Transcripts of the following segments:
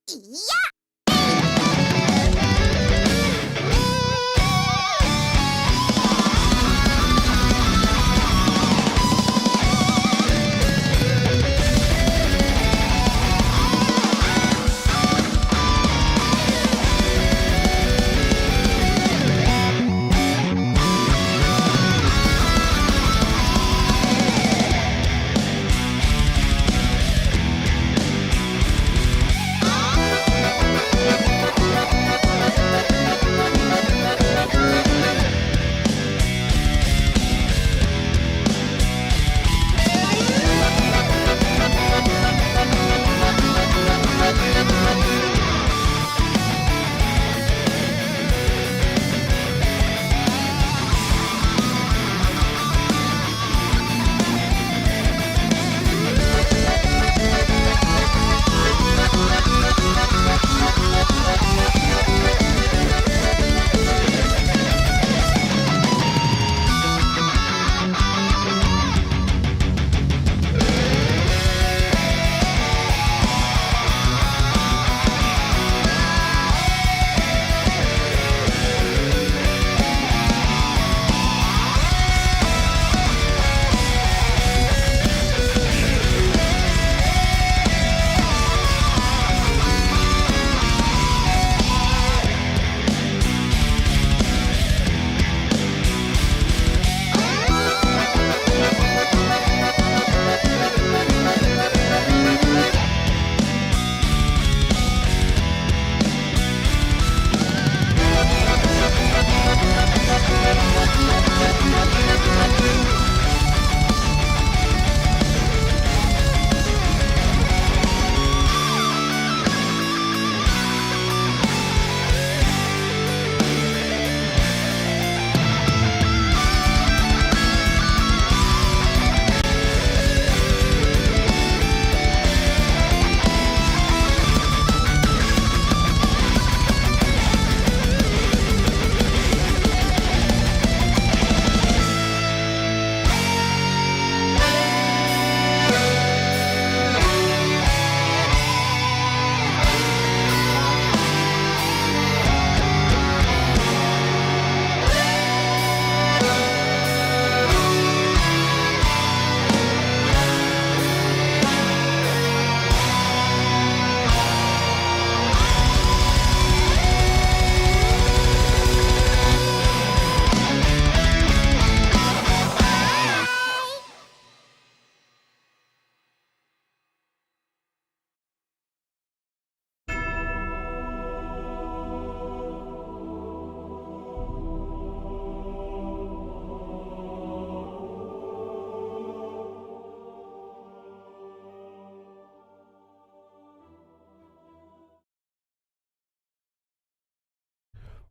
Yeah!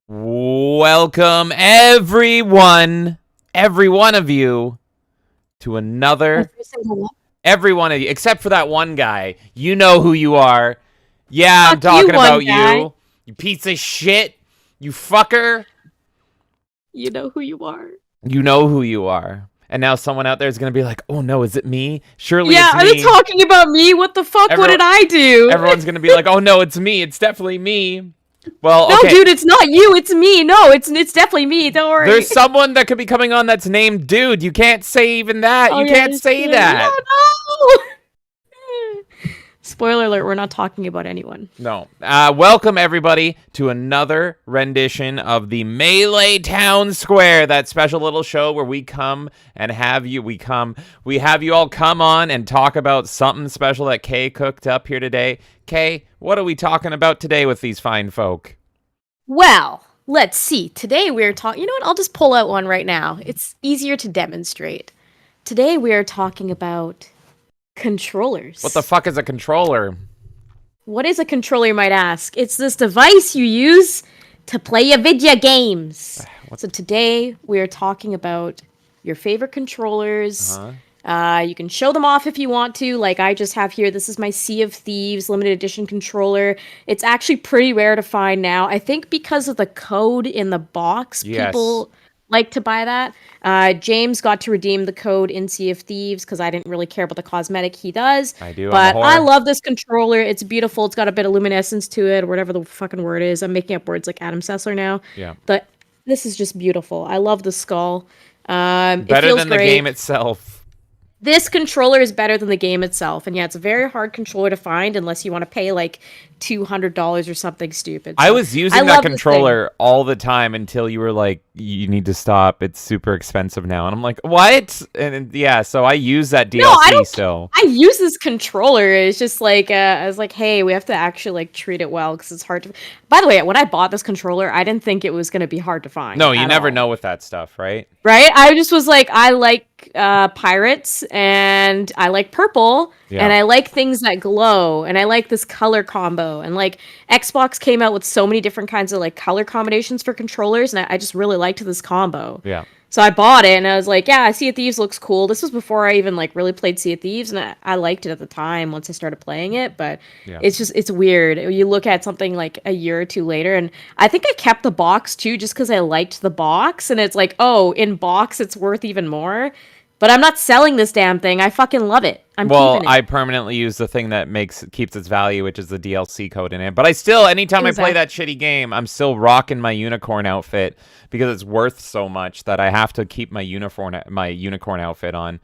Welcome everyone, every one of you, to another. Every one of you, except for that one guy. You know who you are. Yeah, I'm talking about you. You piece of shit. You fucker. You know who you are. You know who you are. And now someone out there is going to be like, oh no, is it me? Surely it's me. Yeah, are they talking about me? What the fuck? What did I do? Everyone's going to be like, oh no, it's me. It's definitely me. Well, no, okay. Dude, it's not you. It's me. No, it's definitely me. Don't worry. There's someone that could be coming on that's named Dude. You can't say even that. Oh, you can't say that. No. Spoiler alert, we're not talking about anyone. No. Welcome, everybody, to another rendition of the Melee Town Square, that special little show where we come and have you, we have you all come on and talk about something special that Kay cooked up here today. Kay, what are we talking about today with these fine folk? Well, let's see. Today we're talking, you know what, I'll just pull out one right now. It's easier to demonstrate. Today we are talking about controllers. What the fuck is a controller? What is a controller, you might ask? It's this device you use to play your video games. So today we are talking about your favorite controllers. You can show them off if you want to, like I just have here. This is my Sea of Thieves limited edition controller. It's actually pretty rare to find now. I think because of the code in the box, yes. people like to buy that. James got to redeem the code in Sea of Thieves because I didn't really care about the cosmetic. He does. I do. But I'm a I whore. love this controller. It's beautiful. It's got a bit of luminescence to it, or whatever the fucking word is. I'm making up words like Adam Sessler now. Yeah. But this is just beautiful. I love the skull. It Better feels than the great. game itself. This controller is better than the game itself. And yeah, it's a very hard controller to find unless you want to pay like $200 or something stupid. I So, was I using that love this thing. controller all the time until you were like, you need to stop. It's super expensive now. And I'm like, what? And yeah, so I use that DLC No, I don't. still. I use this controller. It's just like I was like, hey, we have to actually like treat it well because it's hard to. By the way, when I bought this controller, I didn't think it was gonna be hard to find. No, you at never all. know with that stuff, right? Right? I just was like, I like pirates and I like purple Yeah. and I like things that glow and I like this color combo and like Xbox came out with so many different kinds of like color combinations for controllers and I just really liked this combo. Yeah. So I bought it and I was like, yeah, Sea of Thieves looks cool. This was before I even like really played Sea of Thieves and I liked it at the time once I started playing it, but Yeah. it's weird. You look at something like a year or two later and I think I kept the box too just because I liked the box and it's like, oh, in box it's worth even more. But I'm not selling this damn thing. I fucking love it. I'm Well, keeping it. I permanently use the thing that keeps its value, which is the DLC code in it. But I still, anytime I play that shitty game, I'm still rocking my unicorn outfit because it's worth so much that I have to keep my unicorn outfit on.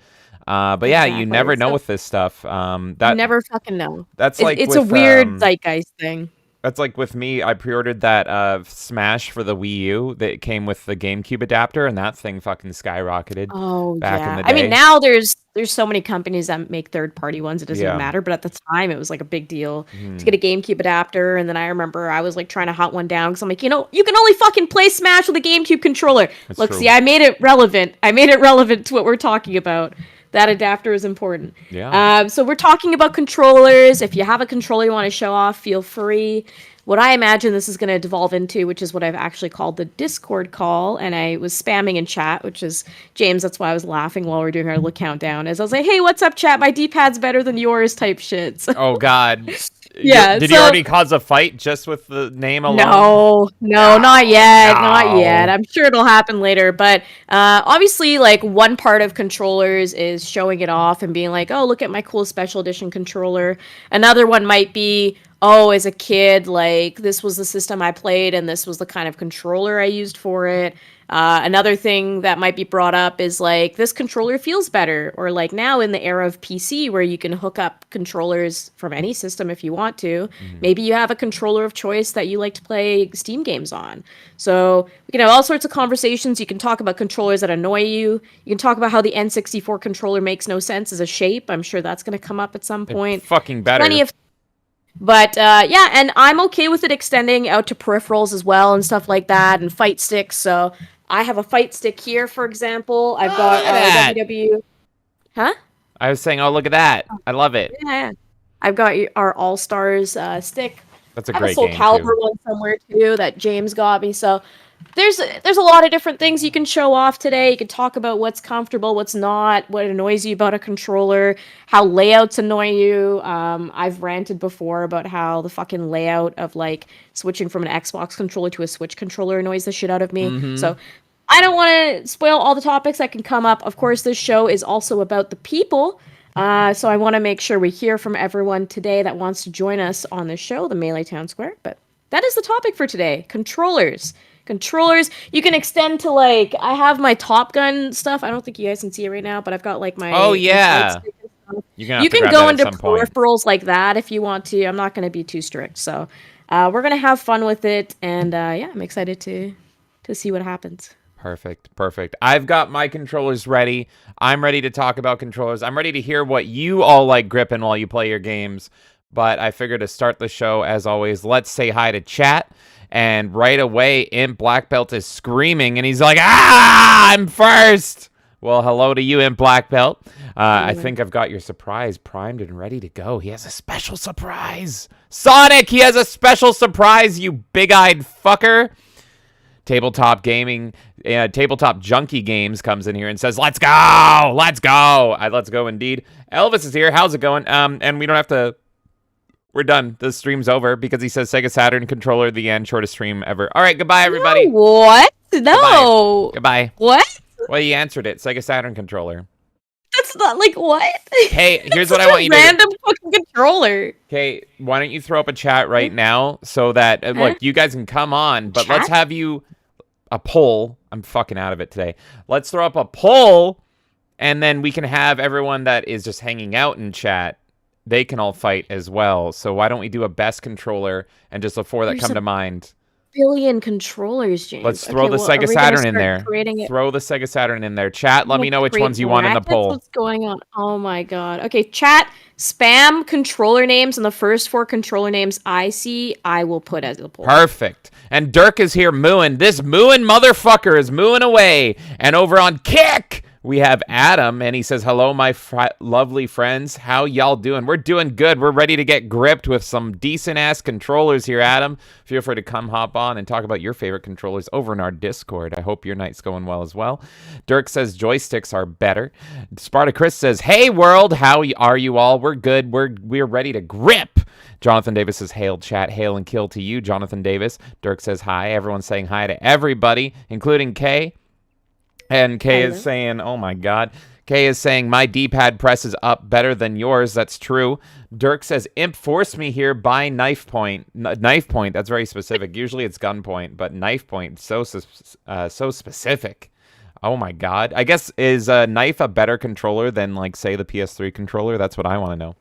But yeah, you Exactly. never know So- with this stuff. You That never fucking know. that's It's, like it's a with, weird zeitgeist thing. That's like with me. I pre-ordered that Smash for the Wii U that came with the GameCube adapter, and that thing fucking skyrocketed. Oh back in yeah. the I mean day. now there's so many companies that make third party ones. It doesn't Yeah. even matter. But at the time it was like a big deal Mhm. to get a GameCube adapter. And then I remember I was like trying to hunt one down because I'm like, you can only fucking play Smash with a GameCube controller. That's Look, true. see, I made it relevant. I made it relevant to what we're talking about. That adapter is important. Yeah. So we're talking about controllers. If you have a controller you want to show off, feel free. What I imagine this is going to devolve into, which is what I've actually called the Discord call, and I was spamming in chat, which is James. That's why I was laughing while we are doing our look countdown. As I was like, "Hey, what's up, chat? My D-pad's better than yours," type shit. So, Oh God. Yeah, Did you so- already cause a fight just with the name alone? no, not yet, No. not yet. I'm sure it'll happen later, but obviously, like one part of controllers is showing it off and being like, "Oh, look at my cool special edition controller." Another one might be, oh, as a kid, like this was the system I played and this was the kind of controller I used for it. Another thing that might be brought up is like this controller feels better, or like now in the era of PC where you can hook up controllers from any system if you want to. Maybe you have a controller of choice that you like to play Steam games on. So we can have all sorts of conversations. You can talk about controllers that annoy you. You can talk about how the N64 controller makes no sense as a shape. I'm sure that's going to come up at some point. Fucking better. Plenty of But yeah, and I'm okay with it extending out to peripherals as well and stuff like that, and fight sticks. So I have a fight stick here, for example. I've got look at that. WW. Huh? I was saying, oh, look at that. I love it. Yeah. I've got our All Stars stick. That's a I have a great Soul game, Calibur too. one somewhere too that James got me. So there's a lot of different things you can show off today. You can talk about what's comfortable, what's not, what annoys you about a controller, how layouts annoy you. I've ranted before about how the fucking layout of like switching from an Xbox controller to a Switch controller annoys the shit out of me. Mhm. So I don't want to spoil all the topics that can come up. Of course, this show is also about the people. So I want to make sure we hear from everyone today that wants to join us on the show, the Melee Town Square. But that is the topic for today. Controllers. Controllers. You can extend to like, I have my Top Gun stuff. I don't think you guys can see it right now, but I've got like my... Oh, my yeah. fight stick and stuff. You're gonna have You to can grab go that into at some point. peripherals like that if you want to. I'm not going to be too strict. So we're going to have fun with it. And yeah, I'm excited to see what happens. Perfect. I've got my controllers ready. I'm ready to talk about controllers. I'm ready to hear what you all like gripping while you play your games. But I figured to start the show, as always, let's say hi to chat. And right away, Imp Black Belt is screaming, and he's like, I'm first! Well, hello to you, Imp Black Belt. I think I've got your surprise primed and ready to go. He has a special surprise. Sonic, he has a special surprise, you big-eyed fucker. Tabletop Junkie Games comes in here and says, let's go! Let's go! Let's go indeed. Elvis is here. How's it going? And we don't have to... We're done. The stream's over because he says Sega Saturn controller, the end, shortest stream ever. All right, goodbye, everybody. What's No. Goodbye. What? Well, you answered it. Sega Saturn controller. That's not like what? Hey, here's That's what I such want a you to do. random fucking controller. Okay, why don't you throw up a chat right now so that, look, you guys can come on, but let's have you a poll. I'm fucking out of it today. Let's throw up a poll, and then we can have everyone that is just hanging out in chat. They can all fight as well. So why don't we do a best controller and just the four that come to mind? Billion controllers, James. Let's throw the Sega Saturn in there. Throw the Sega Saturn in there. Chat, let me know which ones you want in the poll. What's going on? Oh my god. Okay, chat, spam controller names, and the first 4 controller names I see, I will put as a poll. Perfect. And Dirk is here mooing. This mooing motherfucker is mooing away. And over on Kick, we have Adam, and he says, hello, my lovely friends. How y'all doing? We're doing good. We're ready to get gripped with some decent-ass controllers here, Adam. Feel free to come hop on and talk about your favorite controllers over in our Discord. I hope your night's going well as well. Dirk says joysticks are better. Spartacus says, hey, world, how are you all? We're good. We're ready to grip. Jonathan Davis says, hail, chat, hail, and kill to you, Jonathan Davis. Dirk says, hi. Everyone's saying hi to everybody, including Kay. And Kay is saying, oh my God. Kay is saying, my D-pad press is up better than yours. That's true. Dirk says, imp forced me here by knife point. Knife point, that's very specific. Usually it's gun point, but knife point, so specific. Oh my God. I guess, is a knife a better controller than, like, say, the PS3 controller? That's what I want to know.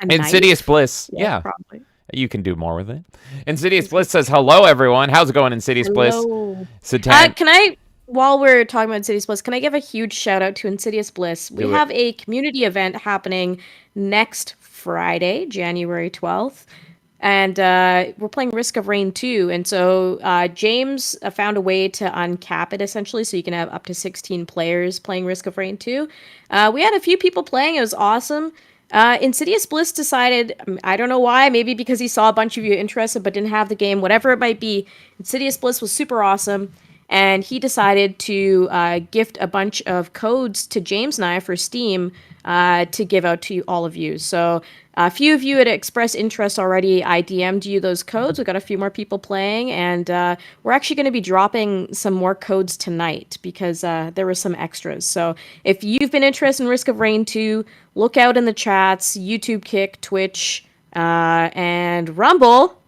Insidious Bliss. Yeah. Probably. You can do more with it. Insidious Bliss says, hello, everyone. How's it going, Insidious Bliss? Can I... While we're talking about Insidious Bliss, can I give a huge shout out to Insidious Bliss? We have a community event happening next Friday, January 12th. And we're playing Risk of Rain 2. And so James found a way to uncap it, essentially, so you can have up to 16 players playing Risk of Rain 2. We had a few people playing. It was awesome. Insidious Bliss decided, I don't know why, maybe because he saw a bunch of you interested but didn't have the game, whatever it might be. Insidious Bliss was super awesome. And he decided to gift a bunch of codes to James and I for Steam to give out to all of you. So a few of you had expressed interest already. I DM'd you those codes. We got a few more people playing. And we're actually going to be dropping some more codes tonight because there were some extras. So if you've been interested in Risk of Rain 2, look out in the chats, YouTube, Kick, Twitch, and Rumble.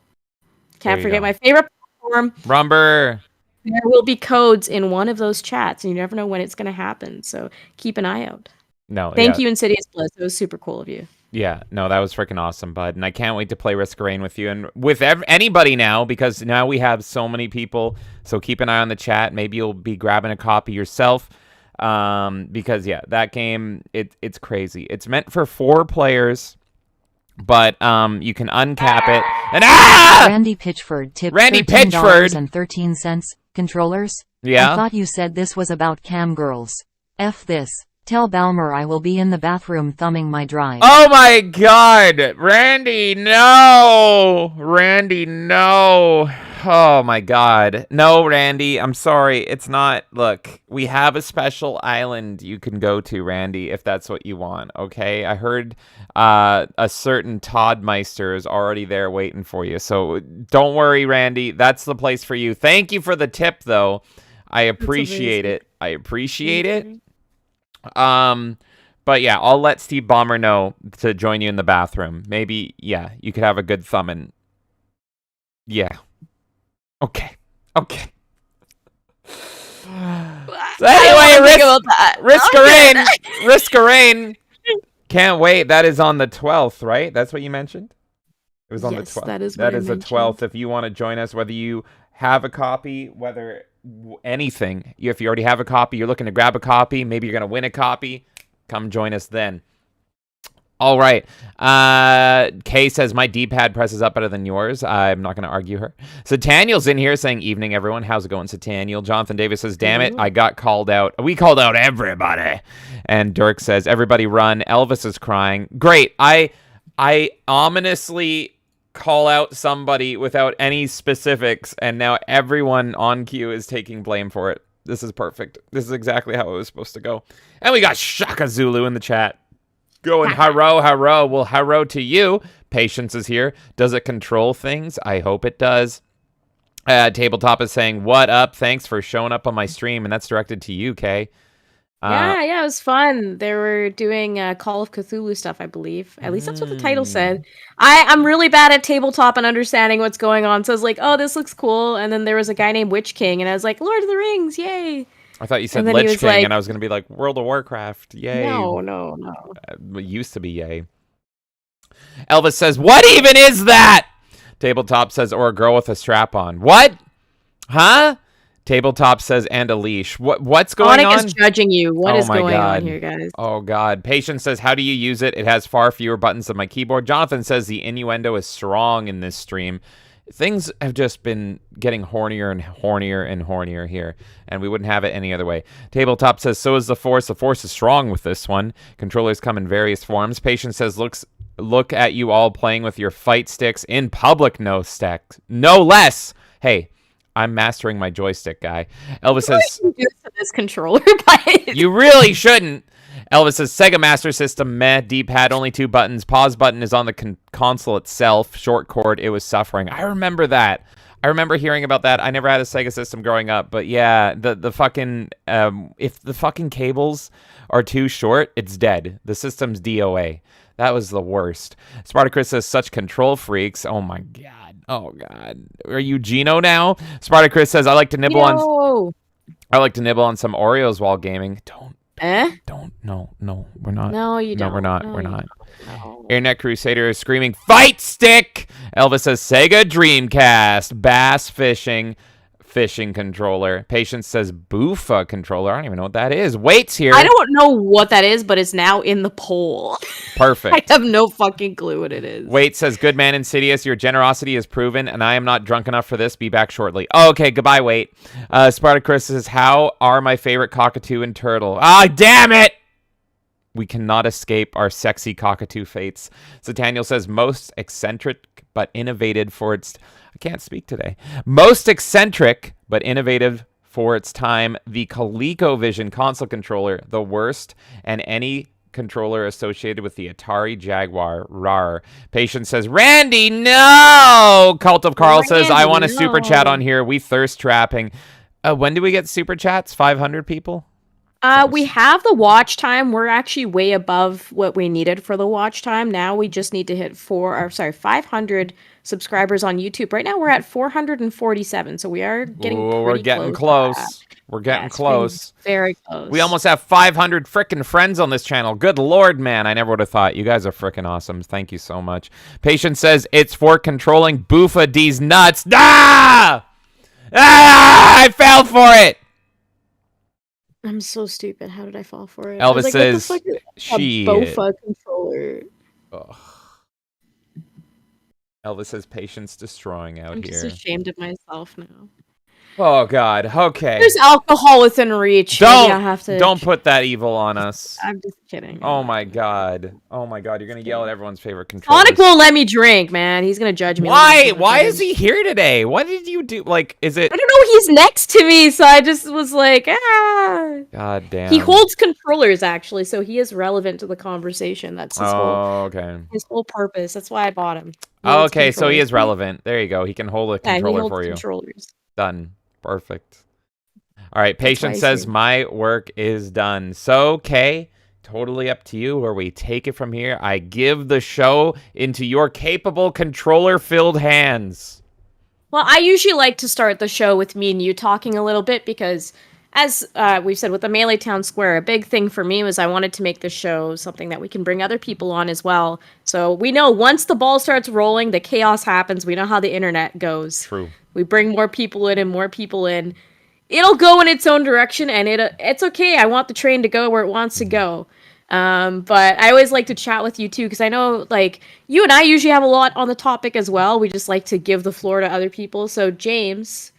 Can't forget my favorite platform. Rumble. There will be codes in one of those chats, and you never know when it's going to happen. So keep an eye out. Thank you, Insidious Bliss. It was super cool of you. Yeah, no, that was freaking awesome, bud. And I can't wait to play Risk of Rain with you and with anybody now, because now we have so many people. So keep an eye on the chat. Maybe you'll be grabbing a copy yourself. Because, yeah, that game, it's crazy. It's meant for 4 players. But you can uncap it. And Randy Pitchford tipped $13.13. Controllers? Yeah. I thought you said this was about cam girls. F this. Tell Balmer I will be in the bathroom thumbing my drive. Oh my God, Randy, no. Randy, no. Oh my God. No, Randy, I'm sorry. It's not. Look, we have a special island you can go to, Randy, if that's what you want, okay? I heard a certain Todd Meister is already there waiting for you. So don't worry, Randy. That's the place for you. Thank you for the tip, though. I appreciate it. I appreciate it. But yeah, I'll let Steve Ballmer know to join you in the bathroom. Maybe, yeah, you could have a good thumbing. Yeah. Okay. Okay. So anyway, Risk of Rain. Can't wait. That is on the 12th, right? That's what you mentioned? It was on the 12th. That is the 12th. If you want to join us, whether you have a copy, whether anything, if you already have a copy, you're looking to grab a copy, maybe you're going to win a copy, come join us then. All right. Kay says, my D-pad presses up better than yours. I'm not going to argue her. Sataniel's in here saying, evening, everyone. How's it going, Sataniel? Jonathan Davis says, damn it, I got called out. We called out everybody. And Dirk says, everybody run. Elvis is crying. Great. I ominously call out somebody without any specifics, and now everyone on queue is taking blame for it. This is perfect. This is exactly how it was supposed to go. And we got Shaka Zulu in the chat. Going, haro, haro. Well, haro to you. Patience is here. Does it control things? I hope it does. Tabletop is saying, "What up? Thanks for showing up on my stream," and that's directed to you, Kay. Yeah, it was fun. They were doing Call of Cthulhu stuff, I believe. At least that's what the title said. I'm really bad at tabletop and understanding what's going on, so I was like, oh, this looks cool. And then there was a guy named Witch King, and I was like, Lord of the Rings, yay! I thought you said And then he Lich was King, like- and I was going to be like, World of Warcraft, yay. No. It used to be yay. Elvis says, what even is that? Tabletop says, or a girl with a strap on. What? Huh? Tabletop says, and a leash. What's going on? is judging you. What is going on here, guys? Oh, God. Patience says, how do you use it? It has far fewer buttons than my keyboard. Jonathan says, the innuendo is strong in this stream. Things have just been getting hornier and hornier and hornier here, and we wouldn't have it any other way. Tabletop says, so is the Force. The Force is strong with this one. Controllers come in various forms. Patience says, look at you all playing with your fight sticks in public, no less. Hey, I'm mastering my joystick, guy. Elvis says, you use this controller, but you really shouldn't. Elvis says, Sega Master System, meh, D-pad, only 2 buttons. Pause button is on the console itself. Short cord, it was suffering. I remember that. I remember hearing about that. I never had a Sega System growing up, but yeah, the fucking, if the fucking cables are too short, it's dead. The system's DOA. That was the worst. Spartacus says, such control freaks. Oh my God. Oh God. Are you Gino now? Spartacus says, I like to nibble on some Oreos while gaming. No, we're not. No, you don't. No, we're not. No, We're not. No. Internet Crusader is screaming, fight stick! Elvis says, Sega Dreamcast, bass fishing controller. Patience says, Boofa controller. I don't even know what that is. Wait's here. I don't know what that is, but it's now in the poll. Perfect. I have no fucking clue what it is. Wait says, good man Insidious, your generosity is proven, and I am not drunk enough for this. Be back shortly. Oh, okay, goodbye, Wait. Spartacus says, how are my favorite cockatoo and turtle? Ah, damn it! We cannot escape our sexy cockatoo fates. Sataniel says, most eccentric but innovative for its... I can't speak today. Most eccentric but innovative for its time. The ColecoVision console controller, the worst, and any controller associated with the Atari Jaguar. Rar. Patience says, Randy, no! Cult of Carl says, I want a super chat on here. We thirst trapping. When do we get super chats? 500 people? We have the watch time. We're actually way above what we needed for the watch time. Now we just need to hit 500 subscribers on YouTube. Right now we're at 447, so we are getting we're getting close. We're getting close. Very close. We almost have 500 frickin' friends on this channel. Good Lord, man. I never would have thought. You guys are frickin' awesome. Thank you so much. Patience says, it's for controlling Boofa D's nuts. Ah! Ah! I fell for it. I'm so stupid. How did I fall for it? Elvis says, she Bofa controller. Ugh. Elvis says, patience destroying out I'm here. just ashamed of myself now. Oh God. Okay. There's alcohol within reach. Maybe I have to... Don't put that evil on us. I'm just kidding. Oh my God. Oh my God. You're gonna yell at everyone's favorite controller. Sonic won't let me drink, man. He's gonna judge me. Why? Why is he here today? What did you do? Like, is it? I don't know. He's next to me, so I just was like, ah. God damn. He holds controllers actually, so he is relevant to the conversation. That's his his whole purpose. That's why I bought him. Oh, okay, so he is relevant. There you go. He can hold a controller for you. Controllers. Done. Perfect. All right. Patience says my work is done. So, Kay, totally up to you where we take it from here. I give the show into your capable controller-filled hands. Well, I usually like to start the show with me and you talking a little bit because, as we've said with the Melee Town Square, a big thing for me was I wanted to make the show something that we can bring other people on as well. So we know once the ball starts rolling, the chaos happens. We know how the internet goes. True. We bring more people in and more people in. It'll go in its own direction, and it's okay. I want the train to go where it wants to go. But I always like to chat with you too, because I know like you and I usually have a lot on the topic as well. We just like to give the floor to other people. So James,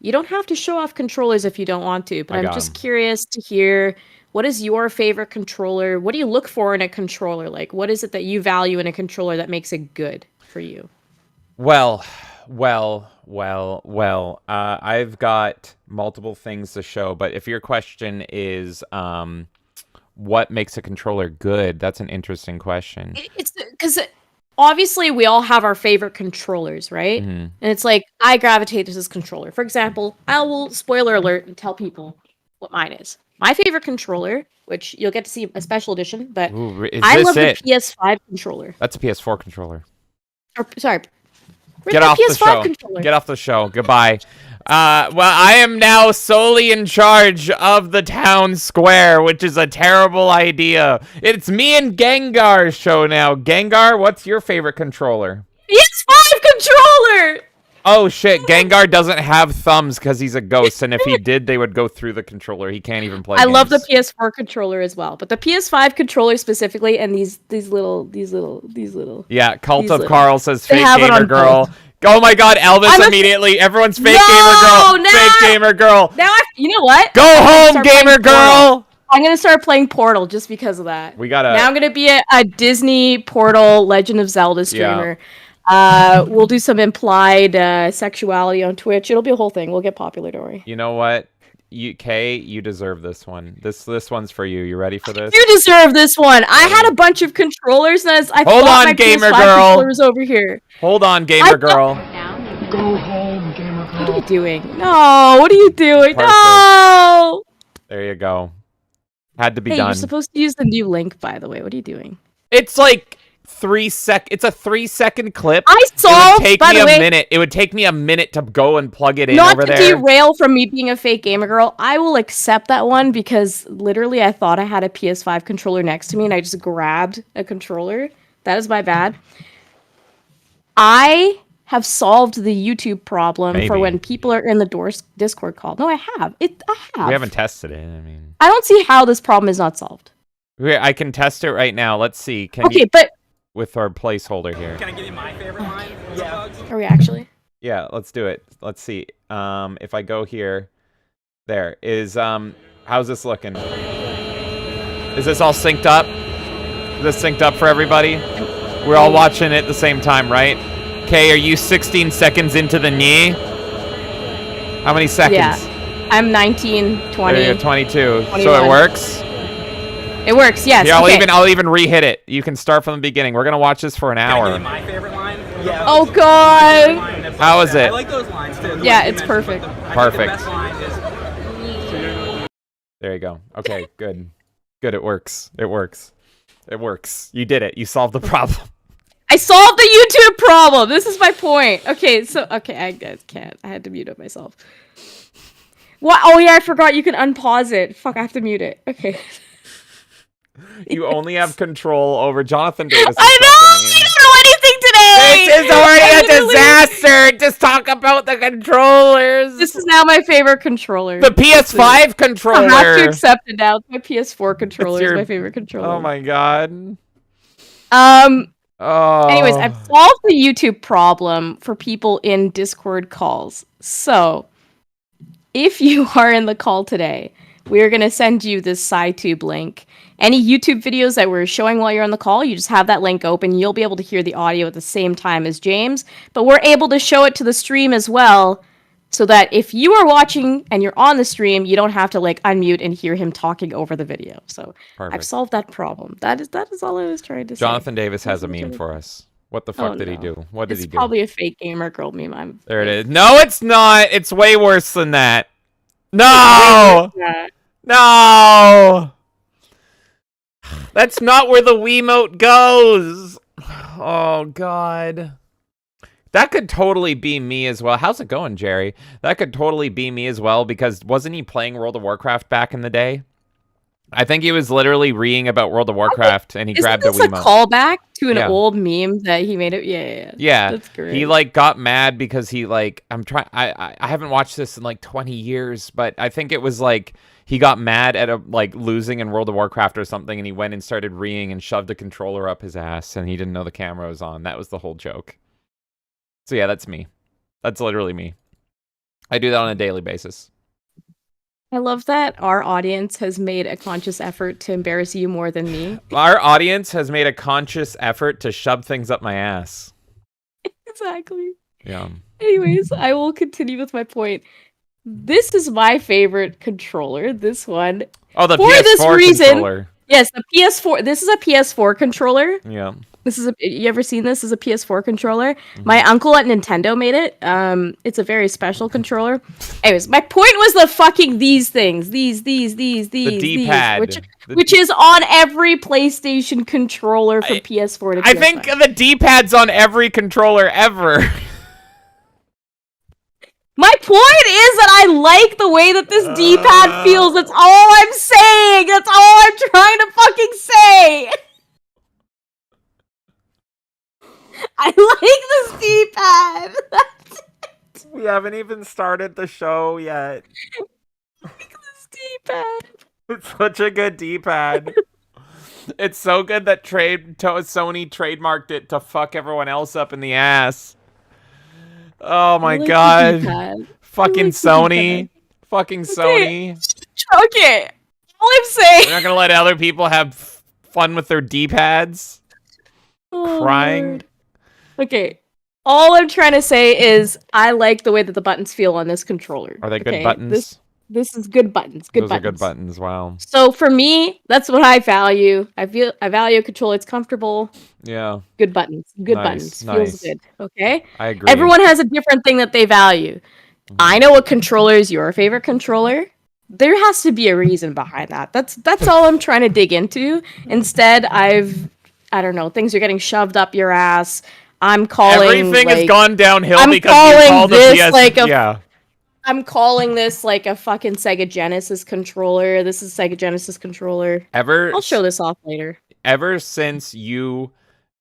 you don't have to show off controllers if you don't want to, but I'm just curious to hear, what is your favorite controller? What do you look for in a controller? Like, what is it that you value in a controller that makes it good for you? Well, I've got multiple things to show, but if your question is what makes a controller good, that's an interesting question. It's because obviously we all have our favorite controllers, right? And it's like I gravitate to this controller. For example, I will spoiler alert and tell people what mine is. My favorite controller, which you'll get to see a special edition, but I love the PS5 controller. That's a PS4 controller. Or, sorry. Get off the show. Controller. Get off the show. Goodbye. Well, I am now solely in charge of the town square, which is a terrible idea. It's me and Gengar's show now. Gengar, what's your favorite controller? PS5 controller! Oh, shit. Gengar doesn't have thumbs because he's a ghost, and if he did, they would go through the controller. He can't even play games. Love the PS4 controller as well, but the PS5 controller specifically, and these little. Yeah, Cult of Carl says fake gamer girl. Oh my god, Elvis immediately. Everyone's fake gamer girl. Fake gamer girl. Now you know what? Go home, gamer girl. I'm gonna start playing Portal just because of that. Now I'm gonna be a Disney Portal Legend of Zelda streamer. Yeah. We'll do some implied sexuality on Twitch. It'll be a whole thing. We'll get popular, don't worry. You know what? You deserve this one. This one's for you. You ready for this? You deserve this one. I had a bunch of controllers, and I hold thought on, my gamer PS5 girl. controllers over here. Hold on, gamer girl. Go home, gamer girl. What are you doing? No, what are you doing? Perfect. No. There you go. Had to be hey, done. You're supposed to use the new link, by the way. What are you doing? It's like 3 sec. It's a 3-second clip. I solved. It would take me a minute. It would take me a minute to go and plug it in over there. Not to derail from me being a fake gamer girl, I will accept that one because literally I thought I had a PS5 controller next to me and I just grabbed a controller. That is my bad. I have solved the YouTube problem for when people are in the Discord call. No, I have. I have. We haven't tested it. I mean, I don't see how this problem is not solved. I can test it right now. Let's see. But with our placeholder here. Can I give you my favorite line? Yeah. Are we actually? Yeah, let's do it. Let's see. If I go here, there is how's this looking? Is this all synced up? Is this synced up for everybody? We're all watching it at the same time, right? Okay, are you 16 seconds into the knee? How many seconds? Yeah. I'm 19, 20. There you go, 22. 21. So it works? It works, yes. Yeah, I'll even re-hit it. You can start from the beginning. We're gonna watch this for an hour. Can I give you my favorite line? Yeah. Oh god. How is it? I like those lines too. Yeah, it's perfect. Perfect. There you go. Okay, good. Good, it works. It works. It works. You did it. You solved the problem. I solved the YouTube problem. This is my point. Okay, I can't. I had to mute it myself. What? Oh yeah, I forgot you can unpause it. Fuck, I have to mute it. Okay. You only have control over Jonathan Davis. I don't know anything today. This is already a disaster. Just talk about the controllers. This is now my favorite controller. The PS5 controller. I have to accept it now. My PS4 controller is my favorite controller. Oh my god. Oh. Anyways, I've solved the YouTube problem for people in Discord calls. So, if you are in the call today, we're going to send you this SciTube link. Any YouTube videos that we're showing while you're on the call, you just have that link open. You'll be able to hear the audio at the same time as James. But we're able to show it to the stream as well, so that if you are watching and you're on the stream, you don't have to unmute and hear him talking over the video. So Perfect. I've solved that problem. That is all I was trying to say. Jonathan Davis has a meme for us. What the fuck did he do? What did he do? It's probably a fake gamer girl meme. There it is. No, it's not. It's way worse than that. No! No! That's not where the Wiimote goes. Oh, God. That could totally be me as well. How's it going, Jerry? That could totally be me as well, because wasn't he playing World of Warcraft back in the day? I think he was literally reading about World of Warcraft, and he grabbed a Wiimote. Isn't this a callback to an old meme that he made it? Yeah. That's great. He got mad because he I haven't watched this in 20 years, but I think it was he got mad at losing in World of Warcraft or something, and he went and started reeing and shoved a controller up his ass, and he didn't know the camera was on. That was the whole joke. So yeah, that's me. That's literally me. I do that on a daily basis. I love that our audience has made a conscious effort to embarrass you more than me. Our audience has made a conscious effort to shove things up my ass. Exactly. Yeah. Anyways, I will continue with my point. This is my favorite controller. This one. Oh, the PS4 controller. Yes, the PS4. This is a PS4 controller. Yeah. You ever seen this? This is a PS4 controller. My uncle at Nintendo made it. It's a very special controller. Anyways, my point was the fucking these things. These, D-pad. which is on every PlayStation controller from PS4 to PS5. I think the D-pad's on every controller ever. My point is that I like the way that this D-pad feels. That's all I'm saying. That's all I'm trying to fucking say. I like this D-pad. We haven't even started the show yet. I like this D-pad. It's such a good D-pad. It's so good that Sony trademarked it to fuck everyone else up in the ass. Oh my god. Fucking Sony. Fucking Sony. Okay. All I'm saying. We're not gonna let other people have fun with their D-pads. Crying. Lord. Okay. All I'm trying to say is I like the way that the buttons feel on this controller. Are they good buttons? This is good buttons. Good Those buttons. are good buttons. Wow. So for me, that's what I value. I value a controller. It's comfortable. Yeah. Good buttons. Good Nice, buttons. nice. Feels good. Okay. I agree. Everyone has a different thing that they value. I know what controller is your favorite controller. There has to be a reason behind that. That's all I'm trying to dig into. Instead, I don't know, things are getting shoved up your ass. I'm calling everything has gone downhill I'm because calling you called this the PS. like a yeah. I'm calling this like a fucking Sega Genesis controller. This is Sega Genesis controller. I'll show this off later. Ever since you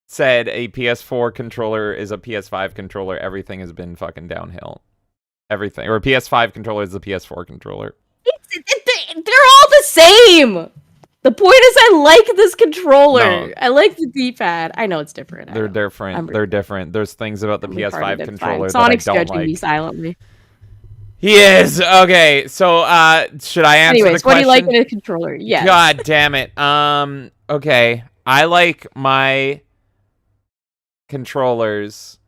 said a PS4 controller is a PS5 controller, everything has been fucking downhill. Everything. Or a PS5 controller is a PS4 controller. They're all the same. The point is I like this controller. No. I like the D-pad. I know it's different. They're different. They're different. There's things about the PS5 controller that Sonic's I don't judging me like. silently. He is. Okay, so should I answer the question? What do you like in a controller? Yes. God damn it. Okay. I like my controllers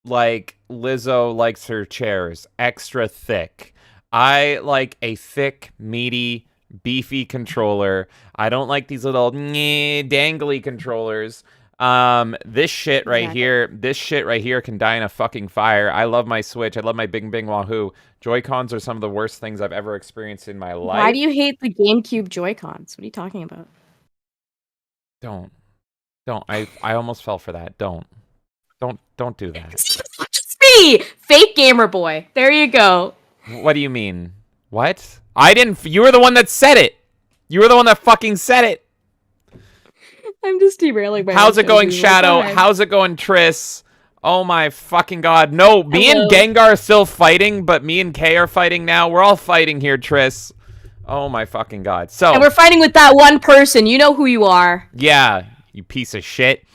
like Lizzo likes her chairs, extra thick. I like a thick, meaty, beefy controller. I don't like these little dangly controllers. This shit right here can die in a fucking fire. I love my Switch. I love my Bing Bing Wahoo. Joy-Cons are some of the worst things I've ever experienced in my life. Why do you hate the GameCube Joy-Cons? What are you talking about? Don't. I almost fell for that. Don't do that. It's me! Fake gamer boy. There you go. What do you mean? What? I didn't. You were the one that said it. You were the one that fucking said it. I'm just derailing my How's it going, Shadow? How's it going, Triss? Oh my fucking god. No, me and Gengar are still fighting, but me and Kay are fighting now. We're all fighting here, Triss. Oh my fucking god. So, and we're fighting with that one person. You know who you are. Yeah, you piece of shit.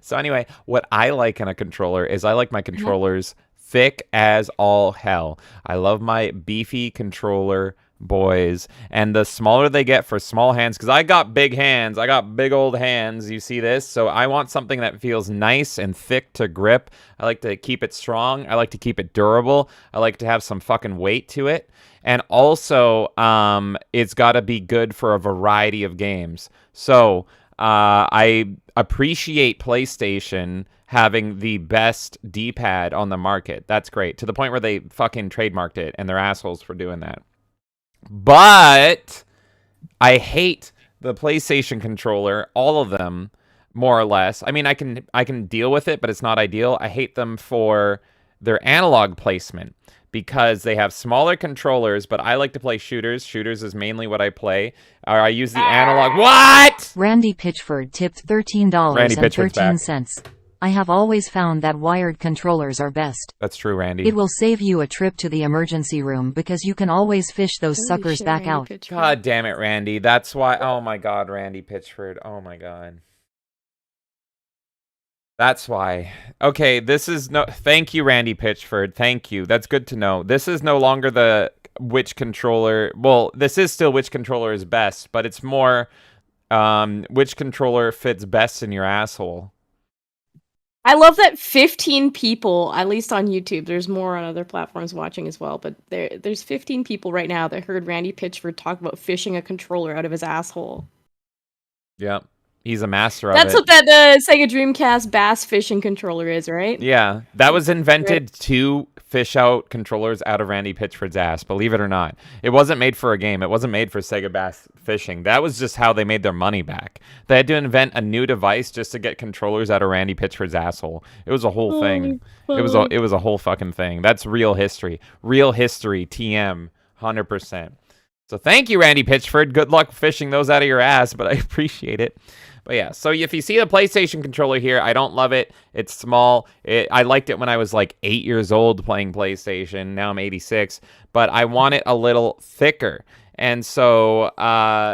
So anyway, what I like in a controller is I like my controllers thick as all hell. I love my beefy controller boys, and the smaller they get for small hands, because I got big hands. I got big old hands. You see this? So I want something that feels nice and thick to grip. I like to keep it strong. I like to keep it durable. I like to have some fucking weight to it. And also, it's got to be good for a variety of games. So I appreciate PlayStation having the best D-pad on the market. That's great. To the point where they fucking trademarked it, and they're assholes for doing that. But I hate the PlayStation controller, all of them, more or less. I mean, I can deal with it, but it's not ideal. I hate them for their analog placement because they have smaller controllers, but I like to play shooters. Shooters is mainly what I play. Or I use the analog. What? Randy Pitchford tipped $13.13. I have always found that wired controllers are best. That's true, Randy. It will save you a trip to the emergency room because you can always fish those suckers back out. God damn it, Randy. That's why. Oh my god, Randy Pitchford. Oh my god. That's why. Okay, this is no. Thank you, Randy Pitchford. Thank you. That's good to know. This is no longer the which controller. Well, this is still which controller is best, but it's more which controller fits best in your asshole. I love that 15 people, at least on YouTube, there's more on other platforms watching as well, but there's 15 people right now that heard Randy Pitchford talk about fishing a controller out of his asshole. Yeah. He's a master of That's it. what that Sega Dreamcast bass fishing controller is, right? Yeah, that was invented to fish out controllers out of Randy Pitchford's ass, believe it or not. It wasn't made for a game. It wasn't made for Sega Bass Fishing. That was just how they made their money back. They had to invent a new device just to get controllers out of Randy Pitchford's asshole. It was a whole thing. It was a whole fucking thing. That's real history. Real history, TM, 100%. So thank you, Randy Pitchford. Good luck fishing those out of your ass, but I appreciate it. But yeah, so if you see the PlayStation controller here, I don't love it. It's small. I liked it when I was like 8 years old playing PlayStation. Now I'm 86, but I want it a little thicker. And so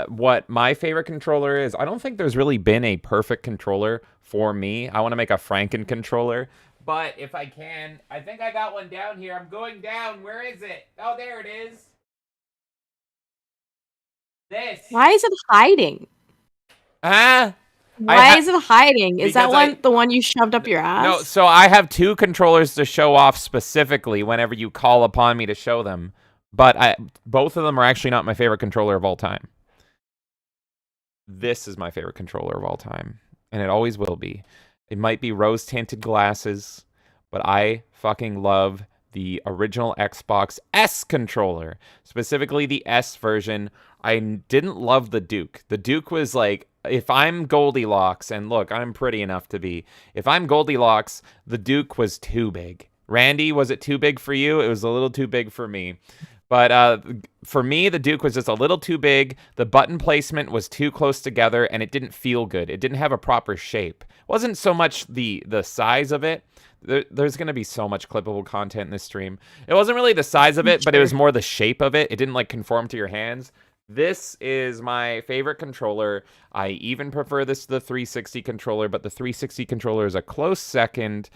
what my favorite controller is, I don't think there's really been a perfect controller for me. I want to make a Franken controller. But if I can, I think I got one down here. I'm going down. Where is it? Oh, there it is. This. Why is it hiding? Why is it hiding? Is that the one you shoved up your ass? No, so I have two controllers to show off specifically whenever you call upon me to show them. But both of them are actually not my favorite controller of all time. This is my favorite controller of all time. And it always will be. It might be rose-tinted glasses, but I fucking love the original Xbox S controller. Specifically the S version. I didn't love the Duke. The Duke was like, if I'm Goldilocks, and look, I'm pretty enough to be. If I'm Goldilocks, the Duke was too big. Randy, was it too big for you? It was a little too big for me. But for me, the Duke was just a little too big. The button placement was too close together, and it didn't feel good. It didn't have a proper shape. It wasn't so much the size of it. There's going to be so much clippable content in this stream. It wasn't really the size of it, but it was more the shape of it. It didn't like conform to your hands. This is my favorite controller. I even prefer this to the 360 controller, but the 360 controller is a close second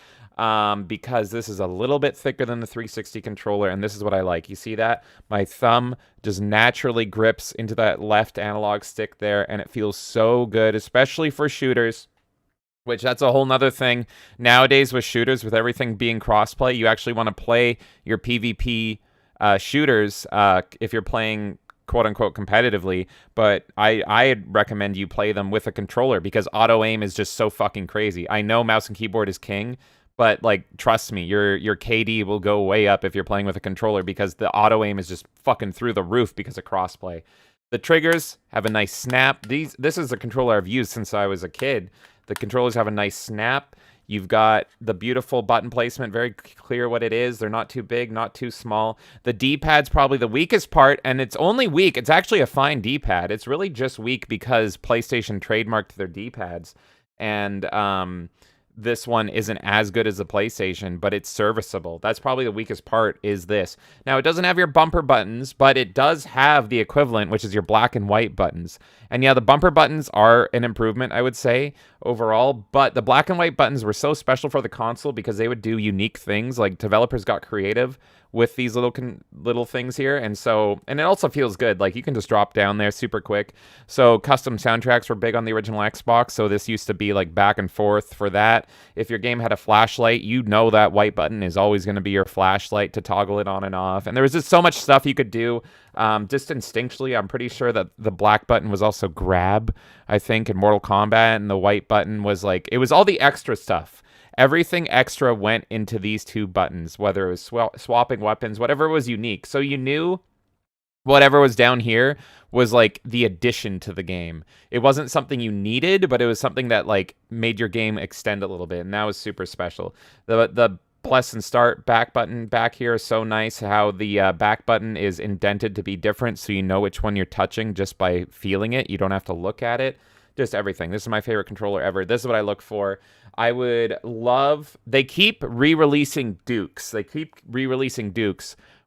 because this is a little bit thicker than the 360 controller, and this is what I like. You see that? My thumb just naturally grips into that left analog stick there, and it feels so good, especially for shooters. Which that's a whole nother thing. Nowadays with shooters, with everything being crossplay, you actually want to play your PvP shooters if you're playing quote-unquote competitively, but I recommend you play them with a controller because auto-aim is just so fucking crazy. I know mouse and keyboard is king, but like trust me, your KD will go way up if you're playing with a controller because the auto-aim is just fucking through the roof because of crossplay. The triggers have a nice snap. This is a controller I've used since I was a kid. The controllers have a nice snap. You've got the beautiful button placement, very clear what it is. They're not too big, not too small. The D-pad's probably the weakest part, and it's only weak. It's actually a fine D-pad. It's really just weak because PlayStation trademarked their D-pads. And this one isn't as good as the PlayStation, but it's serviceable. That's probably the weakest part is this. Now, it doesn't have your bumper buttons, but it does have the equivalent, which is your black and white buttons. And yeah, the bumper buttons are an improvement, I would say, overall. But the black and white buttons were so special for the console because they would do unique things. Like, developers got creative with these little things here, and it also feels good. Like, you can just drop down there super quick. So custom soundtracks were big on the original Xbox, so this used to be like back and forth for that. If your game had a flashlight, you know that white button is always going to be your flashlight to toggle it on and off. And there was just so much stuff you could do just instinctually. I'm pretty sure that the black button was also grab, I think, in Mortal Kombat, and the white button was like, it was all the extra stuff. Everything extra went into these two buttons, whether it was swapping weapons, whatever was unique. So you knew whatever was down here was like the addition to the game. It wasn't something you needed, but it was something that like made your game extend a little bit, and that was super special. The plus and start back button back here is so nice. How the back button is indented to be different, so you know which one you're touching just by feeling it. You don't have to look at it. Just everything. This is my favorite controller ever. This is what I look for. I would love... They keep re-releasing Dukes.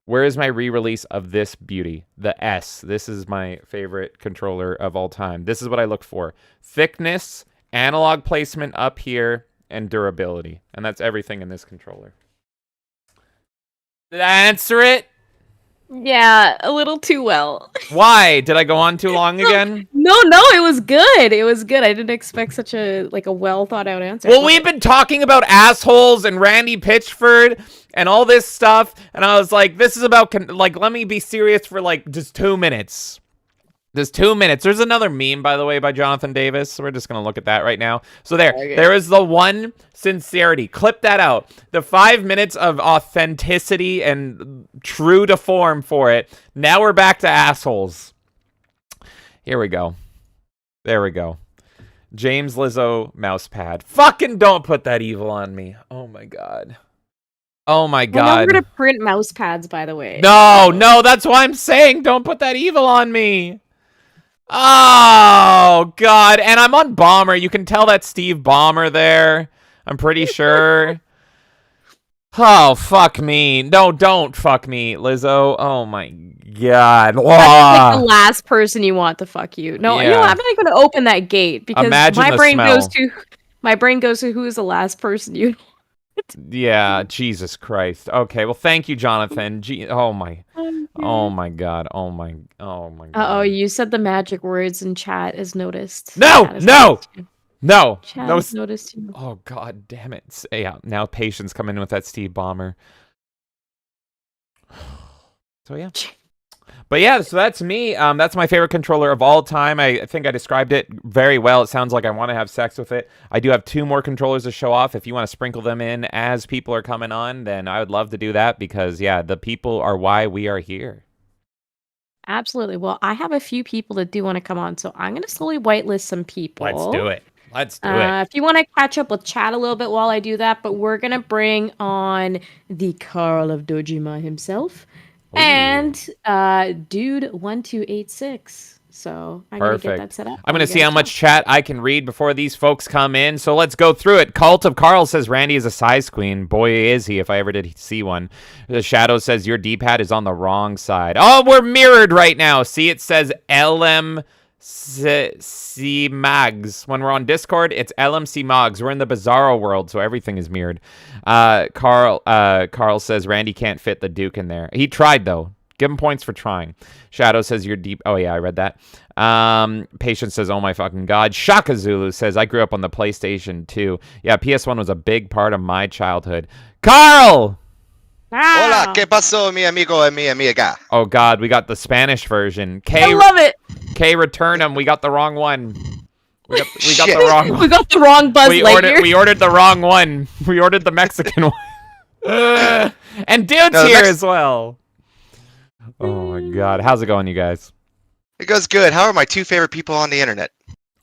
Where is my re-release of this beauty? The S. This is my favorite controller of all time. This is what I look for. Thickness, analog placement up here, and durability. And that's everything in this controller. Did I answer it? Yeah, a little too well. Why? Did I go on too long again? No, it was good. It was good. I didn't expect such a well thought out answer. Well, we've been talking about assholes and Randy Pitchford and all this stuff, and I was like, this is about let me be serious for like just 2 minutes. There's 2 minutes. There's another meme, by the way, by Jonathan Davis. We're just going to look at that right now. So there is the one sincerity. Clip that out. The 5 minutes of authenticity and true to form for it. Now we're back to assholes. Here we go. There we go. James Lizzo mousepad. Fucking don't put that evil on me. Oh my god. Oh my god. I know where to print mouse pads, by the way. No, that's why I'm saying don't put that evil on me. Oh god. And I'm on Bomber. You can tell that's Steve Ballmer there. I'm pretty sure. Oh, fuck me. No, don't fuck me, Lizzo. Oh my god. That's like the last person you want to fuck you. No, Yeah. I'm not going to open that gate because Imagine my the brain smell. goes to who is the last person you. Yeah, Jesus Christ. Okay, well, thank you, Jonathan. Oh my god. Oh my god. Oh, you said the magic words in chat is noticed. No, Chat is no, noticed too. no, Chat no. is noticed too. Oh god, damn it. Yeah, now patience come in with that Steve Ballmer. So yeah. But yeah, so that's me. That's my favorite controller of all time. I think I described it very well. It sounds like I want to have sex with it. I do have 2 more controllers to show off. If you want to sprinkle them in as people are coming on, then I would love to do that because, yeah, the people are why we are here. Absolutely. Well, I have a few people that do want to come on, so I'm going to slowly whitelist some people. Let's do it. Let's do it. If you want to catch up with chat a little bit while I do that, but we're going to bring on the Carl of Dojima himself. Ooh. And dude 1286. So I'm gonna get that set up. I'm gonna see how much chat I can read before these folks come in. So let's go through it. Cult of Carl says Randy is a size queen. Boy, is he! If I ever did see one. The Shadow says your D-pad is on the wrong side. Oh, we're mirrored right now. See, it says LMC Mags. When we're on Discord, it's LMC Mogs. We're in the Bizarro world, so everything is mirrored. Carl says Randy can't fit the Duke in there. He tried though. Give him points for trying. Shadow says you're deep. Oh yeah, I read that. Patience says, oh my fucking god. Shaka Zulu says I grew up on the PlayStation 2. Yeah, PS1 was a big part of my childhood. Carl. Hola, ¿qué pasó, mi amigo y mi amiga? Oh god, we got the Spanish version. I love it. K return him. We got the wrong one. We got Shit. the wrong one. We got the wrong Buzz Lightyear. We ordered the wrong one. We ordered the Mexican one. And Dude's here as well. Oh my god. How's it going, you guys? It goes good. How are my 2 favorite people on the internet?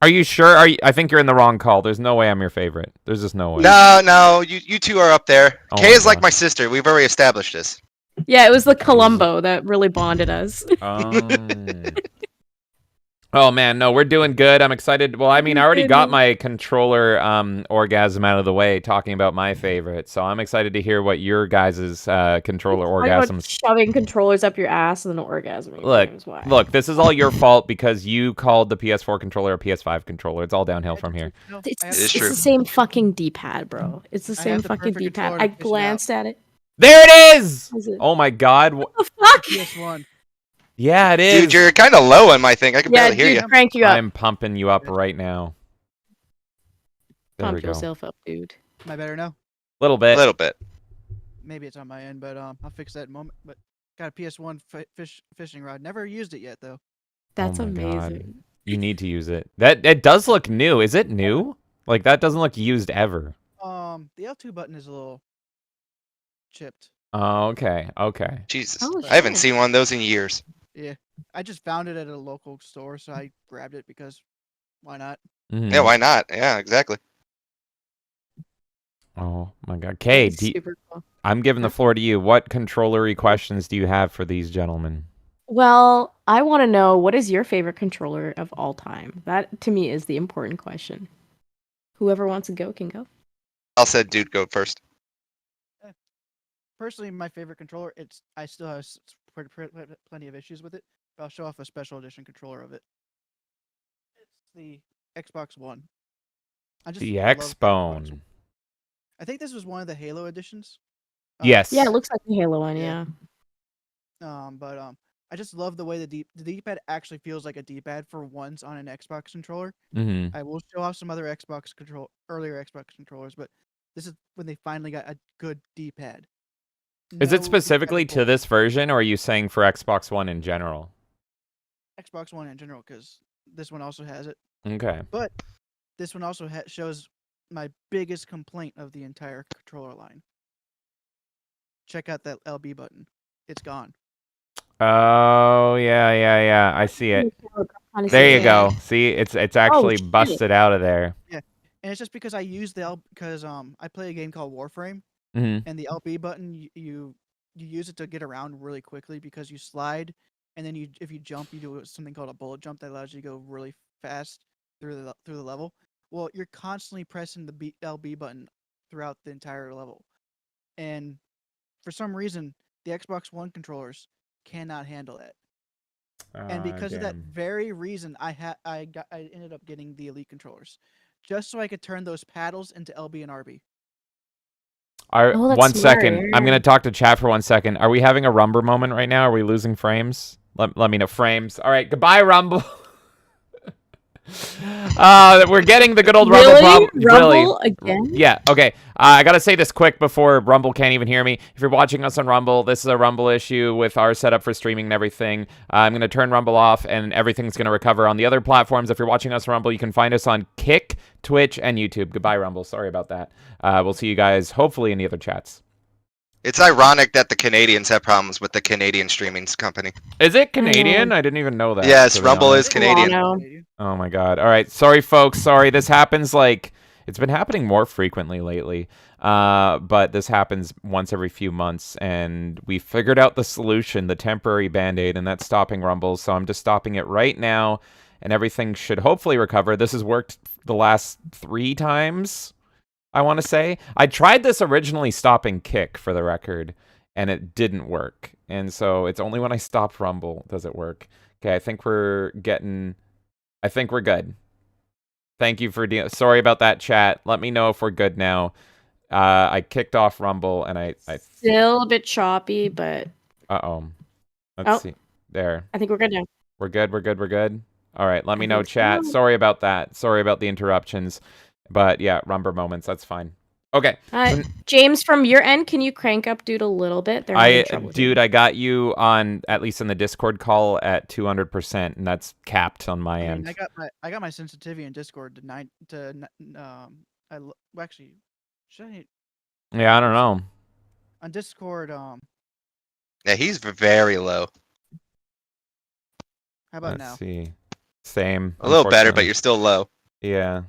Are you sure? I think you're in the wrong call. There's no way I'm your favorite. There's just no way. No, you 2 are up there. Oh Kay my is like God. my sister. We've already established this. Yeah, it was the Columbo that really bonded us. Oh man, no, we're doing good. I'm excited. Well, I mean, I already got my controller orgasm out of the way talking about my favorite. So I'm excited to hear what your guys' controller orgasms. Shoving controllers up your ass and then orgasming. Look, this is all your fault because you called the PS4 controller a PS5 controller. It's all downhill from here. It's true. the same fucking D-pad, bro. It's the same fucking D-pad. I glanced at it. There it is! Is it? Oh my god. What the fuck? PS1. Yeah, it is. Dude, you're kind of low on my thing. I can barely hear you. Crank you up. I'm pumping you up right now. There we Pump go. yourself up, dude. Am I better now? Little A bit. little bit. Maybe it's on my end, but I'll fix that in a moment. But got a PS1 fishing rod. Never used it yet though. That's Oh my God. amazing. You need to use it. It does look new. Is it new? Like that doesn't look used ever. The L2 button is a little chipped. Oh, okay. Okay. Jesus. Oh, I haven't shit. seen one of those in years. Yeah, I just found it at a local store, so I grabbed it because why not? Mhm. Yeah, why not? Yeah, exactly. Oh my God. Kay, Super cool. I'm giving the floor to you. What controllery questions do you have for these gentlemen? Well, I want to know, what is your favorite controller of all time? That to me is the important question. Whoever wants to go can go. I'll say dude go first. Personally, my favorite controller. I still have plenty of issues with it. But I'll show off a special edition controller of it. It's the Xbox One. The love X-Bone. Xbox. I think this was one of the Halo editions. Yes. Yeah, it looks like the Halo one, Yeah. yeah. But I just love the way the D-pad actually feels like a D-pad for once on an Xbox controller. hmm I will show off some other earlier Xbox controllers, but this is when they finally got a good D-pad. Is No it specifically incredible- to this version, or are you saying for Xbox One in general? Xbox One in general, because this one also has it. Okay. But this one also shows my biggest complaint of the entire controller line. Check out that LB button. It's gone. Oh, yeah. I see it. There you go. See, it's actually shit. busted out of there. Yeah, and it's just because I use because I play a game called Warframe, hmm and the LB button you use it to get around really quickly because you slide, and then if you jump, you do something called a bullet jump that allows you to go really fast through the level. Well, you're constantly pressing the LB button throughout the entire level, and for some reason, the Xbox One controllers cannot handle it. And because of that very reason, I ended up getting the Elite controllers, just so I could turn those paddles into LB and RB. Oh, that's 1 smart, second. I'm yeah. gonna talk to chat for 1 second. Are we having a Rumble moment right now? Are we losing frames? Let me know frames. All right, goodbye, Rumble. We're getting the good old Rumble problem. Rumble again? Yeah, okay. I gotta say this quick before Rumble can't even hear me. If you're watching us on Rumble, this is a Rumble issue with our setup for streaming and everything. I'm gonna turn Rumble off and everything's gonna recover on the other platforms. If you're watching us on Rumble, you can find us on Kick, Twitch, and YouTube. Goodbye, Rumble. Sorry about that. We'll see you guys hopefully in the other chats. It's ironic that the Canadians have problems with the Canadian streaming company. Is it Canadian? I didn't even know that. Yes, to be Rumble honest. is Canadian. Toronto. Oh my god. All right. Sorry, folks. Sorry. This happens it's been happening more frequently lately. But this happens once every few months, and we figured out the solution, the temporary band-aid, and that's stopping rumbles. So I'm just stopping it right now, and everything should hopefully recover. This has worked the last 3 times, I want to say. I tried this originally stopping Kick, for the record, and it didn't work. And so it's only when I stopped Rumble does it work. Okay, I think we're good. Thank you for sorry about that, chat. Let me know if we're good now. I kicked off Rumble, and I Still a bit choppy, but... Uh-oh. Let's see. There. I think we're good now. We're good. All right, let me know, think chat. so. Sorry about that. Sorry about the interruptions. But yeah, Rumble moments, that's fine. Okay. James, from your end, can you crank up Dude a little bit? They're having trouble with Dude, I got you on, at least in the Discord call, at 200%, and that's capped on my end. I got my sensitivity in Discord actually, should I? Yeah, I don't know. On Discord, Yeah, he's very low. how about Let's now? see. Same. A little better, but unfortunately. you're still low. Yeah.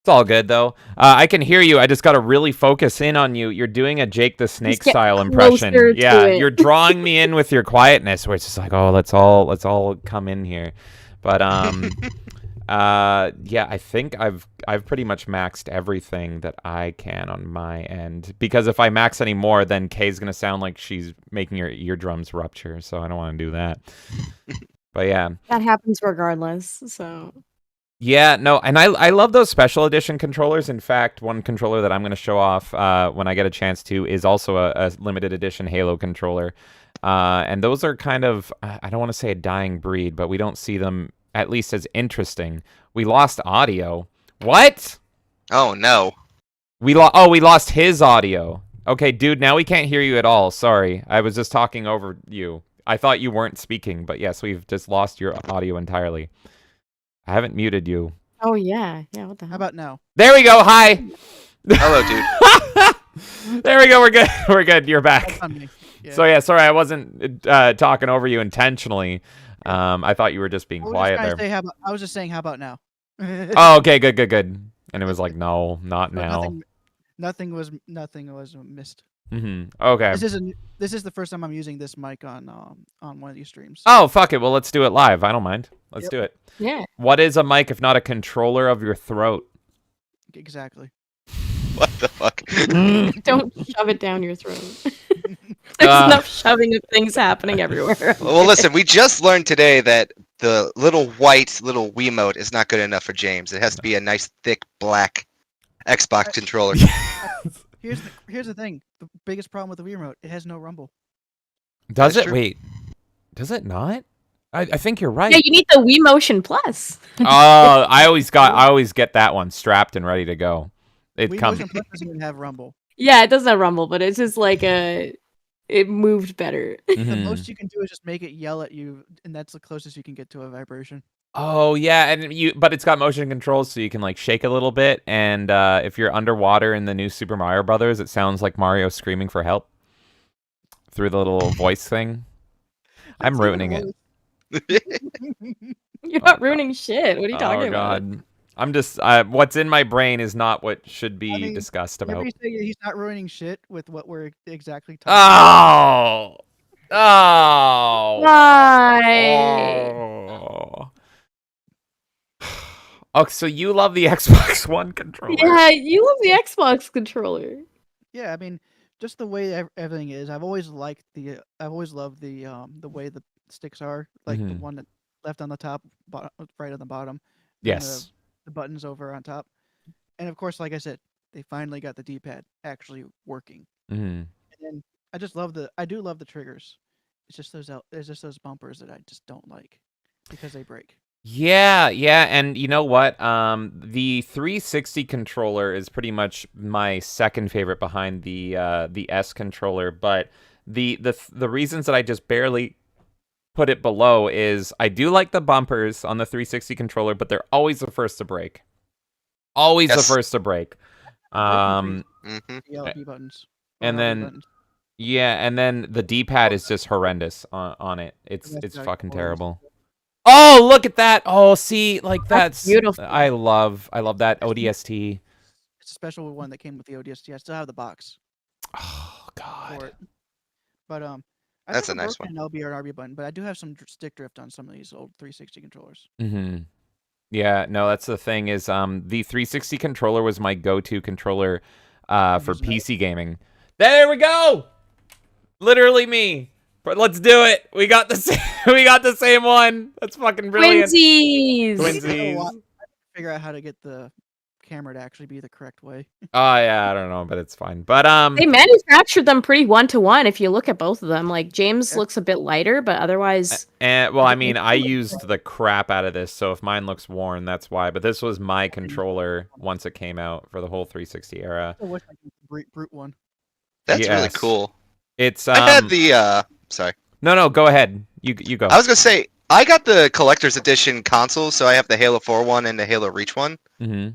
It's all good, though. I can hear you. I just got to really focus in on you. You're doing a Jake the Snake get style impression. closer to Yeah, it. you're drawing me in with your quietness, where it's just like, oh, let's all come in here. But yeah, I think I've pretty much maxed everything that I can on my end. Because if I max any more, then Kay's gonna sound like she's making her eardrums rupture. So I don't want to do that. But yeah. That happens regardless, so... Yeah, no, and I love those special edition controllers. In fact, one controller that I'm going to show off when I get a chance to is also a limited edition Halo controller. And those are kind of, I don't want to say a dying breed, but we don't see them at least as interesting. We lost audio. What? Oh, no. We lost his audio. Okay, dude, now we can't hear you at all. Sorry, I was just talking over you. I thought you weren't speaking, but yes, we've just lost your audio entirely. I haven't muted you. Oh, yeah. Yeah, what the hell? How about now? There we go. Hi. Hello, dude. There we go. We're good. We're good. You're back. That's on me. Yeah. So yeah, sorry, I wasn't talking over you intentionally. I thought you were just being quiet there. I was just saying, how about now? Oh, okay. Good. And it was like, no, not now. Nothing was missed. Okay. This is the first time I'm using this mic on one of these streams. Oh, fuck it. Well, let's do it live. I don't mind. Let's do it. Yeah. What is a mic if not a controller of your throat? Exactly. What the fuck? Don't shove it down your throat. There's enough shoving of things happening everywhere. Well, listen, we just learned today that the little Wiimote is not good enough for James. It has to be a nice, thick, black Xbox controller. Here's the thing. The biggest problem with the Wii remote, it has no rumble. Does That's it? true. Wait. Does it not? I think you're right. Yeah, you need the Wii Motion Plus. Oh, I always get that one strapped and ready to go. It Wii comes. Motion Plus doesn't even have rumble. Yeah, it doesn't have rumble, but it's just like it moved better. The Mhm. most you can do is just make it yell at you, and that's the closest you can get to a vibration. Oh yeah, and but it's got motion controls, so you can like shake a little bit. And if you're underwater in the new Super Mario Brothers, it sounds like Mario screaming for help through the little voice thing. I'm That's even ruining it. worse. You're not ruining shit. What are you talking Oh about? god, I'm just what's in my brain is not what should be I mean, discussed whenever about. you say he's not ruining shit with what we're exactly talking Oh, oh, Why? oh. Oh, so you love the Xbox One controller? Yeah, you love the Xbox controller. Yeah, I mean, just the way everything is. I've always loved the way the sticks are, like the Mhm. one that left on the top, right on the bottom, and Yes. the buttons over on top. And of course, like I said, they finally got the D-pad actually working. Mhm. And then I do love the triggers. It's just those bumpers that I just don't like because they break. Yeah, yeah, and you know what? The 360 controller is pretty much my second favorite behind the S controller, but the reasons that I just barely put it below is I do like the bumpers on the 360 controller, but they're always the first to break. Always the Yes. first to break. Um, hmm The LB buttons. and Or RB then buttons. yeah, and then the D-pad is just horrendous on it. It's That's not fucking always- terrible. Oh, look at that. Oh, see, like That's beautiful. I love that ODST. It's a special one that came with the ODST. I still have the box Oh for god. it. But I've That's a never nice broken an LB or an RB button, but I do have some stick drift on some of these old 360 controllers. Mhm. Yeah, no, that's the thing is the 360 controller was my go-to controller for using that. PC gaming. There we go. Literally me. But let's do it. We got the same, we got the same one. That's fucking brilliant. Twinsies! Twinsies. Figure out how to get the camera to actually be the correct way. Oh yeah, I don't know, but it's fine. But They manufactured them pretty one-to-one if you look at both of them. Like, James Yeah. looks a bit lighter, but otherwise... and well, I mean, I It's- used the crap out of this, so if mine looks worn, that's why. But this was my controller once it came out for the whole 360 era. I wish I could brute one. That's really Yes. cool. It's I had the sorry. no, go ahead. You go. I was gonna say I got the collector's edition console, so I have the Halo 4 one and the Halo Reach one. Mm-hmm.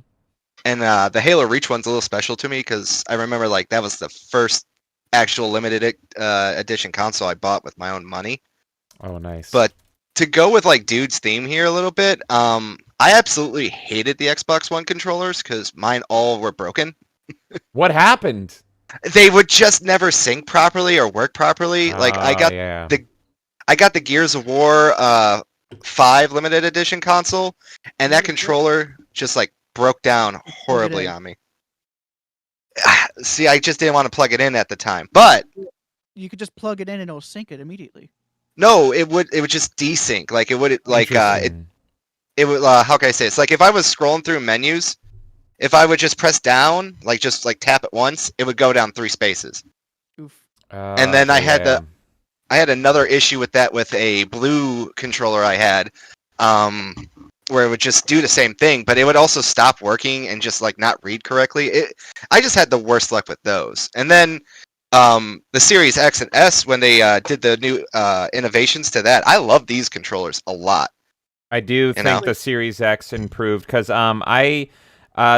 And the Halo Reach one's a little special to me because I remember like that was the first actual limited edition console I bought with my own money. Oh, nice. But to go with like Dude's theme here a little bit, I absolutely hated the Xbox One controllers because mine all were broken. what happened? They would just never sync properly or work properly. Like I got yeah. I got the Gears of War 5 limited edition console, and that controller just like broke down horribly in. on me. See, I just didn't want to plug it in at the time. But You could just plug it in and it'll sync it immediately. no, it would just desync. Like it would like Interesting. it would how can I say it? It's like if I was scrolling through menus, if I would just press down, like just like tap it once, it would go down 3 spaces. Oof. And then I had yeah. I had another issue with that with a blue controller I had, where it would just do the same thing, but it would also stop working and just like not read correctly. I just had the worst luck with those. And then the Series X and S, when they did the new innovations to that, I love these controllers a lot. I do think know? the Series X improved because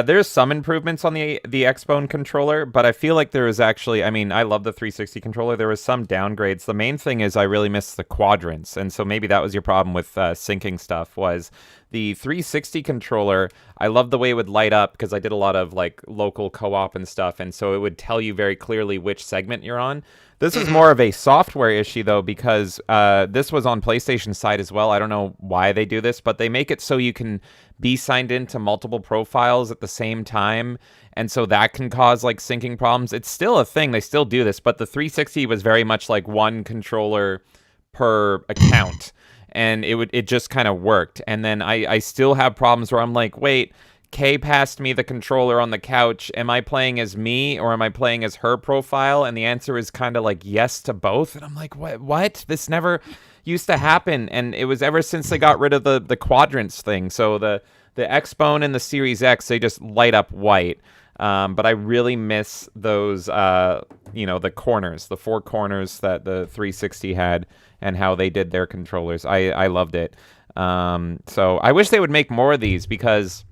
there's some improvements on the Xbone controller, but I feel like there was actually, I mean, I love the 360 controller. There was some downgrades. The main thing is I really miss the quadrants, and so maybe that was your problem with syncing stuff. Was the 360 controller? I love the way it would light up because I did a lot of like local co-op and stuff, and so it would tell you very clearly which segment you're on. This is more of a software issue, though, because this was on PlayStation side as well. I don't know why they do this, but they make it so you can be signed into multiple profiles at the same time, and so that can cause, like, syncing problems. It's still a thing. They still do this, but the 360 was very much like one controller per account, and it just kind of worked. And then I still have problems where I'm like, wait, Kay passed me the controller on the couch. Am I playing as me or am I playing as her profile? And the answer is kind of like yes to both. And I'm like, what? This never used to happen. And it was ever since they got rid of the quadrants thing. So the Xbone and the Series X, they just light up white. But I really miss those, the corners, the 4 corners that the 360 had, and how they did their controllers. I loved it. So I wish they would make more of these, because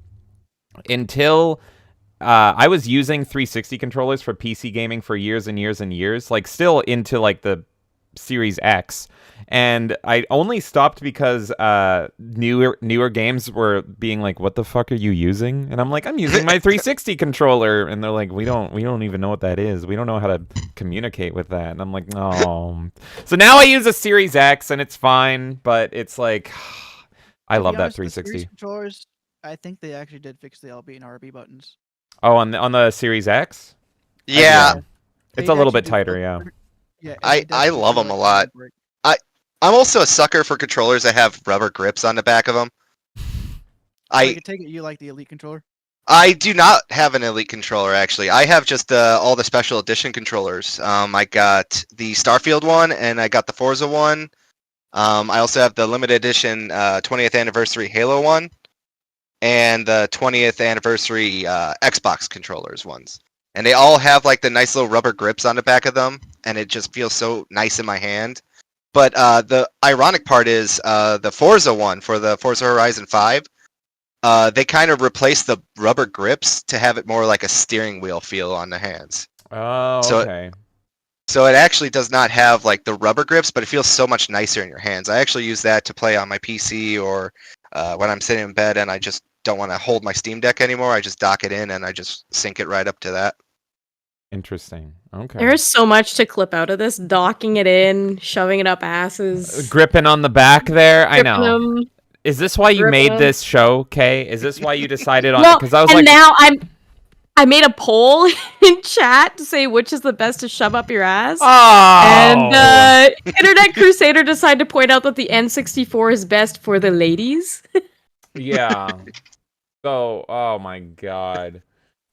until I was using 360 controllers for PC gaming for years and years and years, like still into like the Series X, and I only stopped because newer games were being like, "What the fuck are you using?" And I'm like, "I'm using my 360 controller," and they're like, "We don't even know what that is. We don't know how to communicate with that." And I'm like, "No." So now I use a Series X, and it's fine, but it's like, I love that 360 the Series controllers. I think they actually did fix the LB and RB buttons. Oh, on the Series X? Yeah, It's a little bit tighter, yeah. Yeah, I love them a lot. I'm also a sucker for controllers that have rubber grips on the back of them. I can take it you like the Elite controller. I do not have an Elite controller, actually. I have just all the special edition controllers. I got the Starfield one, and I got the Forza one. I also have the limited edition 20th anniversary Halo one, and the 20th anniversary Xbox controllers ones. And they all have like the nice little rubber grips on the back of them, and it just feels so nice in my hand. But the ironic part is the Forza one for the Forza Horizon 5, they kind of replaced the rubber grips to have it more like a steering wheel feel on the hands. Oh, okay. So it actually does not have like the rubber grips, but it feels so much nicer in your hands. I actually use that to play on my PC, or when I'm sitting in bed and I just don't want to hold my Steam Deck anymore. I just dock it in and I just sync it right up to that. Interesting. Okay. There's so much to clip out of this. Docking it in, shoving it up asses. Gripping on the back there. I know. Them. Is this why you Gripping made them. this show, Kay? Is this why you decided on? Well, Because I was and like, now I made a poll in chat to say which is the best to shove up your ass. oh. And Internet Crusader decided to point out that the N64 is best for the ladies. Yeah. So, oh my god.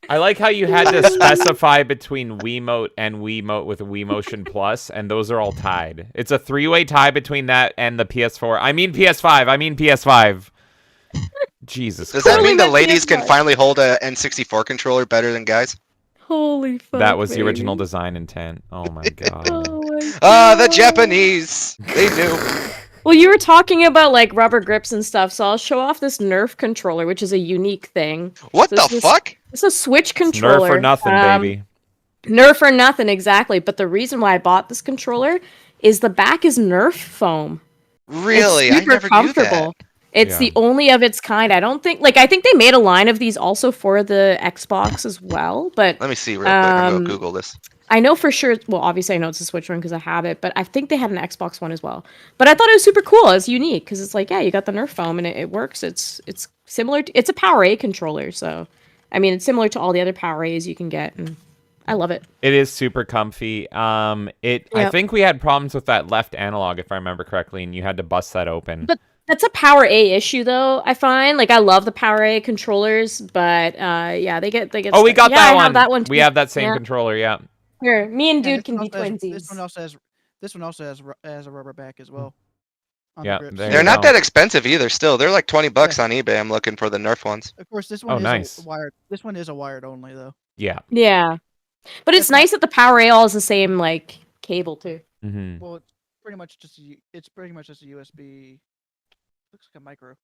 I like how you had to specify between Wiimote and Wiimote with Wiimotion Plus, and those are all tied. It's a 3-way tie between that and the PS4. I mean PS5. I mean PS5. Jesus Does Christ. that mean the ladies PS5. can finally hold a N64 controller better than guys? Holy fuck. That was the baby. original design intent. Oh my god. Oh my Ah, the God. Japanese! They knew. Well, you were talking about like rubber grips and stuff, so I'll show off this Nerf controller, which is a unique thing. What So the this- fuck? It's a Switch It's controller. Nerf or nothing, baby. Nerf or nothing, exactly. But the reason why I bought this controller is the back is Nerf foam. Really? It's I super never comfortable. knew that. It's Yeah. the only of its kind. I think they made a line of these also for the Xbox as well. But Let me see real quick. I'm Um, gonna Google this. I know for sure. Well, obviously I know it's a Switch one because I have it. But I think they had an Xbox one as well. But I thought it was super cool. It's unique because it's like, yeah, you got the Nerf foam and it works. It's similar. It's a Power A controller, so I mean it's similar to all the other Power A's you can get, and I love it. It is super comfy. I Yep. think we had problems with that left analog, if I remember correctly, and you had to bust that open. But that's a Power A issue, though. I find like I love the Power A controllers, but yeah, they get. Oh, we stuck. got yeah, that I one. have that one. We too. have that same Yeah. controller. Yeah. Here, me and Yeah, dude can be twinsies. This one also has a rubber back as well. on the Yeah, grips. there They're you not go. that expensive either. Still, they're like $20 on eBay. I'm looking for the Nerf ones. Of course, this Oh, one is nice. wired. This one is a wired only though. Yeah. Yeah, but it's That's not- nice that the Power A all is the same like cable too. Hmm. Well, it's pretty much just a USB. Looks like a micro.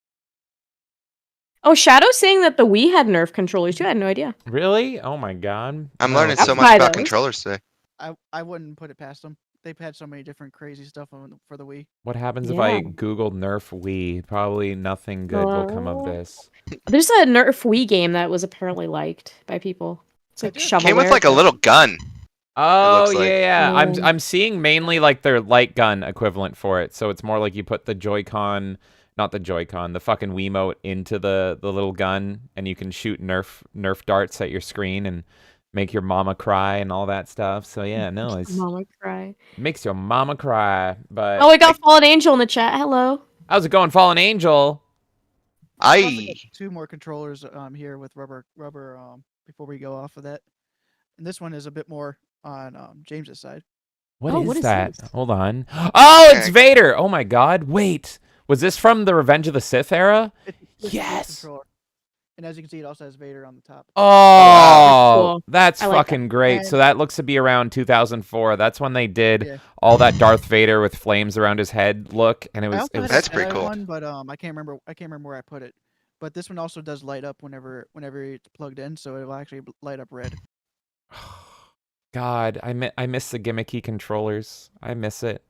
Oh, Shadow's saying that the Wii had Nerf controllers too. I had no idea. Really? Oh my god. I'm No. learning I'll so buy much about those. controllers today. I wouldn't put it past them. They've had so many different crazy stuff for the Wii. What happens if I Yeah. Googled Nerf Wii? Probably nothing good will come of this. There's a Nerf Wii game that was apparently liked by people. It's like did. shovelware. Came with like a little gun. Oh looks like. yeah, Mm. I'm seeing mainly like their light gun equivalent for it. So it's more like you put the Joy-Con, not the Joy-Con, the fucking Wiimote into the little gun, and you can shoot Nerf darts at your screen and make your mama cry and all that stuff. So yeah, no, it's Mama cry. makes your mama cry. But Oh, we got Fallen Angel in the chat. Hello. how's it going, Fallen Angel? I also I got two more controllers here with rubber before we go off of that. And this one is a bit more on James's side. What Oh, is what is that? this? Hold on. Oh, it's Okay. Vader. Oh my god. Wait. Was this from the Revenge of the Sith era? This is this Yes! controller. And as you can see, it also has Vader on the top. Oh, That's I like that. fucking great. So And- that looks to be around 2004. That's when they did Yeah. all that Darth Vader with flames around his head look, and I it also had was That's a pretty Jedi cool. one, but I can't remember where I put it. But this one also does light up whenever it's plugged in, so it will actually light up red. God, I miss the gimmicky controllers. I miss it.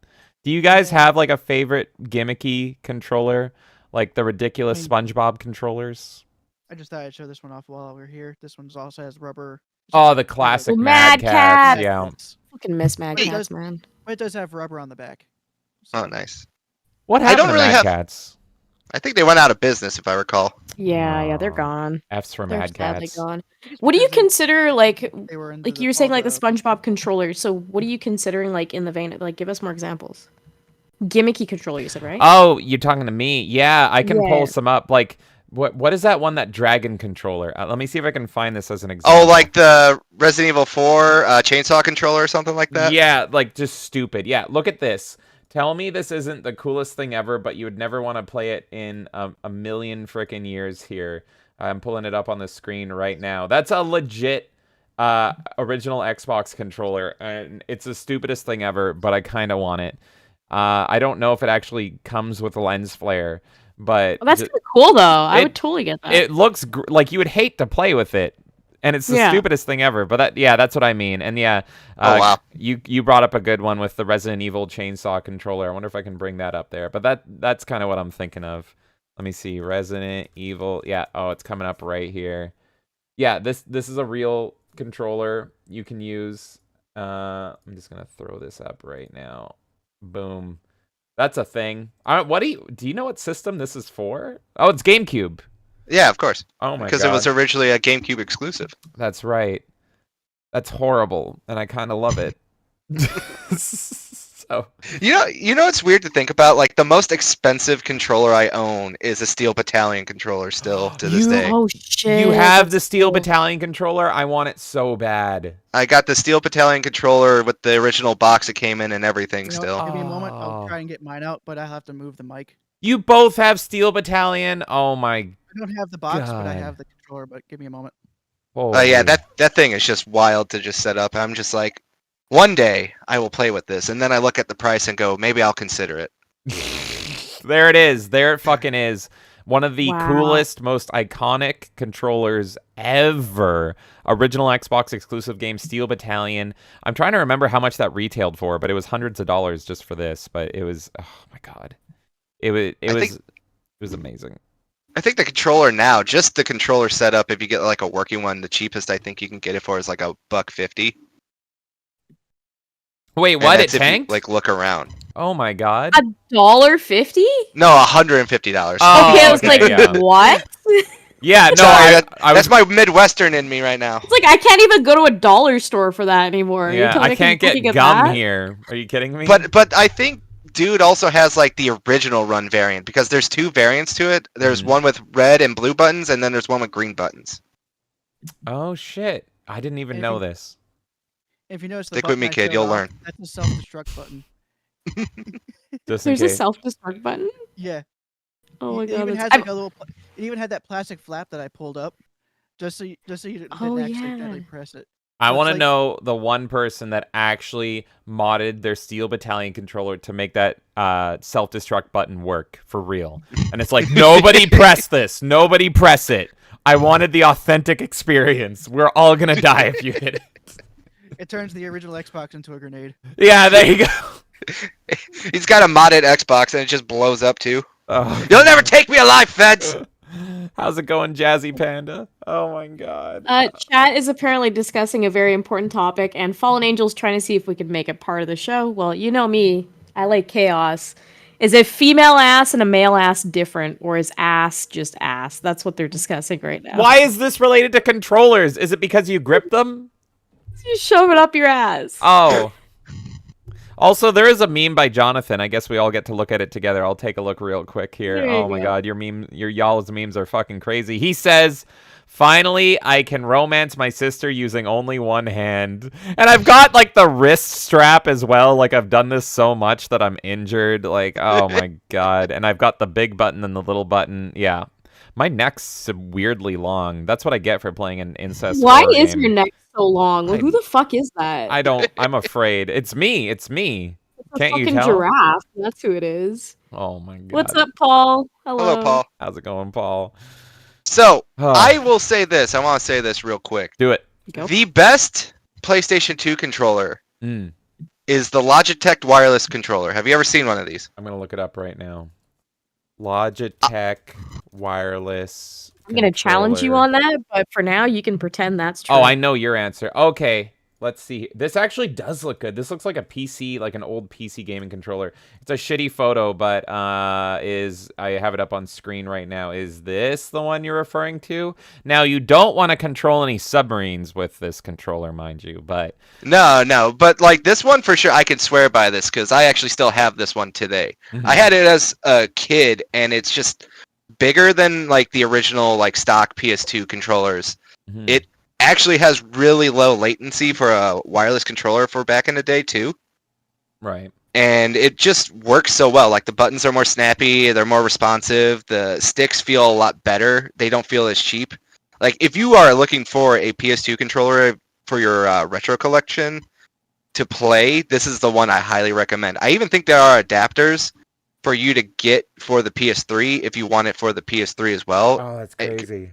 Do you guys have like a favorite gimmicky controller, like the ridiculous SpongeBob controllers? I just thought I'd show this one off while we're here. This one also has rubber. Oh, the classic Oh, Mad Mad Cats. Cat. Yeah. Fucking miss Mad Wait, Cats, does- man. But it does have rubber on the back. Oh, So- nice. What I happened don't to really Mad have- Cats? I think they went out of business, if I recall. Yeah, they're Aw. gone. F's for They're Mad sadly Cats. gone. What do you because they- consider like They were in you were saying all like the SpongeBob controller? So what are you considering like in the vein of like give us more examples? Gimmicky controller, you said, right? Oh, you're talking to me? Yeah, I can pull Yeah. some up. Like, what is that one, that dragon controller? Let me see if I can find this as an example. Oh, like the Resident Evil 4 chainsaw controller or something like that? Yeah, like just stupid. Yeah, look at this. Tell me this isn't the coolest thing ever, but you would never want to play it in a million frickin' years here. I'm pulling it up on the screen right now. That's a legit original Xbox controller, and it's the stupidest thing ever, but I kind of want it. I don't know if it actually comes with a lens flare, but Well, that's kind of cool though. I it- would totally get that. it looks like you would hate to play with it. And it's the Yeah. stupidest thing ever, but that's what I mean. And yeah, Oh, wow. you brought up a good one with the Resident Evil chainsaw controller. I wonder if I can bring that up there. But that's kind of what I'm thinking of. Let me see, Resident Evil. Yeah, oh, it's coming up right here. Yeah, this is a real controller you can use. I'm just gonna throw this up right now. Boom, that's a thing. What do you know what system this is for? Oh, it's GameCube. Yeah, of course. Oh my god, Because it was originally a GameCube exclusive. That's right. That's horrible, and I kind of love it. So You know what's weird to think about? Like, the most expensive controller I own is a Steel Battalion controller still to this day. Oh shit! you have the that's Steel cool. Battalion controller. I want it so bad. I got the Steel Battalion controller with the original box it came in and everything You know, still. Give me a moment. Oh. I'll try and get mine out, but I have to move the mic. You both have Steel Battalion. Oh my! I don't have the box, but I God. have the controller. But give me a moment. Oh yeah, holy- that thing is just wild to just set up. I'm just like, one day I will play with this, and then I look at the price and go, maybe I'll consider it. There it is. There it fucking is. One of the Wow. coolest, most iconic controllers ever. Original Xbox exclusive game, Steel Battalion. I'm trying to remember how much that retailed for, but it was hundreds of dollars just for this. But it was, oh my god, it was amazing. I think the controller now, just the controller setup, if you get like a working one, the cheapest I think you can get it for is like $150. Wait, And what? It that's if you, tanked? like, look around. Oh my god. $1.50? No, $150. Oh, Okay, I was okay, like, yeah. what? Yeah, no, Sorry, I was that's my Midwestern in me right now. It's like I can't even go to a dollar store for that anymore. You're yeah, telling me I can't get fucking gum that? here. Are you kidding me? But I think Dude also has like the original run variant because there's two variants to it. There's Mhm. one with red and blue buttons, and then there's one with green buttons. Oh shit, I didn't even If know you- this. If you notice the Stick with button me, I kid, showed you'll off, learn. That's the self-destruct button. Just in There's a case. self-destruct button? Yeah. Oh my it god. even that's- has like a little. It even had that plastic flap that I pulled up, just so you didn't Oh, accidentally yeah. press it. I So it's want to like- know the one person that actually modded their Steel Battalion controller to make that self-destruct button work for real. And it's like, nobody press this. Nobody press it. I wanted the authentic experience. We're all going to die if you hit it. It turns the original Xbox into a grenade. Yeah, there you go. He's got a modded Xbox, and it just blows up too. Oh, You'll never take me alive, feds. how's it going, Jazzy Panda? Oh my god. Chat is apparently discussing a very important topic, and Fallen Angel's trying to see if we could make it part of the show. Well, you know me, I like chaos. Is a female ass and a male ass different, or is ass just ass? That's what they're discussing right now. Why is this related to controllers? Is it because you grip them? You shove it up your ass. Oh. Also, there is a meme by Jonathan. I guess we all get to look at it together. I'll take a look real quick here. There you Oh my go. god, your y'all's memes are fucking crazy. He says, "Finally, I can romance my sister using only one hand." And I've got like the wrist strap as well. Like I've done this so much that I'm injured. Like, oh my god. And I've got the big button and the little button. Yeah. My neck's weirdly long. That's what I get for playing an incest Why horror is game. your neck so long. Well, who the fuck is that? I'm afraid. It's me. It's me. It's a Can't you fucking tell? giraffe. That's who it is. Oh my god. What's up, Paul? Hello, Paul. How's it going, Paul? So, Oh. I will say this. I want to say this real quick. Do it. Go. The best PlayStation 2 controller Mm. is the Logitech wireless controller. Have you ever seen one of these? I'm gonna look it up right now. Logitech wireless. I'm gonna challenge you controller. on that, but for now, you can pretend that's true. Oh, I know your answer. Okay, let's see. This actually does look good. This looks like a PC, like an old PC gaming controller. It's a shitty photo, but I have it up on screen right now. Is this the one you're referring to? Now, you don't want to control any submarines with this controller, mind you, but No, but like this one for sure, I can swear by this because I actually still have this one today. I had it as a kid, and it's just bigger than like the original like stock PS2 controllers. It actually has really low latency for a wireless controller for back in the day too. Right. And it just works so well. Like the buttons are more snappy, they're more responsive, the sticks feel a lot better. They don't feel as cheap. Like if you are looking for a PS2 controller for your retro collection to play, this is the one I highly recommend. I even think there are adapters for you to get for the PS3 if you want it for the PS3 as well. Oh, that's crazy.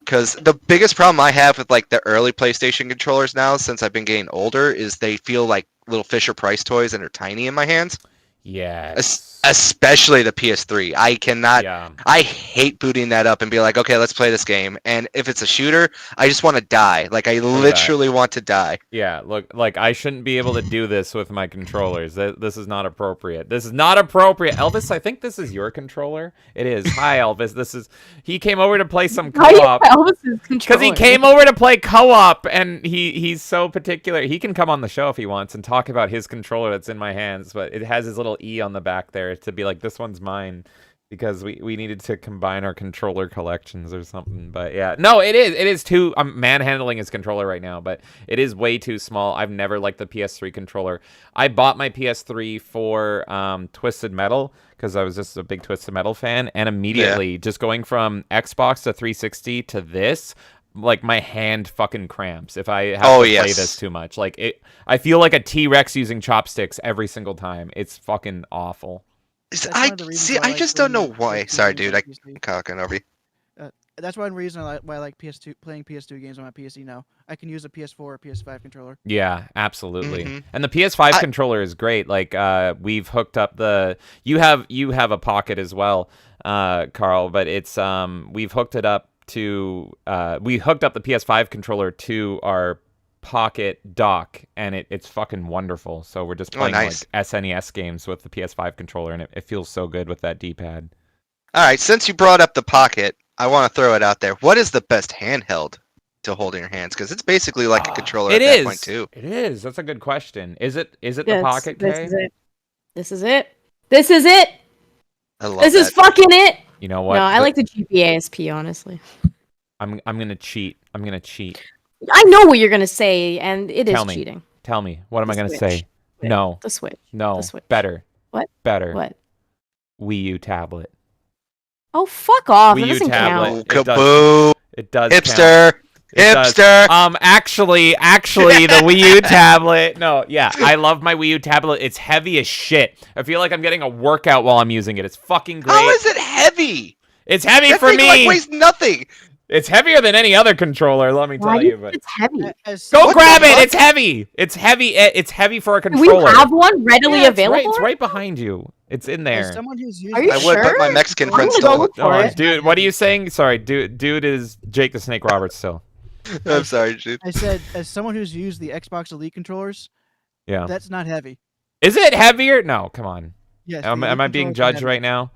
Because the biggest problem I have with like the early PlayStation controllers now, since I've been getting older, is they feel like little Fisher Price toys and they're tiny in my hands. Yes. Especially the PS3. I cannot. Yeah. I hate booting that up and be like, okay, let's play this game. And if it's a shooter, I just want to die. Like I literally want to die. Yeah, look, like I shouldn't be able to do this with my controllers. This is not appropriate. This is not appropriate. Elvis, I think this is your controller. It is. Hi, Elvis. He came over to play some co-op. Elvis's controller. Because he came over to play co-op, and he's so particular. He can come on the show if he wants and talk about his controller that's in my hands, but it has his little E on the back there to be like, this one's mine, because we needed to combine our controller collections or something. But yeah, no, it is too. I'm manhandling his controller right now, but it is way too small. I've never liked the PS3 controller. I bought my PS3 for Twisted Metal because I was just a big Twisted Metal fan, and immediately just going from Xbox to 360 to this, like my hand fucking cramps if I have to play this too much. Like I feel like a T-Rex using chopsticks every single time. It's fucking awful. I just don't know why. Sorry, dude. I'm talking over you. That's one reason why I like playing PS2 games on my PC now. I can use a PS4 or PS5 controller. Yeah, absolutely. And the PS5 controller is great. Like we've hooked up the you have a Pocket as well, Carl, but it's we've hooked it up to we hooked up the PS5 controller to our Pocket dock, and it's fucking wonderful. So we're just playing like SNES games with the PS5 controller, and it feels so good with that D-pad. All right, since you brought up the Pocket, I want to throw it out there. What is the best handheld to hold in your hands? Because it's basically like a controller at that point too. It is. That's a good question. Is it the Pocket, Kay? This is it. This is it. I love this that. is fucking it. You know what? No, I like the GPASP, honestly. I'm gonna cheat. I know what you're gonna say, and it is cheating. Tell me. What am I gonna say? No. The Switch. No. The Switch. Better. What? Better. What? Wii U tablet. Oh, fuck off. Wii That U doesn't tablet. count. Kaboo. It does. Hipster. Hipster. Actually, the Wii U tablet. No, yeah, I love my Wii U tablet. It's heavy as shit. I feel like I'm getting a workout while I'm using it. It's fucking great. How is it heavy? It's heavy That for thing, me. like, weighs nothing. It's heavier than any other controller, let me tell you. But it's heavy. Go grab it. It's heavy. It's heavy. It's heavy for a controller. We have one readily available. It's right behind you. It's in there. As someone who's used Are you I sure? would, but my Mexican friend I'm gonna stole go it. look for it. Dude, what are you saying? Sorry, dude is Jake the Snake Roberts still. I'm sorry, dude. I said, as someone who's used the Xbox Elite controllers, Yeah. that's not heavy. Is it heavier? No, come on. Yes. Am I being judged right now?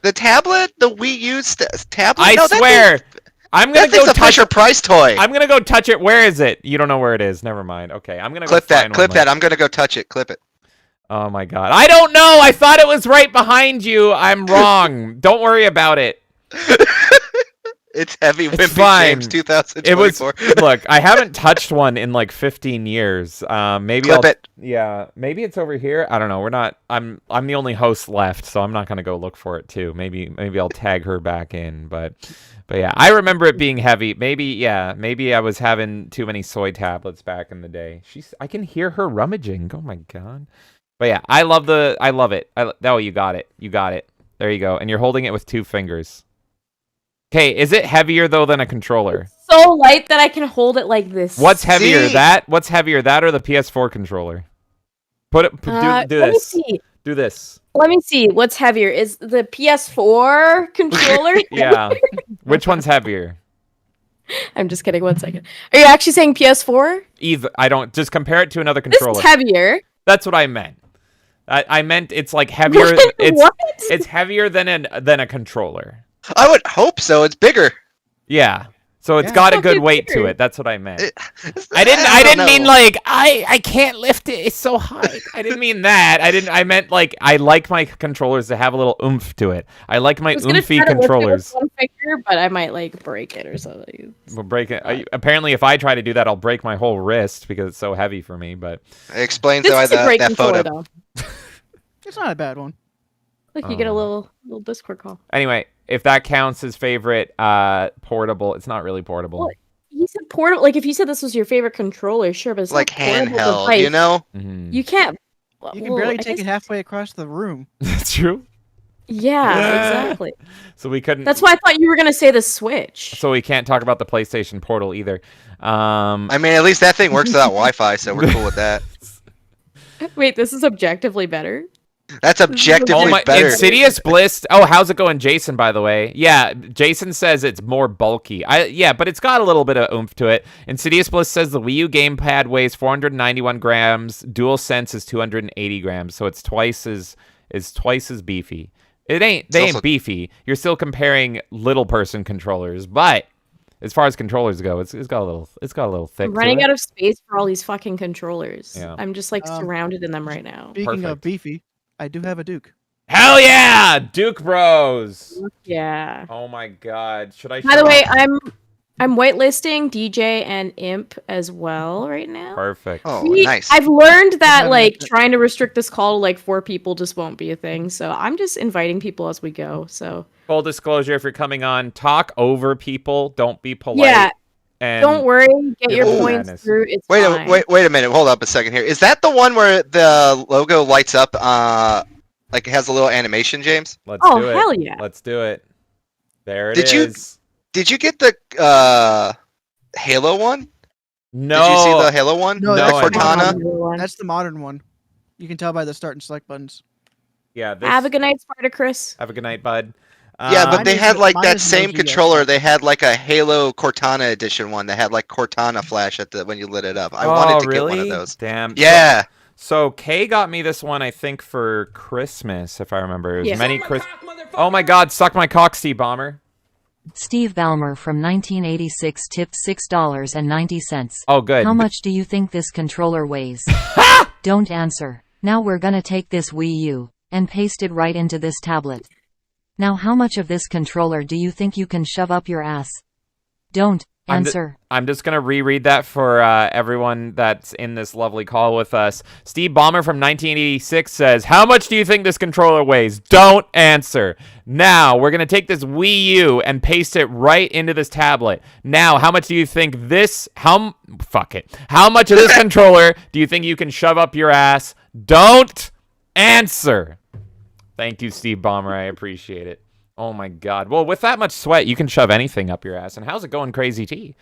The tablet, the Wii U tablet. I swear. I'm gonna That thing's go a Fisher Price toy. I'm gonna go touch it. Where is it? You don't know where it is. Never mind. Okay, I'm gonna Clip go that. find Clip one that. I'm gonna go touch it. Clip it. Oh my god. I don't know. I thought it was right behind you. I'm wrong. Don't worry about it. It's heavy. It's Wimpy fine. James It was 2024. look. I haven't touched one in like 15 years. Maybe Clip I'll. it. Yeah, maybe it's over here. I don't know. We're not. I'm the only host left, so I'm not gonna go look for it too. Maybe I'll tag her back in. But yeah, I remember it being heavy. Maybe I was having too many soy tablets back in the day. I can hear her rummaging. Oh my god. But yeah, I love it. Oh, you got it. You got it. There you go. And you're holding it with 2 fingers. Okay, is it heavier though than a controller? So light that I can hold it like this. What's heavier, See? that? What's heavier, that or the PS4 controller? Do Let me this. see. Do this. Let me see. What's heavier? Is the PS4 controller? Yeah. Which one's heavier? I'm just kidding. 1 second. Are you actually saying PS4? Either. I don't. Just compare it to another This controller. is heavier. That's what I meant. I meant it's like heavier. What? It's heavier than a controller. I would hope so. It's bigger. Yeah. So it's Yeah. got a good Okay, weight to bigger. it. That's what I meant. I I didn't mean know. like I can't lift it. It's so high. I didn't mean that. I meant like I like my controllers to have a little oomph to it. I like my I was gonna oomphy try to lift it with controllers. 1 finger, but I might like break it or something. We'll break it. Apparently, if I try to do that, I'll break my whole wrist because it's so heavy for me. But It explains This why is a great that controller, photo. though. It's not a bad one. Look, you get a little Discord call. anyway, if that counts as favorite portable, it's not really portable. What? You said portable. Like if you said this was your favorite controller, sure, but it's Like not a portable handheld, device. you know? Mhm. You can't. You can well, barely I take it guess- halfway across the room. That's true. Yeah, exactly. So we couldn't. That's why I thought you were gonna say the Switch. So we can't talk about the PlayStation Portal either. I mean, at least that thing works without Wi-Fi, so we're cool with that. Wait, this is objectively better. That's objectively Oh my, better. Insidious Bliss. Oh, how's it going, Jason? By the way, yeah, Jason says it's more bulky. Yeah, but it's got a little bit of oomph to it. Insidious Bliss says the Wii U gamepad weighs 491 grams. DualSense is 280 grams, so it's twice as beefy. They ain't beefy. You're still comparing little person controllers, but as far as controllers go, it's got a little thick. I'm running out of space for all these fucking controllers. Yeah. I'm just like surrounded in them right now. Speaking Perfect. of beefy, I do have a Duke. Hell yeah, Duke Bros. Yeah. Oh my God, should I? By the show way, off? I'm whitelisting DJ and Imp as well right now. Perfect. Oh, We- nice. I've learned that Yeah, like that's it. trying to restrict this call to like 4 people just won't be a thing. So I'm just inviting people as we go. So Full disclosure: if you're coming on, talk over people. Don't be polite. yeah, And don't worry, get your Oh. points Madness. through. It's Wait fine. a minute. Hold up a second here. Is that the one where the logo lights up? Like it has a little animation, James? Let's Oh, do it. hell yeah. Let's do it. There it Did you- is. Did you get the Halo one? No. Did you see the Halo one? No, the that's the Cortana? Everyone. That's the modern one. You can tell by the start and select buttons. Yeah. This, Have a good night, Spartacus. Have a good night, bud. Yeah, but Mine they is- had like mine that is an same OG, controller. actually. They had like a Halo Cortana edition one that had like Cortana flash at the when you lit it up. I wanted to get one of those. Damn. Yeah. So Kay got me this one, I think, for Christmas, if I remember. It was Yeah. many Chris. Oh my God! Suck my cock, Steve Bomber. Steve Ballmer from 1986 tipped $6.90. Oh, good. How much do you think this controller weighs? Don't answer. Now we're gonna take this Wii U and paste it right into this tablet. Now how much of this controller do you think you can shove up your ass? Don't answer. I'm just going to reread that for everyone that's in this lovely call with us. Steve Ballmer from 1986 says, how much do you think this controller weighs? Don't answer. Now, we're going to take this Wii U and paste it right into this tablet. Now, how much do you think this... Fuck it. How much of this controller do you think you can shove up your ass? Don't answer. Thank you, Steve Ballmer. I appreciate it. Oh my God. Well, with that much sweat, you can shove anything up your ass. And how's it going, Crazy T?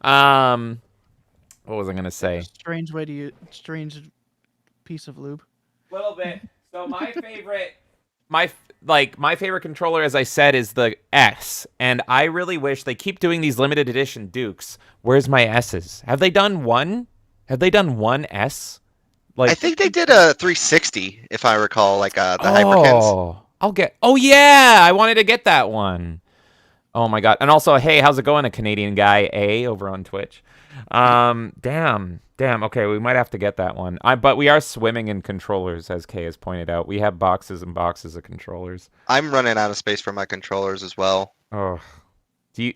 What was I gonna say? Strange way to use strange piece of lube. Little bit. So my favorite, my favorite controller, as I said, is the S. And I really wish they keep doing these limited edition Dukes. Where's my S's? Have they done one? Have they done one S? Like I think they did a 360, if I recall, like the Hyperkins. Oh yeah, I wanted to get that one. Oh my God. And also, hey, how's it going, a Canadian guy A over on Twitch? Damn. Okay, we might have to get that one. But we are swimming in controllers, as Kay has pointed out. We have boxes and boxes of controllers. I'm running out of space for my controllers as well. Oh. Do you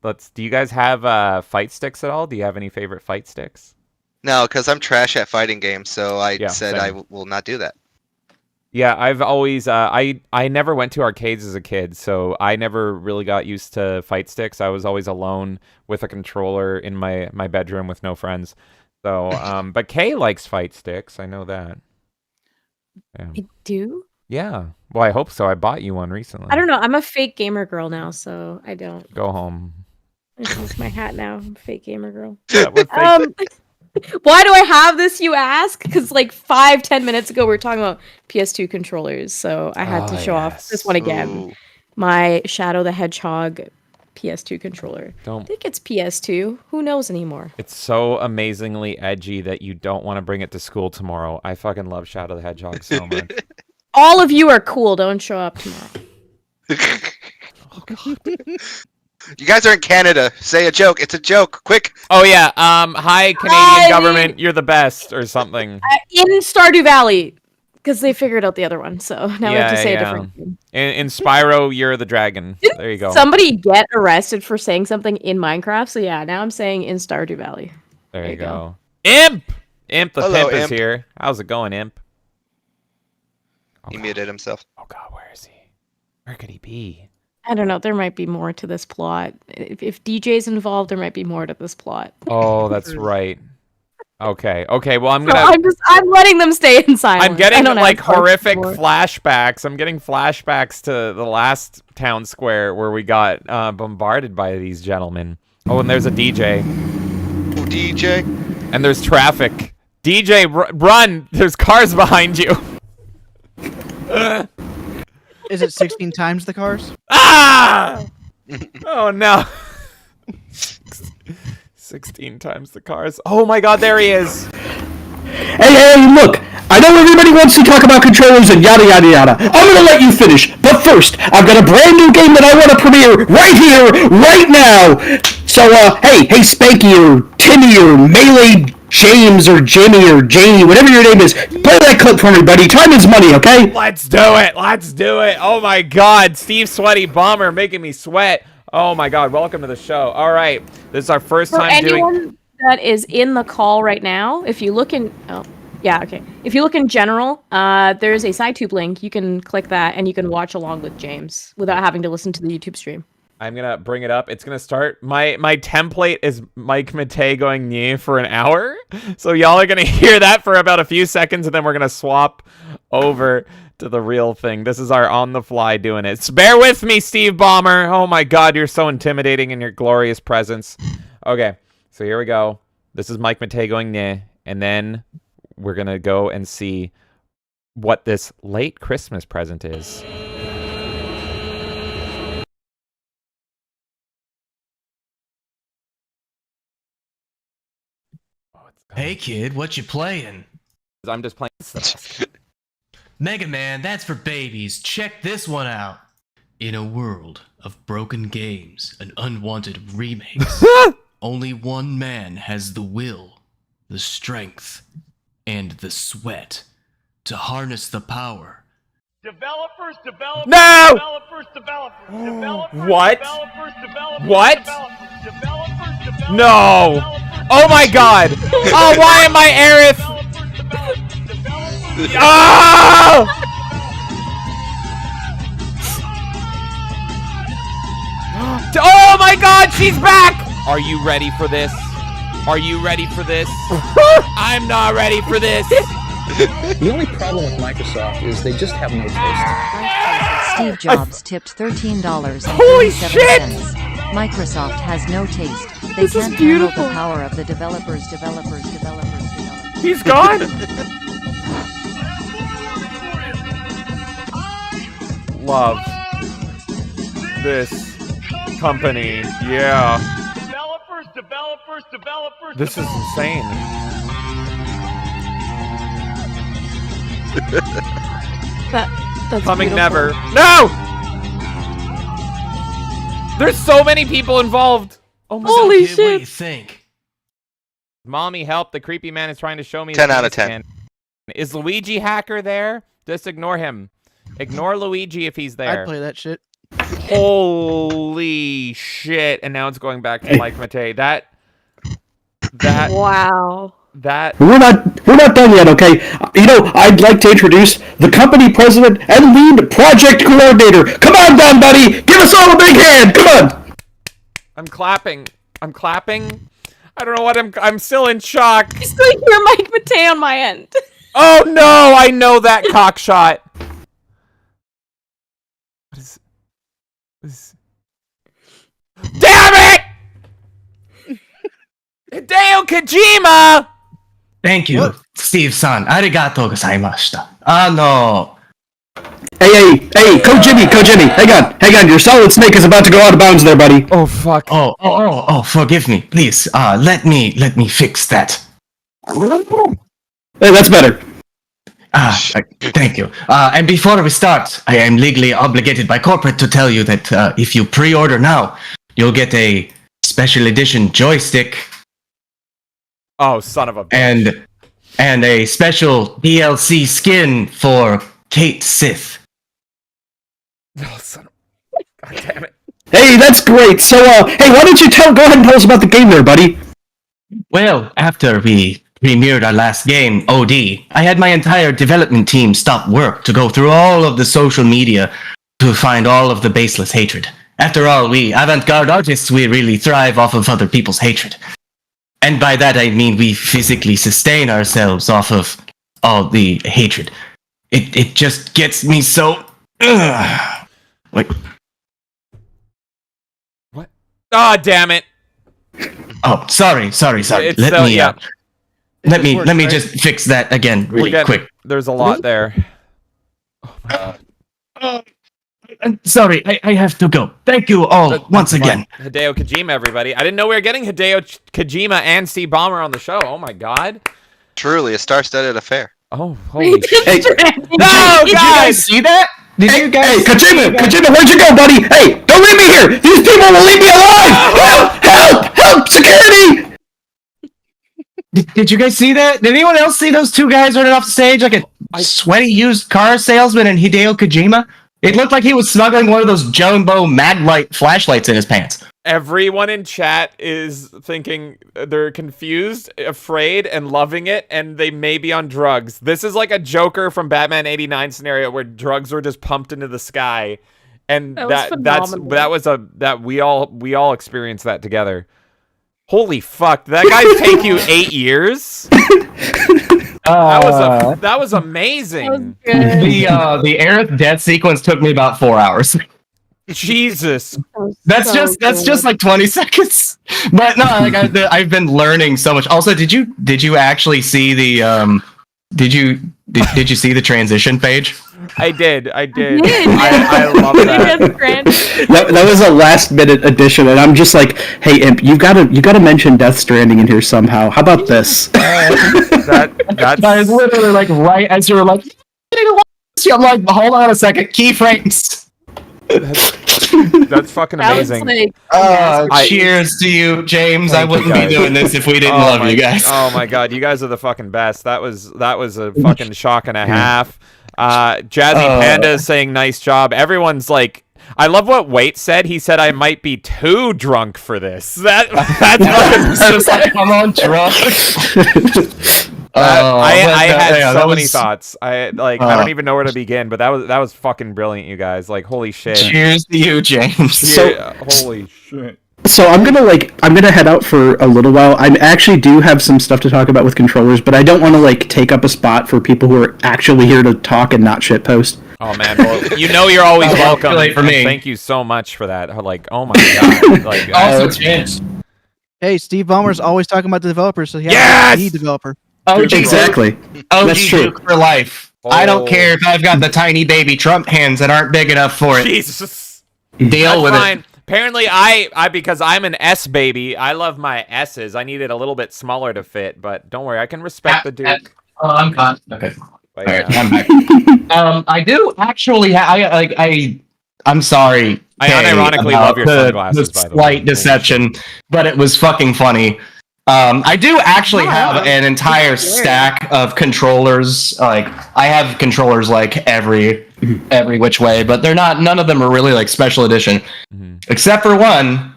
do you guys have fight sticks at all? Do you have any favorite fight sticks? No, because I'm trash at fighting games, so I said same. I will not do that. Yeah, I've always I never went to arcades as a kid, so I never really got used to fight sticks. I was always alone with a controller in my bedroom with no friends. So, but Kay likes fight sticks. I know that. Yeah. I do? Yeah. Well, I hope so. I bought you one recently. I don't know. I'm a fake gamer girl now, so I don't. Go home. This is my hat now. I'm a fake gamer girl. Yeah, what fake- Why do I have this, you ask? Because like 5-10 minutes ago, we were talking about PS2 controllers, so I had to show off this one again. Ooh. My Shadow the Hedgehog PS2 controller. I Don't. think it's PS2. Who knows anymore? It's so amazingly edgy that you don't want to bring it to school tomorrow. I fucking love Shadow the Hedgehog so much. All of you are cool. Don't show up tomorrow. Oh, God. You guys are in Canada. Say a joke. It's a joke. Quick. Oh yeah. Hi Canadian Hi. government. You're the best, or something. In Stardew Valley, because they figured out the other one, so now we have to say a different thing. In Spyro, you're the dragon. There you go. Somebody get arrested for saying something in Minecraft, so yeah, now I'm saying in Stardew Valley. There you go. Imp! Imp the Hello, pimp is Imp. here. How's it going, Imp? Oh, He God. muted himself. Oh God, where is he? Where could he be? I don't know. There might be more to this plot. If DJ's involved, there might be more to this plot. Oh, that's right. Okay. Well, I'm So gonna. I'm letting them stay in silence. I'm getting I don't like have time horrific for- flashbacks. I'm getting flashbacks to the last town square where we got bombarded by these gentlemen. Oh, and there's a DJ. Oh, DJ. And there's traffic. DJ, run! There's cars behind you. Is it 16 times the cars? Ah! Oh no. 16 times the cars. Oh my God, there he is. Hey, look, I know everybody wants to talk about controllers and yada yada yada. I'm gonna let you finish, but first, I've got a brand new game that I want to premiere right here, right now. So, hey, Spanky or Timmy or Melee James or Jamie or Janie, whatever your name is, play that clip for me, buddy. Time is money, okay? Let's do it. Oh my God, Steve Sweaty Bomber making me sweat. Oh my God, welcome to the show. All right, this is our first For time doing. anyone that is in the call right now, if you look in, if you look in general, there's a SciTube link. You can click that and you can watch along with James without having to listen to the YouTube stream. I'm gonna bring it up. It's gonna start. My template is Mike Matei going "nyeh" for an hour, so y'all are gonna hear that for about a few seconds, and then we're gonna swap over to the real thing. This is our on the fly doing it. So bear with me, Steve Bomber. Oh my God, you're so intimidating in your glorious presence. Okay, so here we go. This is Mike Matei going "nyeh," and then we're gonna go and see what this late Christmas present is. Hey kid, what you playing? I'm just playing. Mega Man, that's for babies. Check this one out. In a world of broken games and unwanted remakes, only one man has the will, the strength, and the sweat to harness the power. Developers, No! What? What? No! Oh my God! Oh, why am I Aerith? Oh! Oh my God, she's back! Are you ready for this? Are you ready for this? I'm not ready for this. The only problem with Microsoft is they just have no taste. Steve Jobs tipped $13.37. Holy shit! Microsoft has no taste. They This is can't handle beautiful. the power of the developers. He's gone. Love this company. Yeah. Developers. This is insane. That's Coming beautiful. never. No! There's so many people involved. Oh my Holy Kid, what do you shit! think? Mommy, help. The creepy man is trying to show me. 10 his out of penis 10. can. Is Luigi Hacker there? Just ignore him. Ignore Luigi if he's there. I'd play that shit. Holy shit! And now it's going back to Mike Matei. That Wow. We're not done yet, okay? You know, I'd like to introduce the company president and lead project coordinator. Come on down, buddy. Give us all a big hand. Come on. I'm clapping. I don't know what I'm still in shock. I still hear Mike Matei on my end. Oh no! I know that cock shot. What is... Damn it! Hideo Kojima! Thank you, Steve-san. Arigatou gozaimashita. Hey, Kojimi, hang on. Your solid snake is about to go out of bounds there, buddy. Oh fuck. Oh, forgive me. Please, let me fix that. Hey, that's better. Thank you. And before we start, I am legally obligated by corporate to tell you that if you pre-order now, you'll get a special edition joystick. Oh, son of a bitch. And a special DLC skin for Kate Sith. Oh, son of... God damn it. Hey, that's great. So, hey, why don't you go ahead and tell us about the game there, buddy? Well, after we premiered our last game, OD, I had my entire development team stop work to go through all of the social media to find all of the baseless hatred. After all, we avant-garde artists, we really thrive off of other people's hatred. And by that I mean we physically sustain ourselves off of all the hatred. It just gets me so... Wait. What? Ah, damn it. Oh, sorry. It's Let me just fix that again really quick. There's a lot there. Sorry, I have to go. Thank you all once again. Hideo Kojima, everybody. I didn't know we were getting Hideo Kojima and Steve Ballmer on the show. Oh my god. Truly a star-studded affair. Oh, holy shit. Hey, No, Did you guys see that? Hey, Kojima, where'd you go, buddy? Hey, don't leave me here! These people will leave me alive! Help! Security! Did you guys see that? Did anyone else see those two guys running off the stage like a sweaty used car salesman and Hideo Kojima? It looked like he was smuggling one of those jumbo Mad Light flashlights in his pants. Everyone in chat is thinking they're confused, afraid, and loving it, and they may be on drugs. This is like a Joker from Batman '89 scenario where drugs were just pumped into the sky, and we all experienced that together. Holy fuck! Did that guy take you 8 years? That was amazing. That was The Aerith death sequence took me about 4 hours. Jesus. That's just like 20 seconds. But no, like I've been learning so much. Also, did you actually see the did you see the transition page? I did. Yeah. I love that. That was a last minute addition, and I'm just like, hey, Imp, you gotta mention Death Stranding in here somehow. How about this? That's I was literally like right as you were like, I'm like, hold on a second, keyframes. That's fucking amazing. Cheers to you, James. I wouldn't be doing this if we didn't love you guys. Oh my god, you guys are the fucking best. That was a fucking shock and a half. Jazzy Panda is saying nice job. Everyone's like, I love what Wait said. He said I might be too drunk for this. That's fucking I'm on drugs. I had so many thoughts. I don't even know where to begin, but that was fucking brilliant, you guys. Like, holy shit. Cheers to you, James. Holy shit. So I'm gonna head out for a little while. I actually do have some stuff to talk about with controllers, but I don't want to take up a spot for people who are actually here to talk and not shitpost. Oh man, well, you're always welcome. For me. Thank you so much for that. Like, oh my god. Also, James. Hey, Steve Ballmer's always talking about the developers, so he Yes! has to be the developer. Exactly. That's true. Duke for life. I don't care if I've got the tiny baby Trump hands that aren't big enough for it. Jesus. Deal with fine. it. Apparently, I because I'm an S baby, I love my S's. I need it a little bit smaller to fit, but don't worry, I can respect the Duke. I'm caught. Okay. But, All right, yeah. I'm back. I do actually. I'm sorry. I Kay, unironically about love your sunglasses, the by the way. slight deception, but it was fucking funny. I do actually have an entire stack of controllers. Like, I have controllers like every every which way, but they're not. None of them are really like special edition, except for one.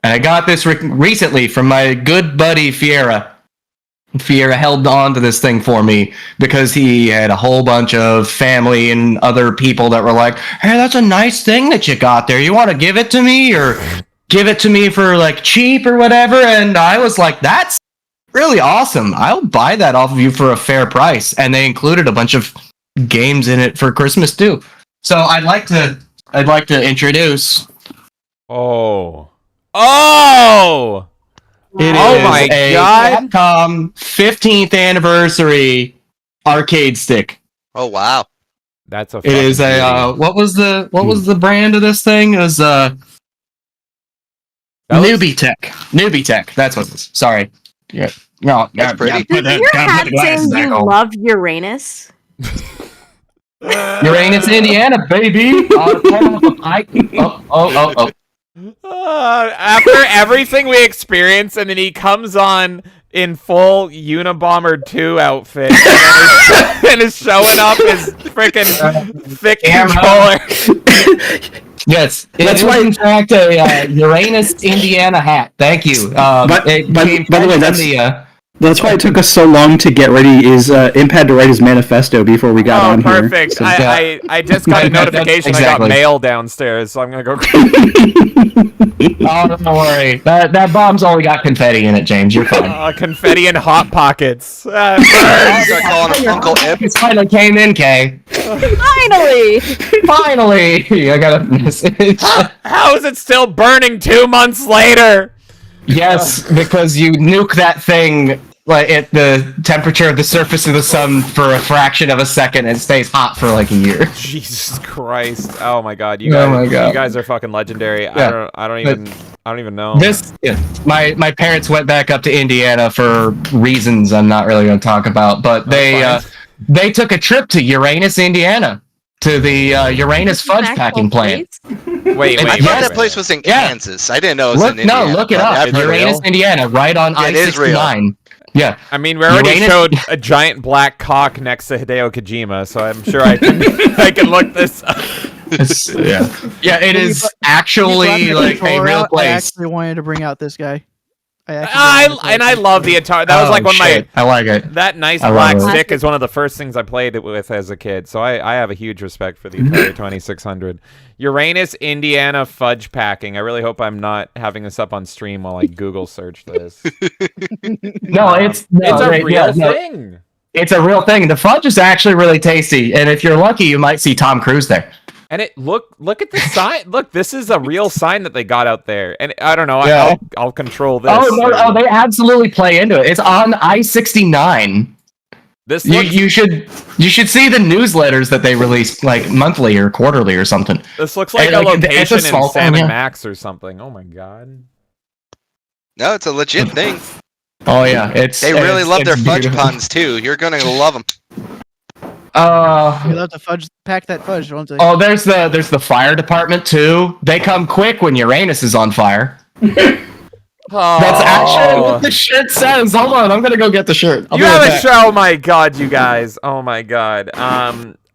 And I got this recently from my good buddy Fiera. Fiera held on to this thing for me because he had a whole bunch of family and other people that were like, "Hey, that's a nice thing that you got there. You want to give it to me or give it to me for like cheap or whatever?" And I was like, "That's really awesome. I'll buy that off of you for a fair price." And they included a bunch of games in it for Christmas too. So I'd like to introduce. Oh. It Oh is my a God. Capcom 15th anniversary arcade stick. Oh wow. That's a It is a what was the brand of this thing? It was Newbie Tech. Newbie Tech. That's what it was. Sorry. Yeah. No, That's pretty. Does your hat say you love Uranus? Uranus, Indiana, baby. Oh. After everything we experience, and then he comes on in full Unabomber 2 outfit and is showing up his freaking thick controller. Yes, that's why, in fact, a Uranus, Indiana hat. Thank you. By the way, that's why it took us so long to get ready. Imp had to write his manifesto before we got on here. Perfect. So, I just got a notification I got mail downstairs, so I'm gonna go. Oh, don't worry. That bomb's only got confetti in it, James. You're fine. Confetti and hot pockets. Start calling him Uncle Imp. It finally came in, Kay. Finally! Finally! I got a message. How is it still burning 2 months later? Yes, because you nuke that thing like at the temperature of the surface of the sun for a fraction of a second and it stays hot for like a year. Jesus Christ! Oh my God! You guys are fucking legendary. Yeah. I don't even know. My parents went back up to Indiana for reasons I'm not really going to talk about, but they took a trip to Uranus, Indiana, to the Uranus fudge packing plant. Wait. I thought that place was in Kansas. I didn't know it was in Indiana. No, look it up. Uranus, Indiana, right on I-69. Yeah. I mean, we already showed a giant black cock next to Hideo Kojima, so I'm sure I can look this up. Yeah, it is actually like a real place. I actually wanted to bring out this guy. I love the Atari. That was like one of my. I like it. That nice black stick is one of the first things I played it with as a kid. So I have a huge respect for the Atari 2600. Uranus, Indiana fudge packing. I really hope I'm not having this up on stream while I Google search this. It's a real thing. It's a real thing. The fudge is actually really tasty, and if you're lucky, you might see Tom Cruise there. And look at the sign. Look, this is a real sign that they got out there. And I don't know. I'll control this. Oh, they absolutely play into it. It's on I-69. You should see the newsletters that they release like monthly or quarterly or something. This looks like a location in Sam and Max or something. Oh my God. No, it's a legit thing. Oh yeah, they really love their fudge puns too. You're gonna love them. You love to pack that fudge, don't they? Oh, there's the fire department too. They come quick when Uranus is on fire. That's actually what the shirt says. Hold on, I'm gonna go get the shirt. You have a show, my God, you guys. Oh my God.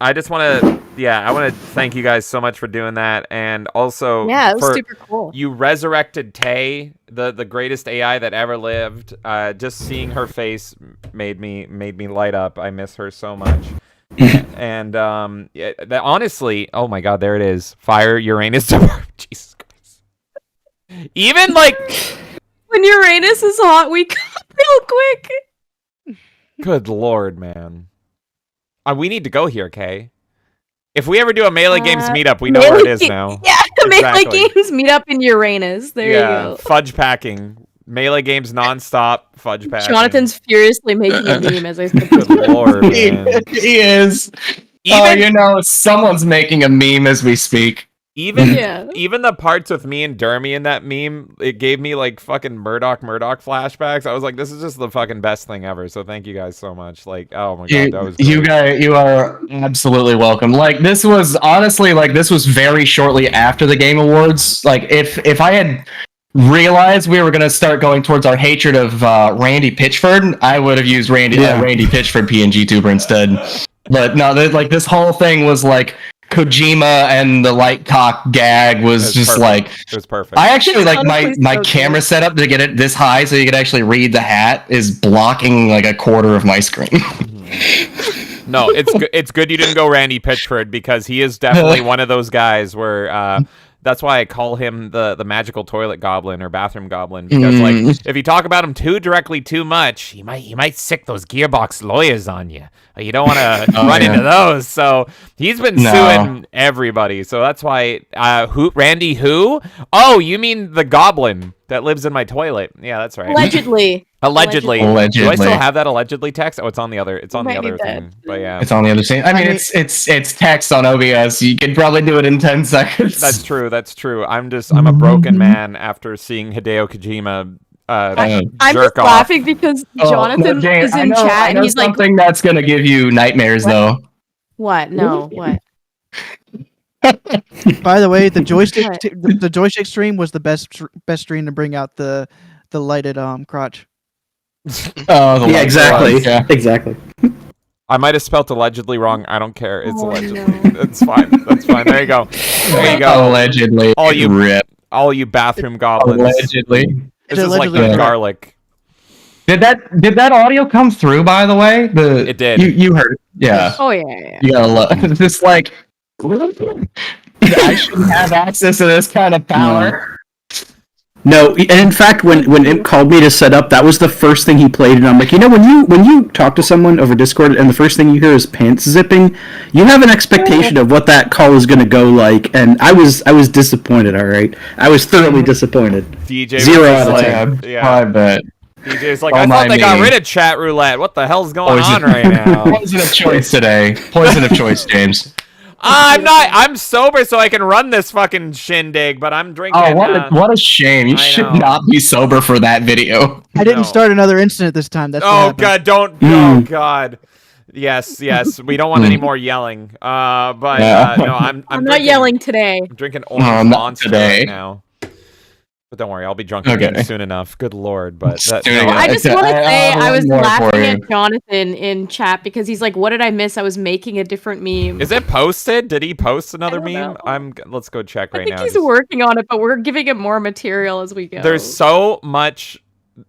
I just want to, I want to thank you guys so much for doing that, and also, it was super cool. You resurrected Tay, the greatest AI that ever lived. Just seeing her face made me light up. I miss her so much. And honestly, oh my God, there it is. Fire Uranus. Jesus Christ. Even like when Uranus is hot, we come real quick. Good Lord, man. We need to go here, Kay. If we ever do a Melee Games meetup, we know where it is now. Yeah, Melee Games meetup in Uranus. There you go. Fudge packing. Melee Games nonstop. Fudge packing. Jonathan's furiously making a meme as I said. Good Lord, man. He is. Someone's making a meme as we speak. Even the parts with me and Dermy in that meme, it gave me like fucking Murdoch flashbacks. I was like, this is just the fucking best thing ever. So thank you guys so much. Like, oh my God, that was great. You are absolutely welcome. Like, this was honestly this was very shortly after the Game Awards. Like, if I had realized we were gonna start going towards our hatred of Randy Pitchford, I would have used Randy Pitchford PNG tuber instead. But no, this whole thing was like, Kojima and the light cock gag was just perfect. like It was perfect. I actually like Honestly, my so camera good. setup to get it this high so you could actually read the hat is blocking like a quarter of my screen. No, it's good you didn't go Randy Pitchford because he is definitely one of those guys where that's why I call him the magical toilet goblin or bathroom goblin because like if you talk about him too much, he might sick those gearbox lawyers on you. You don't want to run into those. So he's been suing everybody. So that's why Randy who? Oh, you mean the goblin that lives in my toilet? Yeah, that's right. Allegedly. Allegedly. Do I still have that allegedly text? Oh, it's on the other. It's on the might other need that. thing. But yeah, It's on the other scene. I mean, it's text on OBS. You could probably do it in 10 seconds. that's true. That's true. I'm a broken man after seeing Hideo Kojima I'm jerk just off. laughing because Jonathan is in chat and he's like, something that's gonna give you nightmares though. "What? No, what?" By the way, the joystick What? the joystick stream was the best stream to bring out the lighted crotch. Oh, Yeah, exactly. Yeah. Exactly. I might have spelt allegedly wrong. I don't care. It's Oh, allegedly. no. It's fine. That's fine. There you go. There you go. Allegedly. All you rip. all you bathroom goblins. Allegedly. This is like Allegedly. the garlic. Did that audio come through? By the way, It did. You heard it. Yeah. Oh yeah. You gotta love. It's just like I shouldn't have access to this kind of power. No, and in fact, when Imp called me to set up, that was the first thing he played, and I'm like, when you talk to someone over Discord, and the first thing you hear is pants zipping, you have an expectation of what that call is going to go like, and I was disappointed. All right, I was thoroughly disappointed. DJ 0 was out of like, 10. Yeah. I bet. DJ's like, Don't I thought mind they got me. rid of chat roulette. What the hell's going Poison. on right now? Poison of choice today. Poison of choice, James. I'm sober so I can run this fucking shindig, but I'm drinking. Oh, what a shame! You I should know. not be sober for that video. I didn't No. start another incident this time. That's what Oh happened. god, don't. Oh god. Yes. We don't want any more yelling. But Yeah. no, I'm I'm not drinking- yelling today. I'm drinking orange not monster today. right now. But don't worry, I'll be drunk Okay. again soon enough. Good lord, but that, Soon no, again. I just Okay, want to I- say I'll I was have more for laughing you. at Jonathan in chat because he's like, "What did I miss? I was making a different meme." is it posted? Did he post another don't meme? know. Let's go check I right think now. he's Just- working on it, but we're giving him more material as we go. There's so much.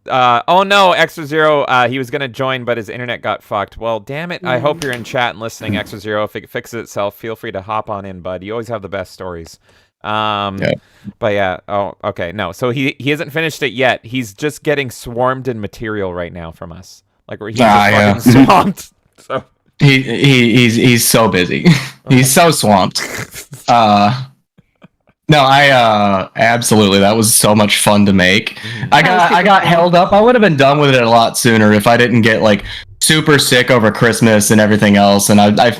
Oh no, Extra Zero. He was gonna join, but his internet got fucked. Well, damn it. I hope you're in chat and listening, Extra Zero. If it fixes itself, feel free to hop on in, bud. You always have the best stories. But yeah. Oh, okay. No, so he hasn't finished it yet. He's just getting swarmed in material right now from us. Like he's just fucking swamped. So He's so busy. He's so swamped. No, I absolutely. That was so much fun to make. I got held up. I would have been done with it a lot sooner if I didn't get like super sick over Christmas and everything else. And I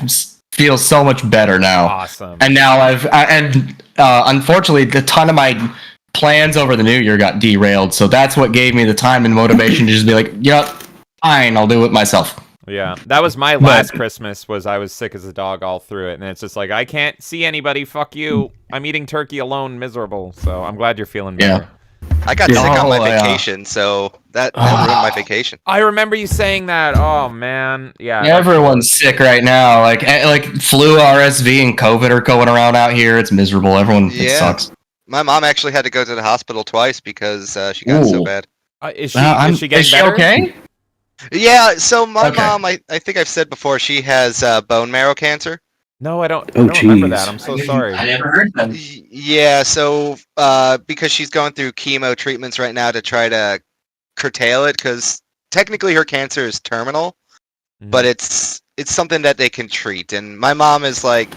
feel so much better now. awesome. And now unfortunately, a ton of my plans over the new year got derailed. So that's what gave me the time and motivation to just be like, fine, I'll do it myself. Yeah, that was my last Christmas. Was I was sick as a dog all through it, and it's just like I can't see anybody. Fuck you. I'm eating turkey alone, miserable. So I'm glad you're feeling better. I got sick on my yeah. vacation, so that ruined my vacation. I remember you saying that. Oh man, yeah. Everyone's sick right now. Like flu, RSV, and COVID are going around out here. It's miserable. It Yeah. sucks. My mom actually had to go to the hospital twice because she got so Ooh. bad. Is she getting better? okay? Yeah, so my Okay. mom, I think I've said before, she has bone marrow cancer. No, I don't. Oh, I don't remember jeez. that. I'm so sorry. I never heard that. Yeah, so because she's going through chemo treatments right now to try to curtail it, because technically her cancer is terminal, but it's something that they can treat. And my mom is like,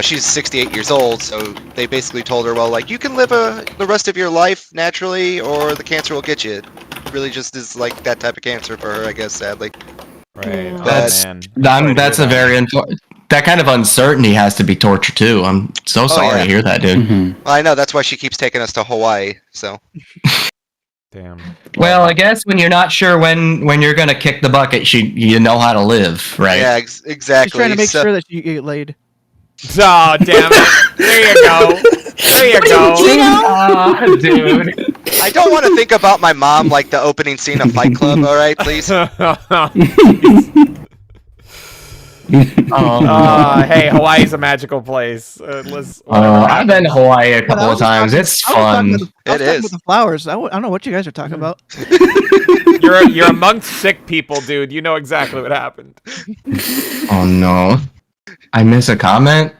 she's 68 years old, so they basically told her, well, like, you can live the rest of your life naturally, or the cancer will get you. It really just is like that type of cancer for her, I guess, sadly. Right. Oh, That's- man. Sorry to That's hear a that. very that kind of uncertainty has to be torture too. I'm so sorry yeah. to hear that, dude. Mhm. Well, I know, that's why she keeps taking us to Hawaii, so. Damn. Well, I guess when you're not sure when you're gonna kick the bucket, you know how to live, right? Yeah, She's exactly. trying to make So- sure that you get laid. Oh, damn it. There you go. There you go. Ah, dude. I don't want to think about my mom like the opening scene of Fight Club, alright, please? Hey, Hawaii's a magical place. I've been to Hawaii a couple I of was times. talking- It's I was talking fun. about the- I was It talking is. about the flowers. I don't know what you guys are talking about. You're amongst sick people, dude. You know exactly what happened. Oh no, I miss a comment.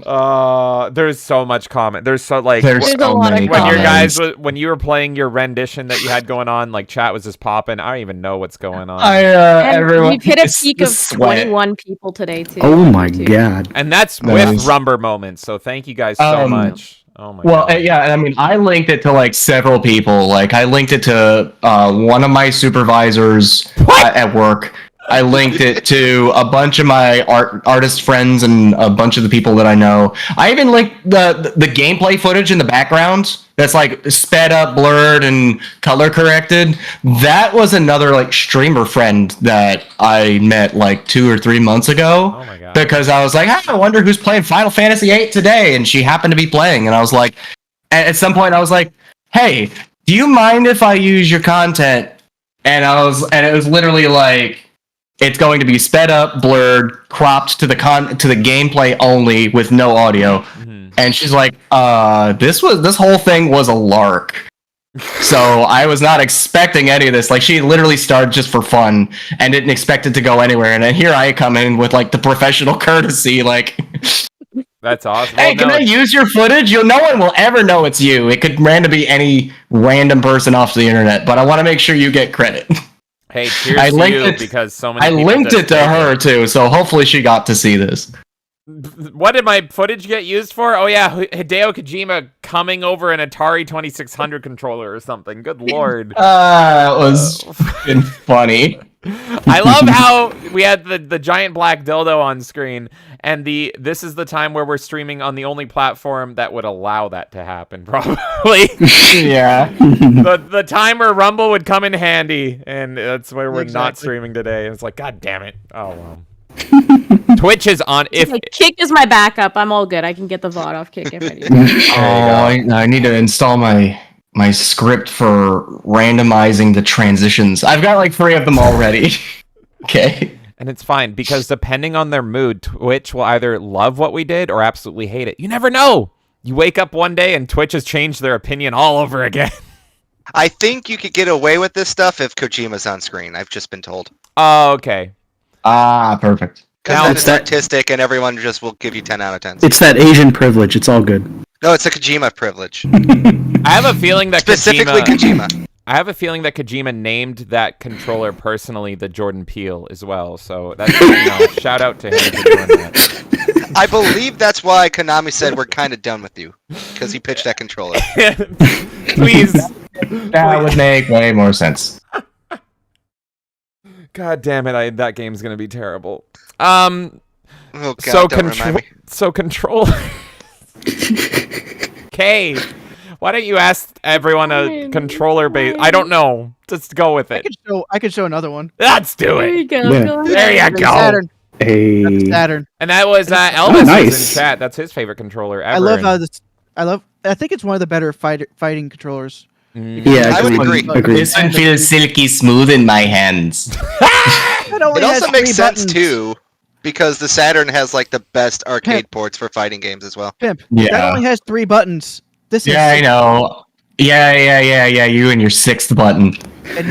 There's so much comment. There's so like There's There's a so lot of many when your comments. guys when you were playing your rendition that you had going on, like chat was just popping. I don't even know what's going on. And everyone. we've hit a it's peak the of sweat. 21 people today too. Oh on my YouTube. god. And that's Nice. with Rumber moments. So thank you guys so much. Oh my Well, god. yeah, I mean, I linked it to like several people. Like, I linked it to one of my supervisors at work. I linked it to a bunch of my artist friends and a bunch of the people that I know. I even linked the gameplay footage in the background that's like sped up, blurred, and color corrected. That was another like streamer friend that I met like 2 or 3 months ago. Oh my god. Because I was like, I wonder who's playing Final Fantasy VIII today, and she happened to be playing, and I was like, at some point I was like, hey, do you mind if I use your content? And it was literally like, it's going to be sped up, blurred, cropped to the gameplay only with no audio. Mhm. And she's like, this whole thing was a lark. So I was not expecting any of this. Like, she literally started just for fun and didn't expect it to go anywhere. And then here I come in with like the professional courtesy, like, That's awesome. hey, Well, can no, I use your footage? No one will ever know it's you. It could randomly be any random person off the internet, but I want to make sure you get credit. hey, cheers I to linked you it- because so many I people linked just it to take her too, so hopefully she got to see this. What did my footage get used for? Oh yeah, Hideo Kojima coming over an Atari 2600 controller or something. Good lord. It was fucking funny. I love how we had the giant black dildo on screen, and this is the time where we're streaming on the only platform that would allow that to happen, probably. Yeah. the time where Rumble would come in handy, and that's where we're not Exactly. streaming today. It's like, god damn it. Oh well. Twitch is on. If Like, Kick is my backup. I'm all good. I can get the VOD off Kick if I need. I need to install my script for randomizing the transitions. I've got like 3 of them already. Okay. And it's fine because depending on their mood, Twitch will either love what we did or absolutely hate it. You never know. You wake up one day and Twitch has changed their opinion all over again. I think you could get away with this stuff if Kojima's on screen. I've just been told. Oh, okay. Perfect. Now- Because then It's it's that- artistic and everyone just will give you 10 out of 10. It's that Asian privilege. It's all good. No, it's a Kojima privilege. I have a feeling that Specifically Kojima. I have a feeling that Kojima named that controller personally the Jordan Peele as well. So that's shout out to him for doing that. I believe that's why Konami said we're kind of done with you. Because he pitched that controller. Please. That would make way more sense. God damn it! That game's gonna be terrible. Oh god, So don't remind me. control. Okay, why don't you ask everyone a controller base? I don't know. Just go with it. I could show another one. Let's do There you it. go. Yeah. Go There ahead. you go. Saturn. Hey. That's Saturn. And that was Elvis nice. in chat. That's his favorite controller ever. I love how and- this. I think it's one of the better fighting controllers. Yeah, I would agreed. agree. Agreed. This one feels silky smooth in my hands. It only It has also makes 3 sense buttons. too, because the Saturn has like the best arcade ports for fighting games as well. Pimp. Yeah. That only has 3 buttons. This is. Yeah, I know. Yeah. You and your 6th button. And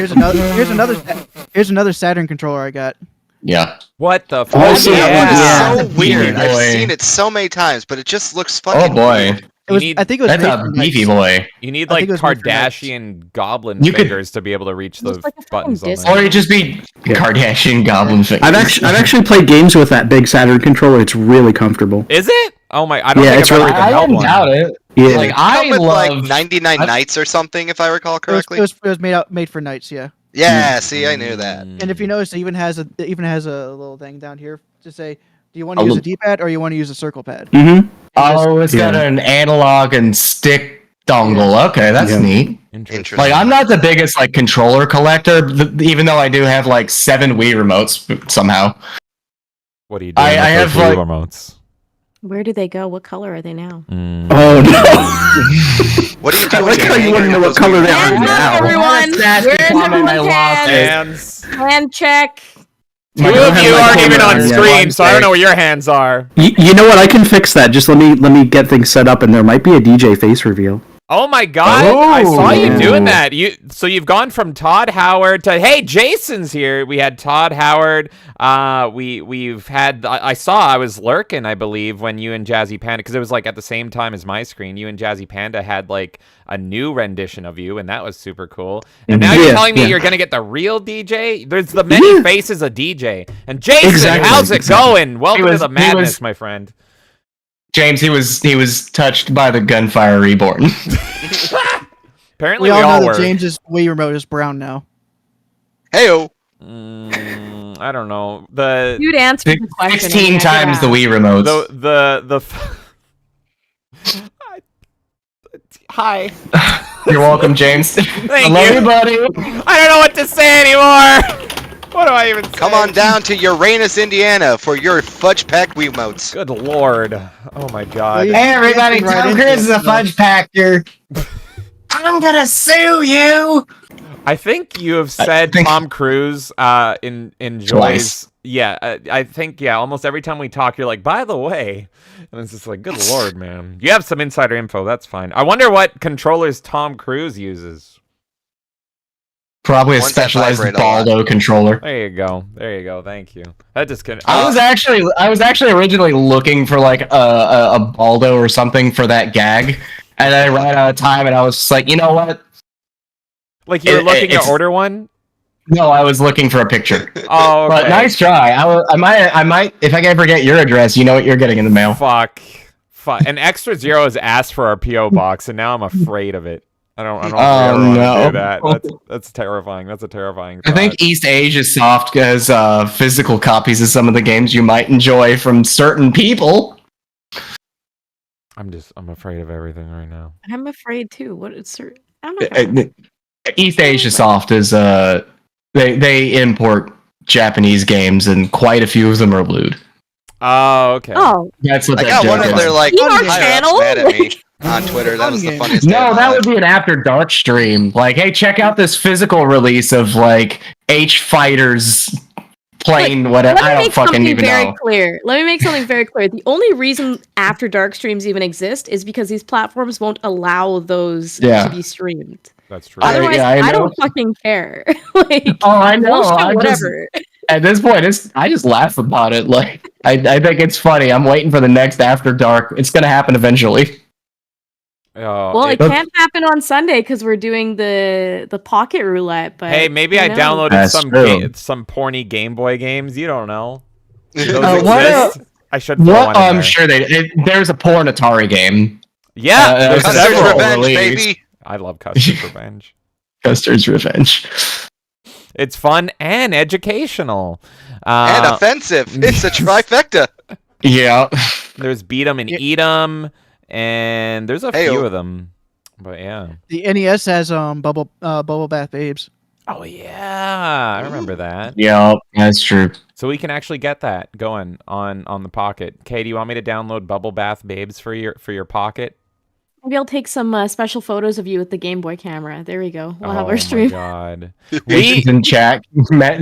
here's another Saturn controller I got. Yeah. What the fuck? Also, That one yeah. is so weird. Boy. I've seen it so many times, but it just looks Oh fucking boy. weird. It was. need- I think it was. That's made a for beefy Knights. boy. You need I like think it was made for Kardashian goblin You could- fingers to be able to reach those Looks like a fucking buttons on disc. there. Or it just be Kardashian goblin fingers. I've actually played games with that big Saturn controller. It's really comfortable. Is it? Oh my! I don't Yeah, think it's I've ever really- even I held wouldn't one. doubt it. Yeah. Like Come I with like love 99 Nights or something, if I recall It was, correctly. it was made for Knights. Yeah. Yeah, see, I knew that. And if you notice, it even has a little thing down here to say, do you want A to use a little- D-pad or you want to use a circle pad? Mm-hmm. Oh, it's got Yeah. an analog and stick dongle. Okay, that's Yeah. neat. Interesting. Like I'm not the biggest like controller collector, even though I do have like 7 Wii remotes somehow. What are you doing? I with have, those Wii like- remotes? Where do they go? What color are they now? Oh no! What are you I doing? like how you hanging want to know with what those color they weird- are Hands up, now. everyone. That's Where's the comment I everyone's lost hands? Hands. Hand check. Two of you aren't even on Yeah. screen, so I don't know where your hands are. You know what? I can fix that. Just let me get things set up, and there might be a DJ face reveal. Oh my God! I saw you Oh. doing that. You've gone from Todd Howard to hey, Jason's here. We had Todd Howard. We've had. I was lurking, I believe, when you and Jazzy Panda, because it was like at the same time as my screen. You and Jazzy Panda had like a new rendition of you, and that was super cool. And now you're telling me you're gonna get the real DJ. There's the many faces of DJ. And Jason, Exactly, how's it going? Welcome to the madness, was- my friend. James, he was touched by the gunfire reborn. Apparently, We all know were. that James's Wii remote is brown now. Heyo. I don't know. The You'd answer the question. 16 times the Wii remotes. Hi. You're welcome, James. Thank I love you. you, buddy. I don't know what to say anymore. What do I even say? Come on down to Uranus, Indiana for your fudge pack Wiimotes. Good lord. Oh my god. Well, Hey, everybody, Right Tom into Cruise is it, a fudge packer. I'm gonna sue you. I think you have said think- Tom Cruise enjoys. Twice. Yeah, I think almost every time we talk, you're like, by the way, and it's just like, good lord, man. You have some insider info. That's fine. I wonder what controllers Tom Cruise uses. Probably a Ones that specialized vibrate a lot. Baldo controller. There you go. There you go. Thank you. That just couldn't. I was actually originally looking for like a Baldo or something for that gag, and I ran out of time, and I was just like, you know what? like you were looking to it's- order one. No, I was looking for a picture. Oh, okay. But nice try. I might if I can ever get your address, you know what you're getting in the mail. Fuck. And Extra Zero has asked for our PO box, and now I'm afraid of it. I don't Oh, ever want to no. do that. That's terrifying. That's a terrifying I think thought. East Asia Soft has physical copies of some of the games you might enjoy from certain people. I'm afraid of everything right now. I'm afraid too. What is I'm not East Asia Soft is they import Japanese games, and quite a few of them are lewd. Oh, okay. Oh, That's what I that got one joke of is. their like You our higher-ups channel? mad at me on Twitter. That was the Fun funniest. day No, of my that life. would be an After Dark stream. Like, hey, check out this physical release of like H Fighters playing whatever. let I me don't make fucking something even very know. clear. Let me make something very clear. The only reason After Dark streams even exist is because these platforms won't allow those Yeah. to be streamed. That's true. Otherwise, yeah, I I, know. don't fucking care. Like, Oh, I know. bullshit, I just- whatever. At this point, I just laugh about it. Like, I think it's funny. I'm waiting for the next After Dark. It's gonna happen eventually. Well, it can't happen on Sunday because we're doing the pocket roulette. But hey, maybe who I knows? downloaded That's true. some porny Game Boy games. You don't know. Those what exist. I should throw What? one in I'm there. sure there's a porn Atari game. Yeah, there's Custer's Custer's several. Revenge, released. baby. I love Custer's Revenge. Custer's Revenge. It's fun and educational. And offensive. It's a trifecta. Yeah. There's Beat 'em and Eat 'em, and there's a Heyo. few of them. But yeah. The NES has Bubble Bath Babes. Oh yeah, I remember that. Yeah, that's true. So we can actually get that going on the Pocket. Kay, do you want me to download Bubble Bath Babes for your Pocket? Maybe I'll take some special photos of you with the Game Boy camera. There we go. We'll have Oh our stream. my god. He's in chat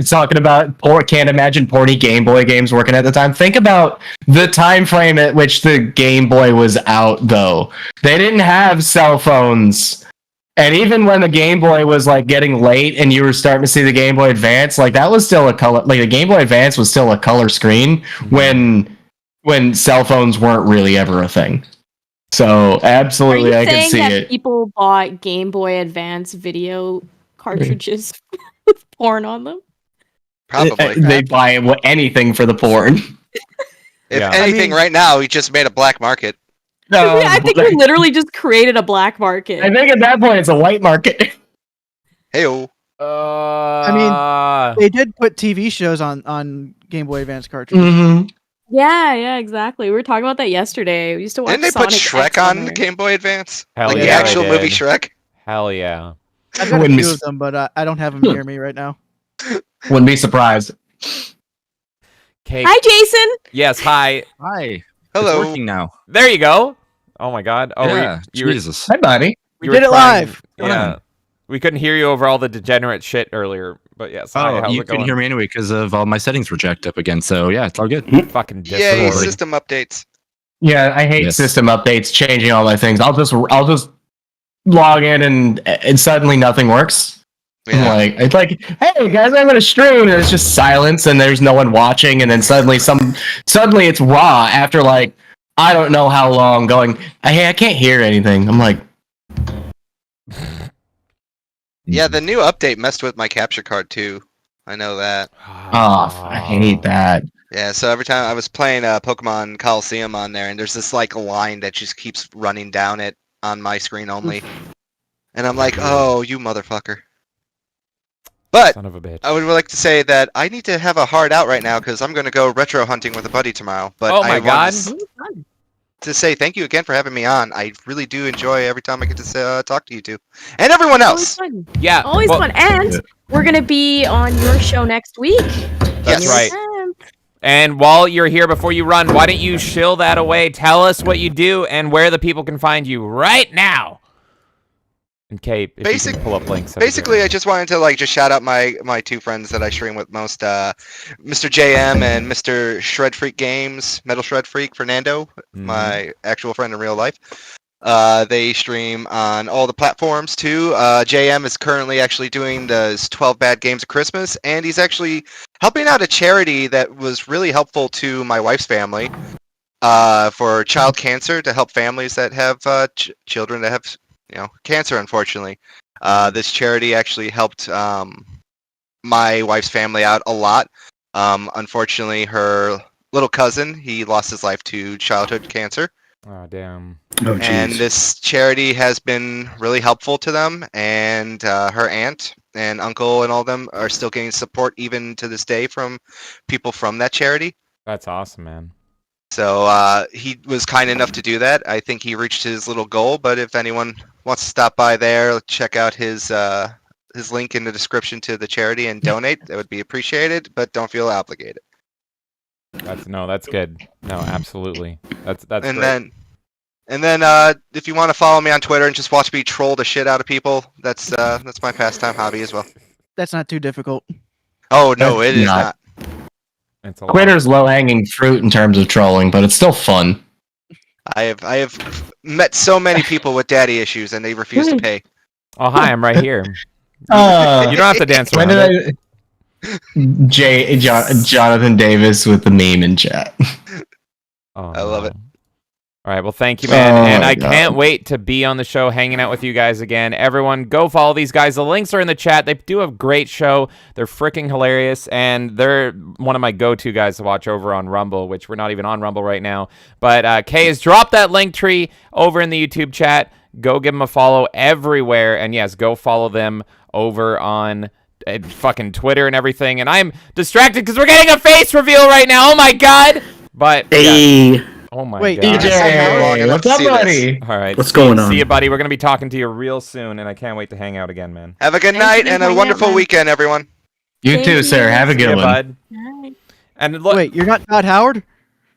talking about can't imagine porny Game Boy games working at the time. Think about the time frame at which the Game Boy was out, though. They didn't have cell phones. And even when the Game Boy was like getting late and you were starting to see the Game Boy Advance, like that was still a color. Like the Game Boy Advance was still a color screen when cell phones weren't really ever a thing. So Are absolutely, you I can saying see that it. people bought Game Boy Advance video cartridges with porn on them? Probably. They buy anything for the porn. If Yeah. anything, right now, he just made a black market. No, I think we literally just created a black market. I think at that point it's a white market. Heyo. They did put TV shows on Game Boy Advance cartridges. Mm-hmm. Yeah, exactly. We were talking about that yesterday. We used to watch. Didn't they Sonic put Shrek X on there. Game Boy Advance? Hell Like the yeah, actual they movie did. Shrek? Hell yeah. I've got a Wouldn't few be- of them, but I don't have them near me right now. Wouldn't be surprised. Kay, Hi, Jason. yes, hi. Hi. Hello. It's working now. There you go. Oh my god. Oh, Yeah. you were, Jesus. Hi, buddy. We you did were it trying- live. Come Yeah. on. We couldn't hear you over all the degenerate shit earlier. But yes, hi, how's you it going? couldn't hear me anyway because of all my settings were jacked up again. So yeah, it's all good. Fucking Yay, Discord. system updates. Yeah, I hate Yes. system updates changing all my things. I'll just log in and suddenly nothing works. Yeah. It's like, hey guys, I'm gonna stream, and it's just silence, and there's no one watching, and then suddenly it's raw after like I don't know how long going. Hey, I can't hear anything. I'm like, Yeah, the new update messed with my capture card too. I know that. I hate that. Yeah, so every time I was playing Pokemon Coliseum on there, and there's this like line that just keeps running down it on my screen only, and I'm like, oh, you motherfucker. But Son of a bitch. I would like to say that I need to have a hard out right now because I'm going to go retro hunting with a buddy tomorrow. But Oh my I God. want to say thank you again for having me on. I really do enjoy every time I get to talk to you two and everyone Always else. fun. Yeah. Always well, fun. And we're gonna be on your show next week. That's Yes. right. And And while you're here, before you run, why don't you shill that away? Tell us what you do and where the people can find you right now. And Kate, if you can pull up links. that'd be Basically, great. I just wanted to just shout out my two friends that I stream with most, Mr. JM and Mr. Shred Freak Games, Metal Shred Freak Fernando, my actual friend in real life. They stream on all the platforms too. JM is currently actually doing the 12 Bad Games of Christmas, and he's actually helping out a charity that was really helpful to my wife's family for child cancer, to help families that have children that have cancer, unfortunately. This charity actually helped my wife's family out a lot. Unfortunately, her little cousin, he lost his life to childhood cancer. Oh, damn. Oh, And jeez. this charity has been really helpful to them, and her aunt and uncle and all of them are still getting support even to this day from people from that charity. That's awesome, man. So he was kind enough to do that. I think he reached his little goal, but if anyone wants to stop by there, check out his link in the description to the charity and donate. That would be appreciated, but don't feel obligated. That's good. No, absolutely. That's And great. then if you want to follow me on Twitter and just watch me troll the shit out of people, that's my pastime hobby as well. That's not too difficult. Oh no, it is not. not. It's a lot. Twitter's low hanging fruit in terms of trolling, but it's still fun. I have met so many people with daddy issues and they refuse to pay. Oh, hi, I'm right here. You Uh, don't have to dance when around did it. Jonathan Davis with the meme in chat. Oh, I love it. All right, well, thank you, man. Oh, and my I God. can't wait to be on the show hanging out with you guys again. Everyone, go follow these guys. The links are in the chat. They do a great show. They're freaking hilarious, and they're one of my go-to guys to watch over on Rumble, which we're not even on Rumble right now. But Kay has dropped that link tree over in the YouTube chat. Go give them a follow everywhere. And, yes, go follow them over on fucking Twitter and everything. And I'm distracted because we're getting a face reveal right now. Oh, my God. But, yeah. Hey, Oh, my Wait, God. DJ, what's up, buddy? All right. What's going on? See you, buddy. We're going to be talking to you real soon, and I can't wait to hang out again, man. Have a good Thanks night for and a hanging out, wonderful man. weekend, everyone. You Thank too, you. sir. Have a See good ya, one. bud. And look, Wait, you're not Todd Howard?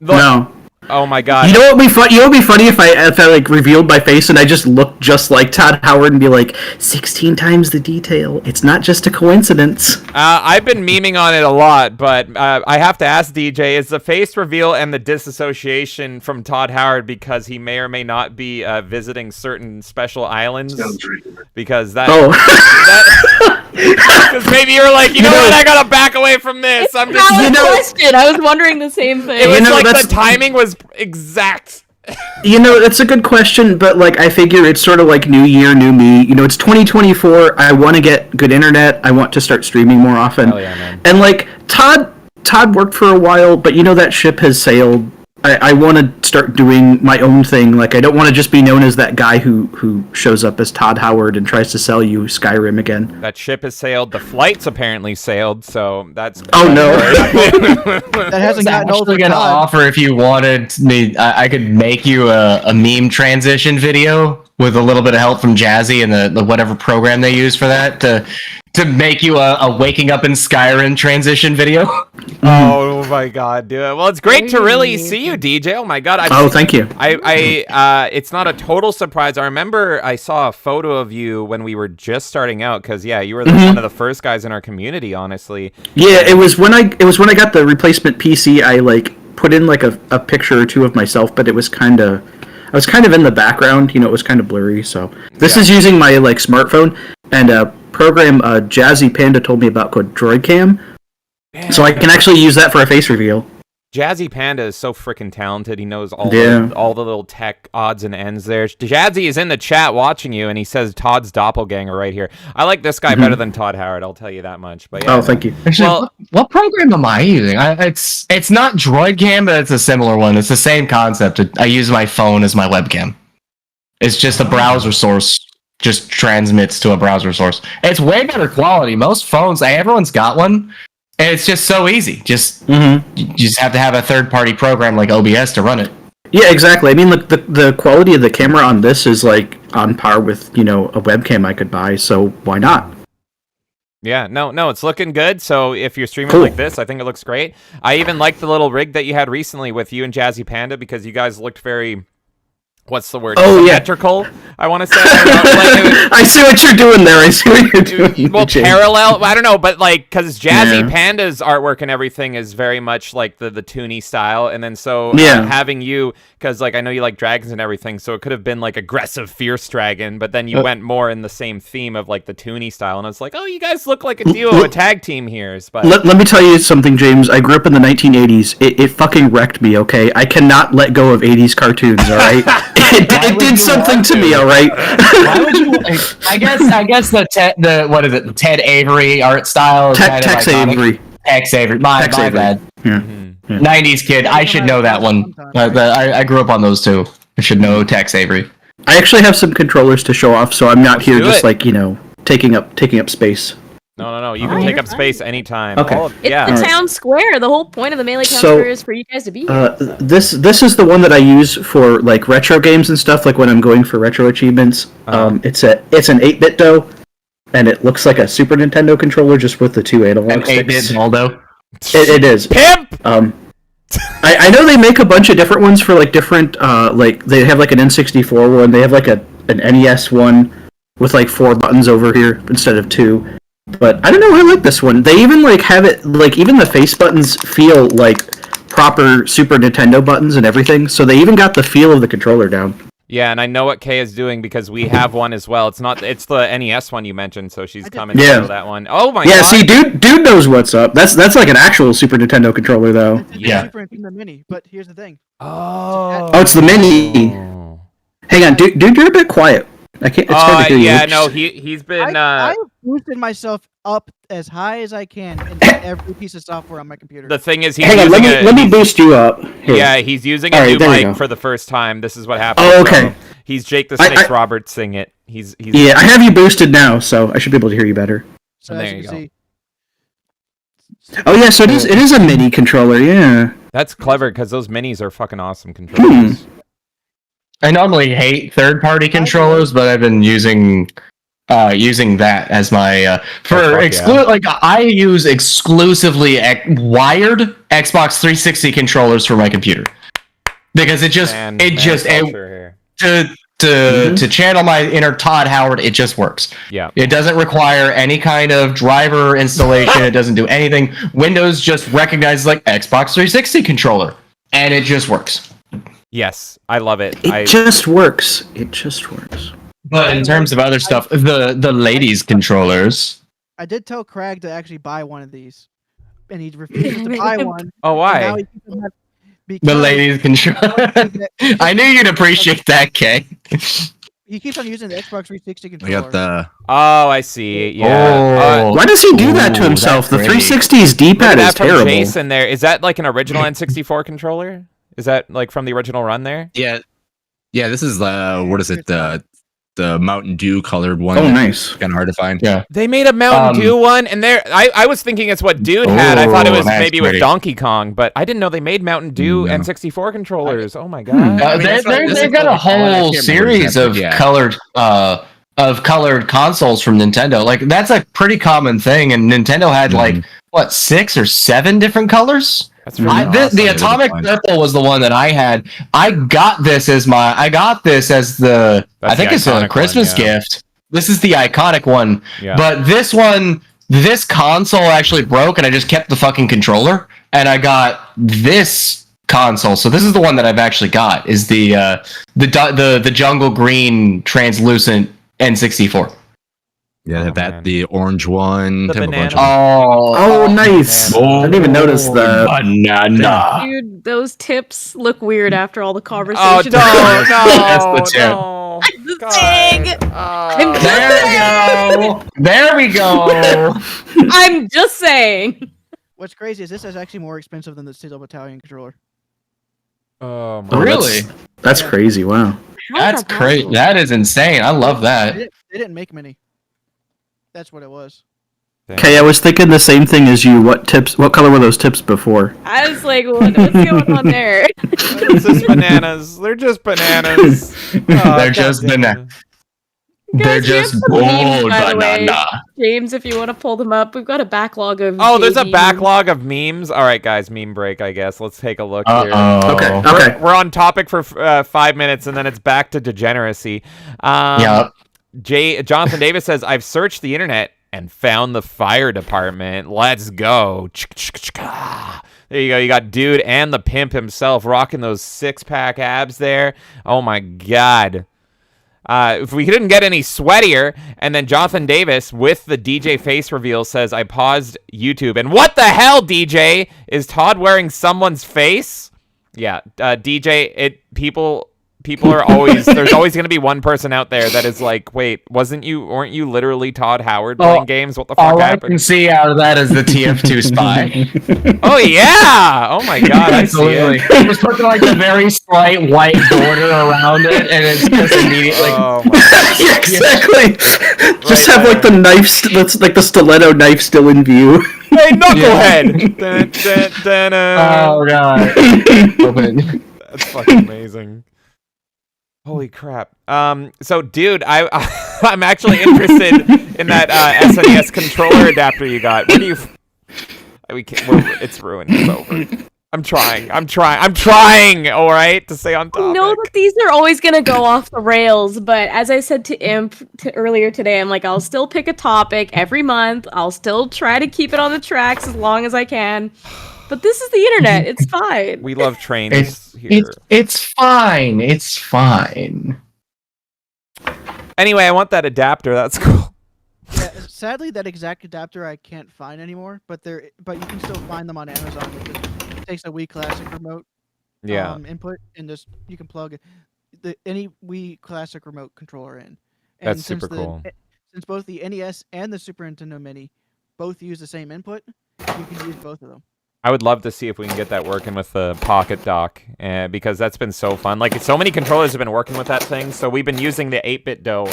look. no. Oh, my God. You know what would be fun? You know what would be funny if I like revealed my face and I just looked just like Todd Howard and be like 16 times the detail. It's not just a coincidence. I've been memeing on it a lot, but I have to ask DJ, is the face reveal and the disassociation from Todd Howard because he may or may not be visiting certain special islands? Because that... Because maybe you're like, you know what, I gotta back away from this. I'm just... valid question. I was wondering the same thing. It was like that's- the timing was exact. You know, that's a good question, but like I figure it's sort of like new year, new me. You know, it's 2024. I want to get good internet. I want to start streaming more often. Hell yeah, man. And like Todd worked for a while, but you know that ship has sailed. I want to start doing my own thing. Like I don't want to just be known as that guy who shows up as Todd Howard and tries to sell you Skyrim again. That ship has sailed. The flight's apparently sailed, so that's... Oh no. That hasn't I was gotten old for actually gonna Todd. offer if you wanted me, I could make you a meme transition video with a little bit of help from Jazzy and the whatever program they use for that to make you a waking up in Skyrim transition video. Oh my god, dude. Well, it's great to really see you, DJ. Oh my god. Thank you. It's not a total surprise. I remember I saw a photo of you when we were just starting out, because you were one of the first guys in our community, honestly. Yeah, it was when I got the replacement PC. I put in a picture or two of myself, but I was kind of in the background. It was kind of blurry. So this is using my smartphone and program Jazzy Panda told me about called Droid Cam. Man. So I can actually use that for a face reveal. Jazzy Panda is so freaking talented. He knows all the little tech odds and ends there. Jazzy is in the chat watching you, and he says Todd's doppelganger right here. I like this guy better than Todd Howard, I'll tell you that much. But thank you. Actually, what program am I using? It's not Droid Cam, but it's a similar one. It's the same concept. I use my phone as my webcam. It's just a browser source. Just transmits to a browser source. It's way better quality. Most phones, everyone's got one. And it's just so easy. You just have to have a third-party program like OBS to run it. Yeah, exactly. I mean, the quality of the camera on this is on par with a webcam I could buy. So why not? Yeah, no, it's looking good. So if you're streaming like this, I think it looks great. I even like the little rig that you had recently with you and Jazzy Panda, because you guys looked very. What's the word? Symmetrical, I want to say. I see what you're doing there. I see what you're doing. Well, parallel. I don't know, but because Jazzy Panda's artwork and everything is very much like the Toony style, and then having you, because I know you like dragons and everything, so it could have been aggressive, fierce dragon, but then you went more in the same theme of the Toony style, and I was like, oh, you guys look like a duo, a tag team here. But let me tell you something, James. I grew up in the 1980s. It fucking wrecked me. Okay, I cannot let go of 80s cartoons. All right. It did something to me, all right. Why would you? I guess the Ted Avery art style is Tex Avery. Tex Avery. My bad. Yeah. 90s kid. I should know that one. I grew up on those two. I should know Tex Avery. I actually have some controllers to show off, so I'm not here just taking up space. No. You can take up space anytime. Okay. It's the town square. The whole point of the Melee Town Square is for you guys to be here. This is the one that I use for retro games and stuff. When I'm going for retro achievements. It's an 8-bit dough, and it looks like a Super Nintendo controller just with the two analog sticks. 8-bit Waldo. It is. Pimp. I know they make a bunch of different ones for different they have an N64 one. They have an NES one with 4 buttons over here instead of 2. But I don't know, I like this one. They even have it even the face buttons feel like proper Super Nintendo buttons and everything. So they even got the feel of the controller down. Yeah, and I know what Kay is doing because we have one as well. It's the NES one you mentioned, so she's coming to show that one. Oh my god. Yeah, see, dude knows what's up. That's an actual Super Nintendo controller though. It's Super Nintendo Mini, but here's the thing. Oh, it's the Mini. Hang on, dude, you're a bit quiet. I can't. It's hard to hear you. Yeah, no, he's been. I've boosted myself up as high as I can in every piece of software on my computer. The thing is, let me boost you up. Here. Yeah, he's using a new mic for the first time. This is what happened. Oh, okay. So he's Jake the Snake Roberts sing it. He's. Yeah, I have you boosted now, so I should be able to hear you better. So there you go. See. Oh yeah, so it is a mini controller. Yeah. That's clever because those minis are fucking awesome controllers. I normally hate third-party controllers, but I've been using that as my I use exclusively wired Xbox 360 controllers for my computer because to channel my inner Todd Howard, it just works. Yeah, it doesn't require any kind of driver installation. It doesn't do anything. Windows just recognizes Xbox 360 controller, and it just works. Yes, I love it. It just works. It just works. But in terms of other stuff, the ladies' controllers. I did tell Craig to actually buy one of these, and he refused to buy one. Oh, why? The ladies' controller. I knew you'd appreciate that, Kay. He keeps on using the Xbox 360 controller. We got the. Oh, I see. Yeah. Why does he do that to himself? The 360's D-pad is terrible. Jason, there is that an original N64 controller? Is that from the original run there? Yeah. This is what is it? the Mountain Dew colored one. Oh, nice. Kind of hard to find. Yeah. They made a Mountain Dew one, and I was thinking it's what Dude had. I thought it was that's maybe with pretty. Donkey Kong, but I didn't know they made Mountain Dew No. N64 controllers. Oh my god! Uh, mean, they, that's what- this they've is got what a they call it. I whole can't remember series exactly, of colored consoles from Nintendo. Like that's a pretty common thing, and Nintendo had like 6 or 7 different colors. That's really The awesome. Atomic Fine. Purple was the one that I had. I got this as the That's I think the it's a iconic Christmas one, yeah. gift. This is the iconic one. Yeah. But this console actually broke, and I just kept the fucking controller, and I got this console. So this is the one that I've actually got. Is the jungle green translucent N64. Yeah, Oh, that man. the orange one. The they have a bunch banana. of Oh, nice. I didn't even notice that. Banana. Dude, those tips look weird after all the Oh, conversation. no, That's no, the tip. no. I'm just God. saying. Oh. There we go. There we go. I'm just saying. What's crazy is this is actually more expensive than the Steel Battalion controller. Oh, my Oh, Really? That's crazy. Wow. That's crazy. That is insane. I love that. They didn't make many. That's what it was. Okay, I was thinking the same thing as you. What color were those tips before? I was like, what's going on there? It's just bananas. They're just bananas. Oh, They're just goddamn. They're Guys, we have just some memes, bold by the way. banana. James, if you want to pull them up, we've got a backlog of. Oh, there's a JV. backlog of memes. All right, guys, meme break. I guess let's take a look here. Uh-oh. Okay. We're on topic for 5 minutes, and then it's back to degeneracy. Yep. Jonathan Davis says, "I've searched the internet and found the fire department. Let's go." There you go. You got Dude and the pimp himself rocking those 6-pack abs there. Oh my god. If we didn't get any sweatier, and then Jonathan Davis with the DJ face reveal says, "I paused YouTube, and what the hell, DJ? Is Todd wearing someone's face?" Yeah, DJ. People are always there's always going to be one person out there that is like, "Wait, weren't you literally Todd Howard playing games? What the fuck All I happened?" can see out of that is the TF2 spy. Oh yeah! Oh my god! I see Absolutely. it. Just put like a very slight white border around it, and it's just immediately. Oh my god. Yeah, exactly. Just Right have like the knife, that's like the stiletto knife still in view. Hey, knucklehead! Dun, dun, dun, dun. Oh god. Open. That's fucking amazing. Holy crap. So dude, I'm actually interested in that SNES controller adapter you got. Where do you it's ruined. It's over. I'm trying. All right, to stay on I topic. know that these are always gonna go off the rails, but as I said to Imp earlier today, I'm like, I'll still pick a topic every month. I'll still try to keep it on the tracks as long as I can. But this is the internet. It's fine. We love trains here. It's fine. It's fine. Anyway, I want that adapter. That's cool. Yeah, sadly, that exact adapter I can't find anymore. But you can still find them on Amazon. It takes a Wii Classic remote Yeah. input, and just you can plug any Wii Classic remote controller in. And That's super cool. Since both the NES and the Super Nintendo Mini both use the same input, you can use both of them. I would love to see if we can get that working with the Pocket Dock, because that's been so fun. Like, so many controllers have been working with that thing, so we've been using the 8-bit dough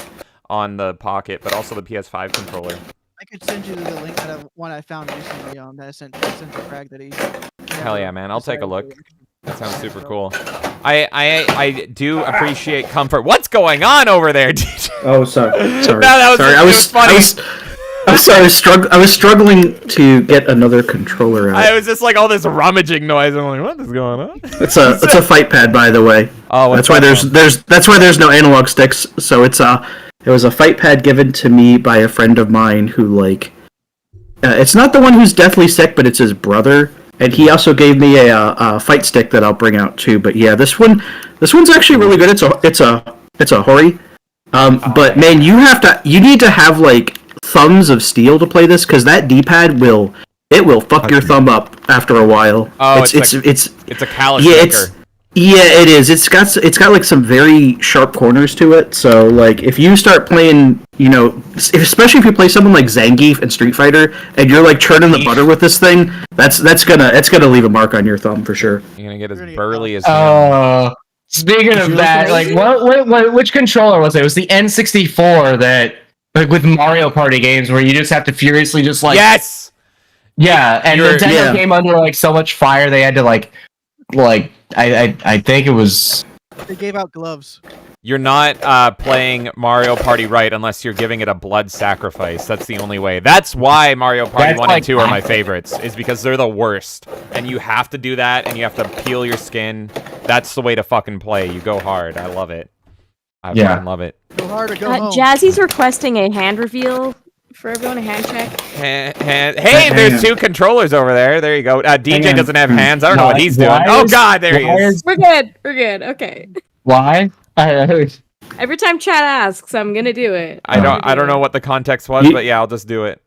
on the Pocket, but also the PS5 controller. I could send you the link to one I found recently that I sent to Craig that he. Hell yeah, man. I'll take a look. That sounds super cool. I do appreciate comfort. What's going on over there, DJ? Oh, sorry. No, that was funny. I'm sorry. I was struggling to get another controller out. I was just like all this rummaging noise. I'm like, what is going on? It's a fight pad, by the way. Oh, that's why there's no analog sticks. So it was a fight pad given to me by a friend of mine who it's not the one who's deathly sick, but it's his brother, and he also gave me a fight stick that I'll bring out too. But yeah, this one's actually really good. It's a Hori. But man, you need to have like thumbs of steel to play this, because that D-pad will fuck your thumb up after a while. Oh, it's a callus maker. It is. It's got like some very sharp corners to it. So like if you start playing, especially if you play someone like Zangief in Street Fighter and you're like churning the butter with this thing, that's gonna leave a mark on your thumb for sure. You're gonna get as burly as him. Speaking of that, like, which controller was it? It was the N64 that, like, with Mario Party games where you just have to furiously just like. Yes. Yeah, and Nintendo came under like so much fire they had to like I think it was. They gave out gloves. You're not playing Mario Party right unless you're giving it a blood sacrifice. That's the only way. That's why Mario Party 1 and 2 are my favorites, is because they're the worst. And you have to do that, and you have to peel your skin. That's the way to fucking play. You go hard. I love it. I fucking love it. Go hard or go home. Jazzy's requesting a hand reveal for everyone, a hand check. Hey, there's 2 controllers over there. There you go. DJ doesn't have hands. I don't know what he's doing. Oh, God, there he is. We're good. We're good. Okay. Why? Every time Chad asks, I'm gonna do it. I don't know what the context was, but yeah, I'll just do it.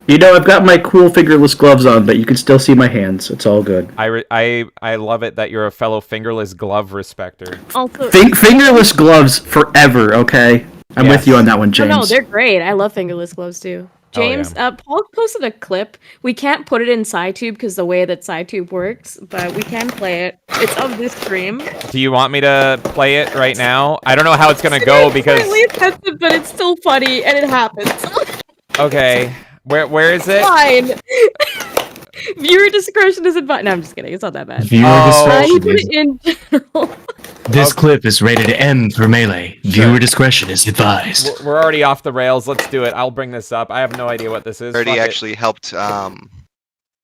You know, I've got my cool fingerless gloves on, but you can still see my hands. It's all good. I love it that you're a fellow fingerless glove respecter. Also, fingerless gloves forever, okay? I'm with you on that one, James. No, they're great. I love fingerless gloves too. James, Paul posted a clip. We can't put it in SciTube because the way that SciTube works, but we can play it. It's of this stream. Do you want me to play it right now? I don't know how it's gonna go because. It's slightly offensive, but it's still funny and it happens. Okay, where is it? Fine. Viewer discretion is advised. No, I'm just kidding. It's not that bad. Viewer discretion. You put it in general. This clip is rated M for Melee. Viewer discretion is advised. We're already off the rails. Let's do it. I'll bring this up. I have no idea what this is. Birdie actually helped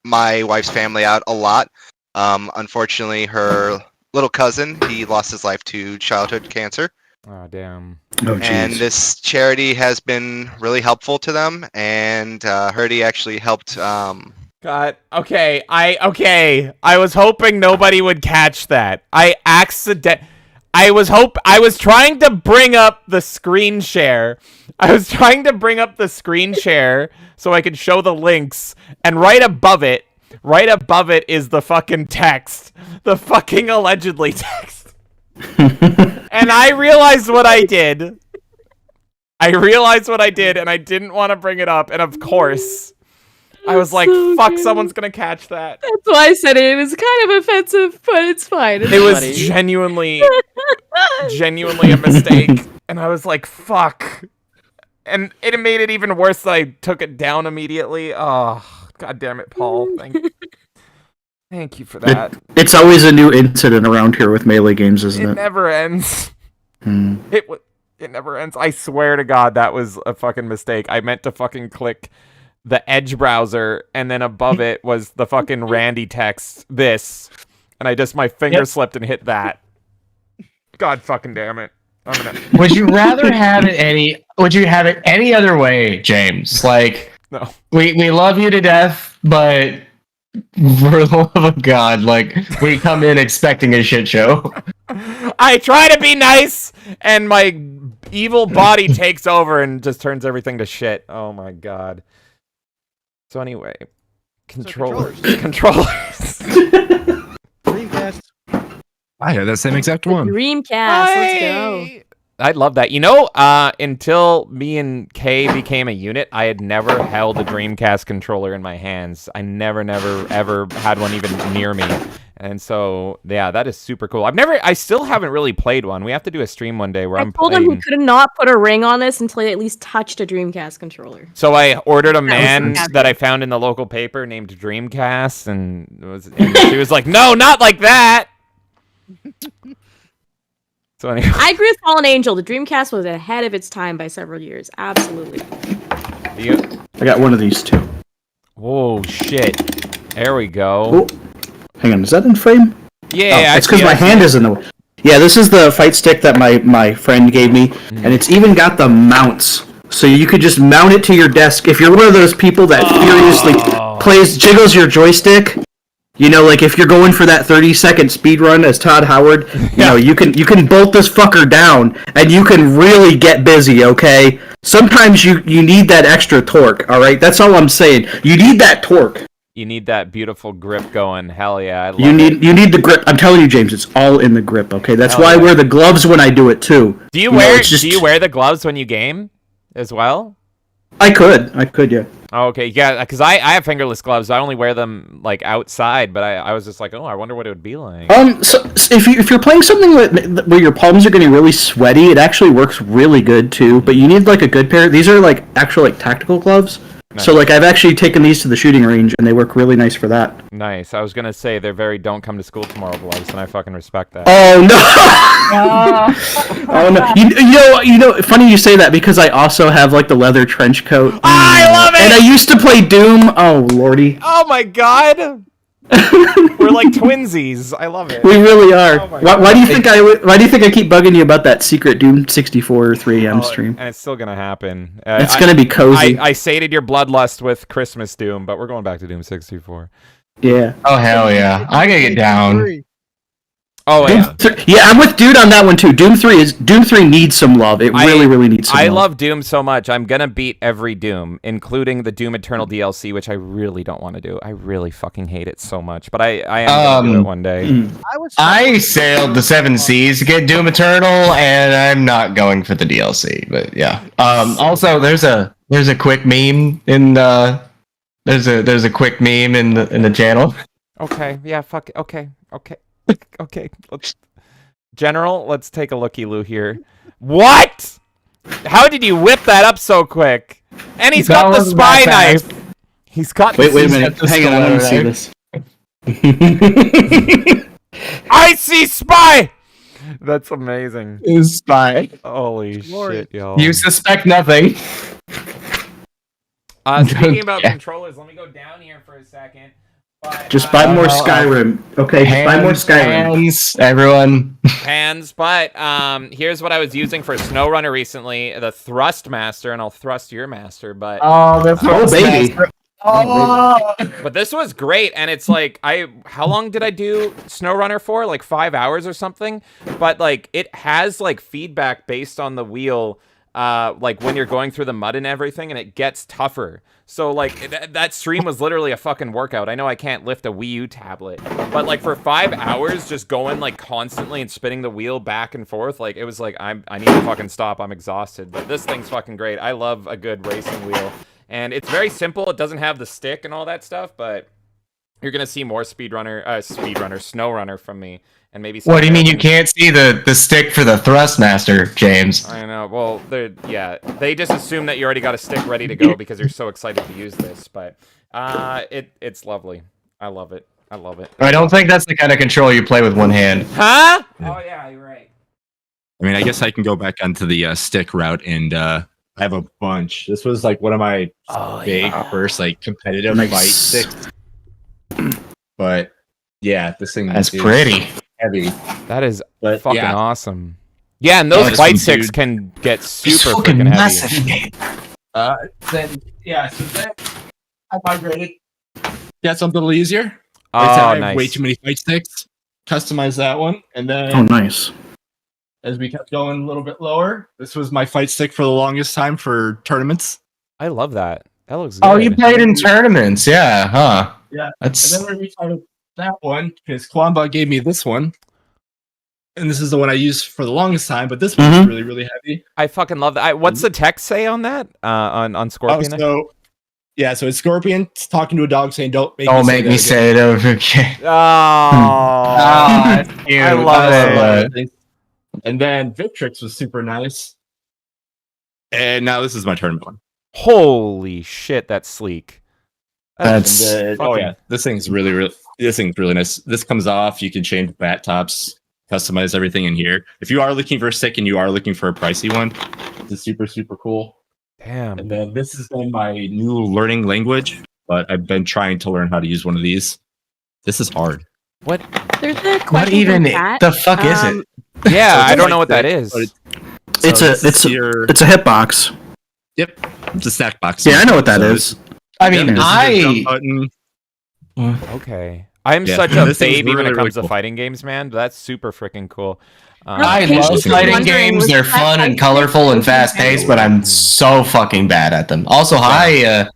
my wife's family out a lot. Unfortunately, her little cousin, he lost his life to childhood cancer. Oh, damn. Oh, and this charity has been really helpful to them. And Herdy actually helped... God, okay, I was hoping nobody would catch that. I was trying to bring up the screen share. So I could show the links, and right above it is the fucking text. The fucking allegedly text. And I realized what I did, and I didn't want to bring it up, and of course... I was like, so fuck, good. someone's gonna catch that. That's why I said it. It was kind of offensive, but it's fine. It's It was funny. genuinely a mistake. And I was like, fuck. And it made it even worse that I took it down immediately. Oh, god damn it, Paul. Thank you for that. It's always a new incident around here with Melee games, isn't it? It never ends. It never ends. I swear to God, that was a fucking mistake. I meant to fucking click the Edge browser, and then above it was the fucking Randy text, this, and I just, my finger slipped and hit that. God fucking damn it. Would you rather have it any other way, James? Like, no. We love you to death, but for the love of God, like, we come in expecting a shit show. I try to be nice, and my evil body takes over and just turns everything to shit. Oh my God. So anyway, controllers. Dreamcast. I had that same exact one. Dreamcast. Let's go. I love that. You know, until me and Kay became a unit, I had never held a Dreamcast controller in my hands. I never, ever had one even near me. And so, yeah, that is super cool. I still haven't really played one. We have to do a stream one day where I'm playing. I told him he could not put a ring on this until he at least touched a Dreamcast controller. So I ordered a man that I found in the local paper named Dreamcast, and she was like, "No, not like that." So anyway. I agree with Fallen Angel. The Dreamcast was ahead of its time by several years. Absolutely. I got one of these too. Whoa, shit. There we go. Oh. Hang on, is that in frame? Yeah, it's because my hand is in the way. Yeah, this is the fight stick that my friend gave me, and it's even got the mounts. So you could just mount it to your desk. If you're one of those people that furiously jiggles your joystick, you know, like if you're going for that 30-second speed run as Todd Howard, you know, you can bolt this fucker down, and you can really get busy, okay? Sometimes you need that extra torque, all right? That's all I'm saying. You need that torque. You need that beautiful grip going. Hell yeah, you need the grip. I'm telling you, James, it's all in the grip. Okay, that's why I wear the gloves when I do it too. Do you wear the gloves when you game as well? I could, yeah. Oh, okay, yeah, because I have fingerless gloves. I only wear them like outside, but I was just like, oh, I wonder what it would be like. So if you're playing something where your palms are getting really sweaty, it actually works really good too. But you need like a good pair. These are like actual like tactical gloves. Nice. So like I've actually taken these to the shooting range, and they work really nice for that. Nice. I was gonna say they're very don't come to school tomorrow gloves, and I fucking respect that. Oh no! Oh no! You know. Funny you say that because I also have like the leather trench coat. I love it. And I used to play Doom. Oh lordy! Oh my god! We're like twinsies. I love it. We really are. Oh why do you think I keep bugging you about that secret Doom 64 3M stream? And it's still gonna happen. It's gonna be cozy. I sated your bloodlust with Christmas Doom, but we're going back to Doom 64. Yeah. Oh hell yeah! I gotta get down. Oh yeah. Yeah, I'm with Dude on that one too. Doom 3 needs some love. It really needs some love. I love Doom so much. I'm gonna beat every Doom, including the Doom Eternal DLC, which I really don't want to do. I really fucking hate it so much, but I am gonna do it one day. I sailed the 7 seas to get Doom Eternal, and I'm not going for the DLC. But yeah. Also, there's a quick meme in there's a quick meme in the channel. Okay. Yeah. Fuck. Okay. Okay, General, let's take a looky-loo here. What? How did you whip that up so quick? And he's got the spy knife. He's got. Wait a minute. Hang on, I want to see this. I see spy. That's amazing. Is spy. Holy shit, y'all. You suspect nothing. Speaking about controllers, let me go down here for a second. Just buy more Skyrim. Okay, just buy more Skyrim. Hands, everyone. Hands, but here's what I was using for SnowRunner recently, the Thrustmaster, and I'll thrust your master, but baby. But this was great, and it's like how long did I do SnowRunner for? Like 5 hours or something? But like it has like feedback based on the wheel, like when you're going through the mud and everything, and it gets tougher. So like that stream was literally a fucking workout. I know I can't lift a Wii U tablet, but like for 5 hours just going like constantly and spinning the wheel back and forth, like it was like I need to fucking stop. I'm exhausted. But this thing's fucking great. I love a good racing wheel. And it's very simple. It doesn't have the stick and all that stuff, but you're gonna see more SnowRunner from me. And maybe. What do you mean you can't see the stick for the Thrustmaster, James? I know. Well, they just assume that you already got a stick ready to go because you're so excited to use this. But it's lovely. I love it. I don't think that's the kind of control you play with one hand. Huh? Oh yeah, you're right. I mean, I guess I can go back onto the stick route, and I have a bunch. This was like one of my first like competitive fight sticks. But yeah, this thing that's pretty heavy. That is fucking awesome. Yeah, and those fight sticks can get super freaking heavy. So then I migrated. Got something a little easier. Oh, I have nice. way too many fight sticks. Customize that one, and then nice. As we kept going a little bit lower, this was my fight stick for the longest time for tournaments. I love that. That looks good. Oh, you played in tournaments, yeah, huh? Yeah. That's... And then we restarted that one because Kwamba gave me this one. And this is the one I used for the longest time, but this one's really, really heavy. I fucking love that. What's the text say on that? On Scorpion? So it's Scorpion talking to a dog saying, Don't make me say it over again. Oh, that's cute. I love it. And then Victrix was super nice. And now this is my tournament one. Holy shit, that's sleek. That's this thing's really nice. This comes off. You can change bat tops, customize everything in here. If you are looking for a stick and you are looking for a pricey one, this is super, super cool. Damn. And then this has been my new learning language, but I've been trying to learn how to use one of these. This is hard. What? There's a question what even the fuck is it? Yeah, I don't know what that is. It's a hitbox. Yep, it's a stack box. Yeah, I know what that is. I mean, Okay. I'm such a baby when it comes to fighting games, man. That's super freaking cool. I love fighting games. They're fun and colorful and fast paced, but I'm so fucking bad at them. Also, hi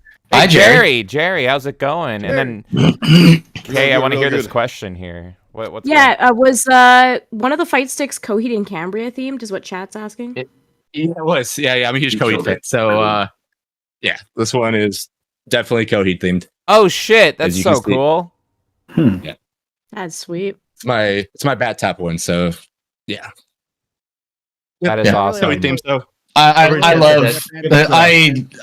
Jerry. Jerry, how's it going? And then, okay, I want to hear this question here. What's was one of the fight sticks Coheed and Cambria themed? Is what chat's asking. It was. Yeah. I'm a huge Coheed fan. So Yeah, this one is definitely Coheed themed. Oh shit, that's As you can so see. cool. That's sweet. It's my bat tap one. So yeah, That is Yeah. awesome. Coheed themed. So I love.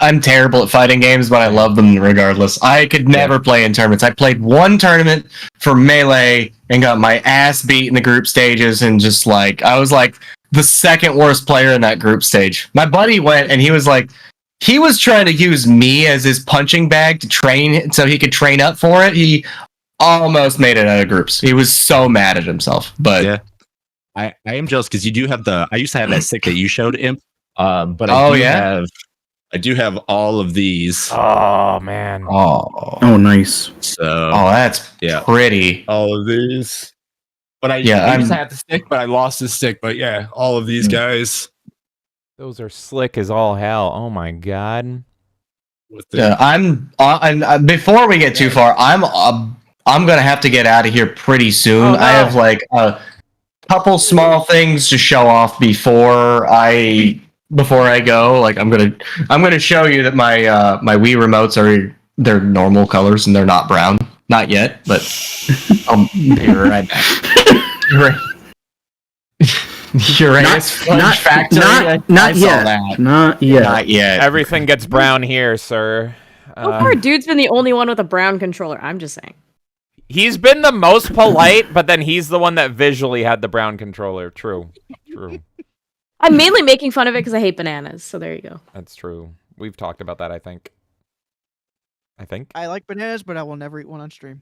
I'm terrible at fighting games, but I love them regardless. I could never play in tournaments. I played one tournament for Melee and got my ass beat in the group stages, and just like I was like the second worst player in that group stage. My buddy went and he was trying to use me as his punching bag to train so he could train up for it. He almost made it out of groups. He was so mad at himself. But yeah, I am jealous because you do have I used to have that stick that you showed, Imp. But I do have all of these. Oh man. Oh, nice. So that's pretty. All of these. But I just had the stick, but I lost the stick. But yeah, all of these guys. Those are slick as all hell. Oh my god. I'm before we get too far, I'm gonna have to get out of here pretty soon. Oh, no. I have like a couple small things to show off before I go. Like I'm gonna show you that my my Wii remotes they're normal colors and they're not brown. Not yet, but I'll be right back. Uranus Factory. Not yet. Not yet. Everything gets brown here, sir. So far, dude's been the only one with a brown controller. I'm just saying. He's been the most polite, but then he's the one that visually had the brown controller. True. I'm mainly making fun of it because I hate bananas. So there you go. That's true. We've talked about that, I think. I like bananas, but I will never eat one on stream.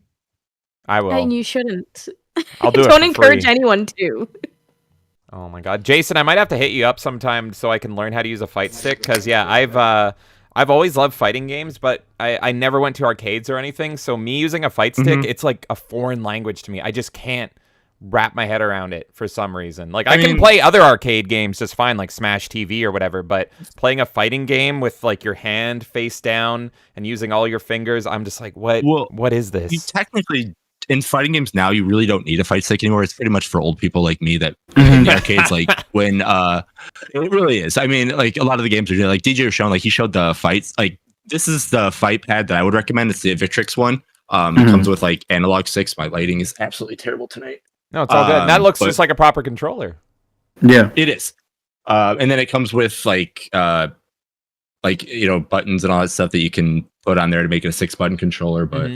I will. And you shouldn't. I'll do it Don't for encourage free. anyone to. Oh my god, Jason, I might have to hit you up sometime so I can learn how to use a fight stick. Cause yeah, I've always loved fighting games, but I never went to arcades or anything. So me using a fight stick, it's like a foreign language to me. I just can't wrap my head around it for some reason. Like I can play other arcade games just fine, like Smash TV or whatever. But playing a fighting game with like your hand face down and using all your fingers, I'm just like, what is this? You technically, in fighting games now, you really don't need a fight stick anymore. It's pretty much for old people like me that in the arcades, like when it really is. I mean, like a lot of the games are doing, like DJ was showing, like he showed the fights. Like this is the fight pad that I would recommend. It's the Victrix one. It comes with like analog sticks. My lighting is absolutely terrible tonight. No, it's all good. That looks just like a proper controller. Yeah, it is. And then it comes with like buttons and all that stuff that you can put on there to make it a 6-button controller. But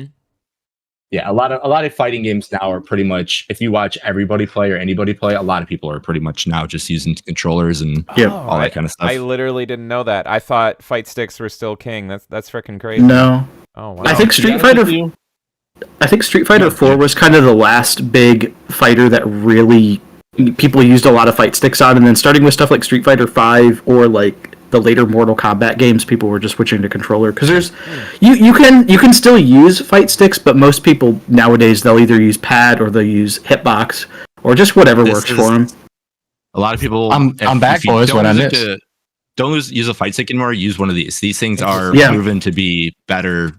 yeah, a lot of fighting games now are pretty much, if you watch everybody play or anybody play, a lot of people are pretty much now just using controllers and all that kind of stuff. I literally didn't know that. I thought fight sticks were still king. That's freaking crazy. No. Oh wow. I think Street Fighter 4 was kind of the last big fighter that really people used a lot of fight sticks on, and then starting with stuff like Street Fighter 5 or like the later Mortal Kombat games, people were just switching to controller because there's you can still use fight sticks, but most people nowadays they'll either use pad or they'll use hitbox or just whatever works for them. A lot of people. I'm back, boys. What I missed. Don't use a fight stick anymore. Use one of these. These things are proven to be better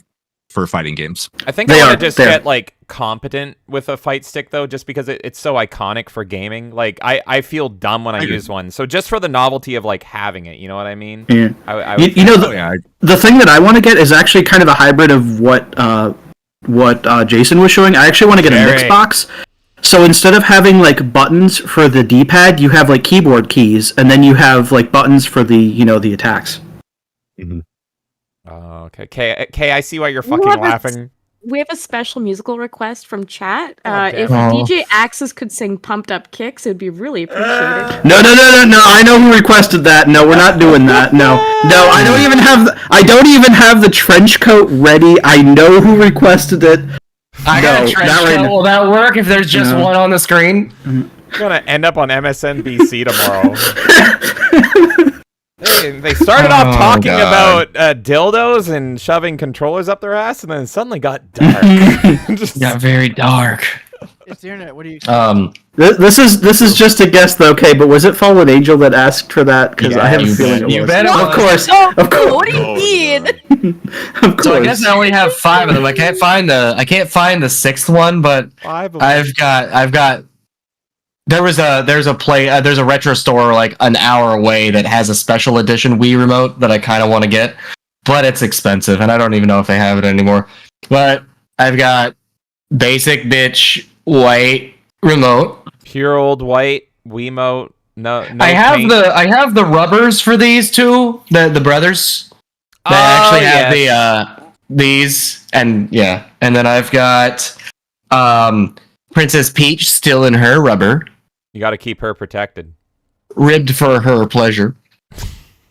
for fighting games. I think I want to just get like competent with a fight stick though, just because it's so iconic for gaming. Like I feel dumb when I use one. So just for the novelty of like having it, you know what I mean? Yeah. The thing that I want to get is actually kind of a hybrid of what Jason was showing. I actually want to get a mix box. So instead of having like buttons for the D-pad, you have like keyboard keys, and then you have like buttons for the the attacks. Oh, okay. Kay, I see why you're fucking laughing. We have a special musical request from chat. If DJ Axis could sing "Pumped Up Kicks," it'd be really appreciated. No! I know who requested that. No, we're not doing that. No. I don't even have the trench coat ready. I know who requested it. I got a trench coat. Will that work if there's just one on the screen? I'm gonna end up on MSNBC tomorrow. They started off talking about dildos and shoving controllers up their ass, and then it suddenly got dark. Got very dark. It's the internet. What do you? This is just a guess, though. Okay, but was it Fallen Angel that asked for that? Because I have a feeling it was. Of course. What do you mean? Of course. So I guess I only have 5 of them. I can't find the 6th one, but I've got. There's a retro store like an hour away that has a special edition Wii remote that I kind of want to get. but it's expensive, and I don't even know if they have it anymore. But I've got basic bitch white remote. Pure old white Wiimote. No, I have the rubbers for these two, the brothers. They actually have these, and then I've got Princess Peach still in her rubber, You got to keep her protected. ribbed for her pleasure.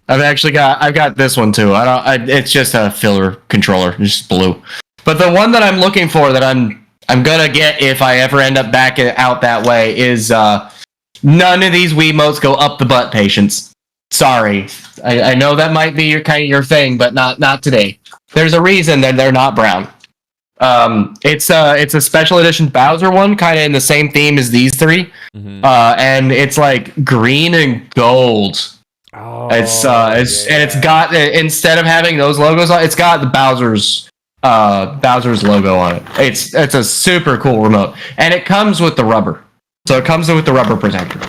I've got this one too. It's just a filler controller, it's just blue. But the one that I'm looking for, that I'm gonna get if I ever end up back out that way, is none of these Wiimotes go up the butt, patience. Sorry, I know that might be your thing, but not today. There's a reason that they're not brown. It's a special edition Bowser one, kind of in the same theme as these three, and it's like green and gold. Oh, and it's got, instead of having those logos on, it's got the Bowser's logo on it. It's a super cool remote, and it comes with the rubber. So it comes with the rubber protector.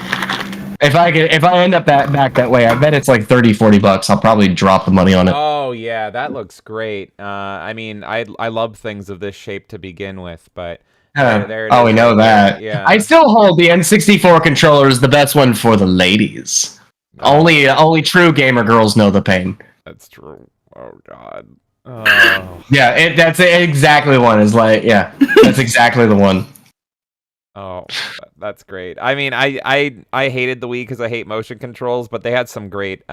If I end up back that way, I bet it's like $30-$40. I'll probably drop the money on it. Oh yeah, that looks great. I mean, I love things of this shape to begin with, but there it is. We know that. Yeah. I still hold the N64 controller is the best one for the ladies. Only true gamer girls know the pain. That's true. Oh god. Oh. Yeah, that's exactly the one. That's exactly the one. Oh, that's great. I mean, I hated the Wii because I hate motion controls, but they had some great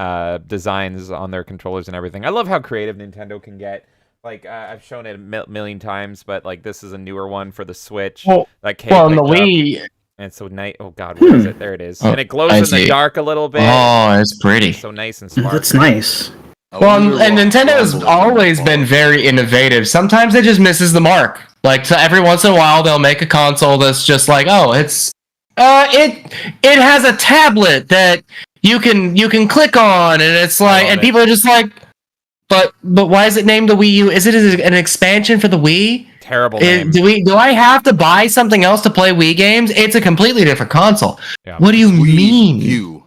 designs on their controllers and everything. I love how creative Nintendo can get. Like, I've shown it a million times, but like this is a newer one for the Switch. That Kay in the picked up. Wii. And so nice. Oh god, where is it? There it is. And it glows in the dark a little bit. Oh, it's pretty. It's so nice and sparkly. That's nice. Well, and Nintendo's always been very innovative. Sometimes it just misses the mark. Like, so every once in a while, they'll make a console that's just like, oh, it has a tablet that you can click on, and it's like, and people are just like, but why is it named the Wii U? Is it an expansion for the Wii? Terrible name. Do I have to buy something else to play Wii games? It's a completely different console. Yeah. What do you mean?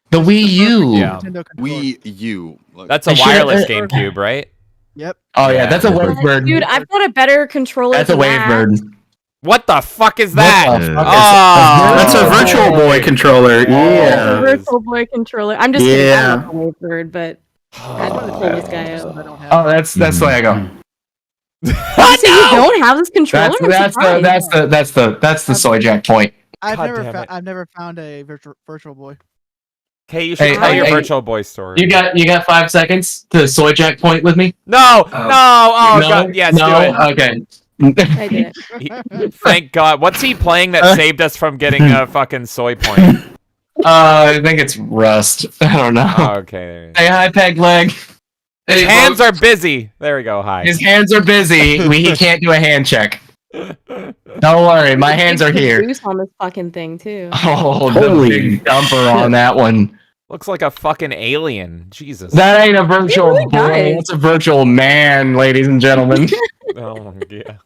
The Wii U. Yeah. Wii U. That's a wireless GameCube, right? Yep. Oh yeah, that's a Wavebird. Dude, I've got a better controller. That's a Wavebird. What the fuck is that? That's a Virtual Boy controller. Yeah. Virtual Boy controller. I'm just kidding. I love the Wavebird, but I just want to pull this guy out. Oh, that's the way I go. You say you don't have this controller? That's the soy jack point. I've never found a Virtual Boy. Okay, you should tell your Virtual Boy story. You got 5 seconds to soy jack point with me? No! Oh god, yes, do it. Okay. I did it. Thank God. What's he playing that saved us from getting a fucking soy point? I think it's Rust. I don't know. Oh, okay. Hey, hi, Peg Leg. His hands are busy. There we go. Hi. His hands are busy. He can't do a hand check. Don't worry, my hands are here. Juice on this fucking thing too. Oh, the big dumper on that one. Looks like a fucking alien. Jesus. That ain't a virtual boy. That's a virtual man, ladies and gentlemen. Oh yeah.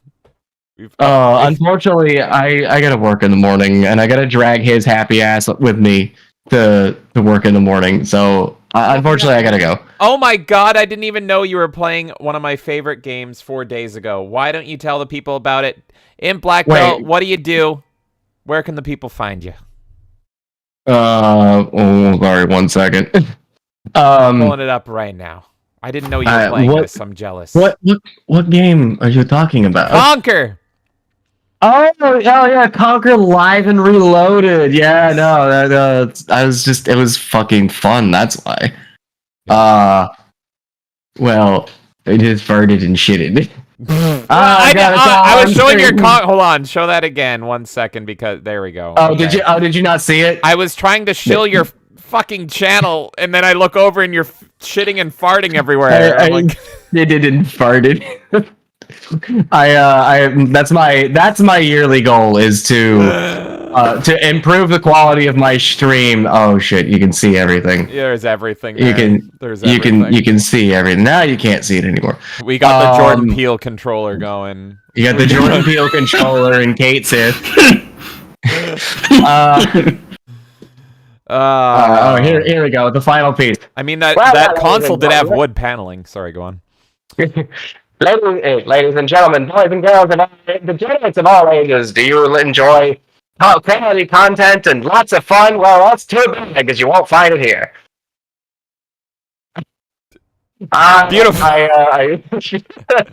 Unfortunately, I gotta work in the morning, and I gotta drag his happy ass with me to work in the morning. So unfortunately, I gotta go. Oh my god, I didn't even know you were playing one of my favorite games 4 days ago. Why don't you tell the people about it? In Black Belt, what do you do? Where can the people find you? Sorry, 1 second. Pulling it up right now. I didn't know you were playing this. I'm jealous. What game are you talking about? Conquer! Oh yeah, Conquer Live and Reloaded. Yeah, no, it was fucking fun. That's why. Well, I just farted and shitted. I was showing your hold on, show that again 1 second because there we go. Oh, okay. Did you not see it? I was trying to shill your fucking channel, and then I look over and you're shitting and farting everywhere. It didn't farted. That's my yearly goal is to improve the quality of my stream. Oh shit, you can see everything. There's everything. You can see everything. Now you can't see it anymore. We got the Jordan Peele controller going. You got the Jordan Peele controller and Kate Sith. Here we go. The final piece. I mean, that Well, console did have well, wood paneling. Sorry, go on. Ladies and gentlemen, boys and girls, and degenerates of all ages, do you enjoy quality content and lots of fun? Well, that's too bad because you won't find it here. Beautiful.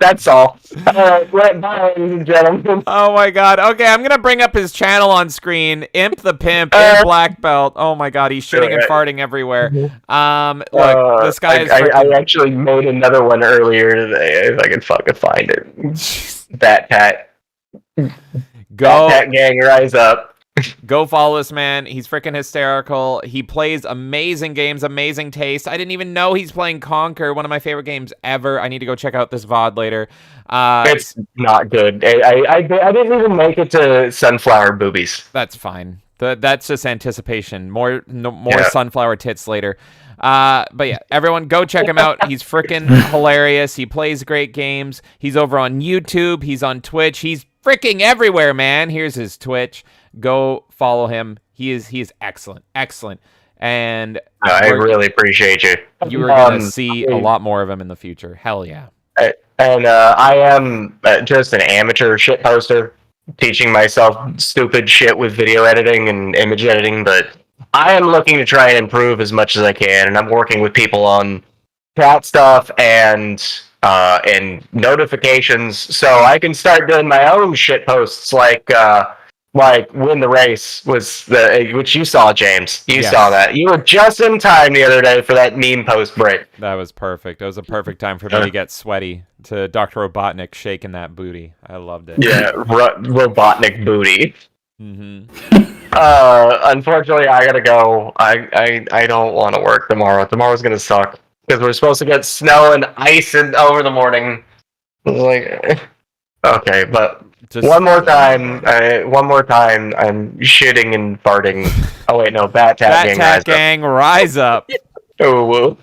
That's all. Bye, ladies and gentlemen. Oh my god. Okay, I'm gonna bring up his channel on screen. Imp the Pimp, Imp Black Belt. Oh my god, he's shitting and farting everywhere. Look, this guy is. I actually made another one earlier today. If I can fucking find it. Bat Pat. Go. Bat Pat gang, rise up. Go follow this man. He's freaking hysterical. He plays amazing games, amazing taste. I didn't even know he's playing Conquer, one of my favorite games ever. I need to go check out this VOD later. It's not good. I didn't even make it to Sunflower Boobies. That's fine. That's just anticipation. More sunflower tits later. But yeah, everyone go check him out. He's freaking hilarious. He plays great games. He's over on YouTube. He's on Twitch. He's freaking everywhere, man. Here's his Twitch. Go follow him. He is excellent. And I really appreciate you. You are going to see a lot more of him in the future. Hell yeah. And I am just an amateur shit poster, teaching myself stupid shit with video editing and image editing, but I am looking to try and improve as much as I can, and I'm working with people on chat stuff and notifications, so I can start doing my own shit posts like Win the Race was which you saw, James. You saw that. You were just in time the other day for that meme post break. That was perfect. It was a perfect time for me to get sweaty to Dr. Robotnik shaking that booty. I loved it. Yeah, Robotnik booty. Mm-hmm. Unfortunately, I gotta go. I don't want to work tomorrow. Tomorrow's gonna suck because we're supposed to get snow and ice over the morning. It's like, okay, but one more time, I'm shitting and farting. Oh wait, no, Bat Tat Gang, rise up. Ooh.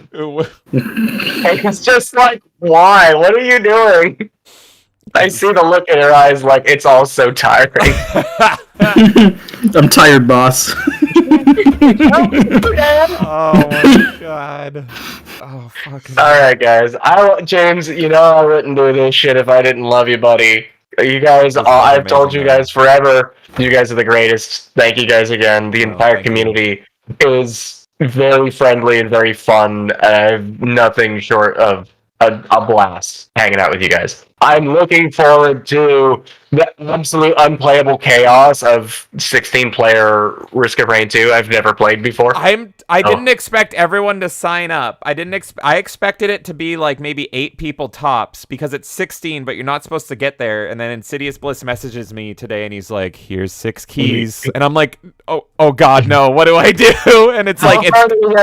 It's just like, why? What are you doing? I see the look in her eyes like it's all so tiring. I'm tired, boss. Oh my god. Oh fucking. All right, guys. James, you know I wouldn't do this shit if I didn't love you, buddy. You guys, I've told you guys forever. You guys are the greatest. Thank you guys again. The entire community is very friendly and very fun. I have nothing short of a blast hanging out with you guys. I'm looking forward to the absolute unplayable chaos of 16-player Risk of Rain 2. I've never played before. I didn't expect everyone to sign up. I expected it to be like maybe 8 people tops because it's 16, but you're not supposed to get there. And then Insidious Bliss messages me today and he's like, "Here's 6 keys," and I'm like, "Oh God, no! What do I do?" And it's like,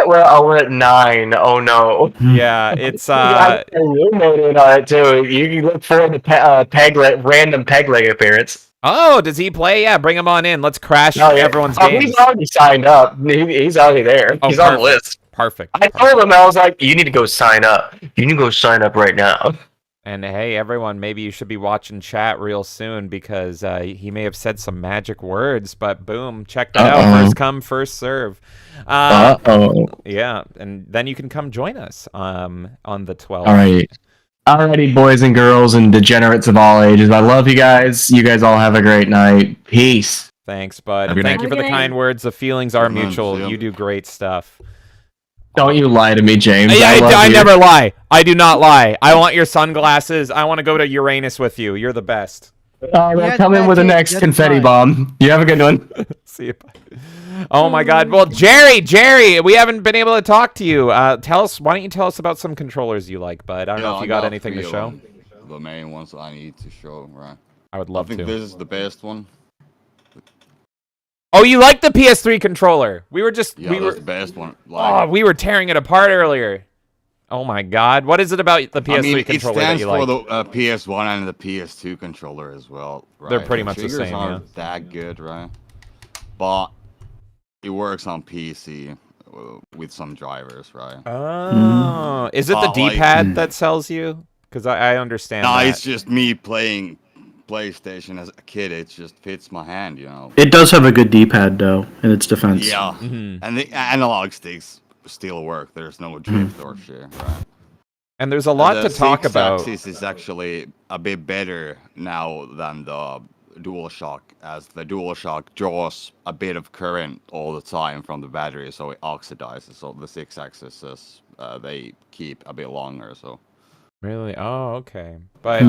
we're at 9. Oh no. Yeah, it's You made it on it too. You can look forward to random peg leg appearance. Oh, does he play? Yeah, bring him on in. Let's crash everyone's games. He's already signed up. He's already there. He's on the list. Perfect. I told him, I was like, you need to go sign up. You need to go sign up right now. And hey, everyone, maybe you should be watching chat real soon because he may have said some magic words, but boom, check that out. First come, first serve. Yeah, and then you can come join us on the 12th. All right. Alrighty, boys and girls and degenerates of all ages. I love you guys. You guys all have a great night. Peace. Thanks, bud. Thank you for the kind words. The feelings are mutual. You do great stuff. Don't you lie to me, James. I never lie. I do not lie. I want your sunglasses. I want to go to Uranus with you. You're the best. Come in with the next confetti bomb. You have a good one. See you. Oh my God. Well, Jerry, we haven't been able to talk to you. Why don't you tell us about some controllers you like, bud? I don't know if you got anything to show. The main ones I need to show, right? I would love to. I think this is the best one. Oh, you like the PS3 controller? We were just that's the best one. We were tearing it apart earlier. Oh my God. What is it about the PS3 controller that you like? It stands for the PS1 and the PS2 controller as well, right? They're pretty much the same, aren't that good, right? But it works on PC with some drivers, right? Oh, is it the D-pad that sells you? Because I understand. No, that. it's just me playing PlayStation as a kid. It just fits my hand, you know. It does have a good D-pad though, in its defense. Yeah, and the analog sticks still work. There's no drift or shit, right? And there's a lot to talk about. This is actually a bit better now than the DualShock, as the DualShock draws a bit of current all the time from the battery, so it oxidizes. So the 6-axis they keep a bit longer. So Really? Oh, okay. But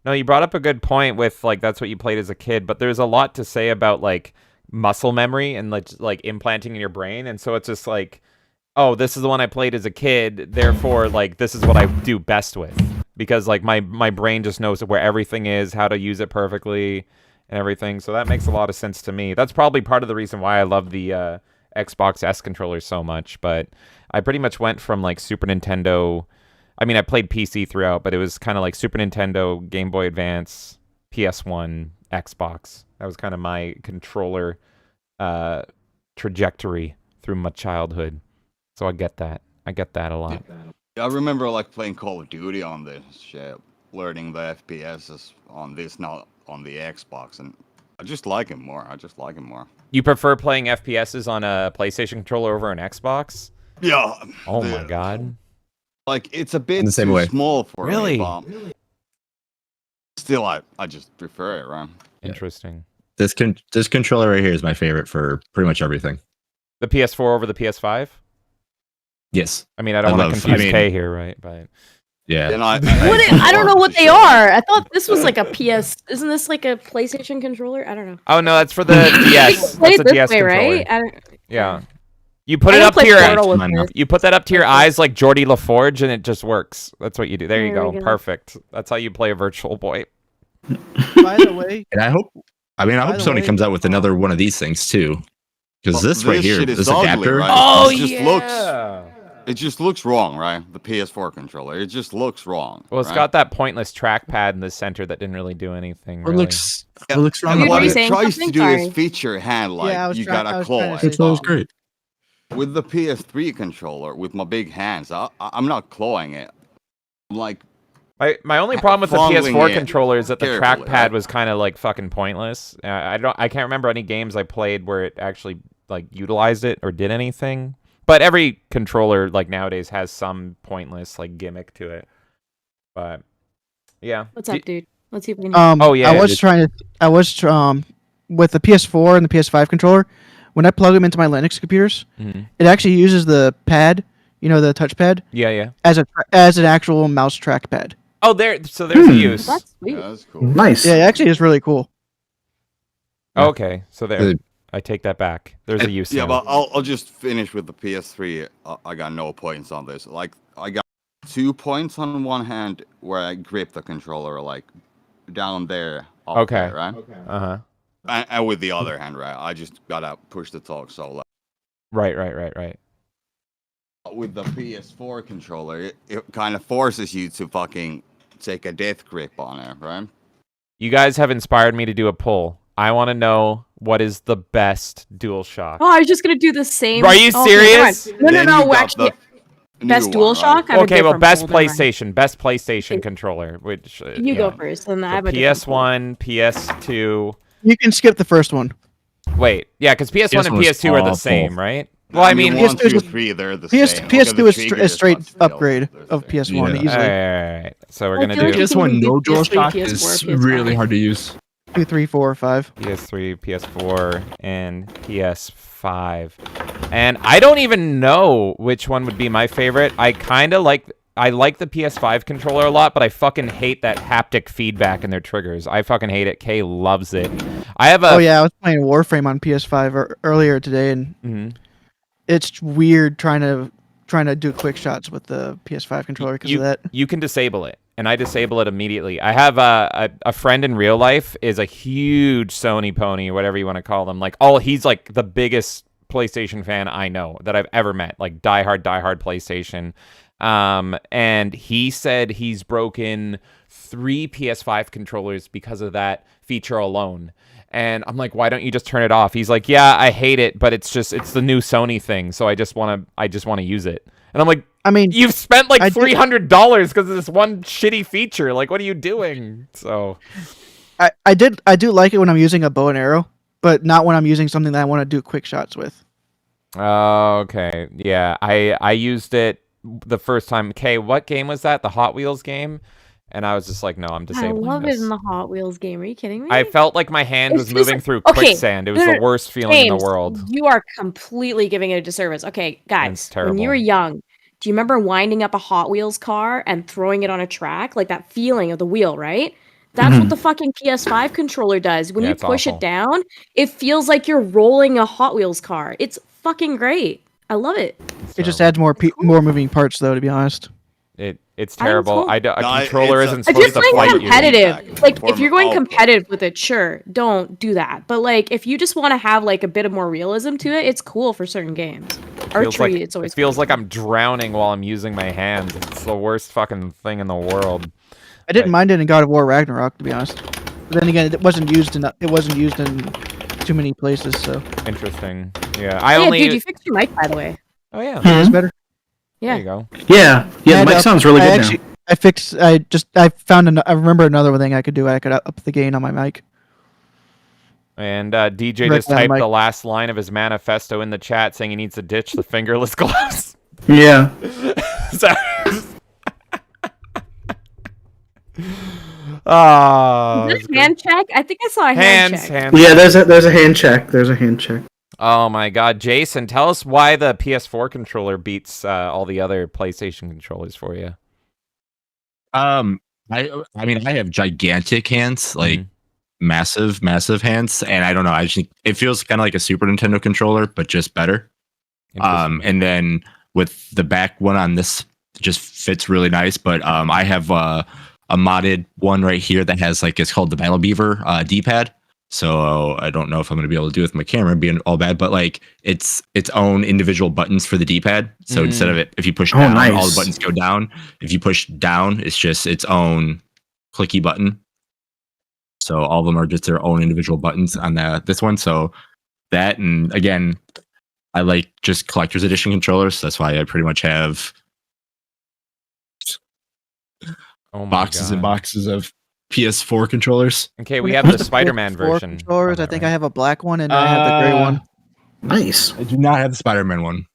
no, you brought up a good point with like that's what you played as a kid, but there's a lot to say about like muscle memory and like implanting in your brain, and so it's just like, oh, this is the one I played as a kid, therefore like this is what I do best with, because like my brain just knows where everything is, how to use it perfectly and everything. So that makes a lot of sense to me. That's probably part of the reason why I love the Xbox S controllers so much. But I pretty much went from like Super Nintendo. I mean, I played PC throughout, but it was kind of like Super Nintendo, Game Boy Advance, PS1, Xbox. That was kind of my controller trajectory through my childhood. So I get that. I get that a lot. I remember like playing Call of Duty on this shit, learning the FPSs on this, not on the Xbox, and I just like it more. You prefer playing FPSs on a PlayStation controller over an Xbox? Yeah. Oh my god. Like, it's a bit the same too way. small for Really? me, but still, I just prefer it, right? Interesting. This controller right here is my favorite for pretty much everything. The PS4 over the PS5? Yes. I mean, I don't want to confuse K here, right? But yeah. And I don't know what they are. I thought this was like a PS. Isn't this like a PlayStation controller? I don't know. oh no, that's for the DS. Play That's it a this DS way, controller. right? I don't, Yeah. You put I it don't up play to your Portal with this. you put that up to your eyes like Geordie LaForge, and it just works. That's what you do. There you There go. we go. Perfect. That's how you play a Virtual Boy. By the way, And I hope By the Sony way, comes out with another one of these things too. Because Well, this right here, shit is this ugly, adapter. right? Oh It just yeah. looks- It just looks wrong, right? The PS4 controller. It just looks wrong. Well, it's right? got that pointless trackpad in the center that didn't really do anything. It Really. looks wrong. Dude, what were you it saying tries to something? do Sorry. is feature hand like Yeah, I was you trying- got I a was claw. trying to and say It was stuff. great. With the PS3 controller, with my big hands, I'm not clawing it. Like, My only problem with the Fondling PS4 it controller is that the carefully, trackpad right? was kind of like fucking pointless. I can't remember any games I played where it actually like utilized it or did anything. But every controller like nowadays has some pointless like gimmick to it. But yeah. What's up, dude? Let's see if we can. Oh, yeah, I was just- trying to. I was with the PS4 and the PS5 controller. When I plug them into my Linux computers, Mhm. it actually uses the pad, the touchpad, Yeah. as an actual mouse trackpad. Oh, there's a use. That's sweet. yeah, that's cool. Nice. Yeah, it actually is really cool. Okay, so there. Good. I take that back. There's a use. Yeah, now. but I'll just finish with the PS3. I got no points on this. Like, I got 2 points on one hand where I grip the controller like down there. up Okay. there, right? Uh-huh. And with the other hand, right? I just gotta push the talk so loud. Right. With the PS4 controller, it kind of forces you to fucking take a death grip on it, right? You guys have inspired me to do a poll. I want to know what is the best DualShock. Oh, I was just gonna do the same. Are you Okay, serious? never mind. Then No. you got Actually, the best new one, DualShock. right? I have a Okay, well, different best poll, never mind. PlayStation controller, which You go first, and I have a different poll. PS1, PS2. You can skip the first one. Wait, yeah, because PS1 and PS1 was PS2 are the awful. same, right? Well, I mean, 1, PS2 2, is- 3, they're the PS same. PS2 Okay, the is trigger a straight but still, upgrade they're of the PS1 Yeah. easily. alright. So we're I gonna feel like do it's- PS1 no PS3, DualShock PS4, is PS5. really hard to use. 2, 3, 4, 5. PS3, PS4, and PS5. And I don't even know which one would be my favorite. I like the PS5 controller a lot, but I fucking hate that haptic feedback in their triggers. I fucking hate it. Kay loves it. I have a Oh yeah, I was playing Warframe on PS5 earlier today, and Mhm. it's weird trying to do quick shots with the PS5 controller because of that. You can disable it, and I disable it immediately. I have a friend in real life is a huge Sony pony, whatever you want to call them. Like, he's like the biggest PlayStation fan I know that I've ever met. Like diehard PlayStation. And he said he's broken 3 PS5 controllers because of that feature alone. And I'm like, why don't you just turn it off? He's like, yeah, I hate it, but it's the new Sony thing, so I just want to use it. And I'm like, I mean, you've spent like I do- $300 because of this one shitty feature. Like, what are you doing? So, I do like it when I'm using a bow and arrow, but not when I'm using something that I want to do quick shots with. Oh, okay. Yeah, I used it the first time. Okay, what game was that? The Hot Wheels game? And I was just like, no, I'm I disabling love this. it in the Hot Wheels game. Are you kidding me? I felt like my hand It's was just moving like- through okay, quicksand. It was no, the worst feeling in James, the world. You are completely giving it a disservice. Okay, guys, when you were terrible. young, do you remember winding up a Hot Wheels car and throwing it on a track? Like that feeling of the wheel, right? That's what the fucking PS5 controller does. When Yeah, you it's push awful. it down, it feels like you're rolling a Hot Wheels car. It's fucking great. I love it. It just adds more more moving parts, though. To be honest, It's I think terrible. so. A No, controller it's a- isn't If supposed you're to playing fight you. competitive, like if Form you're going of- competitive with it, sure, don't do that. But like if you just want to have like a bit of more realism to it, it's cool for certain games. Feels Archery, like, it's always it feels fun. like I'm drowning while I'm using my hands. It's the worst fucking thing in the world. I didn't mind it in God of War Ragnarok, to be honest. But then again, it wasn't used in too many places, so Interesting. Yeah, Oh, yeah, dude, you fixed your mic by the way. Oh yeah. it's better. There Yeah. you go. Yeah, the And, mic sounds really I good actually, I found I remember another thing I could do. I could up the gain on my mic. And DJ Right just down, typed Mike. the last line of his manifesto in the chat saying he needs to ditch the fingerless gloves. now. Yeah. So- Oh, Is this hand check? I think I saw a hand check. hands. Yeah, there's a hand check. There's a hand check. Oh my God, Jason, tell us why the PS4 controller beats all the other PlayStation controllers for you. I mean, I have gigantic hands, like massive hands, and I don't know. I just think it feels kind of like a Super Nintendo controller, but just better. And then with the back one on this, just fits really nice. But I have a modded one right here that has like it's called the Battle Beaver D-pad. So I don't know if I'm going to be able to do it with my camera being all bad, but like it's its own individual buttons for the D-pad. So instead of it, if you push down, all the buttons go down. If you push down, it's just its own clicky button. So all of them are just their own individual buttons on this one. So that, and again, I like just collector's edition controllers. So that's why I pretty much have boxes and boxes of PS4 controllers. Okay, we have the Spider-Man Four version. controllers. I think I have a black one and I have the gray one. Nice. I do not have the Spider-Man one.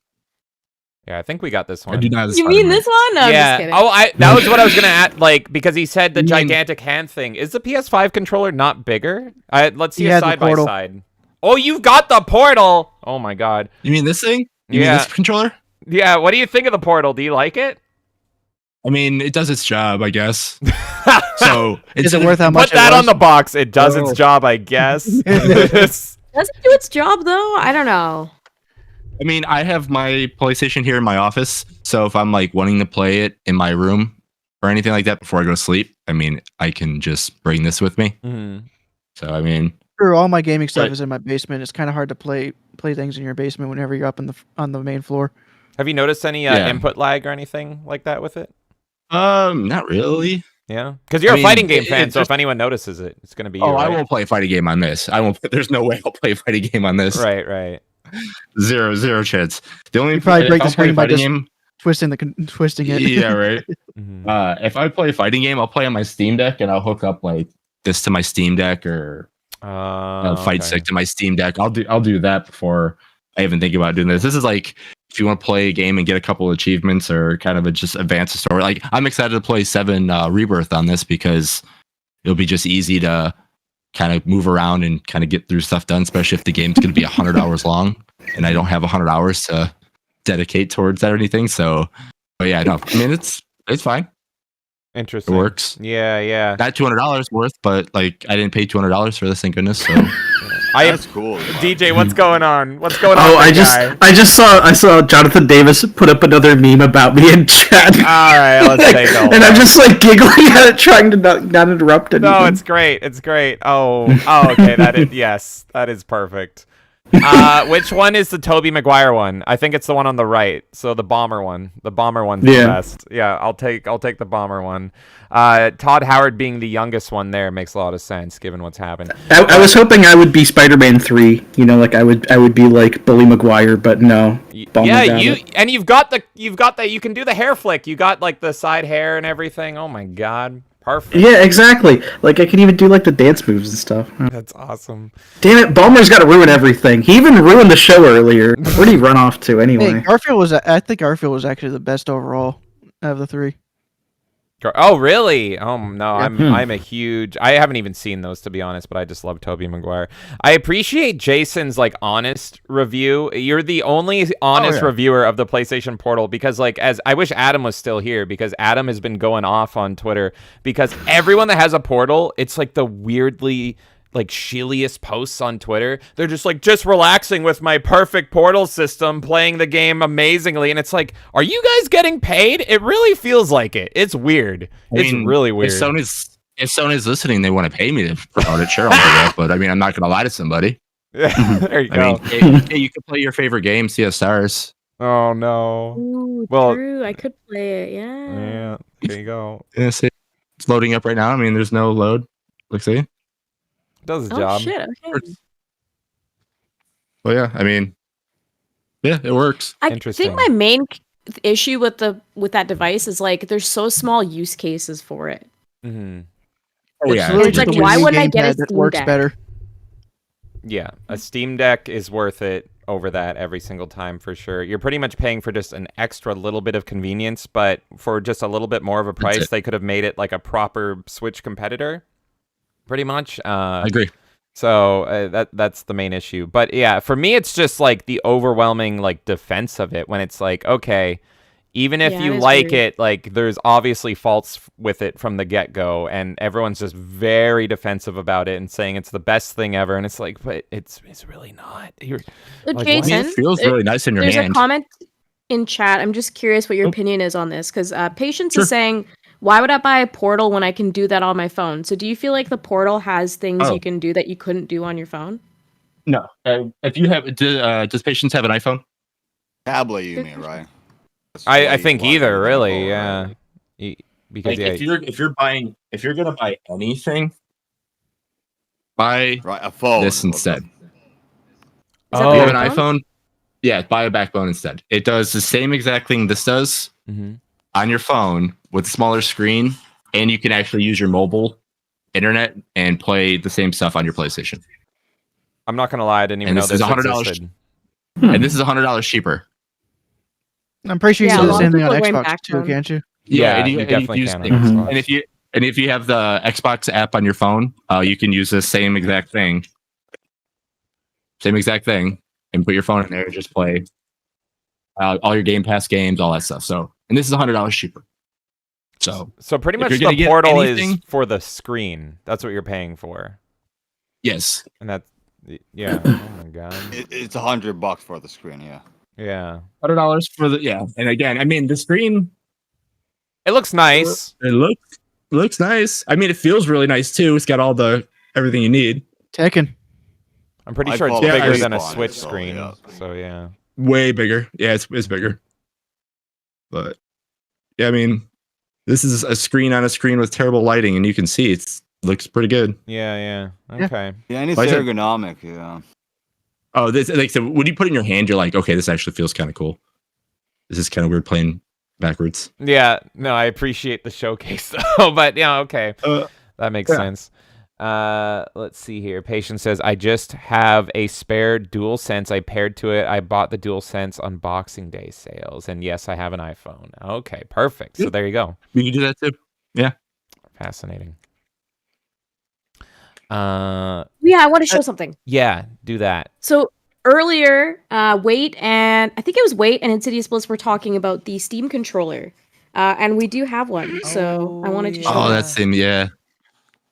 Yeah, I think we got this one. I do not have the You mean this one? No, I'm just Yeah. kidding. Oh, that was what I was gonna add. Like, because he said the gigantic hand thing. Is the PS5 controller not bigger? Let's see Yeah, it the side by Portal. side. Oh, you've got the Portal. Oh my God. You mean this thing? You mean Yeah. this controller? Yeah. What do you think of the Portal? Do you like it? I mean, it does its job, I guess. So Is it worth how much? Put that it was? on the box. It does its Oh. job, I guess. Does it do its job though? I don't know. I mean, I have my PlayStation here in my office, so if I'm like wanting to play it in my room or anything like that before I go to sleep, I mean, I can just bring this with me. So I mean, True, all my gaming stuff Right. is in my basement. It's kind of hard to play things in your basement whenever you're up on the main floor. Have you noticed any Yeah. input lag or anything like that with it? not really. Yeah, because you're I a mean, fighting game fan, it's so if just- anyone notices it, it's gonna be you. Oh, I right? won't play a fighting game on this. I won't. There's no way I'll play a fighting game on this. Right. Zero chance. The only You probably break if the I'll play a screen by fighting just game. twisting it. Yeah, right. Mhm. If I play a fighting game, I'll play on my Steam Deck and I'll hook up like this to my Steam Deck or Fight Okay. Stick to my Steam Deck. I'll do that before I even think about doing this. This is like if you want to play a game and get a couple achievements or kind of just advance the story. Like I'm excited to play 7 Rebirth on this because it'll be just easy to kind of move around and kind of get through stuff done, especially if the game's going to be 100 hours long and I don't have 100 hours to dedicate towards that or anything. So, but yeah, no, I mean it's fine. Interesting. It works. Yeah. Not $200 worth, but like I didn't pay $200 for this, thank goodness. So That's cool. DJ, what's going on? What's going on? Oh, big guy? I saw Jonathan Davis put up another meme about me in chat. All right, let's take a And I'm look. just like giggling at it, trying to not interrupt anything. No, it's great. It's great. Oh, okay. Yes, that is perfect. Which one is the Tobey Maguire one? I think it's the one on the right. So the bomber one. The bomber one's the best. Yeah, I'll take the bomber one. Todd Howard being the youngest one there makes a lot of sense given what's happened. I was hoping I would be Spider-Man 3. You know, like I would be like Bully Maguire, but no. Bummed Yeah, about it. you've got that you can do the hair flick. You got like the side hair and everything. Oh my God. Perfect. Yeah, exactly. Like I can even do like the dance moves and stuff. That's awesome. Damn it, Balmer's got to ruin everything. He even ruined the show earlier. Where'd he run off to anyway? Hey, Garfield was. I think Garfield was actually the best overall out of the three. Oh really? Oh no, Yeah. I'm a huge. I haven't even seen those to be honest, but I just love Tobey Maguire. I appreciate Jason's like honest review. You're the only honest reviewer of the PlayStation Portal because like as I wish Adam was still here because Adam has been going off on Twitter because everyone that has a Portal, it's like the weirdly like shilliest posts on Twitter. They're just like, just relaxing with my perfect Portal system, playing the game amazingly. And it's like, are you guys getting paid? It really feels like it. It's weird. It's really weird. If Sony's listening, they want to pay me to promote it. Sure, I'll do that. But I mean, I'm not going to lie to somebody. There you go. I mean, hey, you can play your favorite game, Sea of Stars. Oh no. Ooh, Well, true. I could play it. Yeah. Yeah. There you go. Yeah, see, it's loading up right now. I mean, there's no load. Let's see. Does the Oh job. shit. Okay. Well, yeah. I mean, yeah, it works. I Interesting. think my main issue with that device is like there's so small use cases for it. Mm-hmm. Oh yeah. literally It's like, just a why Wii wouldn't I get a gamepad that Steam works Deck? better? Yeah, a Steam Deck is worth it over that every single time for sure. You're pretty much paying for just an extra little bit of convenience, but for just a little bit more of a price, they could have made it like a proper Switch competitor. Pretty much. I agree. So that's the main issue. But yeah, for me, it's just like the overwhelming like defense of it when it's like, okay, even if Yeah, you it is like weird. it, like there's obviously faults with it from the get-go, and everyone's just very defensive about it and saying it's the best thing ever. And it's like, but it's really not. You're But like, Jason, I mean, it feels really nice in your there's hand. a comment in chat. I'm just curious what your opinion is on this because Patience is saying, "Why would I buy a Portal when I can do that on my phone?" So, do you feel like the Portal has things you can do that you couldn't do on your phone? No. If you have, does Patience have an iPhone? Tablet, you mean, right? I think either, really, yeah. Because Like, if you're gonna buy anything, buy a phone. this instead. Is that If the you have an Backbone? iPhone, yeah, buy a Backbone instead. It does the same exact thing this does on your phone with a smaller screen, and you can actually use your mobile internet and play the same stuff on your PlayStation. I'm not gonna lie, I didn't even know this this is $100. existed. And this is $100 cheaper. I'm pretty sure you Yeah, can a do the lot same of thing on people are going Xbox too, Backbone. can't you? Yeah, and you and definitely use can the- on Xbox. And if you have the Xbox app on your phone, you can use the same exact thing, and put your phone in there and just play all your Game Pass games, all that stuff. So, and this is $100 cheaper. So pretty if much you're gonna the get Portal is anything- for the screen. That's what you're paying for. yes, And that's yeah. Oh my god. It's $100 for the screen. Yeah. Yeah. $100 for the And again, I mean, the screen, It looks nice. it looks nice. I mean, it feels really nice too. It's got all the everything you need. Tekken. I'm pretty I sure it's follow bigger Facebook than a on it, Switch so, screen. yeah. So yeah. Way bigger. Yeah, it's bigger. But yeah, I mean, this is a screen on a screen with terrible lighting, and you can see it looks pretty good. Yeah. Okay. Yeah, and it's Why is it- ergonomic. Yeah. Oh, this like so when you put it in your hand, you're like, okay, this actually feels kind of cool. This is kind of weird playing backwards. Yeah. No, I appreciate the showcase though. But yeah, okay. That makes yeah. sense. Let's see here. Patient says, I just have a spare DualSense I paired to it. I bought the DualSense on Boxing Day sales. And yes, I have an iPhone. Okay, perfect. So there you go. You can do that too. Yeah. Fascinating. Yeah, I want to show something. Yeah, do that. So earlier, Wait and I think it was Wait and Insidious Bliss were talking about the Steam controller, and we do have one. So I wanted to show. Oh, that. that's him. Yeah.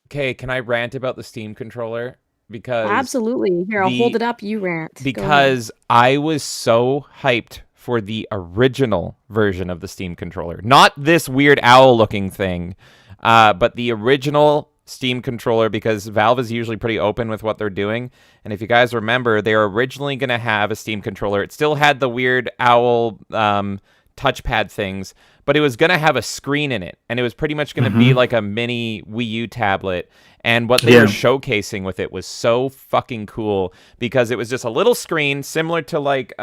Okay, can I rant about the Steam controller? Because Absolutely. Here, I'll the- hold it up. You rant. Go ahead. because I was so hyped for the original version of the Steam controller. Not this weird owl looking thing, but the original Steam controller, because Valve is usually pretty open with what they're doing. And if you guys remember, they were originally going to have a Steam controller. It still had the weird owl touchpad things, but it was going to have a screen in it. And it was pretty much going to be like a mini Wii U tablet. And what they were showcasing with it was so fucking cool because it was just a little screen similar to like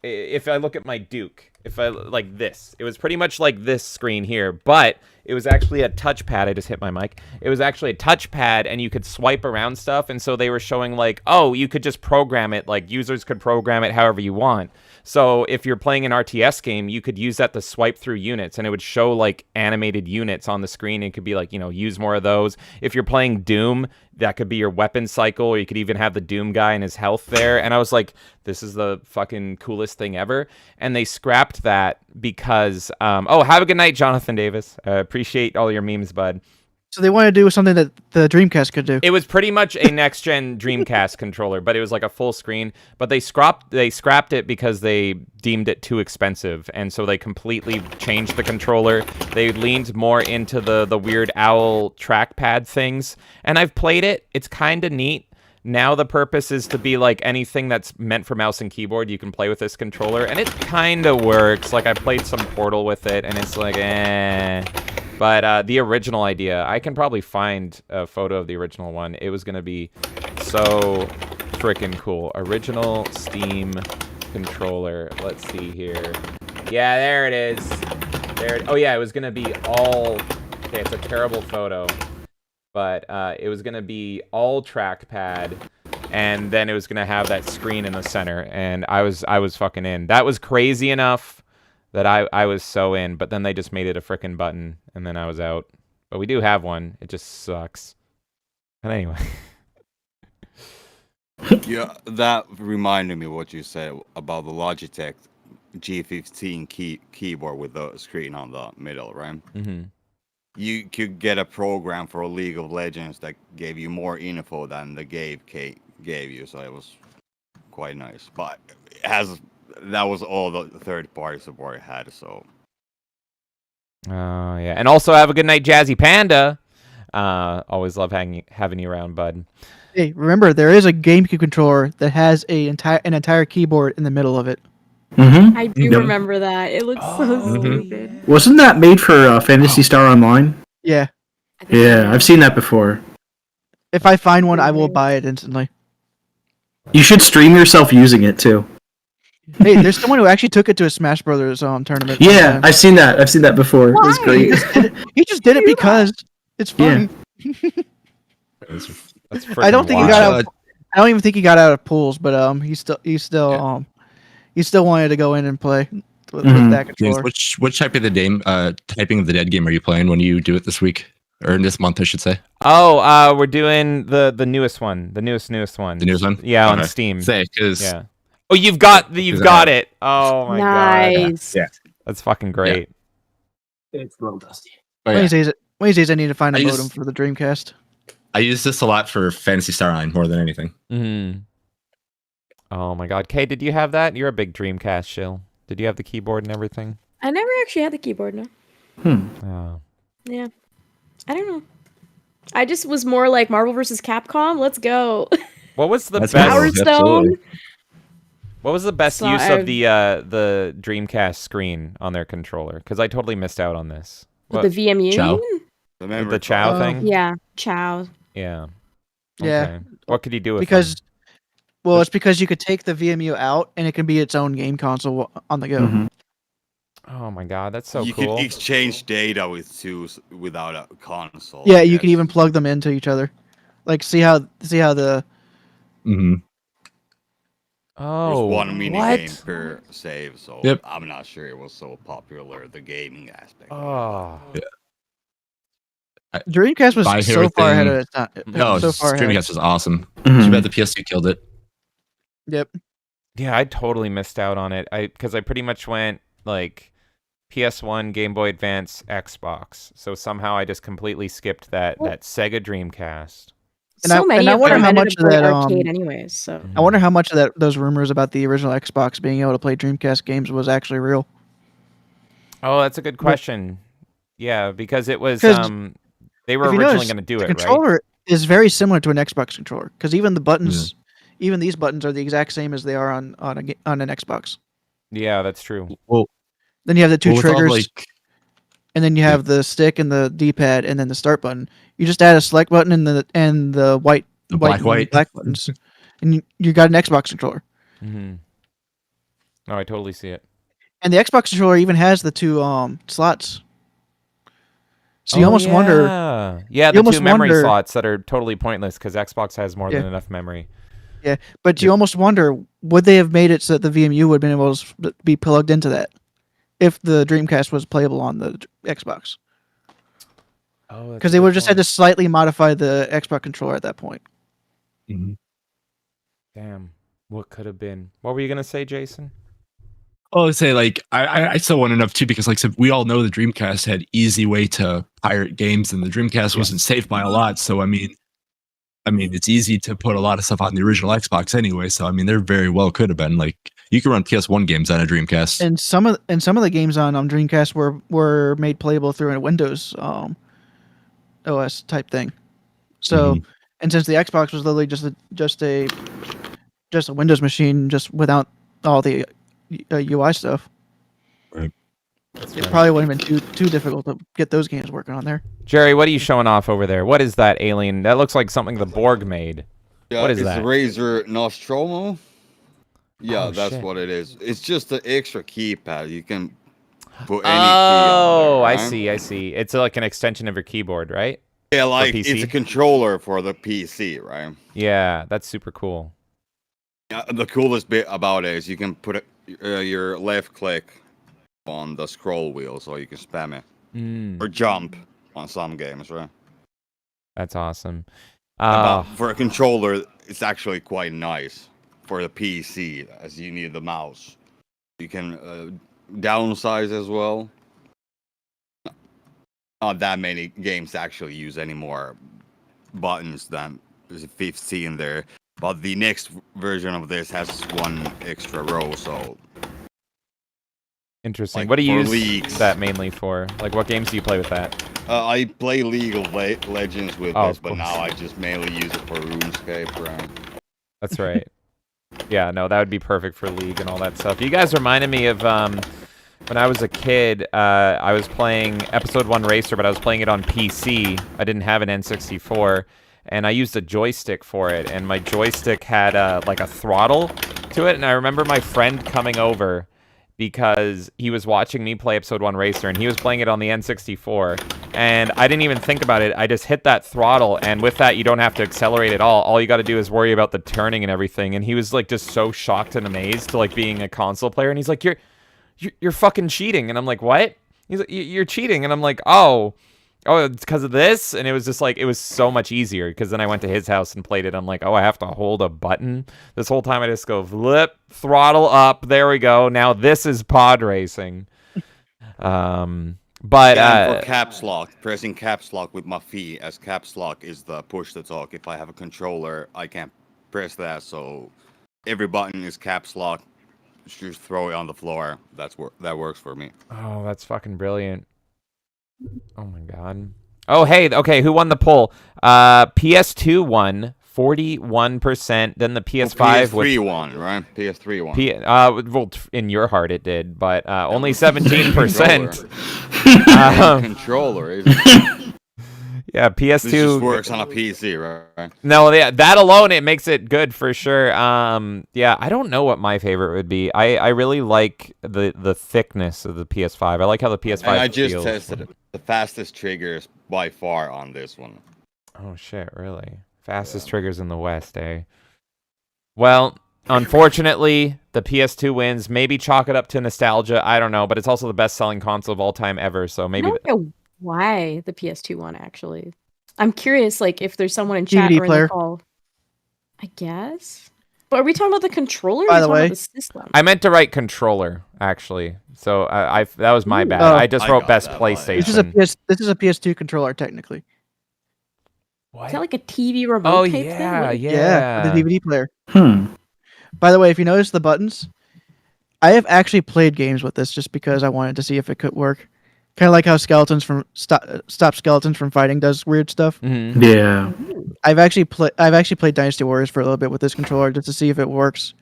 if I look at my Duke, if I like this, it was pretty much like this screen here, but it was actually a touchpad. I just hit my mic. It was actually a touchpad, and you could swipe around stuff. And so they were showing like, oh, you could just program it. Like users could program it however you want. So if you're playing an RTS game, you could use that to swipe through units, and it would show like animated units on the screen. It could be like, use more of those. If you're playing Doom, that could be your weapon cycle, or you could even have the Doom guy and his health there. And I was like, this is the fucking coolest thing ever. And they scrapped that because, have a good night, Jonathan Davis. Appreciate all your memes, bud. So they want to do something that the Dreamcast could do. It was pretty much a next-gen Dreamcast controller, but it was like a full screen. But they scrapped it because they deemed it too expensive, and so they completely changed the controller. They leaned more into the weird owl trackpad things, and I've played it. It's kind of neat. Now the purpose is to be like anything that's meant for mouse and keyboard, you can play with this controller, and it kind of works. Like, I played some Portal with it, and it's like, eh. But the original idea, I can probably find a photo of the original one. It was going to be so freaking cool. Original Steam controller. Let's see here. Yeah, there it is. Oh, yeah, it was going to be all... Okay, it's a terrible photo. But it was going to be all trackpad, and then it was going to have that screen in the center, and I was fucking in. That was crazy enough that I was so in, but then they just made it a frickin' button, and then I was out. But we do have one. It just sucks. But anyway. Yeah, that reminded me what you said about the Logitech G15 keyboard with the screen on the middle, right? Mm-hmm. You could get a program for League of Legends that gave you more info than the game gave you, so it was quite nice. But that was all the third-party support it had, so... Oh, yeah. And also, have a good night, Jazzy Panda. Always love having you around, bud. Hey, remember, there is a GameCube controller that has an entire keyboard in the middle of it. Mm-hmm. I do remember that. It looks so stupid. Yeah. Wasn't that made for Phantasy Star Online? Yeah. Yeah, I've seen that before. If I find one, I will buy it instantly. You should stream yourself using it, too. Hey, there's someone who actually took it to a Smash Brothers tournament. Yeah, I've seen that. I've seen that before. Why? It was great. He just did it because it's fun. Yeah. I don't think he got out. I don't even think he got out of pools, but he still wanted to go in and play with that controller. Which type of the game, typing of the Dead game are you playing when you do it this week? Or this month, I should say. Oh, we're doing the newest one. The newest one. The newest one? Yeah, okay. On Steam. Yeah. Oh, you've got it. Oh my god. Nice. Yeah. That's fucking great. Yeah. It's a little dusty. One of these days I need to find a modem for the Dreamcast. I use this a lot for Phantasy Star Online more than anything. Mm-hmm. Oh my god. Kay, did you have that? You're a big Dreamcast shill. Did you have the keyboard and everything? I never actually had the keyboard, no. Oh. Yeah. I don't know. I just was more like Marvel vs. Capcom. Let's go. What was the best Power Stone? What was the best use of the Dreamcast screen on their controller? Because I totally missed out on this. The VMU? Chow. The Chow thing? Yeah, Chow. Yeah. Yeah. Okay. What could you do with because them? Well, it's because you could take the VMU out and it can be its own game console on the go. Mm-hmm. Oh my god, that's so you cool. You could exchange data with two without a console. Yeah, you can even plug them into each other. Like see how the Mm-hmm. Oh, there's one mini what? game per save, so Yep. I'm not sure it was so popular, the gaming aspect. Oh. Yeah. Dreamcast was My so favorite far ahead thing- of its time. No, so far ahead. Dreamcast was awesome. Mhm. Too bad the PS2 killed it. Yep. Yeah, I totally missed out on it. Because I pretty much went like PS1, Game Boy Advance, Xbox. So somehow I just completely skipped that Sega Dreamcast. And So many I of wonder them how ended much up of going that arcade anyways. So I wonder how much of those rumors about the original Xbox being able to play Dreamcast games was actually real. Oh, that's a good question. Yeah, because it was 'Cause they were If you originally notice, going to do the it, right? controller is very similar to an Xbox controller because even the buttons, even these buttons are the exact same as they are on an Xbox. Yeah, that's true. Well, Then you have the two with all, triggers, like, and then you have the stick and the D-pad, and then the start button. You just add a select button and the white black buttons, and you got an Xbox controller. Mm-hmm. Oh, I totally see it. And the Xbox controller even has the two slots. So you almost wonder. Yeah, you the almost two memory wonder- slots that are totally pointless because Xbox has more Yeah. than enough memory. Yeah, but you almost wonder, would they have made it so that the VMU would have been able to be plugged into that if the Dreamcast was playable on the Xbox? Oh, Because they would have just had to slightly modify the Xbox controller at that point. Damn, what could have been? What were you gonna say, Jason? Well, I would say like I still want enough too because like so we all know the Dreamcast had easy way to pirate games and the Dreamcast wasn't safe by a lot. So I mean it's easy to put a lot of stuff on the original Xbox anyway. So I mean there very well could have been like you could run PS1 games on a Dreamcast. And some of the games on Dreamcast were made playable through a Windows OS type thing. So and since the Xbox was literally just a Windows machine, just without all the UI stuff. Right. It probably wouldn't have been too difficult to get those games working on there. Jerry, what are you showing off over there? What is that alien? That looks like something the Borg made. Yeah, what is it's that? Razer Nostromo. Yeah, Oh, that's shit. what it is. It's just an extra keypad. You can put any key Oh, on there, I right? I see. It's like an extension of your keyboard, right? Yeah, like PC? it's a controller for the PC, right? Yeah, that's super cool. The coolest bit about it is you can put your left click on the scroll wheel so you can spam it or jump on some games, right? That's awesome. But for a controller, it's actually quite nice for the PC as you need the mouse. You can downsize as well. Not that many games actually use any more buttons than there's 15 there. But the next version of this has one extra row, so Interesting. like What do you for use leagues. that mainly for? Like, what games do you play with that? I play League of Legends with Oh, this, of but course. now I just mainly use it for RuneScape, right? That's right. Yeah, no, that would be perfect for League and all that stuff. You guys reminded me of when I was a kid. I was playing Episode 1 Racer, but I was playing it on PC. I didn't have an N64, and I used a joystick for it. And my joystick had like a throttle to it. And I remember my friend coming over because he was watching me play Episode 1 Racer, and he was playing it on the N64. And I didn't even think about it. I just hit that throttle, and with that, you don't have to accelerate at all. All you got to do is worry about the turning and everything. And he was like just so shocked and amazed to like being a console player. And he's like, "You're fucking cheating." And I'm like, "What?" He's like, "You're cheating." And I'm like, "Oh, it's because of this." And it was just like, it was so much easier because then I went to his house and played it. I'm like, "Oh, I have to hold a button this whole time." I just go flip, throttle up. There we go. Now this is pod racing. But and for caps lock, pressing caps lock with my feet, as caps lock is the push to talk. If I have a controller, I can't press that, so every button is caps lock. Just throw it on the floor. That works for me. oh, that's fucking brilliant. Oh my god. Oh, hey, okay, who won the poll? PS2 won 41%, then the PS5 PS3 won, right? PS3 won. well, in your heart it did, but only 17%. Controller, isn't it? Yeah, PS2 This just works on a PC, right? No, yeah, that alone it makes it good for sure. Yeah, I don't know what my favorite would be. I really like the thickness of the PS5. I like how the PS5 And I just feels. tested it. The fastest triggers by far on this one. Oh shit, really? Fastest triggers in the West, eh? Well, unfortunately, the PS2 wins. Maybe chalk it up to nostalgia. I don't know, but it's also the best-selling console of all time ever. So maybe. I don't know why the PS2 won, actually. I'm curious, like, if there's someone in chat DVD or in player. the call. I guess. But are we talking about the controller? Or By are we the talking way- about the system? I meant to write controller actually. So I that was my bad. Oh. I just I wrote got best that one. PlayStation. This is a PS2 controller technically. What? Is that like a TV remote Oh type yeah, thing? What- yeah. The DVD player. Hmm. By the way, if you notice the buttons, I have actually played games with this just because I wanted to see if it could work. Kind of like how skeletons from stop skeletons from fighting does weird stuff. Mhm. Yeah. I've actually played Dynasty Warriors for a little bit with this controller just to see if it works.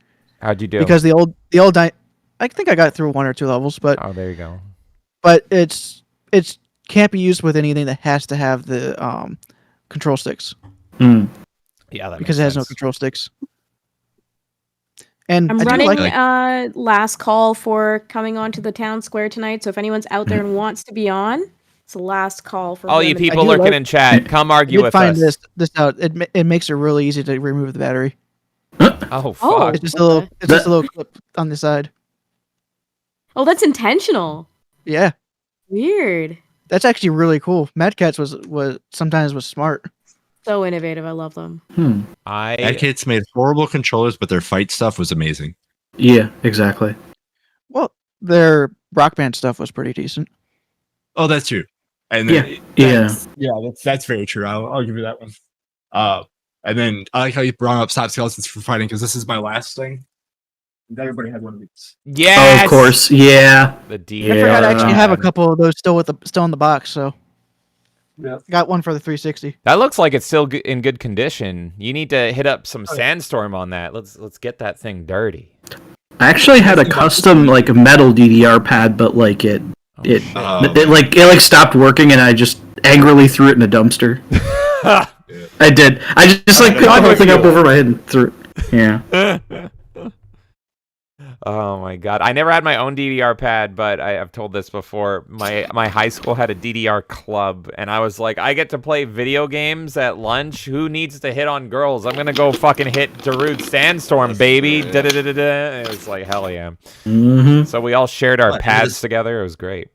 How'd you do? Because I think I got through 1 or 2 levels, but Oh, there you go. it's can't be used with anything that has to have the control sticks Hmm. Yeah, that because makes it has no sense. control sticks. And I'm I do running like last call for coming onto the town square tonight. So if anyone's out there and wants to be on, It's the last call for All you women. people do looking like- in chat, come I argue did with find us. this out. It makes it really easy to remove the battery. Oh, fuck. Oh. It's just a Okay. little. It's just a little clip on the side. Oh, that's intentional. Yeah, Weird. that's actually really cool. Mad Catz was sometimes was smart. So innovative. I love them. Mad Kids made horrible controllers, but their fight stuff was amazing. Yeah, exactly. Well, their Rock Band stuff was pretty decent. Oh, that's true. And Yeah, then, yeah. that's very true. I'll give you that one. And then I like how you brought up Stop Skeletons for fighting because this is my last thing. Everybody had one of these. Yes! Oh, of course. Yeah. The D. I forgot I actually have a pad. couple of those still in the box. So Yeah. got one for the 360. That looks like it's still in good condition. You need to hit up some sandstorm on that. Let's get that thing dirty. I actually had a custom like metal DDR pad, but like it stopped working, and I just angrily threw it in a dumpster. I did. I just like picked the whole thing up over my head and threw it. Yeah. Oh my god! I never had my own DDR pad, but I've told this before. My high school had a DDR club, and I was like, I get to play video games at lunch. Who needs to hit on girls? I'm gonna go fucking hit Darude Sandstorm, baby. Da da da da da. It was like hell yeah. Mm-hmm. So we all shared our pads together. It was great.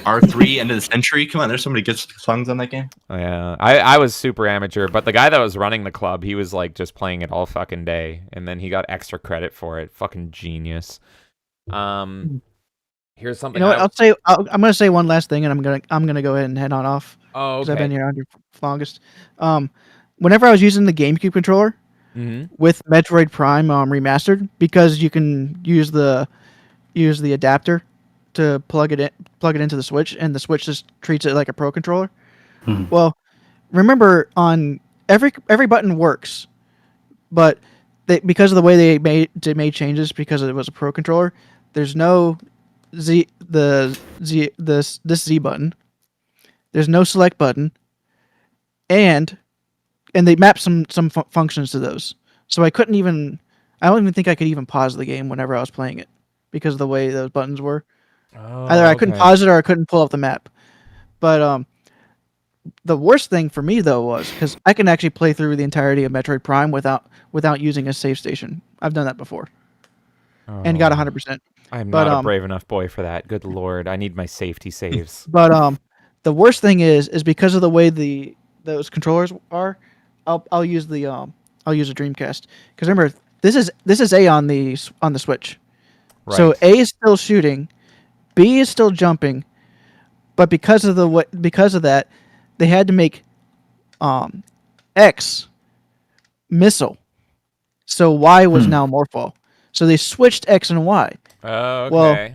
R3 end of the century. Come on, there's so many good songs on that game. Yeah, I was super amateur, but the guy that was running the club, he was like just playing it all fucking day, and then he got extra credit for it. Fucking genius. Here's something. You know what? I'm gonna say one last thing, and I'm gonna go ahead and head on off. Oh, Because I've okay. been here under longest. Whenever I was using the GameCube controller with Metroid Prime remastered, because you can use the adapter to plug it into the Switch, and the Switch just treats it like a Pro controller. Well, remember on every button works, but because of the way they made changes because it was a Pro controller, there's no Z button. There's no select button, and they map some functions to those. So I don't even think I could even pause the game whenever I was playing it because of the way those buttons were. Either I couldn't pause it or I couldn't pull up the map. But the worst thing for me though was because I can actually play through the entirety of Metroid Prime without using a save station. I've done that before and got 100%. I'm not a brave enough boy for that. Good lord, I need my safety saves. But the worst thing is because of the way those controllers are, I'll use a Dreamcast because remember this is A on the Switch, so A is still shooting, B is still jumping, but because of that, they had to make X missile, so Y was now Morphle. So they switched X and Y. Oh, okay.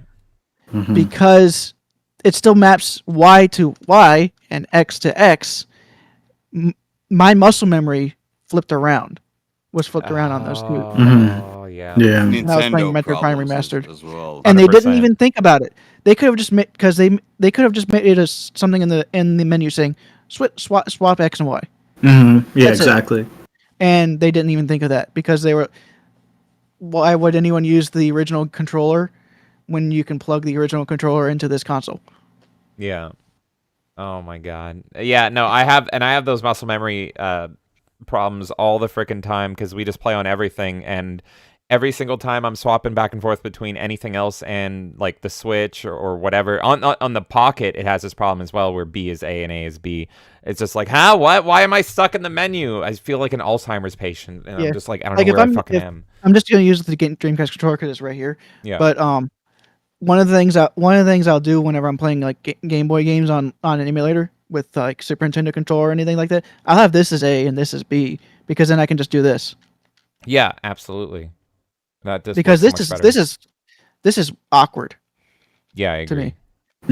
Well, because it still maps Y to Y and X to X, my muscle memory was flipped around on those two. Oh yeah. Yeah. And I was playing Metroid Prime Remastered as well. and they didn't 100%. even think about it. They could have just made because they could have just made it as something in the menu saying swap X and Y. Yeah, That's it. exactly. And they didn't even think of that because they were. Why would anyone use the original controller when you can plug the original controller into this console? Yeah. Oh my god. Yeah, no, I have those muscle memory problems all the frickin' time because we just play on everything, and every single time I'm swapping back and forth between anything else and like the Switch or whatever. On the Pocket, it has this problem as well where B is A and A is B. It's just like, what? Why am I stuck in the menu? I feel like an Alzheimer's patient, and I'm just like, I don't know where I fucking am. I'm just gonna use the Dreamcast controller because it's right here. Yeah. But one of the things I'll do whenever I'm playing like Game Boy games on an emulator with like Super Nintendo controller or anything like that, I'll have this as A and this as B because then I can just do this. Yeah, absolutely. That does Because work so much better. this is awkward. Yeah, I agree. To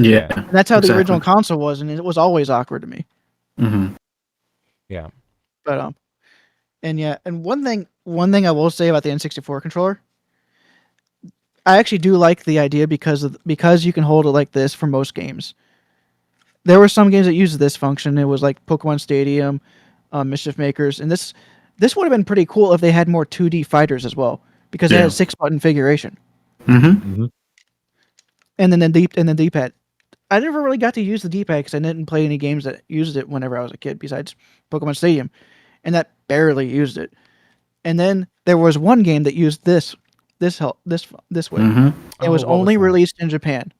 me. Yeah. And that's how the Exactly. original console was, and it was always awkward to me. Yeah. But and one thing I will say about the N64 controller, I actually do like the idea because you can hold it like this for most games. There were some games that used this function. It was like Pokemon Stadium, Mischief Makers, and this would have been pretty cool if they had more 2D fighters as well because it had a 6-button configuration. And then the D-pad. I never really got to use the D-pad because I didn't play any games that used it whenever I was a kid, besides Pokemon Stadium, and that barely used it. And then there was one game that used this way. It was only released in Japan.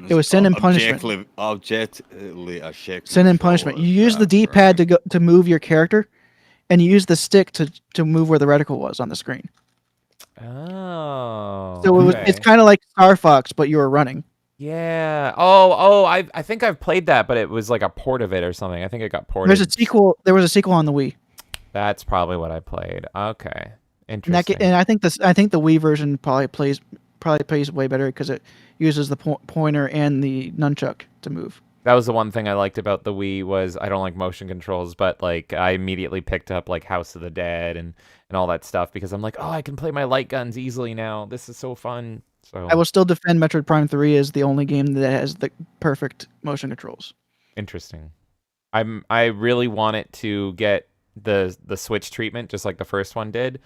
It was Sin and Punishment. Objectively a shit. Sin and Punishment. You use the D-pad to move your character, and you use the stick to move where the reticle was on the screen. Oh. So it's kind of like Star Fox, but you were running. Yeah. Oh, I think I've played that, but it was like a port of it or something. I think it got ported. There's a sequel. There was a sequel on the Wii. That's probably what I played. Okay. Interesting. And I think the Wii version probably plays way better because it uses the pointer and the nunchuck to move. That was the one thing I liked about the Wii was I don't like motion controls, but like I immediately picked up like House of the Dead and all that stuff because I'm like, oh, I can play my light guns easily now. This is so fun. So I will still defend Metroid Prime 3 as the only game that has the perfect motion controls. Interesting. I really want it to get the Switch treatment just like the first one did.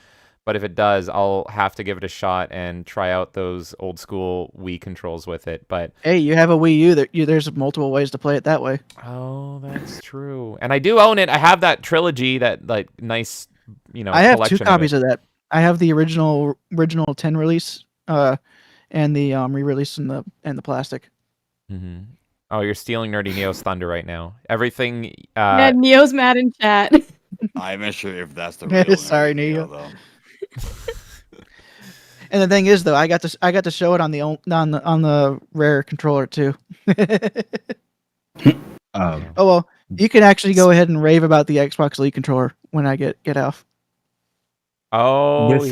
But if it does, I'll have to give it a shot and try out those old school Wii controls with it. But hey, you have a Wii U. There's multiple ways to play it that way. Oh, that's true. And I do own it. I have that trilogy, that like nice, I have 2 copies of that. I have the original 10 release, and the re-release in the plastic. Mm-hmm. Oh, you're stealing Nerdy Neo's thunder right now. Everything. Yeah, Neo's mad in chat. I'm not sure if that's the real Sorry, Neo. And the thing is, though, I got to show it on the rare controller too. Oh well, you can actually go ahead and rave about the Xbox Elite controller when I get off. Oh, with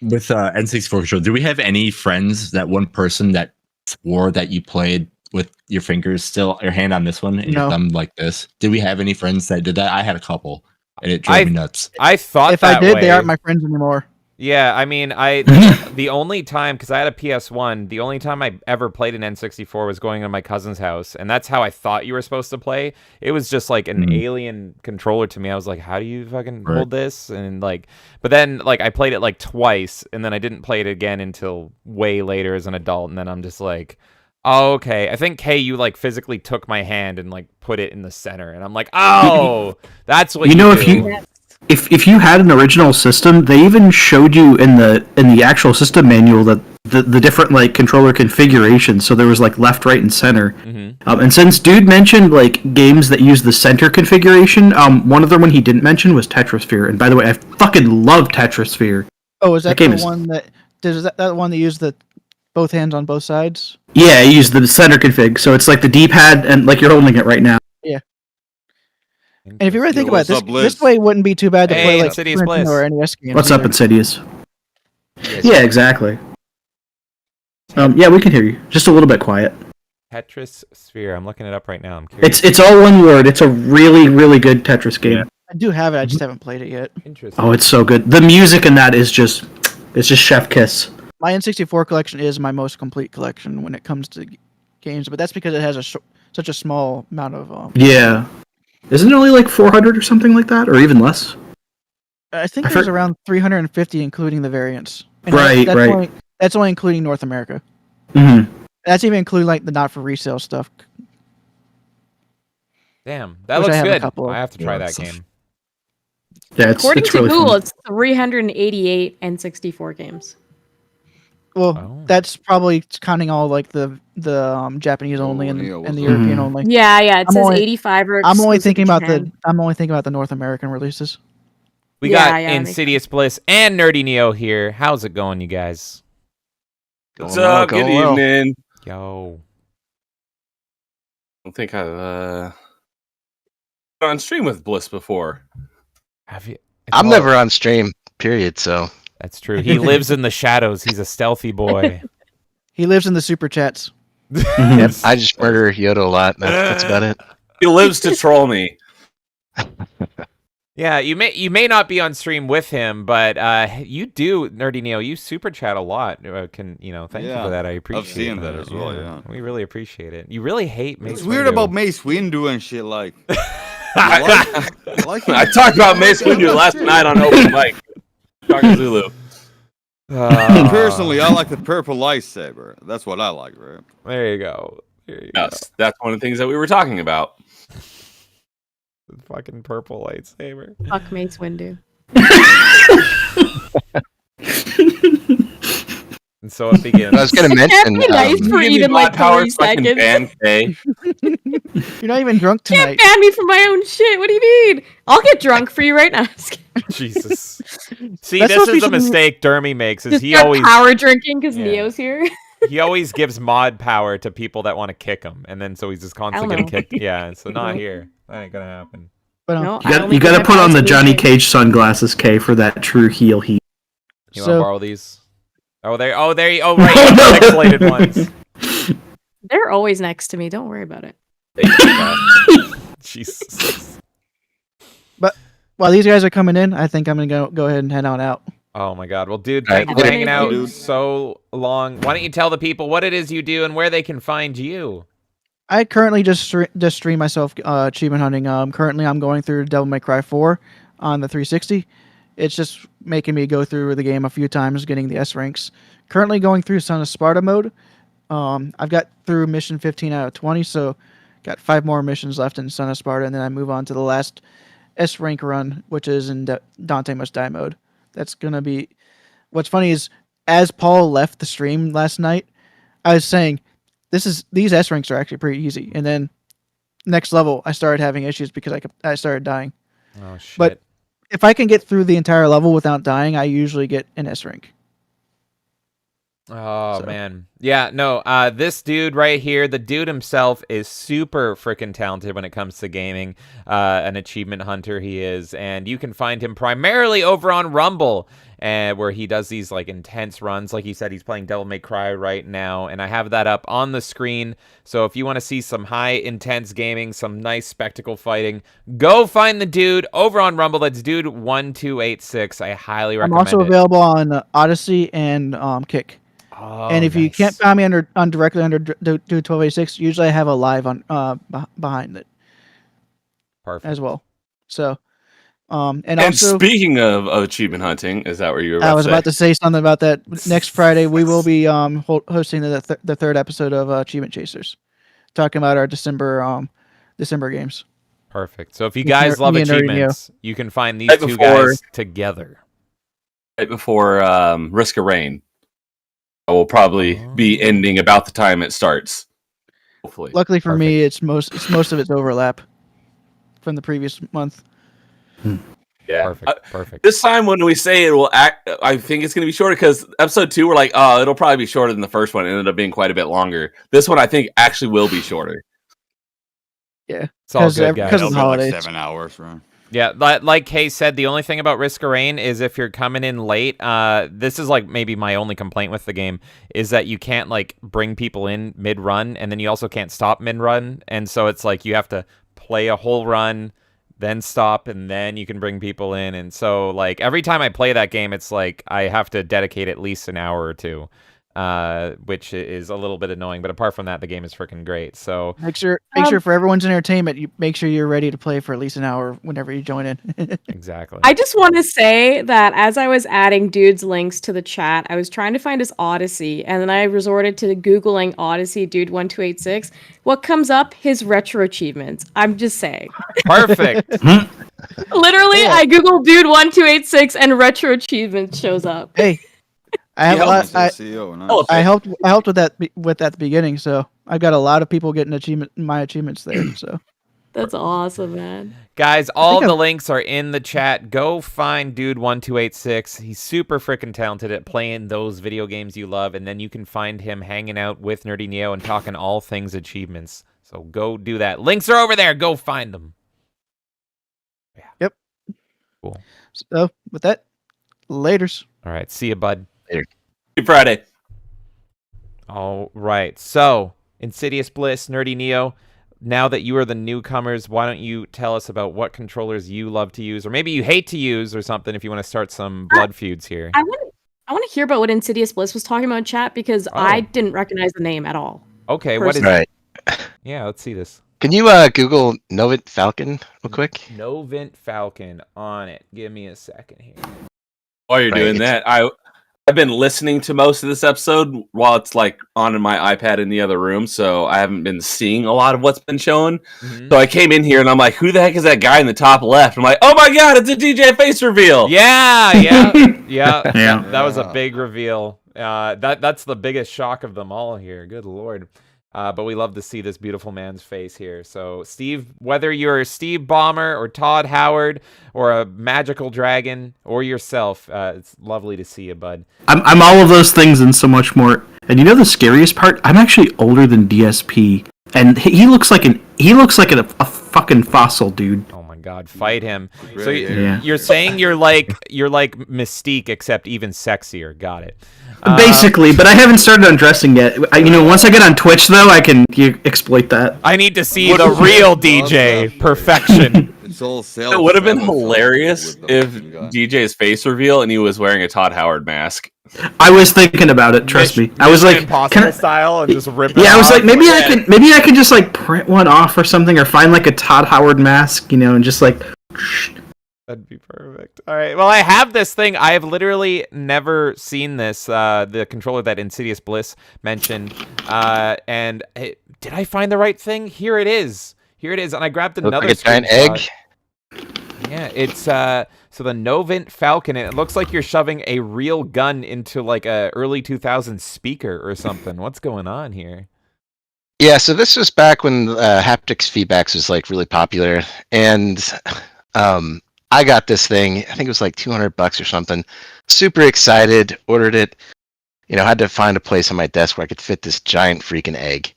N64 controller, do we have any friends, that one person that swore that you played with your fingers still, your hand on this one and your thumb like this? Did we have any friends that did that? I had a couple, and it drove me nuts. I thought if I did, they aren't my friends anymore. Yeah, I mean, the only time, because I had a PS1, the only time I ever played an N64 was going to my cousin's house, and that's how I thought you were supposed to play. It was just like an alien controller to me. I was like, how do you fucking hold this? And like, but then like I played it like twice, and then I didn't play it again until way later as an adult, and then I'm just like, oh, okay. I think, Kay, you like physically took my hand and like put it in the center, and I'm like, oh, that's what you do. If you had an original system, they even showed you in the actual system manual that the different like controller configurations. So there was like left, right, and center. Mm-hmm. And since dude mentioned like games that use the center configuration, one other one he didn't mention was Tetrasphere. And by the way, I fucking love Tetrasphere. Oh, is that one that one that used the both hands on both sides? Yeah, you use the center config. So it's like the D-pad and like you're holding it right now. Yeah. And if you really think about it, this way wouldn't be too bad to play like Insidious Bliss. or NES games. What's up, Insidious? Yeah, exactly. Yeah, we can hear you. Just a little bit quiet. Tetris Sphere. I'm looking it up right now. I'm curious. It's all one word. It's a really, really good Tetris game. Yeah. I do have it. I just haven't played it yet. Interesting. Oh, it's so good. The music in that is just chef kiss. My N64 collection is my most complete collection when it comes to games, but that's because it has such a small amount of. Yeah. Isn't it only like 400 or something like that, or even less? I think there's around 350, including the variants. And right. That's only including North America. Mm-hmm. That's even including like the not for resale stuff. Damn, that looks good. I have to try that game. Yeah, according it's to really Google, fun. it's 388 N64 games. Well, that's probably counting all like the Japanese only and the European only. Yeah. It says 85 are. I'm only thinking about the North American releases. We got Insidious Bliss and Nerdy Neo here. How's it going, you guys? What's up? Good evening. Yo. I don't think I've been on stream with Bliss before. Have you? I'm never on stream, period, so. That's true. He lives in the shadows. He's a stealthy boy. He lives in the super chats. Yep, I just murder Yoda a lot. That's about it. He lives to troll me. Yeah, you may not be on stream with him, but you do, Nerdy Neo. You super chat a lot. Thank you for that. I appreciate. I've seen that as well. Yeah, we really appreciate it. You really hate Mace. It's weird about Mace Windu and shit like. I talked about Mace Windu last night on open mic. Talking Zulu. Personally, I like the purple lightsaber. That's what I like, right? There you go. Here you Yes, that's one of the things that we were talking about. go. The fucking purple lightsaber. Fuck Mace Windu. And so it begins. I was gonna It can't mention. be nice for Give me even mod like power 3 so I can seconds. ban Kay. You're not even drunk Can't tonight. ban me for my own shit. What do you mean? I'll get drunk for you right now. Jesus. See, That's this what we is the should- mistake Dermy makes. Is Just he start always power drinking because Yeah. Neo's here. he always gives mod power to people that want to kick him, and then so he's just constantly Hell getting no. kicked. Yeah, so not Nope. here. That ain't gonna happen. But No, You got to put on the Johnny Cage sunglasses, K, for that true heel heat. You So- want to borrow these? Oh, there. Oh, there. Oh, right. The pixelated ones. They're always next to me. Don't worry about it. Jesus. while these guys are coming in, I think I'm gonna go ahead and head on out. Oh my God. Well, dude, All right, thank you for later, hanging out dude. so long. Why don't you tell the people what it is you do and where they can find you? I currently just stream myself achievement hunting. Currently I'm going through Devil May Cry 4 on the 360. It's just making me go through the game a few times, getting the S ranks. Currently going through Son of Sparta mode. I've got through mission 15 out of 20, so got 5 more missions left in Son of Sparta, and then I move on to the last S rank run, which is in Dante Must Die mode. That's gonna be. What's funny is, as Paul left the stream last night, I was saying, these S ranks are actually pretty easy, and then next level I started having issues because I started dying. Oh shit. But if I can get through the entire level without dying, I usually get an S rank. Oh So- man. Yeah, no, this dude right here, the dude himself is super freaking talented when it comes to gaming. An achievement hunter he is, and you can find him primarily over on Rumble, where he does these like intense runs. Like he said, he's playing Devil May Cry right now, and I have that up on the screen. So if you want to see some high intense gaming, some nice spectacle fighting, go find the dude over on Rumble. That's dude1286. I highly I'm recommend also it. available on Odyssey and Kick. Oh, And if you nice. can't find me directly under Dude 1286, usually I have a live on behind it Perfect. as well. So, and And also speaking of achievement hunting, is that what you were about I was to say? about to say something about that. Next Friday we will be hosting the third episode of Achievement Chasers, talking about our December games. Perfect. So if you Me guys and love Nerdy Neo. achievements, you can find these Right two before- guys together. Right before Risk of Rain. I will probably be ending about the time it starts. Hopefully. Luckily for me, it's most of its overlap from the previous month. Yeah. Perfect. This time when we say it will act, I think it's going to be shorter because episode 2, we're like, oh, it'll probably be shorter than the first one. It ended up being quite a bit longer. This one, I think, actually will be shorter. Yeah, It's all good, guys. because of the holidays. 7 hours, right? Yeah, like Kay said, the only thing about Risk of Rain is if you're coming in late, this is like maybe my only complaint with the game, is that you can't like bring people in mid-run, and then you also can't stop mid-run, and so it's like you have to play a whole run, then stop, and then you can bring people in, and so like every time I play that game, it's like I have to dedicate at least an hour or two, which is a little bit annoying, but apart from that, the game is freaking great, so... Make sure for everyone's entertainment, you make sure you're ready to play for at least an hour whenever you join in. Exactly. I just want to say that as I was adding dude's links to the chat, I was trying to find his Odyssey, and then I resorted to Googling Odyssey dude 1286. What comes up? His retro achievements. I'm just saying. Perfect. Literally, I Googled dude 1286 and retro achievements shows up. Hey, I have Yeah, a lot. CEO, nice. I helped with that at the beginning, so I've got a lot of people getting my achievements there. So That's awesome, man. Guys, all think the I've- links are in the chat. Go find dude1286. He's super freaking talented at playing those video games you love, and then you can find him hanging out with Nerdy Neo and talking all things achievements. So go do that. Links are over there. Go find them. Yeah. Yep. Cool. So with that, laters. All right. See you, bud. Happy Friday. All right. So, Insidious Bliss, Nerdy Neo, now that you are the newcomers, why don't you tell us about what controllers you love to use, or maybe you hate to use, or something, if you want to start some blood feuds here. I want to hear about what Insidious Bliss was talking about in chat because I didn't recognize the name at all. Okay, what is Right. Yeah, let's see this. Can you Google Novit Falcon real quick? Novent Falcon on it. Give me a second here. While you're Right, doing it's- that, I I've been listening to most of this episode while it's like on in my iPad in the other room, so I haven't been seeing a lot of what's been shown. Mhm. So I came in here and I'm like, who the heck is that guy in the top left? I'm like, oh my god, it's a DJ face reveal. Yeah. Yeah. That was a big reveal. That's the biggest shock of them all here. Good lord. But we love to see this beautiful man's face here. So, Steve, whether you're Steve Ballmer or Todd Howard or a magical dragon or yourself, it's lovely to see you, bud. I'm all of those things and so much more. And you know the scariest part? I'm actually older than DSP, and he looks like a fucking fossil, dude. Oh my God, fight him! So Really, yeah. you're saying you're like Mystique, except even sexier. Got it. Basically, but I haven't started undressing yet. Once I get on Twitch, though, I can exploit that. I need to see the real DJ perfection. It's all It would have been hilarious if DJ's face reveal and he was wearing a Todd Howard mask. I was thinking about it. Trust me. I was like, Impossible style and just rip it yeah, I was off. like, maybe I can just like print one off or something, or find like a Todd Howard mask, and just like. That'd be perfect. All right. Well, I have this thing. I have literally never seen this. The controller that Insidious Bliss mentioned. Did I find the right thing? Here it is. And I grabbed another like a giant egg. Yeah, it's so the Novint Falcon. It looks like you're shoving a real gun into like a early 2000s speaker or something. What's going on here? Yeah, so this was back when haptics feedbacks was like really popular, and I got this thing. I think it was like $200 or something. Super excited. Ordered it. Had to find a place on my desk where I could fit this giant freaking egg.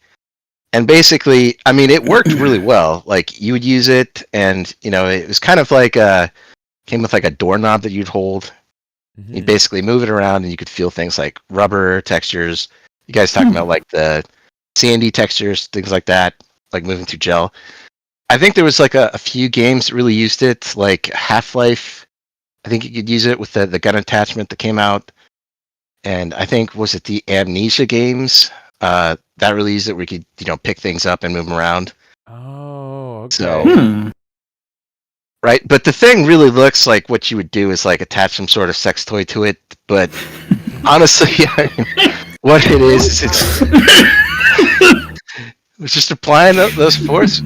And basically, I mean, it worked really well. Like you would use it, and it was kind of like came with like a doorknob that you'd hold. Mm-hmm. You'd basically move it around, and you could feel things like rubber textures. You guys talking about like the sandy textures, things like that, like moving through gel. I think there was like a few games that really used it, like Half-Life. I think you could use it with the gun attachment that came out. And I think, was it the Amnesia games? That really used it where you could, pick things up and move them around. Oh, okay. So, right? But the thing really looks like what you would do is like attach some sort of sex toy to it. But honestly, what it is it's just applying those forces.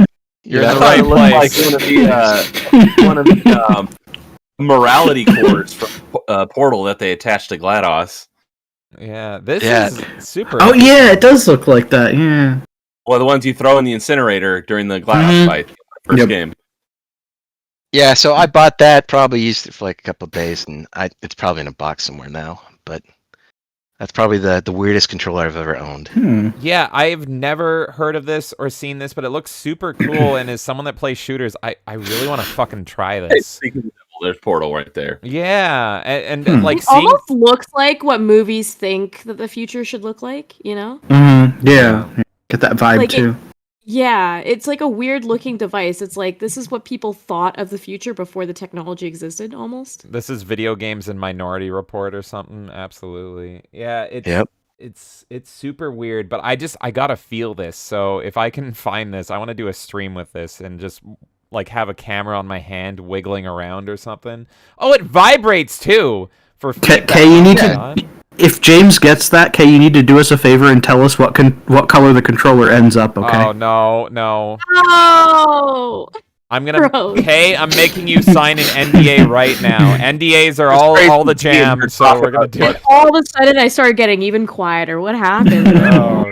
You're in the right place. Like one of the morality cords from Portal that they attached to GLaDOS. Yeah, this is super. Oh yeah, it does look like that. Yeah. Well, the ones you throw in the incinerator during the GLaDOS fight, first game. Yeah, so I bought that. Probably used it for like a couple of days, and it's probably in a box somewhere now. But that's probably the weirdest controller I've ever owned. Yeah, I've never heard of this or seen this, but it looks super cool. And as someone that plays shooters, I really want to fucking try this. Hey, speaking of the devil, there's Portal right there. Yeah, and like It seeing... almost looks like what movies think that the future should look like, Yeah. Get that vibe Like too. Yeah, it's like a weird looking device. It's like this is what people thought of the future before the technology existed, almost. This is Video Games and Minority Report or something. Absolutely. Yeah, it's super weird, but I gotta feel this. So if I can find this, I want to do a stream with this and just like have a camera on my hand wiggling around or something. Oh, it vibrates too. You need to. If James gets that, you need to do us a favor and tell us what color the controller ends up. Okay. Oh no. Oh. I'm gonna. Gross. Kay, I'm making you sign an NDA right now. NDAs are all the jam, so we're gonna do it. All of a sudden, I started getting even quieter. What happened? Oh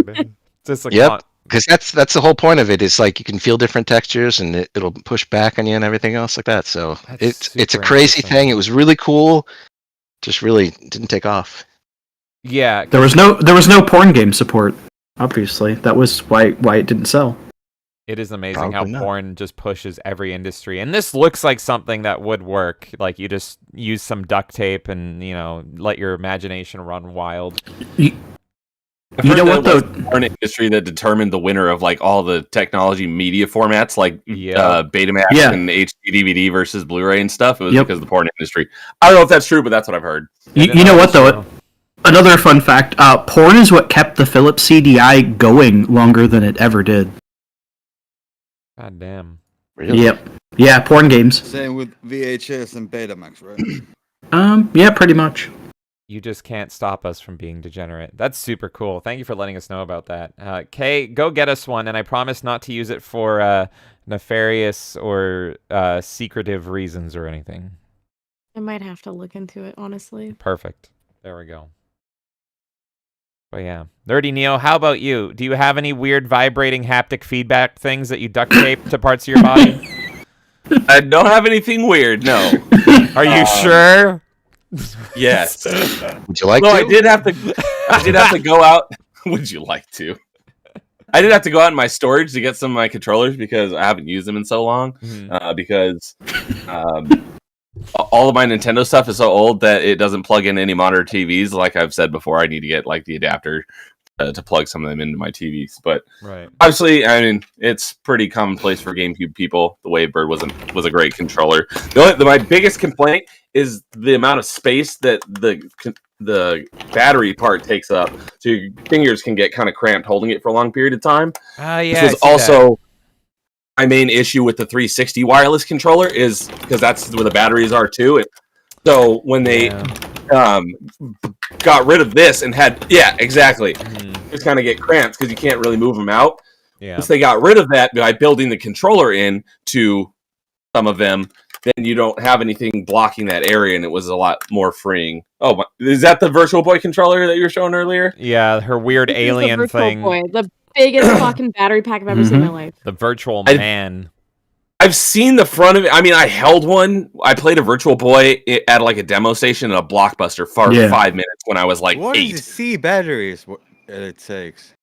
god. Just Yep. Because that's the whole point of it. Is like you can feel different textures, and it'll push back on you and everything else like that. So it's a crazy thing. It was really cool. Just really didn't take off. Yeah. There was no porn game support. Obviously, that was why it didn't sell. It is amazing Probably how not. porn just pushes every industry. And this looks like something that would work. Like you just use some duct tape and, let your imagination run wild. You know what though? The porn industry that determined the winner of like all the technology media formats, like Betamax and HD DVD versus Blu-ray and stuff. It was because of the porn industry. I don't know if that's true, but that's what I've heard. You know what though? Another fun fact: porn is what kept the Philips CDI going longer than it ever did. God damn. Really? Yep. Yeah, porn games. Same with VHS and Betamax, right? Yeah, pretty much. You just can't stop us from being degenerate. That's super cool. Thank you for letting us know about that. Kay, go get us one, and I promise not to use it for nefarious or secretive reasons or anything. I might have to look into it, honestly. Perfect. There we go. But yeah. Nerdy Neo, how about you? Do you have any weird vibrating haptic feedback things that you duct tape to parts of your body? I don't have anything weird, no. Are you sure? Yes. Would you like no, to? I did have to go out. Would you like to? I did have to go out in my storage to get some of my controllers because I haven't used them in so long. Because all of my Nintendo stuff is so old that it doesn't plug in any monitor TVs. Like I've said before, I need to get like the adapter to plug some of them into my TVs. But obviously, I mean, it's pretty commonplace for GameCube people. The Wavebird was a great controller. My biggest complaint is the amount of space that the battery part takes up. So your fingers can get kind of cramped holding it for a long period of time. Yeah, this was also my main issue with the 360 wireless controller is because that's where the batteries are too. So when they got rid of this and had exactly, just kind of get cramped because you can't really move them out. Once they got rid of that by building the controller in to some of them, then you don't have anything blocking that area, and it was a lot more freeing. Oh, is that the Virtual Boy controller that you were showing earlier? Yeah, her weird alien the Virtual thing. Boy, the biggest fucking battery pack I've ever seen in my life. The Virtual Man. I've seen the front of it. I mean, I held one. I played a Virtual Boy at like a demo station at a Blockbuster for 5 minutes when I was like What 8. is the C batteries it takes?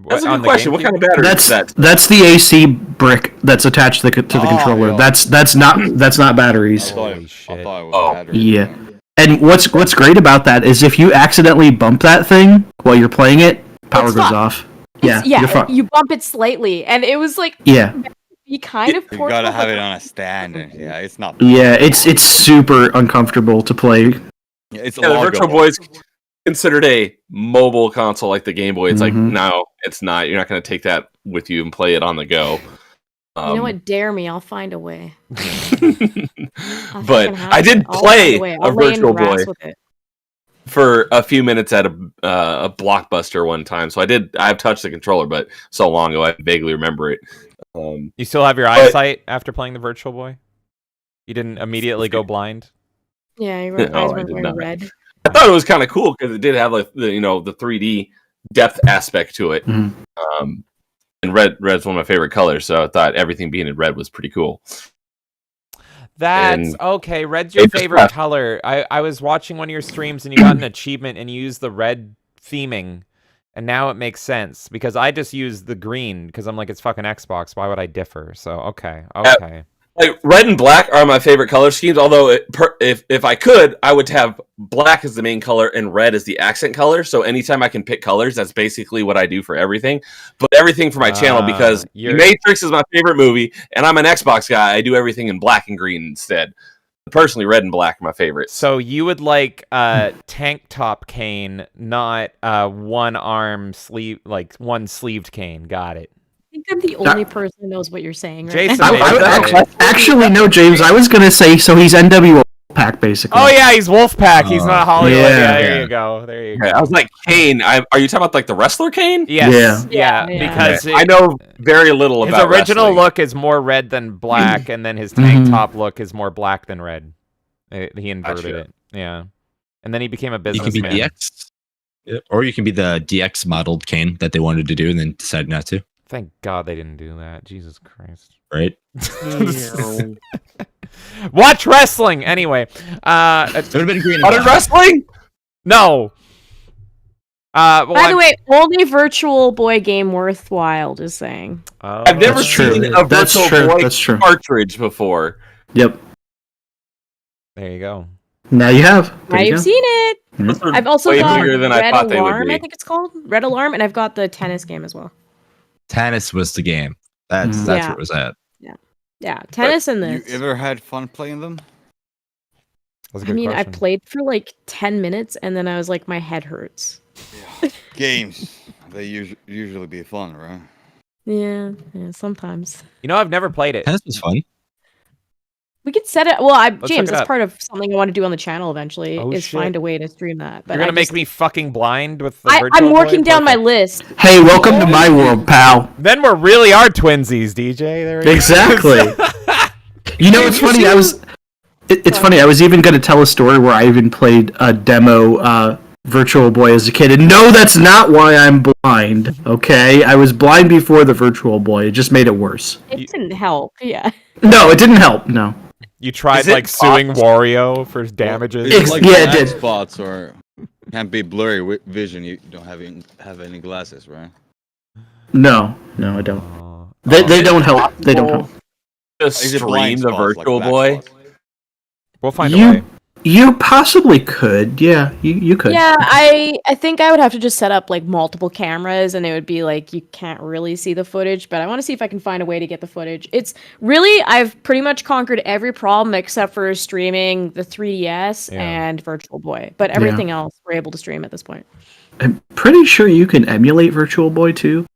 That's a good question. What kind of battery is that? That's the AC brick that's attached to the controller. Yeah. That's not batteries. I thought it was batteries. Yeah. And what's great about that is if you accidentally bump that thing while you're playing it, power It's goes fucked. off. Yeah, you're fucked. You bump it slightly, and it was like you kind of You gotta have it on a stand. And, it's not. Yeah, it's super uncomfortable to play. Yeah, it's the Virtual Boy's considered a mobile console like the Game Boy. It's like, no, it's not. You're not going to take that with you and play it on the go. You know what? Dare me. I'll find a way. But I did play a Virtual Boy for a few minutes at a Blockbuster one time. So I've touched the controller, but so long ago I vaguely remember it. You still have your eyesight after playing the Virtual Boy? You didn't immediately go blind? Yeah, your eyes were wearing red. I thought it was kind of cool because it did have like the 3D depth aspect to it. And red's one of my favorite colors, so I thought everything being in red was pretty cool. That's okay. Red's your favorite color. I was watching one of your streams and you got an achievement and you used the red theming, and now it makes sense because I just use the green because I'm like, it's fucking Xbox. Why would I differ? So okay. Like red and black are my favorite color schemes. Although if I could, I would have black as the main color and red as the accent color. So anytime I can pick colors, that's basically what I do for everything. But everything for my channel, because The Matrix is my favorite movie, and I'm an Xbox guy, I do everything in black and green instead. Personally, red and black are my favorites. So you would like tank top cane, not one arm sleeve, like one sleeved cane. Got it. I think I'm the only person who knows what you're saying. Right Jason, now. Actually, no, James. I was gonna say so. He's NWO Wolfpack, basically. Oh yeah, he's Wolfpack. He's not Hollywood. Yeah, there you go. There you go. I was like Kane. Are you talking about like the wrestler Kane? Yes. Yeah. Because I know very little about his original wrestling. look is more red than black, and then his tank top look is more black than red. He inverted it. Yeah, and then he became a You can businessman. be DX, or you can be the DX modeled Kane that they wanted to do and then decided not to. Thank God they didn't do that. Jesus Christ. Right? Watch wrestling anyway. It would have been green. Modern wrestling? No. By the way, only Virtual Boy game worthwhile is saying. I've never seen a Virtual Boy cartridge before. Yep. There you go. Now you have. Now you've seen it. Mm-hmm. I've also Way got bigger than I Red thought they would Alarm, be. I think it's called. Red Alarm, and I've got the tennis game as well. Tennis was the game. That's Yeah. where it was at. Yeah, tennis and this. You ever had fun playing them? I mean, I played for like 10 minutes, and then I was like, my head hurts. Games, they usually be fun, right? Yeah, sometimes. You know, I've never played it. Tennis was fun. We could set it. Well, look James, it that's up. part of something I want to do on the channel eventually. Oh, is shit. find a way to stream that. But You're gonna make me fucking blind with the virtual I'm boy? working down my Perfect. list. Hey, welcome to my world, pal. Then we really are twinsies, DJ. There we go. Exactly. You know, it's funny. It's funny. I was even going to tell a story where I even played a demo Virtual Boy as a kid, and no, that's not why I'm blind. Okay, I was blind before the Virtual Boy. It just made it worse. It didn't help. Yeah. No, it didn't help. No. You tried like suing Wario for damages. Yeah, it did. Spots or can't be blurry with vision. You don't have any glasses, right? No, I don't. They don't help. They don't help. Just Is it stream blind the spots, like Virtual black Boy. spots? We'll find a way. You possibly could. Yeah, you could. Yeah, I think I would have to just set up like multiple cameras, and it would be like you can't really see the footage. But I want to see if I can find a way to get the footage. It's really I've pretty much conquered every problem except for streaming the 3DS and Virtual Boy. But everything else we're able to stream at this point. I'm pretty sure you can emulate Virtual Boy too.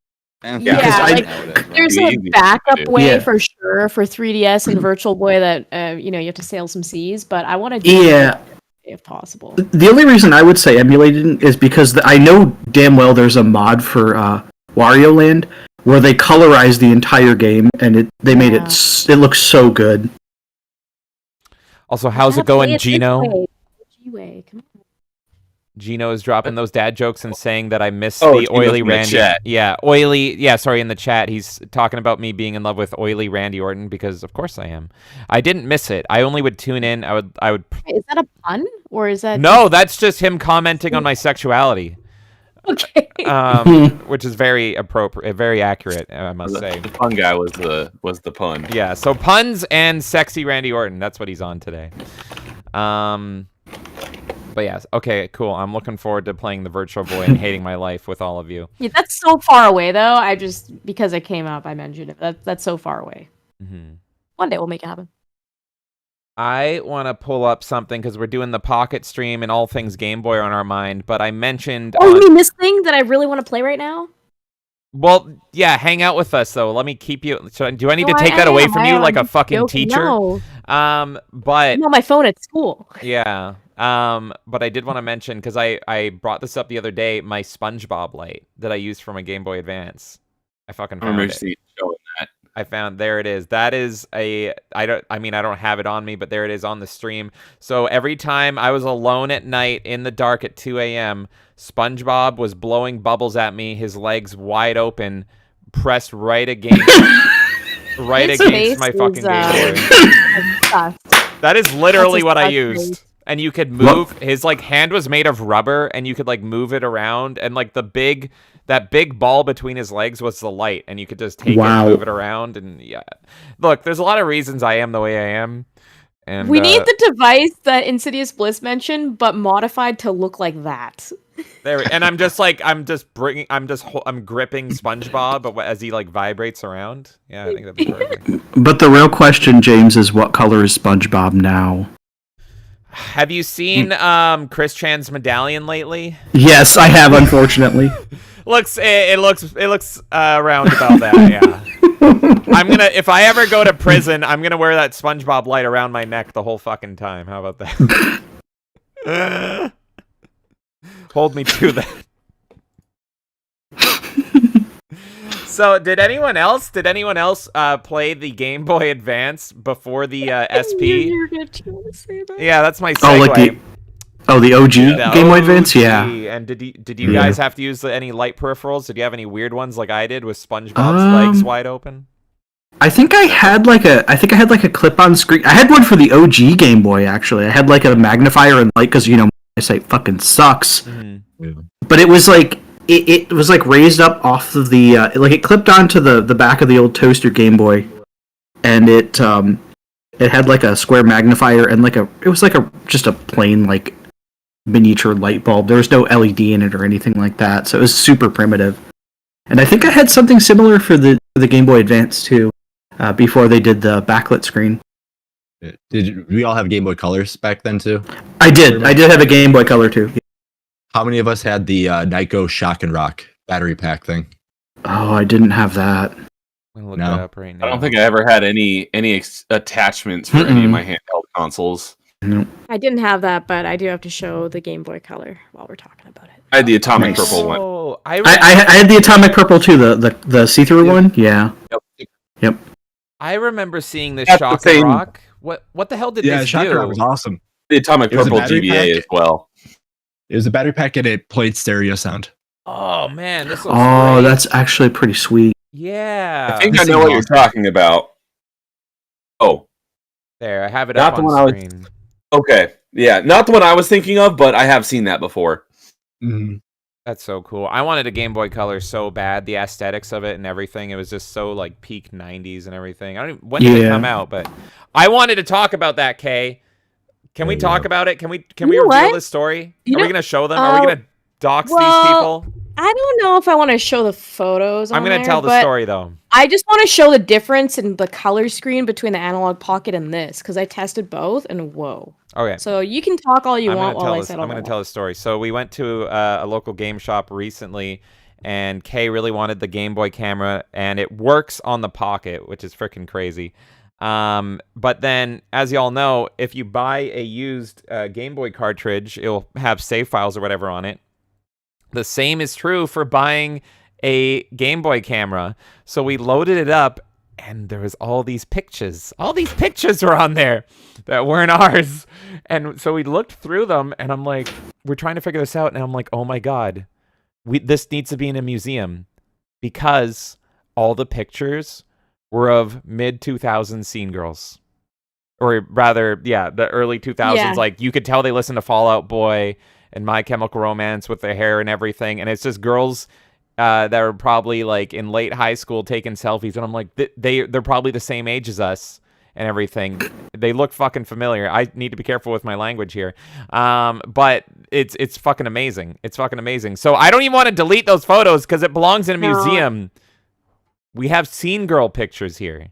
There's a backup way for sure for 3DS and Virtual Boy that you have to sail some seas, but I want to do it if possible. The only reason I would say emulating is because I know damn well there's a mod for Wario Land where they colorized the entire game and they made it looks so good. Also, how's it going, Gino? G-way. Come on. Gino is dropping those dad jokes and saying that I missed Oh, the Gino's oily in the Randy. chat. Yeah, oily. Yeah, sorry, in the chat, he's talking about me being in love with oily Randy Orton because, of course, I am. I didn't miss it. I only would tune in. I would. Wait, is that a pun or is that? No, that's just him commenting on my sexuality. Okay. Which is very appropriate, very accurate, I must say. The pun guy was the pun. Yeah, so puns and sexy Randy Orton. That's what he's on today. But yeah, okay, cool. I'm looking forward to playing the Virtual Boy and hating my life with all of you. Yeah, that's so far away though. I just because it came up, I mentioned it. That's so far away. Mm-hmm. One day we'll make it happen. I want to pull up something because we're doing the Pocket stream and all things Game Boy are on our mind. But I mentioned. Oh, you mean this thing that I really want to play right now? Well, yeah, hang out with us though. Let me keep you. So, do I need No, to take I that away am. from I you am. like a I'm fucking joking. teacher? No. But I'm on my phone at school. yeah. But I did want to mention because I brought this up the other day. My SpongeBob light that I used for my Game Boy Advance. I fucking found it. Showing that. I found there it is. That is I don't have it on me, but there it is on the stream. So every time I was alone at night in the dark at 2 a.m., SpongeBob was blowing bubbles at me, his legs wide open, pressed right against against my fucking Game Boy. That is literally what I used. And you could move his hand was made of rubber and you could move it around and that big ball between his legs was the light and you could just take it and move it around and yeah. Look, there's a lot of reasons I am the way I am. And We need the device that Insidious Bliss mentioned, but modified to look like that. and I'm gripping SpongeBob but as he vibrates around. Yeah, I think that'd be perfect. But the real question, James, is what color is SpongeBob now? Have you seen Chris Chan's medallion lately? Yes, I have, unfortunately. It looks around about that, yeah. If I ever go to prison, I'm gonna wear that SpongeBob light around my neck the whole fucking time. How about that? Hold me to that. So, did anyone else play the Game Boy Advance before the SP? Yeah, that's my segue. The OG Game Boy Advance, yeah. And did you guys have to use any light peripherals? Did you have any weird ones like I did with SpongeBob's legs wide open? I think I had a clip-on screen. I had one for the OG Game Boy actually. I had a magnifier and light because my eyesight fucking sucks. Mm-hmm. Yeah. But it was it was raised up off of the it clipped onto the back of the old toaster Game Boy, and it had a square magnifier and it was just a plain miniature light bulb. There was no LED in it or anything like that, so it was super primitive. And I think I had something similar for the Game Boy Advance too, before they did the backlit screen. Did we all have Game Boy Colors back then too? I did have a Game Boy Color too. How many of us had the Nyko Shock and Rock battery pack thing? Oh, I didn't have that. I'm gonna look that up right now. I don't think I ever had any attachments for any of my handheld consoles. No. I didn't have that, but I do have to show the Game Boy Color while we're talking about it. I had the atomic purple one. Oh, I had the atomic purple too, the see-through one. Yeah. Yep. I remember seeing this That's Shock the and same- Rock. What the hell did this Shock do? and Rock was awesome. The atomic It was a purple battery GBA pack. as well. It was a battery pack and it played stereo sound. Oh man, this looks Oh, great. that's actually pretty sweet. Yeah. I think I know what you're talking about. Oh, There, I have it not up the on one I was. screen. Okay, yeah, not the one I was thinking of, but I have seen that before. Mm-hmm. That's so cool. I wanted a Game Boy Color so bad. The aesthetics of it and everything. It was just so like peak '90s and everything. I don't even, when did it come out? But I wanted to talk about that. Kay, can we talk about it? Can we You reveal know this story? You Are we know- gonna show them? Are we gonna dox these people? I don't know if I want to show the photos. I'm on gonna there, tell the but story though. I just want to show the difference in the color screen between the Analog Pocket and this, because I tested both, and whoa. Okay. So you can talk all you I'm want gonna while tell I this. said I'm all gonna that. tell a story. So we went to a local game shop recently, and Kay really wanted the Game Boy camera, and it works on the Pocket, which is freaking crazy. But then, as y'all know, if you buy a used Game Boy cartridge, it'll have save files or whatever on it. The same is true for buying a Game Boy camera. So we loaded it up, and there was all these pictures. All these pictures were on there that weren't ours. And so we looked through them, and I'm like, we're trying to figure this out, and I'm like, oh my god, this needs to be in a museum, because all the pictures were of mid-2000s scene girls. Or rather, yeah, the early 2000s. Yeah. Like, you could tell they listened to Fall Out Boy and My Chemical Romance with their hair and everything. And it's just girls that are probably like in late high school taking selfies. And I'm like, they're probably the same age as us and everything. They look fucking familiar. I need to be careful with my language here. But it's fucking amazing. It's fucking amazing. So I don't even want to delete those photos because it belongs in a museum. We have scene girl pictures here.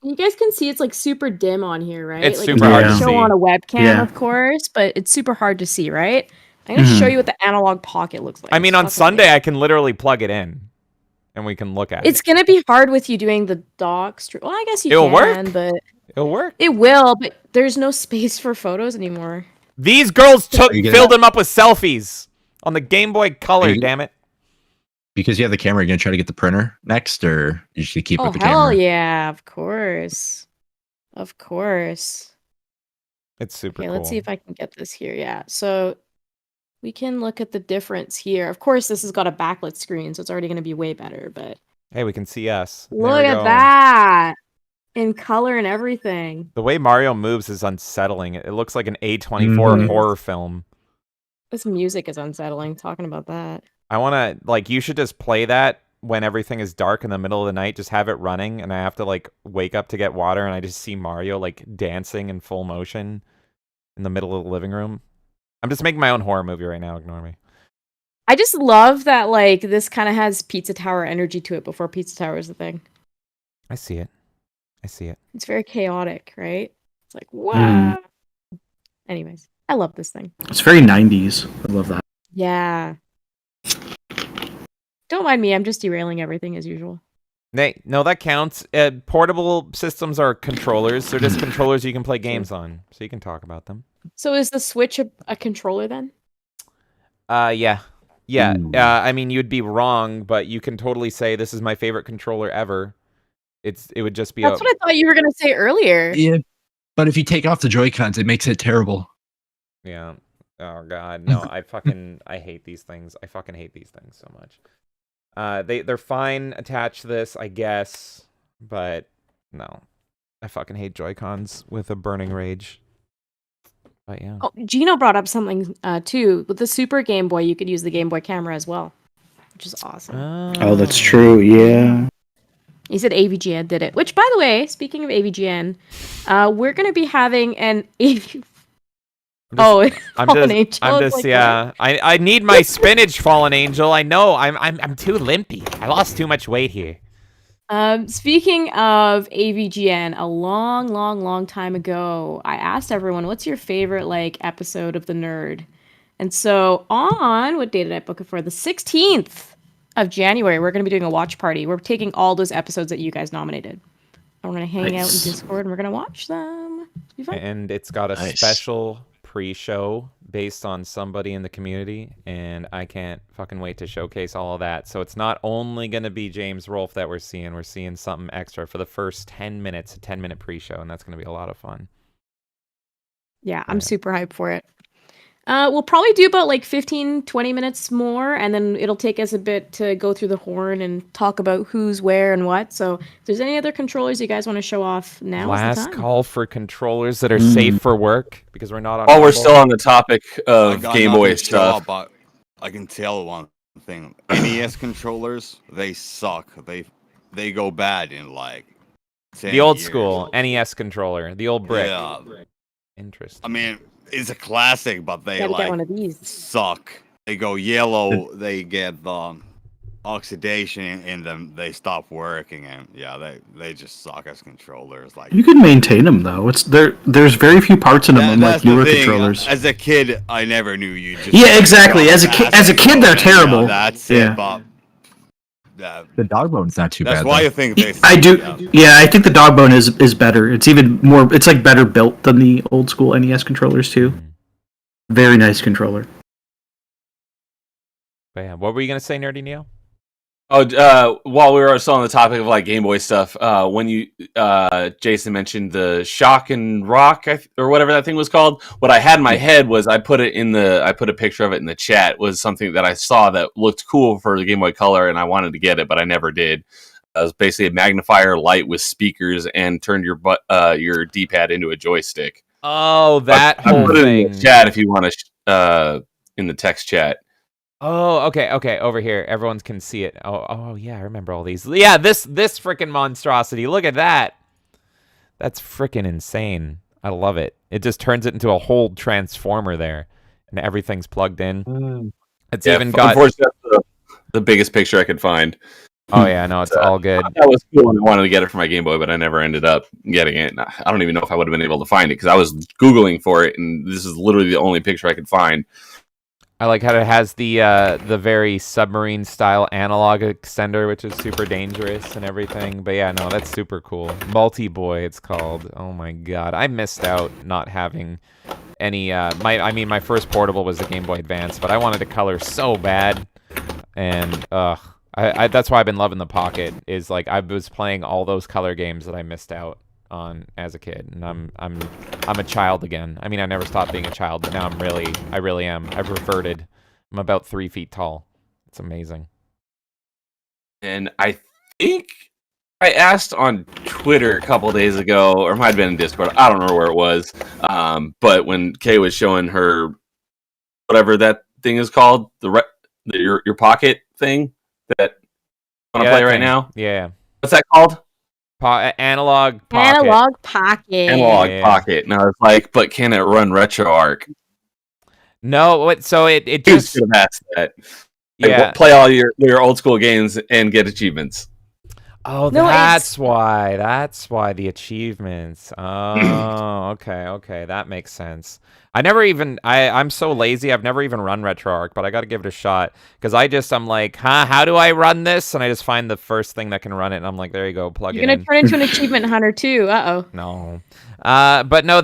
You guys can see it's like super dim on here, right? It's like, super hard to show see. on a webcam, Yeah. of course, but it's super hard to see, right? I'm gonna show you what the Analog Pocket looks like. I mean, It's on fucking Sunday, amazing. I can literally plug it in, and we can look at It's it. gonna be hard with you doing the dock stream. Well, I guess you It'll can, work. but It'll work. it will. But there's no space for photos anymore. These girls Are you gonna- filled them up with selfies on the Game Boy Color. Are you- Damn it! Because you have the camera, you're gonna try to get the printer next, or you should keep Oh with the hell camera? yeah! Of course, of course. It's super Okay, cool. let's see if I can get this here. Yeah, so we can look at the difference here. Of course, this has got a backlit screen, so it's already going to be way better. But Hey, we can see us. There look we at go. that in color and everything. The way Mario moves is unsettling. It looks like an A24 Mhm. horror film. This music is unsettling. Talking about that. I want to, like, you should just play that when everything is dark in the middle of the night. Just have it running, and I have to, like, wake up to get water, and I just see Mario, like, dancing in full motion in the middle of the living room. I'm just making my own horror movie right now. Ignore me. I just love that like this kind of has Pizza Tower energy to it before Pizza Tower is the thing. I see it. I see it. It's very chaotic, right? It's like wow. Mm. Anyways, I love this thing. It's very 90s. I love that. Yeah. Don't mind me. I'm just derailing everything as usual. No, that counts. Portable systems are controllers. They're just controllers you can play games on, so you can talk about them. So is the Switch a controller then? Yeah. Yeah. Ooh. I mean, you'd be wrong, but you can totally say this is my favorite controller ever. It would just be That's what I thought you were gonna say earlier. Yeah, but if you take off the Joy-Cons, it makes it terrible. Yeah. Oh god, no. I hate these things. I fucking hate these things so much. They're fine attached to this, I guess, but no. I fucking hate Joy-Cons with a burning rage. But yeah. Oh, Gino brought up something too. With the Super Game Boy, you could use the Game Boy camera as well, which is awesome. Oh, that's true. Yeah. He said AVGN did it. Which, by the way, speaking of AVGN, we're going to be having an I'm Fallen just, Angel. I'm It's just, like yeah. I need my spinach, Fallen Angel. I know. I'm too limpy. I lost too much weight here. Speaking of AVGN, a long time ago, I asked everyone, "What's your favorite like episode of The Nerd?" And so on, what day did I book it for? The 16th of January, we're going to be doing a watch party. We're taking all those episodes that you guys nominated. And we're going to hang out in Discord and we're going to watch them. It'll be fun. And it's got a special pre-show based on somebody in the community, and I can't fucking wait to showcase all of that. So it's not only going to be James Rolfe that we're seeing something extra for the first 10 minutes, a 10-minute pre-show, and that's going to be a lot of fun. Yeah, I'm super hyped for it. We'll probably do about like 15, 20 minutes more, and then it'll take us a bit to go through the horn and talk about who's where and what. So if there's any other controllers you guys want to show off now, last call for controllers that are safe for work, because we're not on While we're still on the topic of Game Boy stuff. But I can tell one thing. NES controllers, they suck. They go bad in like 10 the old years. school NES controller, the old brick. Yeah. Interesting. I mean, it's a classic, but they Gotta like get one of these. suck. They go yellow. They get the oxidation in them. They stop working, and yeah, they just suck as controllers. Like You can maintain them though. It's there's very few parts in them, unlike newer controllers. As a kid, I never knew you. Just Yeah, exactly. As a kid, they're terrible. That's Yeah. it. But The dog bone's not too bad. that's why though. you think they. I do. Yeah, I think the dog bone is better. It's even more. It's like better built than the old school NES controllers too. Very nice controller. But yeah, what were you gonna say, Nerdy Neo? Oh, while we were still on the topic of like Game Boy stuff, when you Jason mentioned the Shock and Rock or whatever that thing was called, what I had in my head was I put a picture of it in the chat, was something that I saw that looked cool for the Game Boy Color, and I wanted to get it, but I never did. It was basically a magnifier light with speakers and turned your D-pad into a joystick. Oh, that I whole put it in thing. the chat if you want to in the text chat. Oh, okay, over here. Everyone can see it. Oh, yeah, I remember all these. Yeah, this freaking monstrosity. Look at that. That's freaking insane. I love it. It just turns it into a whole transformer there, and everything's plugged in. It's even got. Unfortunately, that's the biggest picture I could find. Oh yeah, no, it's all good. That was cool, and I wanted to get it for my Game Boy, but I never ended up getting it. I don't even know if I would have been able to find it because I was Googling for it, and this is literally the only picture I could find. I like how it has the very submarine style analog extender, which is super dangerous and everything. But yeah, no, that's super cool. Multi-Boy, it's called. Oh my god, I missed out not having any. My first portable was the Game Boy Advance, but I wanted to color so bad, and that's why I've been loving the Pocket. Is like I was playing all those color games that I missed out on as a kid, and I'm a child again. I mean, I never stopped being a child, but now I really am. I've reverted. I'm about 3 feet tall. It's amazing. And I think I asked on Twitter a couple days ago, or it might have been in Discord. I don't know where it was. But when Kay was showing her whatever that thing is called, your pocket thing that I want to play right now. Yeah. What's that called? Analog Pocket. Analog Pocket. Analog Pocket. And I was like, but can it run RetroArch? No, so it Just just should have asked that. Like, yeah. Play all your old school games and get achievements. Oh, No, that's why. That's why the achievements. Oh, okay, that makes sense. I'm so lazy. I've never even run RetroArch, but I got to give it a shot because I'm like, how do I run this? And I just find the first thing that can run it, and I'm like, there you go, plug You're it gonna in. turn into an achievement hunter too. No. But no,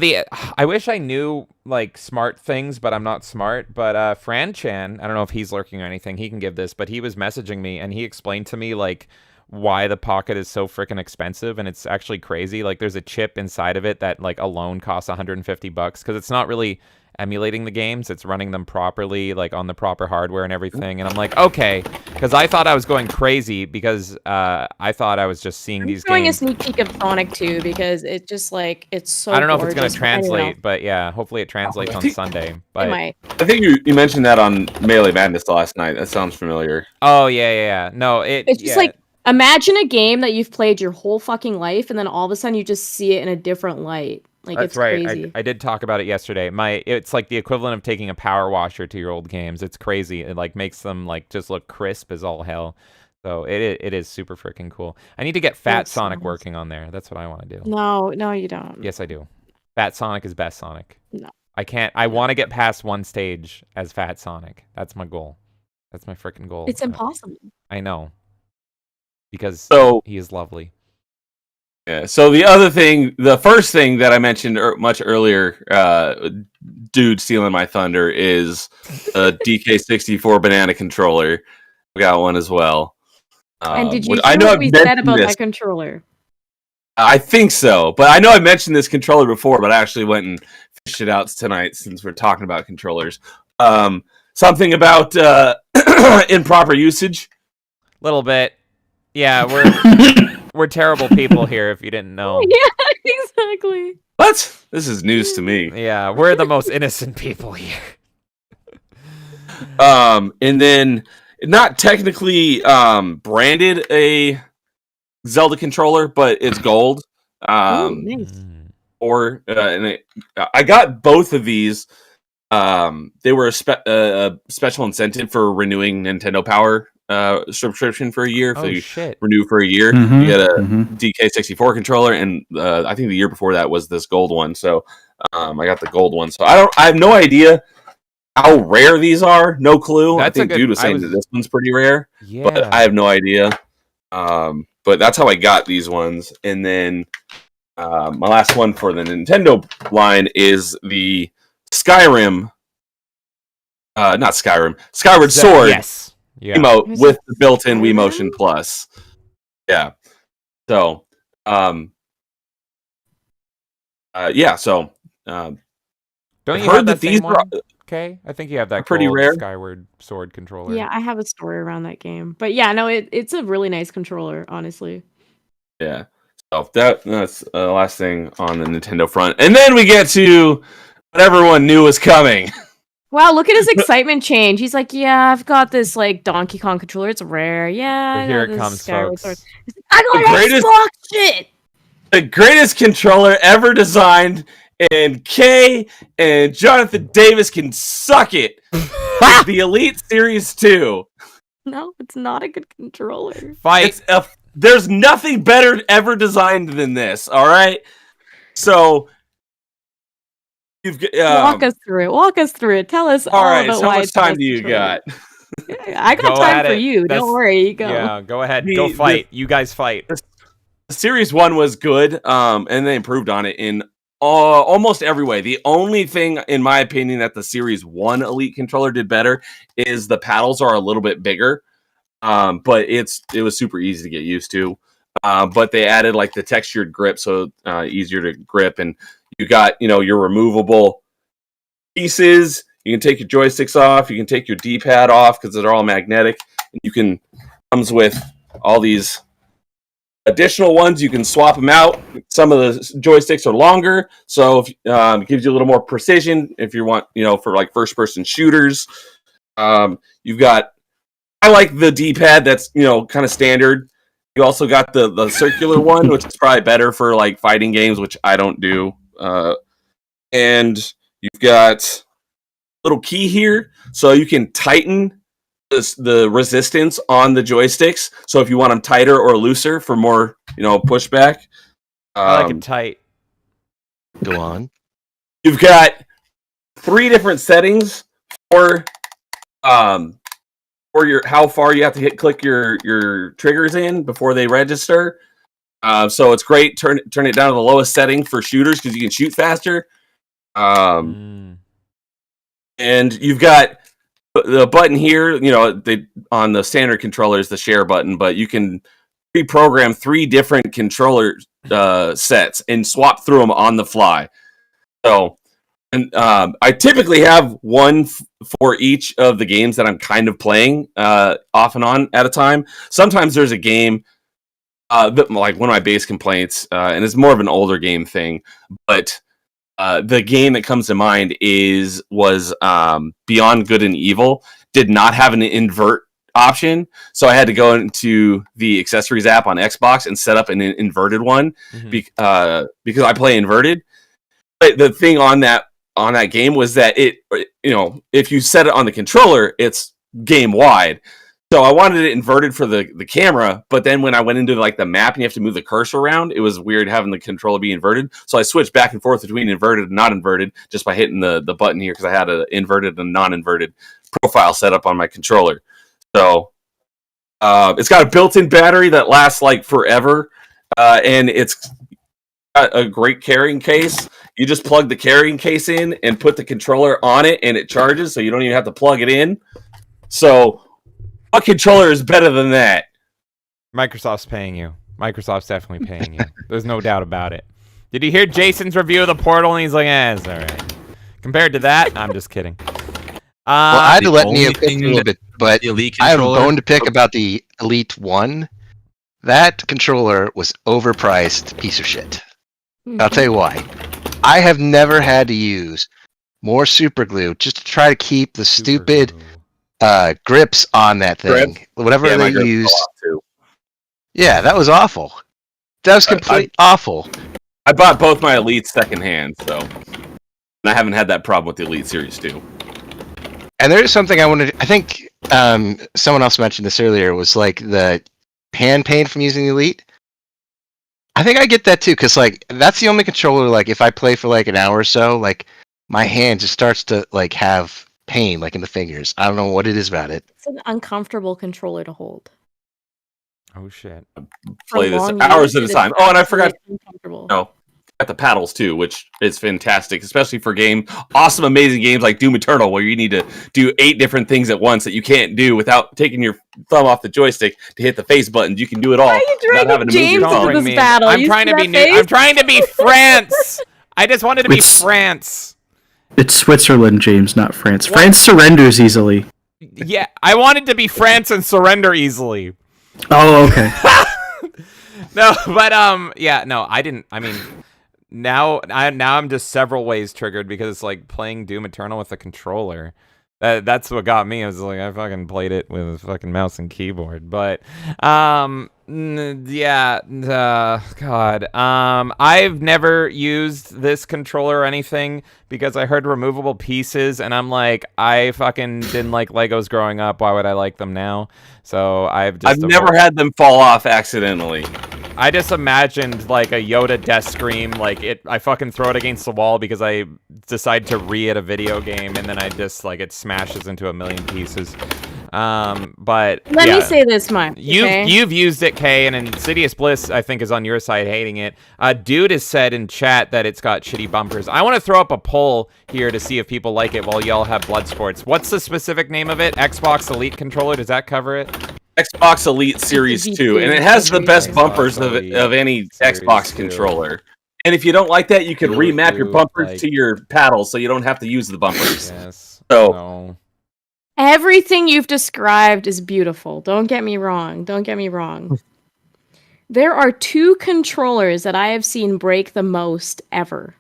I wish I knew like smart things, but I'm not smart. But Fran Chan, I don't know if he's lurking or anything. He can give this, but he was messaging me and he explained to me like why the Pocket is so freaking expensive, and it's actually crazy. Like there's a chip inside of it that like alone costs $150 because it's not really emulating the games, it's running them properly, like on the proper hardware and everything. And I'm like, okay, because I thought I was going crazy because I thought I was just seeing these Showing games. a sneak peek of Sonic 2 because it just like it's so. I don't know if it's gorgeous, going to translate, but yeah, hopefully it translates on Sunday. But It might. I think you mentioned that on Melee Madness last night. That sounds familiar. Oh yeah. No, It's just like imagine a game that you've played your whole fucking life, and then all of a sudden you just see it in a different light. Like that's it's right. crazy. I did talk about it yesterday. It's like the equivalent of taking a power washer to your old games. It's crazy. It like makes them like just look crisp as all hell. So it is super freaking cool. I need to get Fat That's Sonic nice. working on there. That's what I want to do. No, you don't. Yes, I do. Fat Sonic is best Sonic. No. I want to get past one stage as Fat Sonic. That's my goal. That's my freaking goal. It's impossible. I know. Because he is lovely. Yeah. So the first thing that I mentioned much earlier, dude stealing my thunder, is a DK64 banana controller. We got one as well. And did you hear what we said about that controller? I think so, but I know I mentioned this controller before, but I actually went and fished it out tonight since we're talking about controllers. Something about improper usage. Little bit. Yeah, we're terrible people here. If you didn't know. Yeah, exactly. What? This is news to me. Yeah, we're the most innocent people here. And then not technically branded a Zelda controller, but it's gold. Nice. I got both of these. They were a special incentive for renewing Nintendo Power subscription for a year. So you renew for a year. You get a DK64 controller, and I think the year before that was this gold one. So I got the gold one. So I have no idea how rare these are. No clue. I think dude was saying that this one's pretty rare. Yeah. But I have no idea. But that's how I got these ones. And then my last one for the Nintendo line is the Skyward Sword emote with the built-in Wii Motion Plus. Yeah. So, So, don't you have that same one? Okay, I think you have that pretty rare Skyward Sword controller. Yeah, I have a story around that game, but yeah, no, it's a really nice controller, honestly. Yeah. So that's the last thing on the Nintendo front, and then we get to what everyone knew was coming. Wow, look at his excitement change. He's like, "Yeah, I've got this like Donkey Kong controller. It's rare. Yeah, here it comes, folks. I got Xbox shit. The greatest controller ever designed, and Kay and Jonathan Davis can suck it. The Elite Series 2. No, it's not a good controller. Fight. There's nothing better ever designed than this. All right, so. Walk us through it. Tell us all right, about how why much time do you got? I got time for you. Don't worry. You go. Yeah, go ahead. Go fight. You guys fight. Series 1 was good, and they improved on it in almost every way. The only thing, in my opinion, that the Series 1 Elite controller did better is the paddles are a little bit bigger, but it was super easy to get used to. But they added like the textured grip, so easier to grip, and you got, your removable pieces. You can take your joysticks off. You can take your D-pad off because they're all magnetic. Comes with all these additional ones. You can swap them out. Some of the joysticks are longer, so it gives you a little more precision if you want, for like first-person shooters. You've got, I like the D-pad that's, kind of standard. You also got the circular one, which is probably better for like fighting games, which I don't do. And you've got a little key here, so you can tighten the resistance on the joysticks. So if you want them tighter or looser for more, pushback. I like it tight. Go on. You've got 3 different settings for how far you have to click your triggers in before they register. So it's great. Turn it down to the lowest setting for shooters because you can shoot faster. And you've got the button here. On the standard controller is the share button, but you can pre-program 3 different controller sets and swap through them on the fly. So, and I typically have one for each of the games that I'm kind of playing off and on at a time. Sometimes there's a game. Like one of my base complaints, and it's more of an older game thing, but the game that comes to mind was Beyond Good and Evil. Did not have an invert option, so I had to go into the accessories app on Xbox and set up an inverted one because I play inverted. But the thing on that game was that if you set it on the controller, it's game wide. So I wanted it inverted for the camera, but then when I went into like the map and you have to move the cursor around, it was weird having the controller be inverted. So I switched back and forth between inverted and not inverted just by hitting the button here because I had an inverted and non-inverted profile set up on my controller. So it's got a built-in battery that lasts like forever, and it's got a great carrying case. You just plug the carrying case in and put the controller on it, and it charges, so you don't even have to plug it in. So, what controller is better than that? Microsoft's paying you. Microsoft's definitely paying you. There's no doubt about it. Did you hear Jason's review of the Portal? And he's like, it's all right. Compared to that, I'm just kidding. Well, I'd let me have picked a little bit, but I have a bone to pick about the Elite 1. That controller was overpriced piece of shit. I'll tell you why. I have never had to use more super glue just to try to keep the stupid grips on that thing. Whatever they use. Yeah, that was awful. That was completely awful. I bought both my Elites secondhand, so... And I haven't had that problem with the Elite Series 2. And there is something I wanted. I think someone else mentioned this earlier. Was like the hand pain from using the Elite. I think I get that too, because like that's the only controller. Like if I play for like an hour or so, like my hand just starts to like have pain, like in the fingers. I don't know what it is about it. It's an uncomfortable controller to hold. Oh shit! Play this hours at a time. Oh, and I forgot. No. Got the paddles too, which is fantastic, especially for awesome, amazing games like Doom Eternal, where you need to do 8 different things at once that you can't do without taking your thumb off the joystick to hit the face buttons. You can do it all. Why are you dragging James into this battle? I'm trying to be new. I'm trying to be France. I just wanted to be France. It's Switzerland, James, not France. What? France surrenders easily. Yeah, I wanted to be France and surrender easily. Oh, okay. No, but yeah, no, I didn't. I mean. Now I'm just several ways triggered because it's like playing Doom Eternal with a controller. That's what got me. I was like, I fucking played it with a fucking mouse and keyboard. But yeah, God. I've never used this controller or anything because I heard removable pieces, and I'm like, I fucking didn't like Legos growing up. Why would I like them now? So I've never had them fall off accidentally. I just imagined like a Yoda death scream, like I fucking throw it against the wall because I decide to re-it a video game, and then I just like it smashes into a million pieces. But let me say this much. You've used it, Kay, and Insidious Bliss I think is on your side hating it. Dude has said in chat that it's got shitty bumpers. I want to throw up a poll here to see if people like it while y'all have blood sports. What's the specific name of it? Xbox Elite controller? Does that cover it? Xbox Elite Series 2, and it has the best bumpers of any Xbox controller. And if you don't like that, you can remap your bumpers to your paddles so you don't have to use the bumpers. Yes. So no. Everything you've described is beautiful. Don't get me wrong. There are 2 controllers that I have seen break the most ever.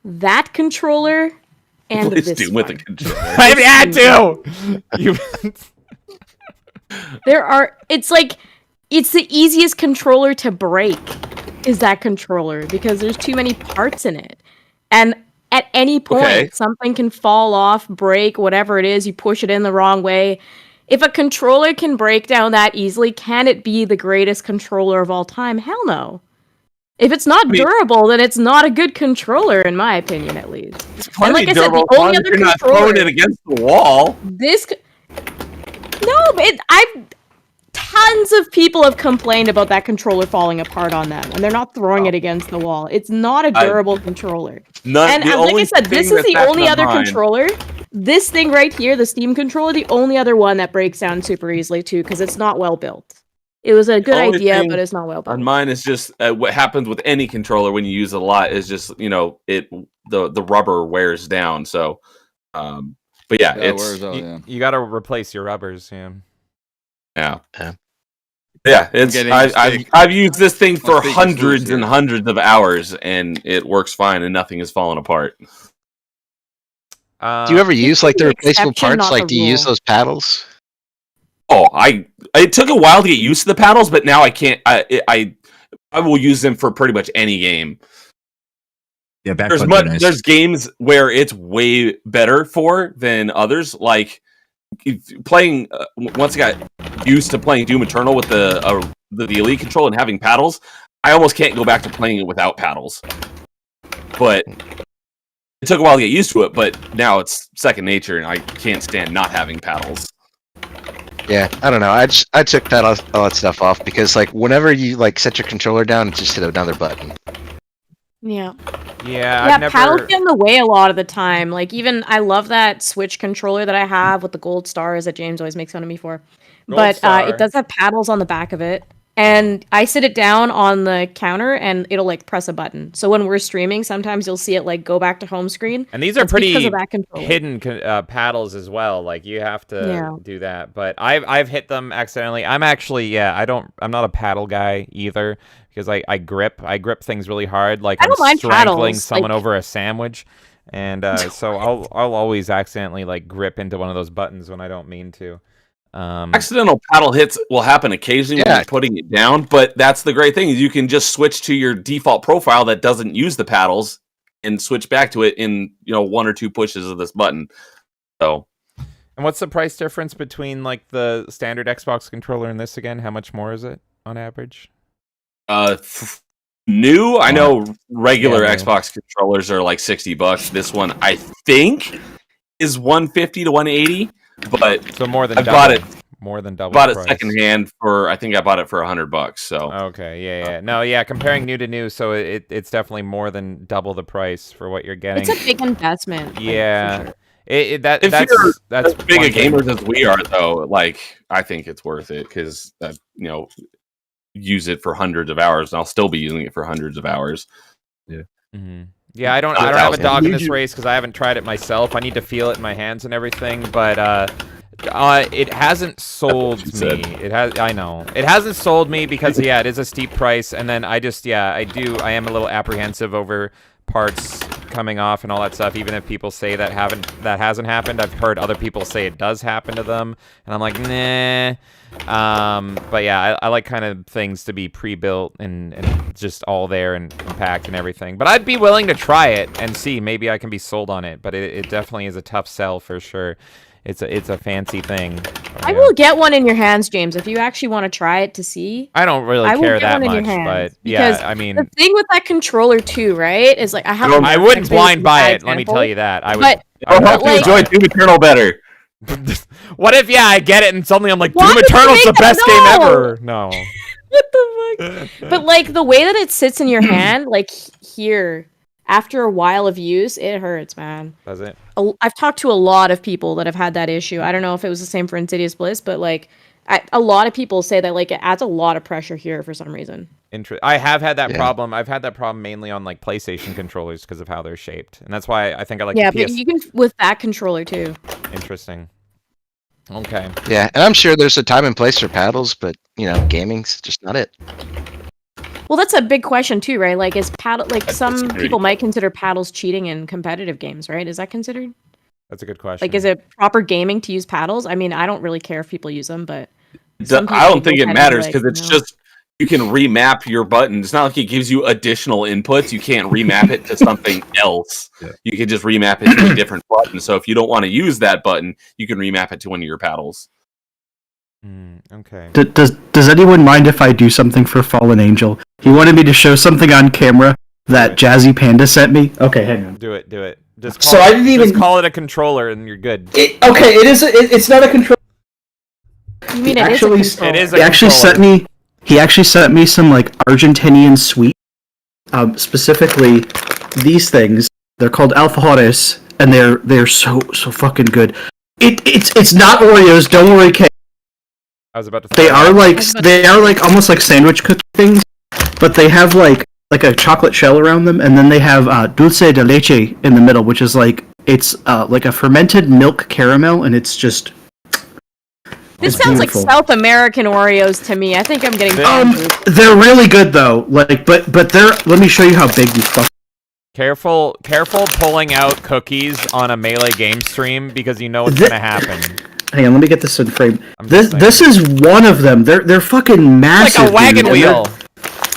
That controller and this one. With the controller. I had to! It's the easiest controller to break is that controller because there's too many parts in it. And at any point, something can fall off, break, whatever it is, you push it in the wrong way. If a controller can break down that easily, can it be the greatest controller of all time? Hell no. If it's not durable, then it's not a good controller, in my opinion, at least. And like I said, the only other controller... not throwing it against the wall. No, but tons of people have complained about that controller falling apart on them, and they're not throwing it against the wall. It's not a durable controller. And like I said, this is the only other controller. This thing right here, the Steam controller, the only other one that breaks down super easily too, because it's not well built. It was a good idea, but it's not well built. On mine is just what happens with any controller when you use it a lot is just the rubber wears down. So, but yeah, it's you got to replace your rubbers. Yeah. It's I've used this thing for hundreds and hundreds of hours, and it works fine, and nothing is falling apart. Do you ever use like the replaceable parts? Like, do you use those paddles? Oh, it took a while to get used to the paddles, but now I can't. I will use them for pretty much any game. Yeah, there's games where it's way better than others. Like playing once I got used to playing Doom Eternal with the Elite control and having paddles, I almost can't go back to playing it without paddles. But it took a while to get used to it, but now it's second nature, and I can't stand not having paddles. Yeah, I don't know. I took all that stuff off because like whenever you like set your controller down, it's just hit another button. Yeah. Yeah, paddles get in the way a lot of the time. Like even I love that Switch controller that I have with the gold stars that James always makes fun of me for. But it does have paddles on the back of it. And I sit it down on the counter and it'll like press a button. So when we're streaming, sometimes you'll see it like go back to home screen. And these are pretty hidden paddles as well. Like you have to do that. But I've hit them accidentally. I'm actually I'm not a paddle guy either because I grip things really hard. Like I'm strangling someone over a sandwich. And so I'll always accidentally like grip into one of those buttons when I don't mean to. Accidental paddle hits will happen occasionally when you're putting it down, but that's the great thing is you can just switch to your default profile that doesn't use the paddles and switch back to it in 1 or 2 pushes of this button. So, and what's the price difference between like the standard Xbox controller and this again? How much more is it on average? New, I know regular Xbox controllers are like $60. This one I think is $150 to $180. But so more than bought it more than double. Bought it secondhand for I think I bought it for $100. So okay, no, comparing new to new, so it's definitely more than double the price for what you're getting. It's a big investment. Yeah, if that's you're as big a gamers as we are, though, like I think it's worth it because use it for hundreds of hours, and I'll still be using it for hundreds of hours. Yeah. Mm-hmm. Yeah, I don't have a dog in this race because I haven't tried it myself. I need to feel it in my hands and everything, but it hasn't sold me. I know. It hasn't sold me because it is a steep price, and then I am a little apprehensive over parts coming off and all that stuff, even if people say that hasn't happened. I've heard other people say it does happen to them, and I'm like, nah. But yeah, I like kind of things to be pre-built and just all there and compact and everything. But I'd be willing to try it and see. Maybe I can be sold on it. But it definitely is a tough sell for sure. It's a fancy thing. I will get one in your hands, James, if you actually want to try it to see. I don't really care that much, but yeah, I mean, the thing with that controller too, right? Is like I wouldn't blind buy it. Let me tell you that. I would. I hope you enjoy Doom Eternal better. What if I get it and suddenly I'm like, Doom Eternal's the best game ever? No. What the fuck? But like the way that it sits in your hand, like here, after a while of use, it hurts, man. Does it? I've talked to a lot of people that have had that issue. I don't know if it was the same for Insidious Bliss, but like a lot of people say that like it adds a lot of pressure here for some reason. I have had that problem. I've had that problem mainly on like PlayStation controllers because of how they're shaped, and that's why I think I like. Yeah, the but you can with that controller too. Interesting. Okay. Yeah, and I'm sure there's a time and place for paddles, but gaming's just not it. Well, that's a big question too, right? Like, is paddle like some people might consider paddles cheating in competitive games, right? Is that considered? That's a good question. Like, is it proper gaming to use paddles? I mean, I don't really care if people use them, but I don't think it matters because it's just you can remap your button. It's not like it gives you additional inputs. You can't remap it to something else. Yeah. You can just remap it to a different button. So if you don't want to use that button, you can remap it to one of your paddles. Okay. Does anyone mind if I do something for Fallen Angel? He wanted me to show something on camera that Jazzy Panda sent me. Okay, hang on. Do it. Just call it a controller and you're good. It's not a controller. You mean it is a controller? It is a controller. He actually sent me some like Argentinian sweet. Specifically these things. They're called alfajores, and they're so fucking good. It's not Oreos, don't worry, Kay. I was about to. They are like almost like sandwich cookie things, but they have like a chocolate shell around them, and then they have dulce de leche in the middle, which is like like a fermented milk caramel, and it's just. This sounds beautiful. Like South American Oreos to me. I think I'm getting. They're really good though. Like, but they're. Let me show you how big these fuck. Careful pulling out cookies on a Melee game stream because you know what's gonna happen. Hang on, let me get this in frame. This is one of them. They're fucking massive. Like a wagon wheel.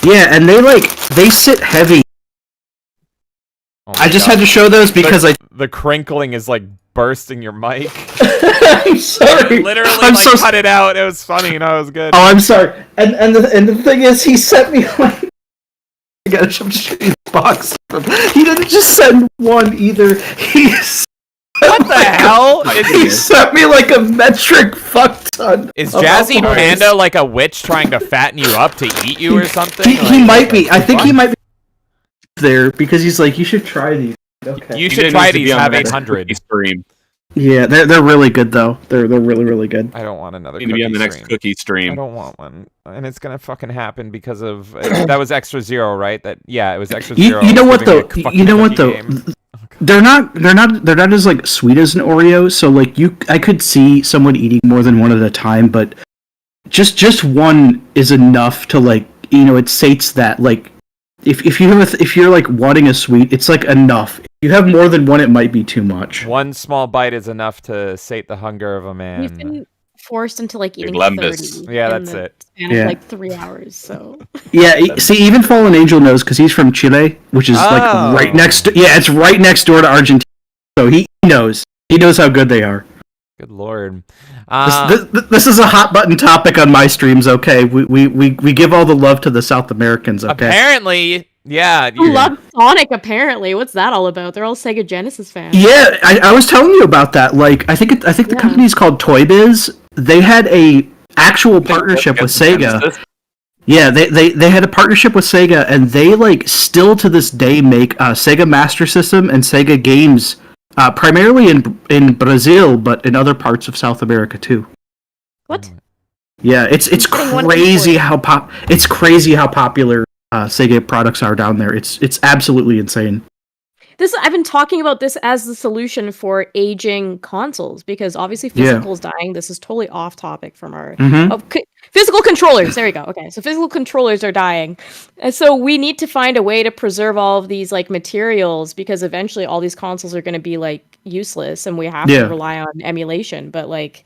Yeah, and they sit heavy. Oh I just had to show those because the crinkling is like bursting your mic. I'm sorry. Literally, cut it out. It was funny. It was good. Oh, I'm sorry. And the thing is, he sent me like. I gotta show you the box. He didn't just send one either. What the hell? He sent me like a metric fuck ton. Is of Jazzy alcohol. Panda like a witch trying to fatten you up to eat you or something? He might be. I think he might be there because he's like, you should try these. Okay. You should try these. Have 800. Stream. Yeah, they're really good though. They're really good. I don't want another. Need to be on the next stream. cookie stream. I don't want one, and it's gonna fucking happen because of that was extra zero, right? That it was extra zero. You know what though? You know what though? They're not as like sweet as an Oreo. So like I could see someone eating more than one at a time, but just one is enough to like it sates that like if you're like wanting a sweet, it's like enough. If you have more than one, it might be too much. One small bite is enough to sate the hunger of a man. We've been forced into like eating Lembus. 30. Yeah, in that's the it. span of, like 3 hours. So. Yeah, see, even Fallen Angel knows because he's from Chile, which is like right next. Yeah, it's right next door to Argentina. So he knows. He knows how good they are. Good lord. This is a hot button topic on my streams. Okay, we give all the love to the South Americans. Okay. Apparently, yeah. You love Sonic. Apparently, what's that all about? They're all Sega Genesis fans. Yeah, I was telling you about that. Like, I think the company's called Toy Biz. They had a actual partnership with Sega. Yeah, they had a partnership with Sega, and they like still to this day make Sega Master System and Sega games, primarily in Brazil, but in other parts of South America too. What? Yeah, it's crazy how popular Sega products are down there. It's absolutely insane. I've been talking about this as the solution for aging consoles because obviously physical's dying. This is totally off topic from our physical controllers. There we go. Okay, so physical controllers are dying, and so we need to find a way to preserve all of these like materials because eventually all these consoles are going to be like useless, and we have to rely on emulation. But like,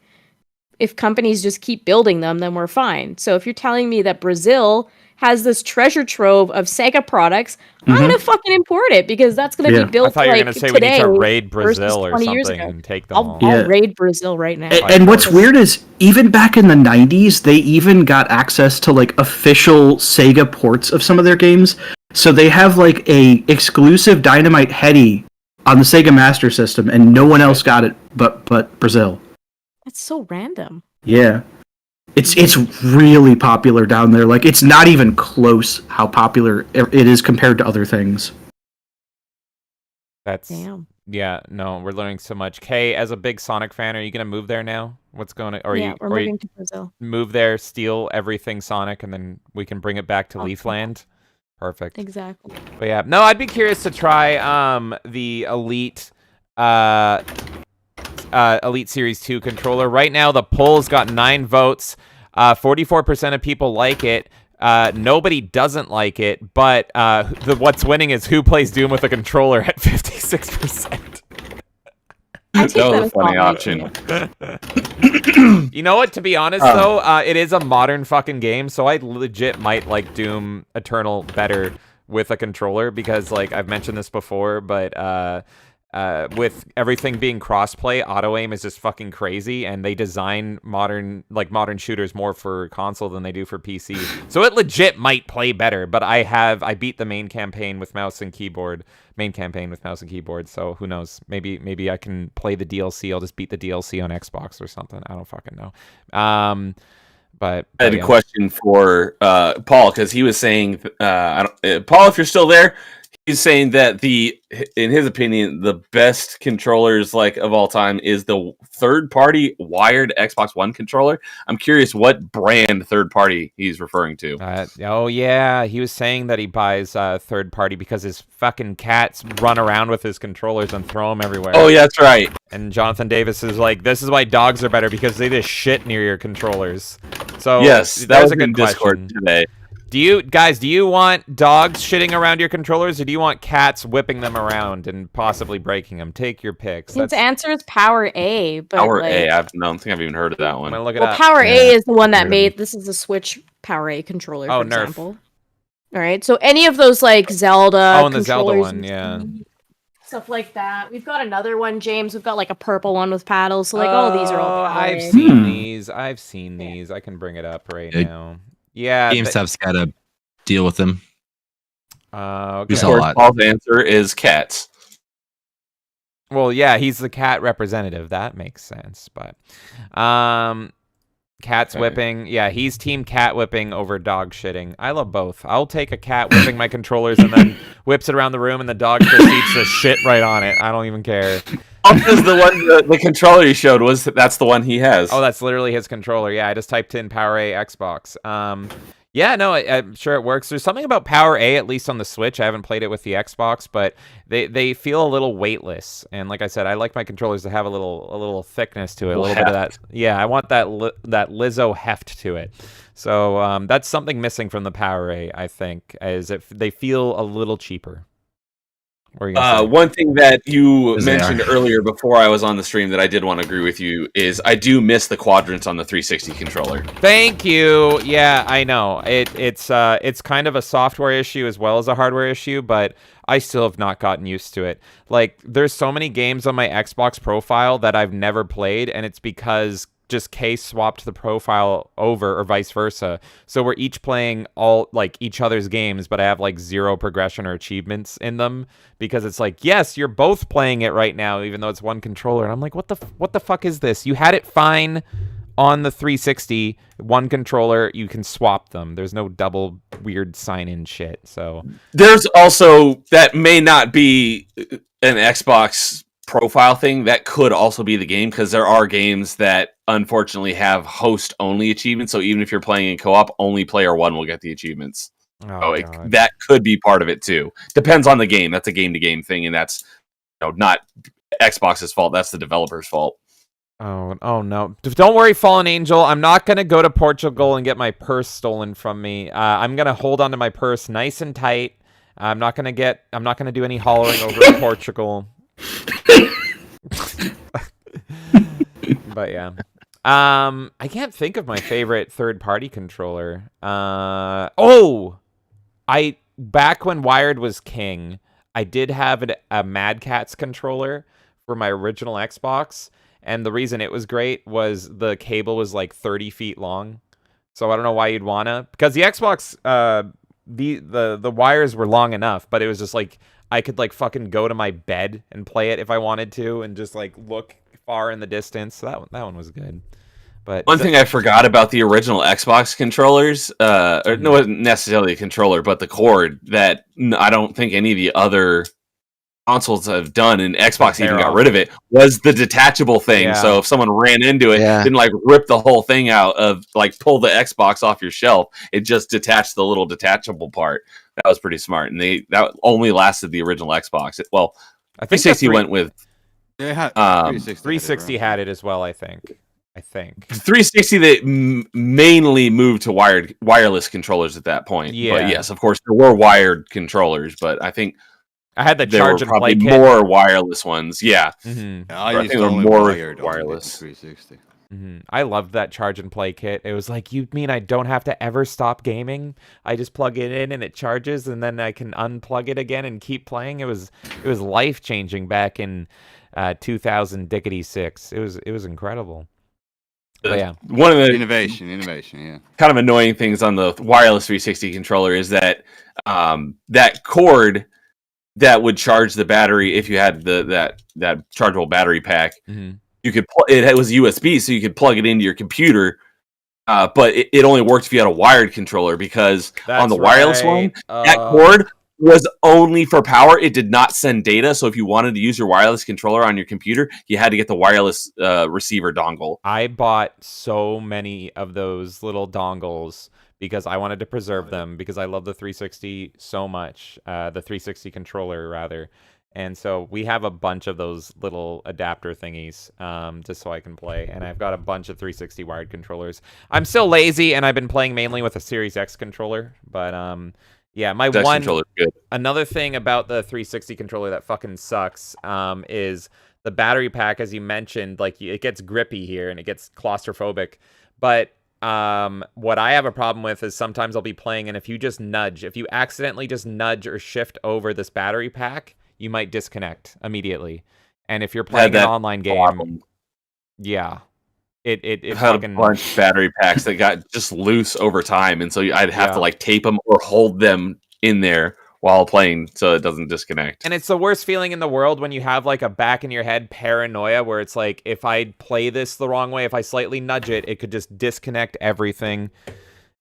if companies just keep building them, then we're fine. So if you're telling me that Brazil has this treasure trove of Sega products, I'm gonna fucking import it because that's gonna be built. I thought you were gonna say today we need to raid Brazil or something and take them all. I'll raid Brazil right now. And what's weird is even back in the 90s, they even got access to like official Sega ports of some of their games. So they have like a exclusive Dynamite Heady on the Sega Master System, and no one else got it but Brazil. That's so random. Yeah. It's really popular down there. Like, it's not even close how popular it is compared to other things. Yeah, no, we're learning so much. Kay, as a big Sonic fan, are you gonna move there now? What's going on? We're moving to Brazil. Move there, steal everything Sonic, and then we can bring it back to Leafland. Perfect. Exactly. But yeah, no, I'd be curious to try the Elite Elite Series 2 controller. Right now, the poll's got 9 votes. 44% of people like it. Nobody doesn't like it, but what's winning is who plays Doom with a controller at 56%. That was a funny option. You know what? To be honest, though, it is a modern fucking game, so I legit might like Doom Eternal better with a controller because, like, I've mentioned this before, but with everything being crossplay, auto aim is just fucking crazy, and they design modern shooters more for console than they do for PC. So it legit might play better, but I beat the main campaign with mouse and keyboard. So who knows? Maybe I can play the DLC. I'll just beat the DLC on Xbox or something. I don't fucking know. But I had a question for Paul because he was saying, Paul, if you're still there. He's saying that in his opinion, the best controllers of all time is the third-party wired Xbox One controller. I'm curious what brand third-party he's referring to. Oh yeah, he was saying that he buys third-party because his fucking cats run around with his controllers and throw them everywhere. Oh yeah, that's right. And Jonathan Davis is like, this is why dogs are better because they just shit near your controllers. So yes, that was a good Discord today. Do you want dogs shitting around your controllers, or do you want cats whipping them around and possibly breaking them? Take your picks. His answer is Power A. But Power A. I don't think I've even heard of that one. Look it up. Power A is the one that made this is a Switch Power A controller, for example. All right, so any of those Zelda. Oh, and the Zelda one, yeah. Stuff like that. We've got another one, James. We've got a purple one with paddles. So all these are all Power I've A. seen these. I can bring it up right now. Yeah, GameStop's got to deal with them. Okay. Paul's answer is cats. Well, yeah, he's the cat representative. That makes sense. But, cat's whipping. Yeah, he's team cat whipping over dog shitting. I love both. I'll take a cat whipping my controllers and then whips it around the room, and the dog proceeds to shit right on it. I don't even care. Oh, because the one the controller you showed that's the one he has. Oh, that's literally his controller. Yeah, I just typed in Power A Xbox. Yeah, no, I'm sure it works. There's something about Power A, at least on the Switch. I haven't played it with the Xbox, but they feel a little weightless. And like I said, I like my controllers to have a little thickness to it, a little bit of that. Yeah, I want that Lizzo heft to it. So that's something missing from the Power A, I think, is they feel a little cheaper. One thing that you mentioned earlier before I was on the stream that I did want to agree with you is I do miss the quadrants on the 360 controller. Thank you. Yeah, I know. It's kind of a software issue as well as a hardware issue, but I still have not gotten used to it. Like, there's so many games on my Xbox profile that I've never played, and it's because just Case swapped the profile over, or vice versa. So we're each playing all like each other's games, but I have like 0 progression or achievements in them because it's like, yes, you're both playing it right now, even though it's one controller. And I'm like, what the fuck is this? You had it fine on the 360, one controller, you can swap them. There's no double weird sign-in shit. So there's also, that may not be an Xbox profile thing, that could also be the game, because there are games that unfortunately have host only achievements, so even if you're playing in co-op, only player one will get the achievements. That could be part of it too. Depends on the game. That's a game to game thing, and that's not Xbox's fault, that's the developer's fault. Oh no, don't worry, Fallen Angel, I'm not gonna go to Portugal and get my purse stolen from me. I'm gonna hold on to my purse nice and tight. I'm not gonna do any hollering over in Portugal. But yeah, I can't think of my favorite third-party controller. Back when Wired was king, I did have a Mad Catz controller for my original Xbox, and the reason it was great was the cable was like 30 feet long. So I don't know why you'd wanna, because the Xbox, the wires were long enough, but it was just like I could like fucking go to my bed and play it if I wanted to, and just like look far in the distance. So that one was good. But one thing I forgot about the original Xbox controllers, or no, it wasn't necessarily a controller, but the cord that I don't think any of the other consoles have done, and Xbox even got rid of it, was the detachable thing. Yeah. So if someone ran into it, didn't like rip the whole thing out of like pull the Xbox off your shelf, it just detached the little detachable part. That was pretty smart, and that only lasted the original Xbox. Well, I think 360 went with. 360 had it as well, I think. 360 that mainly moved to wireless controllers at that point. Yeah. But yes, of course there were wired controllers, but I think I had the charge and play kit. More wireless ones. Yeah. Mm-hmm. I think there were more wireless. 360. Mm-hmm. I loved that charge and play kit. It was like, you mean I don't have to ever stop gaming? I just plug it in and it charges, and then I can unplug it again and keep playing. It was life changing back in 2006. It was incredible. But yeah, one of the innovation, yeah. Kind of annoying things on the wireless 360 controller is that that cord that would charge the battery, if you had that chargeable battery pack. Mm-hmm. You could it was USB, so you could plug it into your computer, but it only worked if you had a wired controller, because on the wireless one, that cord was only for power. It did not send data, so if you wanted to use your wireless controller on your computer, you had to get the wireless receiver dongle. I bought so many of those little dongles because I wanted to preserve them, because I love the 360 so much, the 360 controller, rather. And so we have a bunch of those little adapter thingies, just so I can play. And I've got a bunch of 360 wired controllers. I'm still lazy, and I've been playing mainly with a Series X controller. But yeah, another thing about the 360 controller that fucking sucks is the battery pack, as you mentioned. Like, it gets grippy here, and it gets claustrophobic. But what I have a problem with is sometimes I'll be playing, and if you accidentally just nudge or shift over this battery pack, you might disconnect immediately. And if you're playing an online game, yeah, it had a bunch of battery packs that got just loose over time, and so I'd have to like tape them or hold them in there while playing so it doesn't disconnect. And it's the worst feeling in the world when you have like a back in your head paranoia where it's like, if I play this the wrong way, if I slightly nudge it, it could just disconnect everything.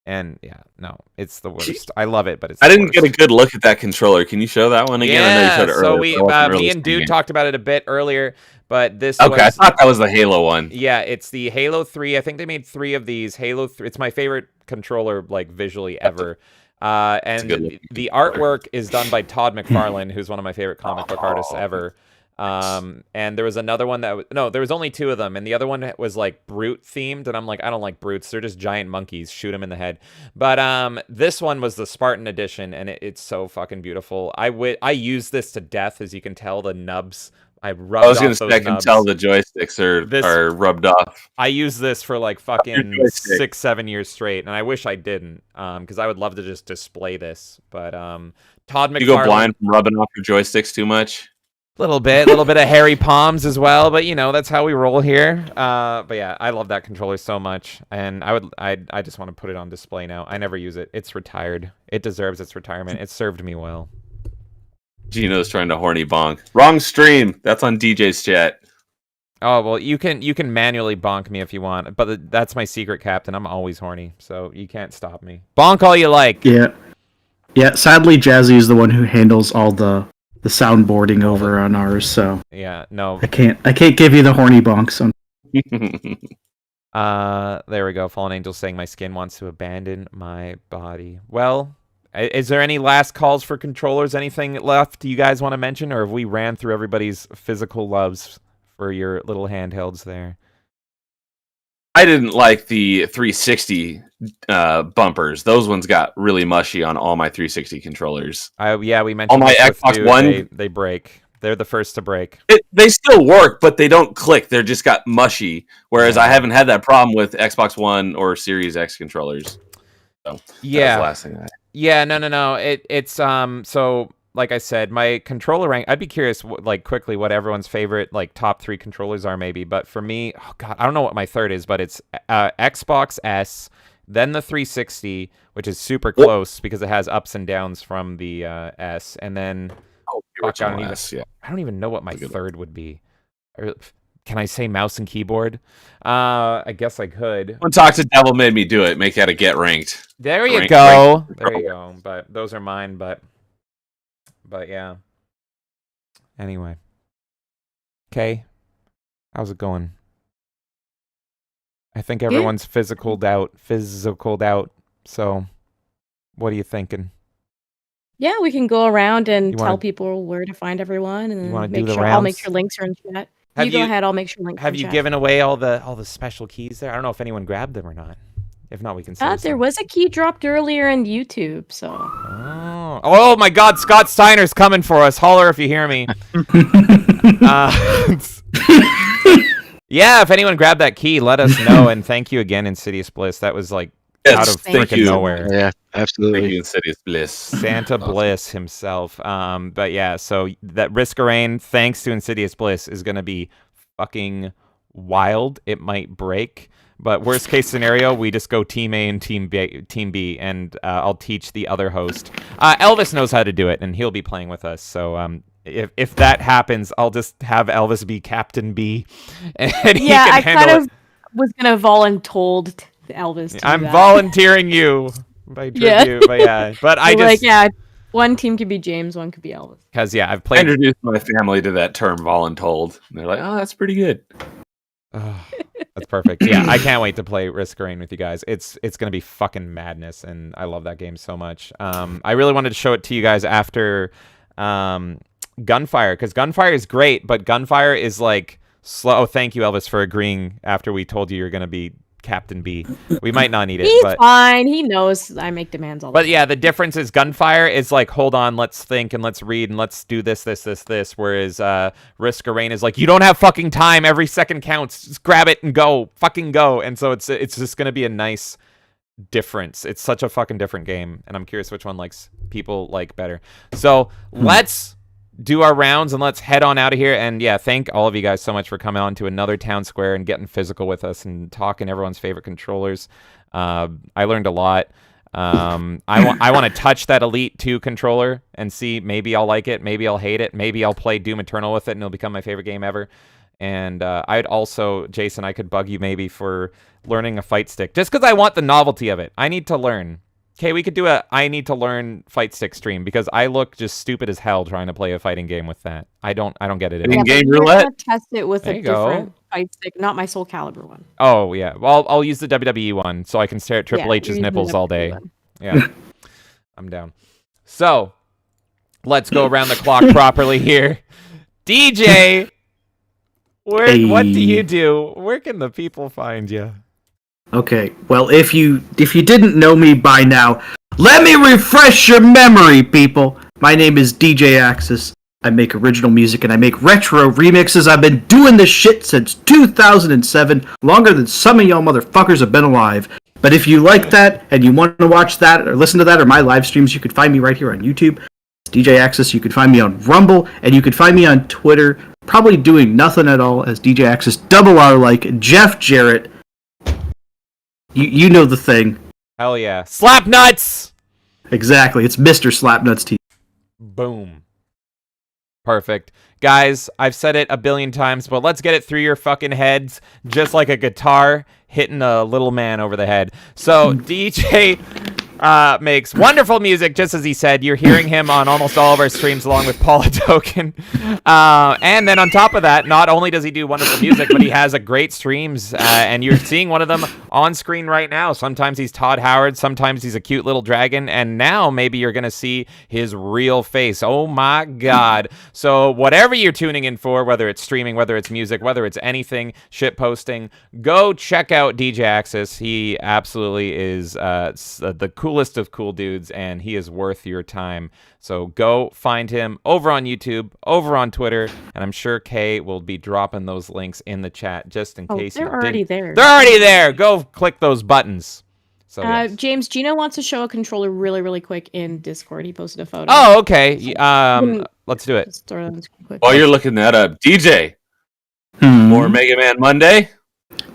And yeah, no, it's the worst. I love it, but it's I didn't get a good look at that controller. Can you show that one again? I know you showed it earlier. So me and Dude talked about it a bit earlier, but this Okay, I thought that was the Halo one. Yeah, it's the Halo 3. I think they made 3 of these. Halo 3. It's my favorite controller, like, visually ever. And the artwork is done by Todd McFarlane, who's one of my favorite comic book artists ever. And there was another one that there was only 2 of them, and the other one was like brute themed, and I'm like, I don't like brutes, they're just giant monkeys, shoot them in the head. But this one was the Spartan edition, and it's so fucking beautiful. I use this to death, as you can tell. The nubs, I was going to say, I can tell the joysticks are rubbed off. I use this for like fucking 6-7 years straight, and I wish I didn't, because I would love to just display this. But Todd McFarlane, you go blind from rubbing off your joysticks too much? Little bit of hairy palms as well, but that's how we roll here. But yeah, I love that controller so much, and I just want to put it on display now. I never use it. It's retired. It deserves its retirement. It served me well. Gino's trying to horny bonk. Wrong stream. That's on DJ's chat. Oh well, you can manually bonk me if you want, but that's my secret, Captain. I'm always horny, so you can't stop me. Bonk all you like. Yeah. Sadly, Jazzy is the one who handles all the soundboarding over on ours, so yeah, no, I can't give you the horny bonks on. There we go. Fallen Angel saying my skin wants to abandon my body. Well, is there any last calls for controllers? Anything left you guys want to mention, or have we ran through everybody's physical loves for your little handhelds there? I didn't like the 360 bumpers. Those ones got really mushy on all my 360 controllers. Yeah, we mentioned on my Xbox One. They break. They're the first to break. They still work, but they don't click. They're just got mushy. Whereas I haven't had that problem with Xbox One or Series X controllers. So yeah, that was the last thing. Yeah, no. It's so. Like I said, my controller rank, I'd be curious, like, quickly what everyone's favorite, like, top 3 controllers are, maybe. But for me, oh God, I don't know what my third is, but it's Xbox S, then the 360, which is super close because it has ups and downs from the S, and then I don't even know what my third would be. Can I say mouse and keyboard? I guess I could. When Talk to Devil made me do it, make that a get ranked. There you go. There you go. But those are mine, but yeah. Anyway. Okay. How's it going? I think everyone's physicaled out. So, what are you thinking? Yeah, we can go around and tell people where to find everyone, and I'll make sure links are in chat. Go ahead. I'll make sure links. Have you given away all the special keys there? I don't know if anyone grabbed them or not. If not, we can say there was a key dropped earlier in YouTube, so. Oh my God, Scott Steiner's coming for us. Holler if you hear me. Yeah, if anyone grabbed that key, let us know, and thank you again, Insidious Bliss. That was like out of freaking nowhere. Yeah, absolutely. Thank you, Insidious Bliss. Santa Bliss himself. But yeah, so that Risk-A-Rain, thanks to Insidious Bliss, is going to be fucking wild. It might break. But worst case scenario, we just go Team A and Team B, and I'll teach the other host. Elvis knows how to do it, and he'll be playing with us. So if that happens, I'll just have Elvis be Captain B, and he can handle it. Was gonna voluntold Elvis. I'm volunteering you by tribute, but yeah. But I just one team could be James, one could be Elvis. Because I've played. I introduced my family to that term, voluntold, and they're like, "Oh, that's pretty good." That's perfect. Yeah, I can't wait to play Risk-A-Rain with you guys. It's gonna be fucking madness, and I love that game so much. I really wanted to show it to you guys after Gunfire, because Gunfire is great, but Gunfire is like slow. Oh, thank you, Elvis, for agreeing after we told you you're gonna be Captain B. We might not need it. He's fine. He knows I make demands all the time. But yeah, the difference is Gunfire is like, hold on, let's think and let's read and let's do this. Whereas Risk-A-Rain is like, you don't have fucking time. Every second counts. Just grab it and go. Fucking go. And so it's just gonna be a nice difference. It's such a fucking different game, and I'm curious which one people like better. So let's do our rounds and let's head on out of here. And yeah, thank all of you guys so much for coming on to another town square and getting physical with us and talking everyone's favorite controllers. I learned a lot. I want to touch that Elite 2 controller and see, maybe I'll like it, maybe I'll hate it, maybe I'll play Doom Eternal with it and it'll become my favorite game ever. And I'd also, Jason, I could bug you maybe for learning a fight stick, just because I want the novelty of it. I need to learn. Okay, we could do a I need to learn fight stick stream, because I look just stupid as hell trying to play a fighting game with that. I don't get it. Yeah, Game you're roulette. gonna test it with There a you go. different fight stick, not my Soul Calibur one. Oh yeah, well I'll use the WWE one so I can stare at Triple Yeah, H's you're using nipples the all day. WWE one. Yeah, I'm down. So let's go around the clock properly here. DJ, what do you do? Where can the people find you? Okay, well, if you didn't know me by now, let me refresh your memory, people. My name is DJ Axis. I make original music and I make retro remixes. I've been doing this shit since 2007, longer than some of y'all motherfuckers have been alive. But if you like that and you want to watch that or listen to that or my live streams, you can find me right here on YouTube. It's DJ Axis. You can find me on Rumble and you can find me on Twitter, probably doing nothing at all as DJ Axis R like Jeff Jarrett. You know the thing. Hell yeah. Slap nuts! Exactly. It's Mr. Slapnuts TV. Boom. Perfect. Guys, I've said it a billion times, but let's get it through your fucking heads, just like a guitar hitting a little man over the head. So, DJ makes wonderful music, just as he said. You're hearing him on almost all of our streams, along with Paula Token. And then on top of that, not only does he do wonderful music, but he has a great streams, and you're seeing one of them on screen right now. Sometimes he's Todd Howard, sometimes he's a cute little dragon, and now maybe you're going to see his real face. Oh my God. So whatever you're tuning in for, whether it's streaming, whether it's music, whether it's anything, shit posting, go check out DJ Axis. He absolutely is the coolest of cool dudes, and he is worth your time. So go find him over on YouTube, over on Twitter, and I'm sure Kay will be dropping those links in the chat just in case they're you already didn't. there. They're already there. Go click those buttons. So yes. James, Gino wants to show a controller really, really quick in Discord. He posted a photo. Oh, okay. Let's do it. Just throw it on the screen quick. While you're looking that up, DJ, more Mega Man Monday?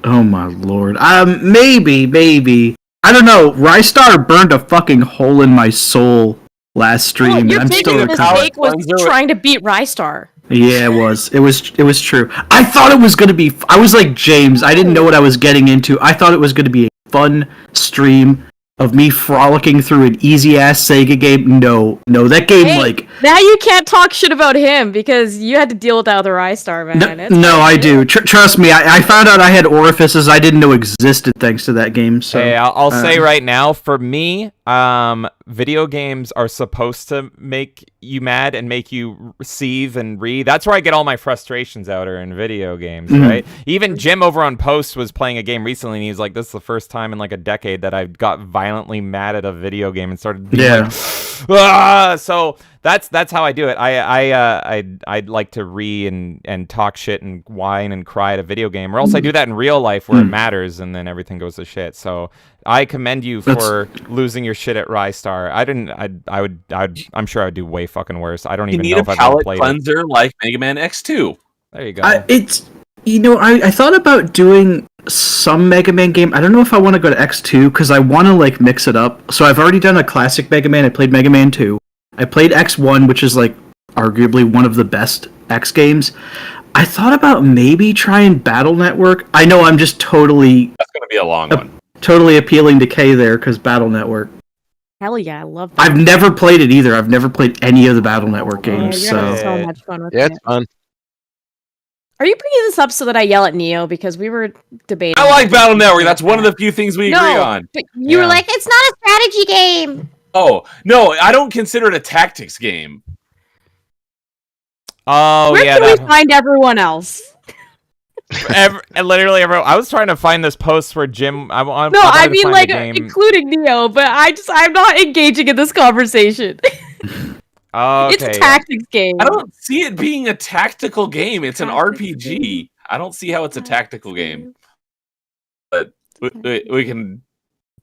Oh my lord. Maybe. I don't know. Rystar burned a fucking hole in my soul last stream. Your I'm biggest still mistake was trying to beat Rystar. Yeah, it was true. I thought it was gonna be. I was like James. I didn't know what I was getting into. I thought it was gonna be a fun stream of me frolicking through an easy ass Sega game. No, that game Now you can't talk shit about him because you had to deal with that other Rystar, man. No, I do. Trust me. I found out I had orifices I didn't know existed thanks to that game. So hey, I'll say right now, for me, video games are supposed to make you mad and make you seethe and read. That's where I get all my frustrations out, are in video games, right? Even Jim over on Post was playing a game recently, and he's like, "This is the first time in like a decade that I got violently mad at a video game and started being like, ah! So that's how I do it. I'd like to and talk shit and whine and cry at a video game, or else I do that in real life where it matters, and then everything goes to shit. So I commend you for losing your shit at Rystar. I'm sure I would do way fucking worse. I don't even know if I've ever played cleanser like Mega Man X2. There you go. I thought about doing some Mega Man game. I don't know if I want to go to X2 because I want to like mix it up. So I've already done a classic Mega Man. I played Mega Man 2. I played X1, which is like arguably one of the best X games. I thought about maybe trying Battle Network. I know I'm just totally... That's going to be a long one. Totally appealing to Kay there because Battle Network. Hell yeah, I love that. I've never played it either. I've never played any of the Battle Network games. You're gonna have so much fun with it. Yeah, it's fun. Are you bringing this up so that I yell at Neo? Because we were debating. I like Battle Network. That's one of the few things we agree on. But you were like, it's not a strategy game. Oh, no, I don't consider it a tactics game. Oh, Where can we find everyone else? Literally everyone. I was trying to find this post where Jim. I mean, like, including Neo, but I'm not engaging in this conversation. Okay, it's a tactics game. I don't see it being a tactical game. It's an RPG. I don't see how it's a tactical game. But we can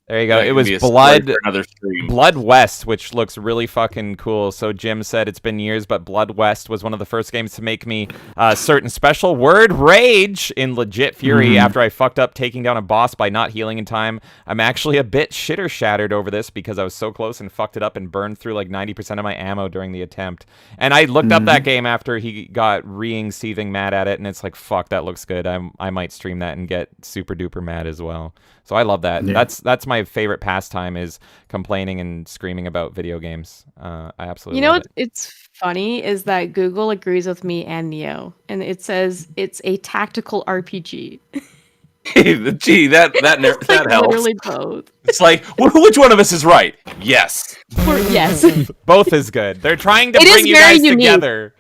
There you go. That It could was be a story for another Blood stream. Blood West, which looks really fucking cool. So Jim said it's been years, but Blood West was one of the first games to make me certain special word rage in legit fury after I fucked up taking down a boss by not healing in time. I'm actually a bit shitter shattered over this because I was so close and fucked it up and burned through like 90% of my ammo during the attempt. And I looked up that game after he got seething mad at it, and it's like, fuck, that looks good. I might stream that and get super duper mad as well. So I love that. Yeah. That's my favorite pastime, is complaining and screaming about video games. I absolutely You know love what? It's funny is that Google agrees with me and Neo, and it says it's a tactical RPG. Gee, that It's like helps. literally both. It's like, which one of us is right? Yes. Yes. Both is good. They're trying to It is bring you very guys unique. together.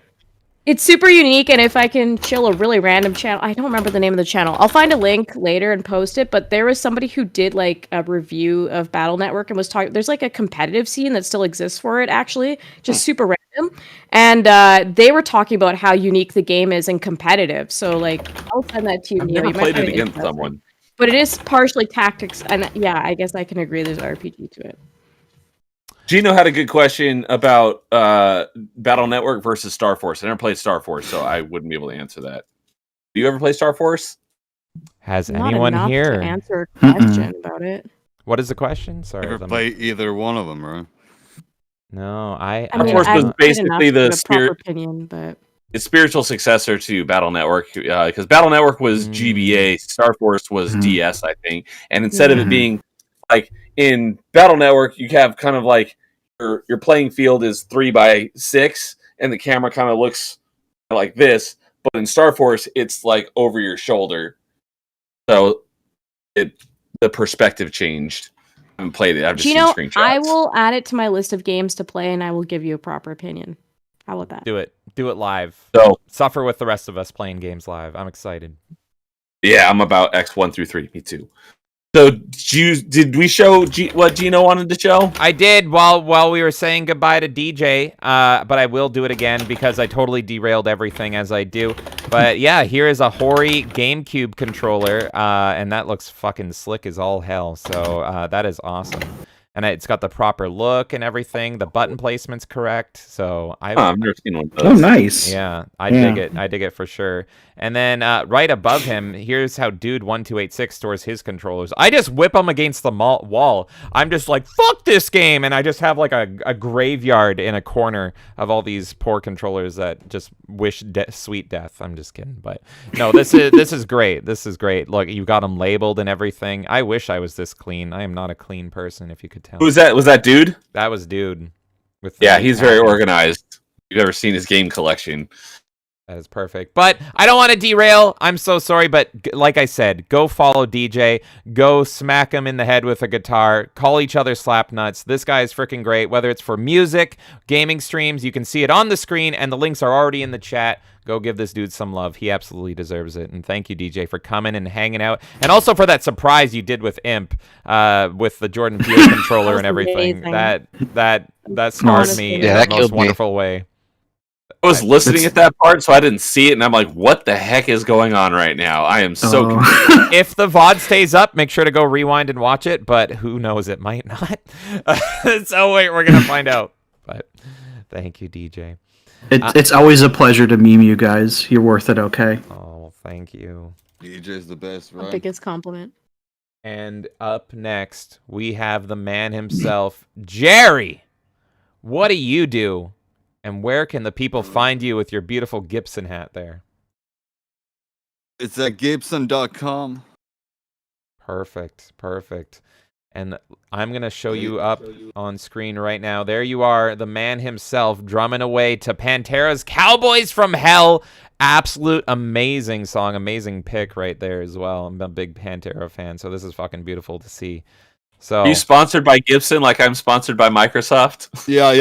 It's super unique, and if I can chill a really random channel, I don't remember the name of the channel. I'll find a link later and post it, but there was somebody who did like a review of Battle Network and was talking, there's like a competitive scene that still exists for it, actually, just super random. And they were talking about how unique the game is and competitive. So like, I'll send that to you. I've Neo. never You might played find it against interesting. someone. But it is partially tactics, and yeah, I guess I can agree there's RPG to it. Gino had a good question about Battle Network versus Star Force. I never played Star Force, so I wouldn't be able to answer that. Do you ever play Star Force? Has Not anyone enough here? to answer a question about it. What is the question? Sorry. Never play either one of them, right? No, I Star mean, Force I've was played basically enough to the give a proper spirit. opinion, but Its spiritual successor to Battle Network, because Battle Network was GBA, Star Force was DS, I think. And instead of it being like in Battle Network, you have kind of like your playing field is 3x6, and the camera kind of looks like this. But in Star Force, it's like over your shoulder, so the perspective changed. I haven't played it. I've just Gino, seen screenshots. I will add it to my list of games to play, and I will give you a proper opinion. How about that? Do it. Do it live. So suffer with the rest of us playing games live. I'm excited. Yeah, I'm about X1 through 3. Me too. So, did we show what Gino wanted to show? I did while we were saying goodbye to DJ, but I will do it again because I totally derailed everything as I do. But yeah, here is a Hori GameCube controller, and that looks fucking slick as all hell. So that is awesome. And it's got the proper look and everything. The button placement's correct. So I've never seen one of those. Oh, nice. Yeah, I dig it. I dig it for sure. And then right above him, here's how Dude1286 stores his controllers. I just whip them against the wall. I'm just like, fuck this game. And I just have like a graveyard in a corner of all these poor controllers that just wish sweet death. I'm just kidding. But no, this is great. This is great. Look, you got them labeled and everything. I wish I was this clean. I am not a clean person, if you could tell. Who's that? Was that Dude? That was Dude. Yeah, he's very organized. You've ever seen his game collection. That is perfect. But I don't want to derail. I'm so sorry. But like I said, go follow DJ. Go smack him in the head with a guitar. Call each other slap nuts. This guy is freaking great. Whether it's for music, gaming streams, you can see it on the screen, and the links are already in the chat. Go give this dude some love. He absolutely deserves it. And thank you, DJ, for coming and hanging out. And also for that surprise you did with Imp, with the Jordan Peele controller and everything. amazing. That scarred me in the most wonderful way. I was listening at that part, so I didn't see it, and I'm like, what the heck is going on right now? I am so confused. If the VOD stays up, make sure to go rewind and watch it, but who knows, it might not. So wait, we're going to find out. But thank you, DJ. It's always a pleasure to meme you guys. You're worth it, okay? Oh, thank you. DJ's the best, My right? biggest compliment. And up next, we have the man himself, Jerry. What do you do? And where can the people find you with your beautiful Gibson hat there? It's at Gibson.com. Perfect. And I'm going to show you up on screen right now. There you are, the man himself, drumming away to Pantera's Cowboys from Hell. Absolute amazing song, amazing pick right there as well. I'm a big Pantera fan, so this is fucking beautiful to see. So, Are you sponsored by Gibson like I'm sponsored by Microsoft? Yeah.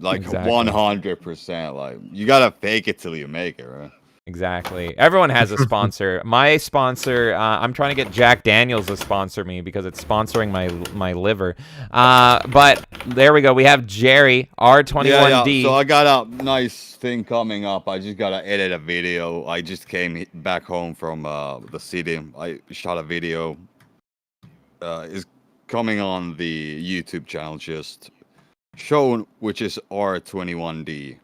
Like Exactly. 100%. Like you gotta fake it till you make it, right? Exactly. Everyone has a sponsor. My sponsor, I'm trying to get Jack Daniels to sponsor me because it's sponsoring my liver. But there we go. We have Jerry, R21D. So I got a nice thing coming up. I just gotta edit a video. I just came back home from the city. I shot a video. It's coming on the YouTube channel, just shown, which is R21D.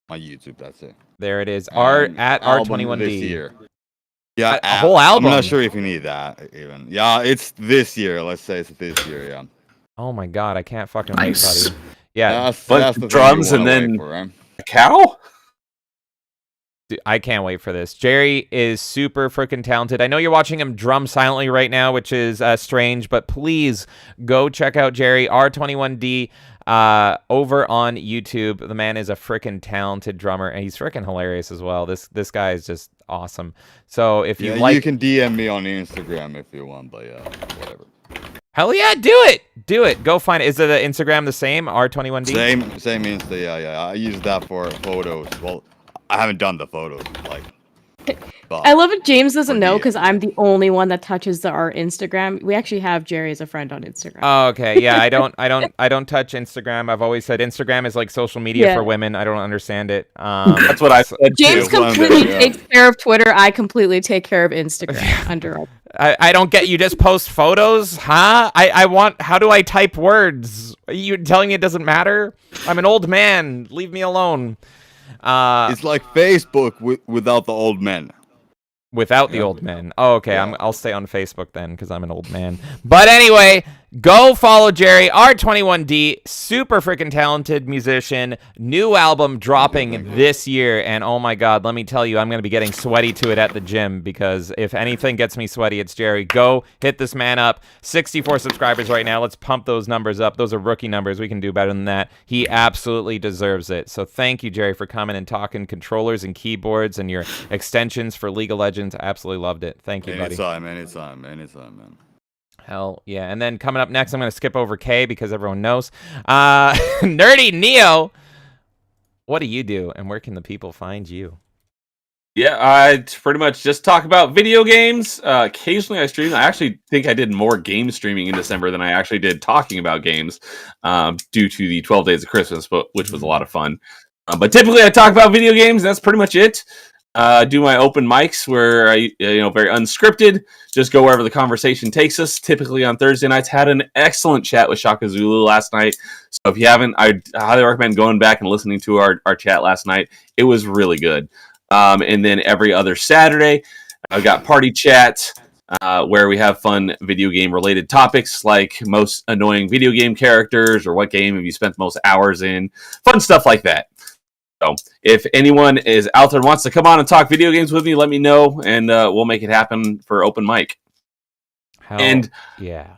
My YouTube, that's it. There it is. And at album R21D. this year. Yeah, a whole album. I'm not sure if you need that even. Yeah, it's this year. Let's say it's this year. Yeah. Oh my god, I can't fucking wait, buddy. Yeah, that's the drums and then a cow. Dude, I can't wait for this. Jerry is super freaking talented. I know you're watching him drum silently right now, which is strange, but please go check out Jerry R21D over on YouTube. The man is a freaking talented drummer, and he's freaking hilarious as well. This guy is just awesome. So if you like, you can DM me on Instagram if you want, but yeah, whatever. Hell yeah, do it. Go find it. Is the Instagram the same? R21D? Same Insta, yeah. I use that for photos. Well, I haven't done the photos, like. I love it. James doesn't know because I'm the only one that touches our Instagram. We actually have Jerry as a friend on Instagram. Oh, okay. Yeah, I don't touch Instagram. I've always said Instagram is like social media for women. I don't understand it. That's what I said. James completely takes care of Twitter. I completely take care of Instagram. Under. I don't get. You just post photos, huh? I want. How do I type words? Are you telling me it doesn't matter? I'm an old man. Leave me alone. It's like Facebook without the old men. Without the old men. Oh, okay. Yeah. I'll stay on Facebook then because I'm an old man. But anyway, go follow Jerry R21D. Super freaking talented musician. New album dropping this year. And oh my God, let me tell you, I'm going to be getting sweaty to it at the gym because if anything gets me sweaty, it's Jerry. Go hit this man up. 64 subscribers right now. Let's pump those numbers up. Those are rookie numbers. We can do better than that. He absolutely deserves it. So thank you, Jerry, for coming and talking controllers and keyboards and your extensions for League of Legends. I absolutely loved it. Thank you, buddy. Anytime, man. Hell yeah. And then coming up next, I'm going to skip over K because everyone knows. Nerdy Neo, what do you do and where can the people find you? Yeah, I pretty much just talk about video games. Occasionally I stream. I actually think I did more game streaming in December than I actually did talking about games due to the 12 Days of Christmas, which was a lot of fun. But typically I talk about video games. That's pretty much it. Do my open mics where I, very unscripted, just go wherever the conversation takes us. Typically on Thursday nights, had an excellent chat with Shaka Zulu last night. So if you haven't, I highly recommend going back and listening to our chat last night. It was really good. And then every other Saturday, I've got party chat where we have fun video game related topics like most annoying video game characters or what game have you spent the most hours in, fun stuff like that. So if anyone is out there and wants to come on and talk video games with me, let me know, and we'll make it happen for open mic. Yeah.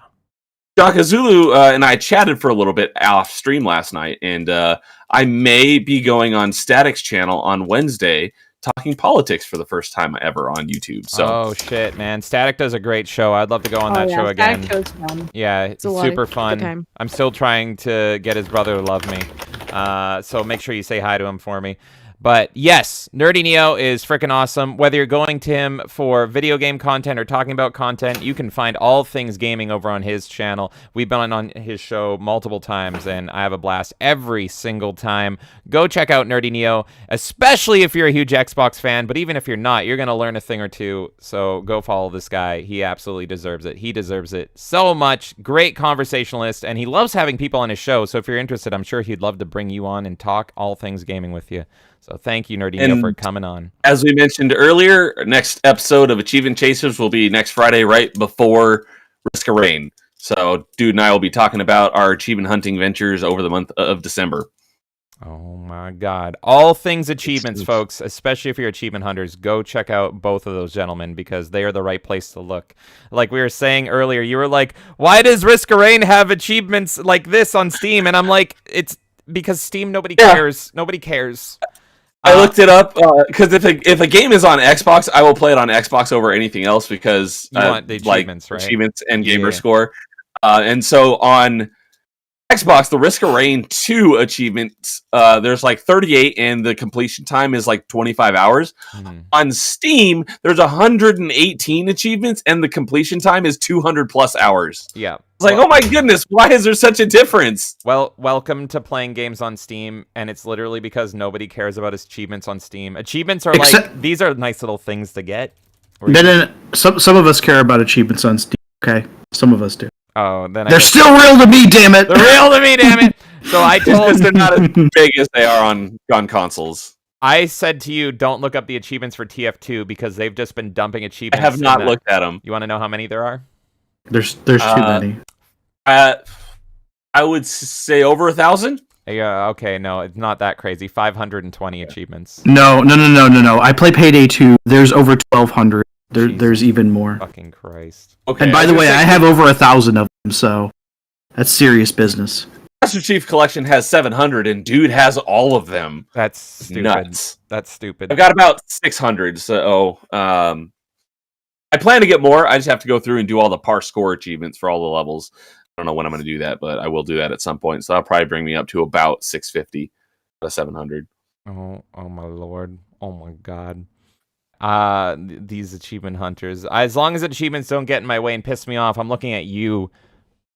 Shaka Zulu and I chatted for a little bit off stream last night, and I may be going on Static's channel on Wednesday talking politics for the first time ever on YouTube. So, oh shit, man! Static does a great show. I'd love to go on that show again. Static show's fun. Yeah, it's super fun. I'm still trying to get his brother to love me. So make sure you say hi to him for me. But yes, Nerdy Neo is freaking awesome. Whether you're going to him for video game content or talking about content, you can find all things gaming over on his channel. We've been on his show multiple times, and I have a blast every single time. Go check out Nerdy Neo, especially if you're a huge Xbox fan. But even if you're not, you're going to learn a thing or two. So go follow this guy. He absolutely deserves it. He deserves it so much. Great conversationalist, and he loves having people on his show. So if you're interested, I'm sure he'd love to bring you on and talk all things gaming with you. So thank you, Nerdy Neo, for coming on. As we mentioned earlier, next episode of Achievement Chasers will be next Friday, right before Risk of Rain. So Dude and I will be talking about our achievement hunting ventures over the month of December. Oh my God. All things achievements, folks, especially if you're achievement hunters, go check out both of those gentlemen because they are the right place to look. Like we were saying earlier, you were like, why does Risk of Rain have achievements like this on Steam? And I'm like, it's because Steam, nobody cares. Nobody cares. I looked it up because if a game is on Xbox, I will play it on Xbox over anything else because you want the achievements, right? Achievements and gamer score. And so on Xbox, the Risk of Rain 2 achievements, there's like 38 and the completion time is like 25 hours. Mm-hmm. On Steam, there's 118 achievements and the completion time is 200 plus hours. Yeah. It's like, oh my goodness, why is there such a difference? Well, welcome to playing games on Steam, and it's literally because nobody cares about achievements on Steam. Achievements are these are nice little things to get. Some of us care about achievements on Steam, okay? Some of us do. Oh, then they're still real to me, damn it. They're real to me, damn it. So I told they're not as big as they are on consoles. I said to you, don't look up the achievements for TF2 because they've just been dumping achievements. I have not looked at them. You want to know how many there are? There's too many. I would say over 1,000. Yeah, okay, no, it's not that crazy. 520 achievements. No. I play Payday 2. There's over 1,200. There's even more. Fucking Christ. Okay. And by the way, I have over 1,000 of them, so that's serious business. Master Chief Collection has 700, and dude has all of them. That's stupid. Nuts. That's stupid. I've got about 600, so I plan to get more. I just have to go through and do all the par score achievements for all the levels. I don't know when I'm going to do that, but I will do that at some point. So that'll probably bring me up to about 650 out of 700. Oh my lord. Oh my god. These achievement hunters. As long as achievements don't get in my way and piss me off, I'm looking at you,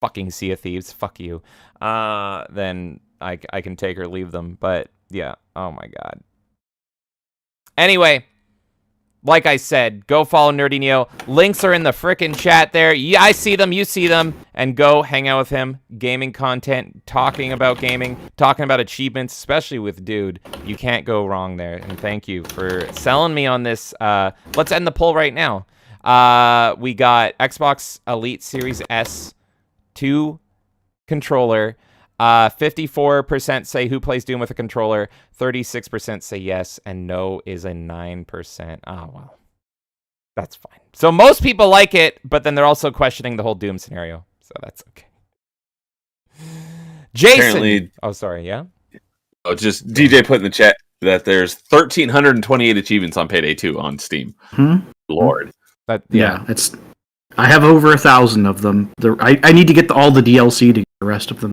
fucking Sea of Thieves. Fuck you. Then I can take or leave them. But yeah. Oh my god. Anyway. Like I said, go follow Nerdy Neo. Links are in the frickin' chat there. Yeah, I see them, you see them. And go hang out with him. Gaming content, talking about gaming, talking about achievements, especially with Dude. You can't go wrong there. And thank you for selling me on this. Let's end the poll right now. We got Xbox Elite Series S2 controller. 54% say who plays Doom with a controller, 36% say yes, and no is a 9%. Oh, well. That's fine. So most people like it, but then they're also questioning the whole Doom scenario. So that's okay. Jason! Apparently, sorry, yeah? Oh, just DJ put in the chat that there's 1,328 achievements on Payday 2 on Steam. Lord. Yeah, it's. I have over 1,000 of them. I need to get all the DLC to get the rest of them.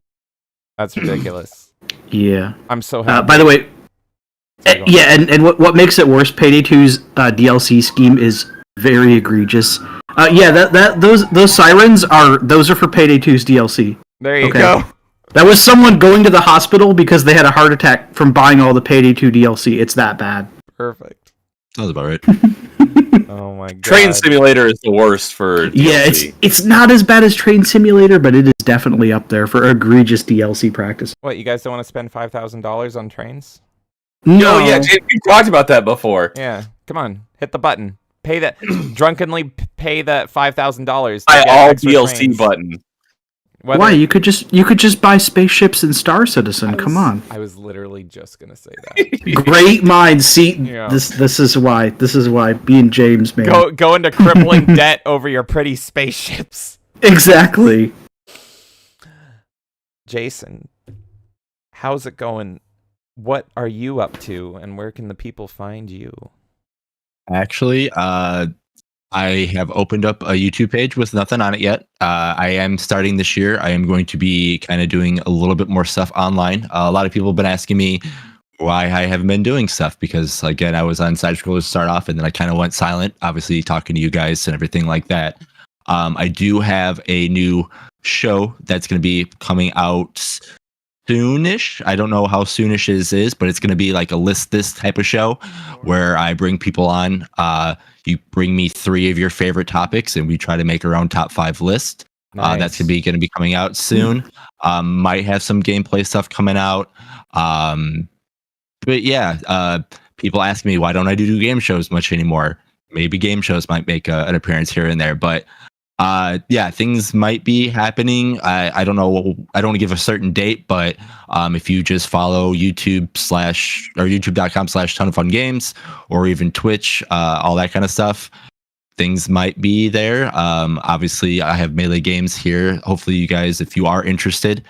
That's ridiculous. Yeah. I'm so happy. By the way, and what makes it worse, Payday 2's DLC scheme is very egregious. Those sirens are for Payday 2's DLC. There you go. That was someone going to the hospital because they had a heart attack from buying all the Payday 2 DLC. It's that bad. Perfect. Sounds about right. Oh my god. Train Simulator is the worst for DLC. Yeah, it's not as bad as Train Simulator, but it is definitely up there for egregious DLC practice. What, you guys don't want to spend $5,000 on trains? No. Oh yeah, we talked about that before. Yeah, come on, hit the button. Pay that drunkenly pay that $5,000. Buy all DLC trains. Button. Why? You could just buy spaceships in Star Citizen. Come on. I was literally just gonna say that. Great minds. See, this is why being James, man. Go into crippling debt over your pretty spaceships. Exactly. Jason, how's it going? What are you up to, and where can the people find you? Actually, I have opened up a YouTube page with nothing on it yet. I am starting this year. I am going to be kind of doing a little bit more stuff online. A lot of people have been asking me why I haven't been doing stuff because, again, I was on side scrollers to start off, and then I kind of went silent, obviously talking to you guys and everything like that. I do have a new show that's going to be coming out soonish. I don't know how soonish is, but it's going to be like a list this type of show where I bring people on. You bring me 3 of your favorite topics, and we try to make our own top 5 list. Nice. That's going to be coming out soon. Might have some gameplay stuff coming out. But yeah, people ask me, why don't I do game shows much anymore? Maybe game shows might make an appearance here and there, but yeah, things might be happening. I don't know. I don't want to give a certain date, but if you just follow youtube.com/tonoffungames or even Twitch, all that kind of stuff, things might be there. Obviously, I have Melee Games here. Hopefully, you guys, if you are interested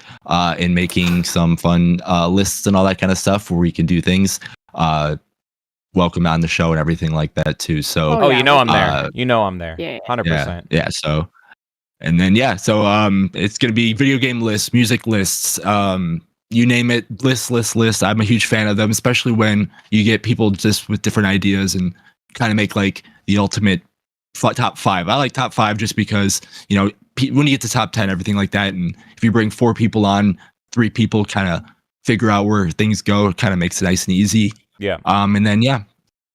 in making some fun lists and all that kind of stuff where we can do things, welcome on the show and everything like that too. So, you know I'm there. I'm there. Yeah, 100%. Yeah. So, and then it's gonna be video game lists, music lists, you name it, lists. I'm a huge fan of them, especially when you get people just with different ideas and kind of make like the ultimate top 5. I like top 5 just because when you get to top 10, everything like that, and if you bring 4 people on, 3 people kind of figure out where things go, it kind of makes it nice and easy. Yeah. And then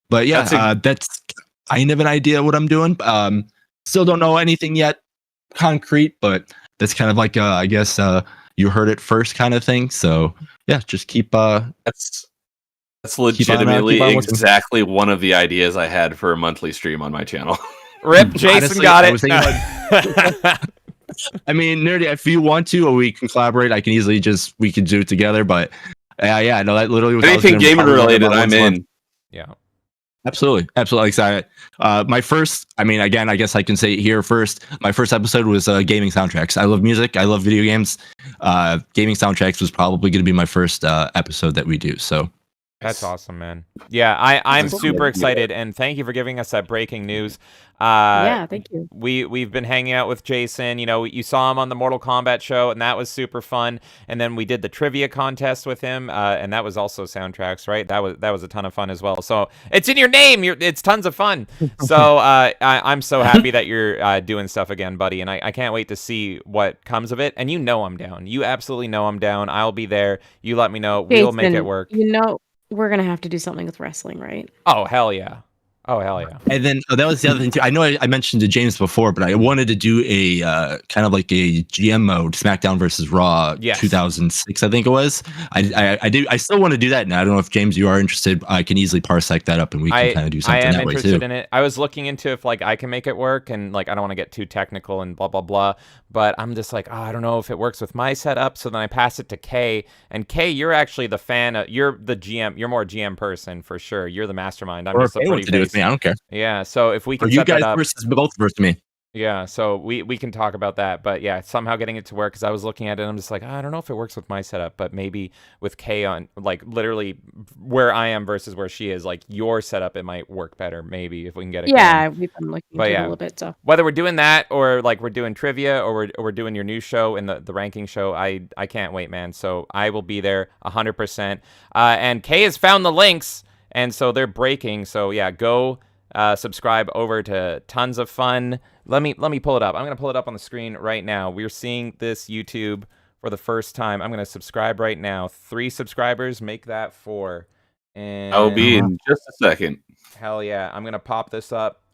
but yeah, that's kind of an idea what I'm doing. Still don't know anything yet. concrete, but that's kind of like I guess you heard it first kind of thing. So yeah, just keep That's legitimately keep on working. exactly one of the ideas I had for a monthly stream on my channel. Rip, Jason Honestly, got I it. was thinking I mean, Nerdy, if you want to, or we can collaborate, I can easily we could do it together. But yeah, no, that literally was Anything gaming related, I'm in. Yeah. Absolutely excited. My first, I mean, again, I guess I can say it here first. My first episode was gaming soundtracks. I love music. I love video games. Gaming soundtracks was probably going to be my first episode that we do. So that's awesome, man. Yeah, I'm super excited, and thank you for giving us that breaking news. Yeah, thank you. We've been hanging out with Jason. You know, you saw him on the Mortal Kombat show, and that was super fun. And then we did the trivia contest with him, and that was also soundtracks, right? That was a ton of fun as well. So it's in your name. It's tons of fun. So I'm so happy that you're doing stuff again, buddy. And I can't wait to see what comes of it. And you know I'm down. You absolutely know I'm down. I'll be there. You let me know. We'll make it work. You know, we're gonna have to do something with wrestling, right? Oh hell yeah. Oh hell yeah! And then that was the other thing too. I know I mentioned to James before, but I wanted to do a kind of like a GM mode, SmackDown versus Raw, 2006, I think it was. I still want to do that, and I don't know if James, you are interested. I can easily parsec that up, and we can kind of do something that way too. I am interested in it. I was looking into if like I can make it work, and like I don't want to get too technical and blah blah blah. But I'm just like, I don't know if it works with my setup. So then I pass it to Kay, and Kay, you're actually the fan. You're the GM. You're more GM person for sure. You're the mastermind. I'm just a pretty to do with me. I don't care. Yeah, so if we can or you set guys that up, versus both versus me. Yeah, so we can talk about that, but yeah, somehow getting it to work because I was looking at it and I'm just like, I don't know if it works with my setup, but maybe with Kay on like literally where I am versus where she is, like your setup, it might work better. Maybe if we can get it. Yeah, going. we've been looking into it a little bit. So whether we're doing that or like we're doing trivia or we're doing your new show and the ranking show, I can't wait, man. So I will be there 100%. And Kay has found the links, and so they're breaking. So yeah, go. Subscribe over to Tons of Fun. Let me pull it up. I'm gonna pull it up on the screen right now. We're seeing this YouTube for the first time. I'm gonna subscribe right now. 3 subscribers, make that 4. And I'll be in just a second. Hell yeah! I'm gonna pop this up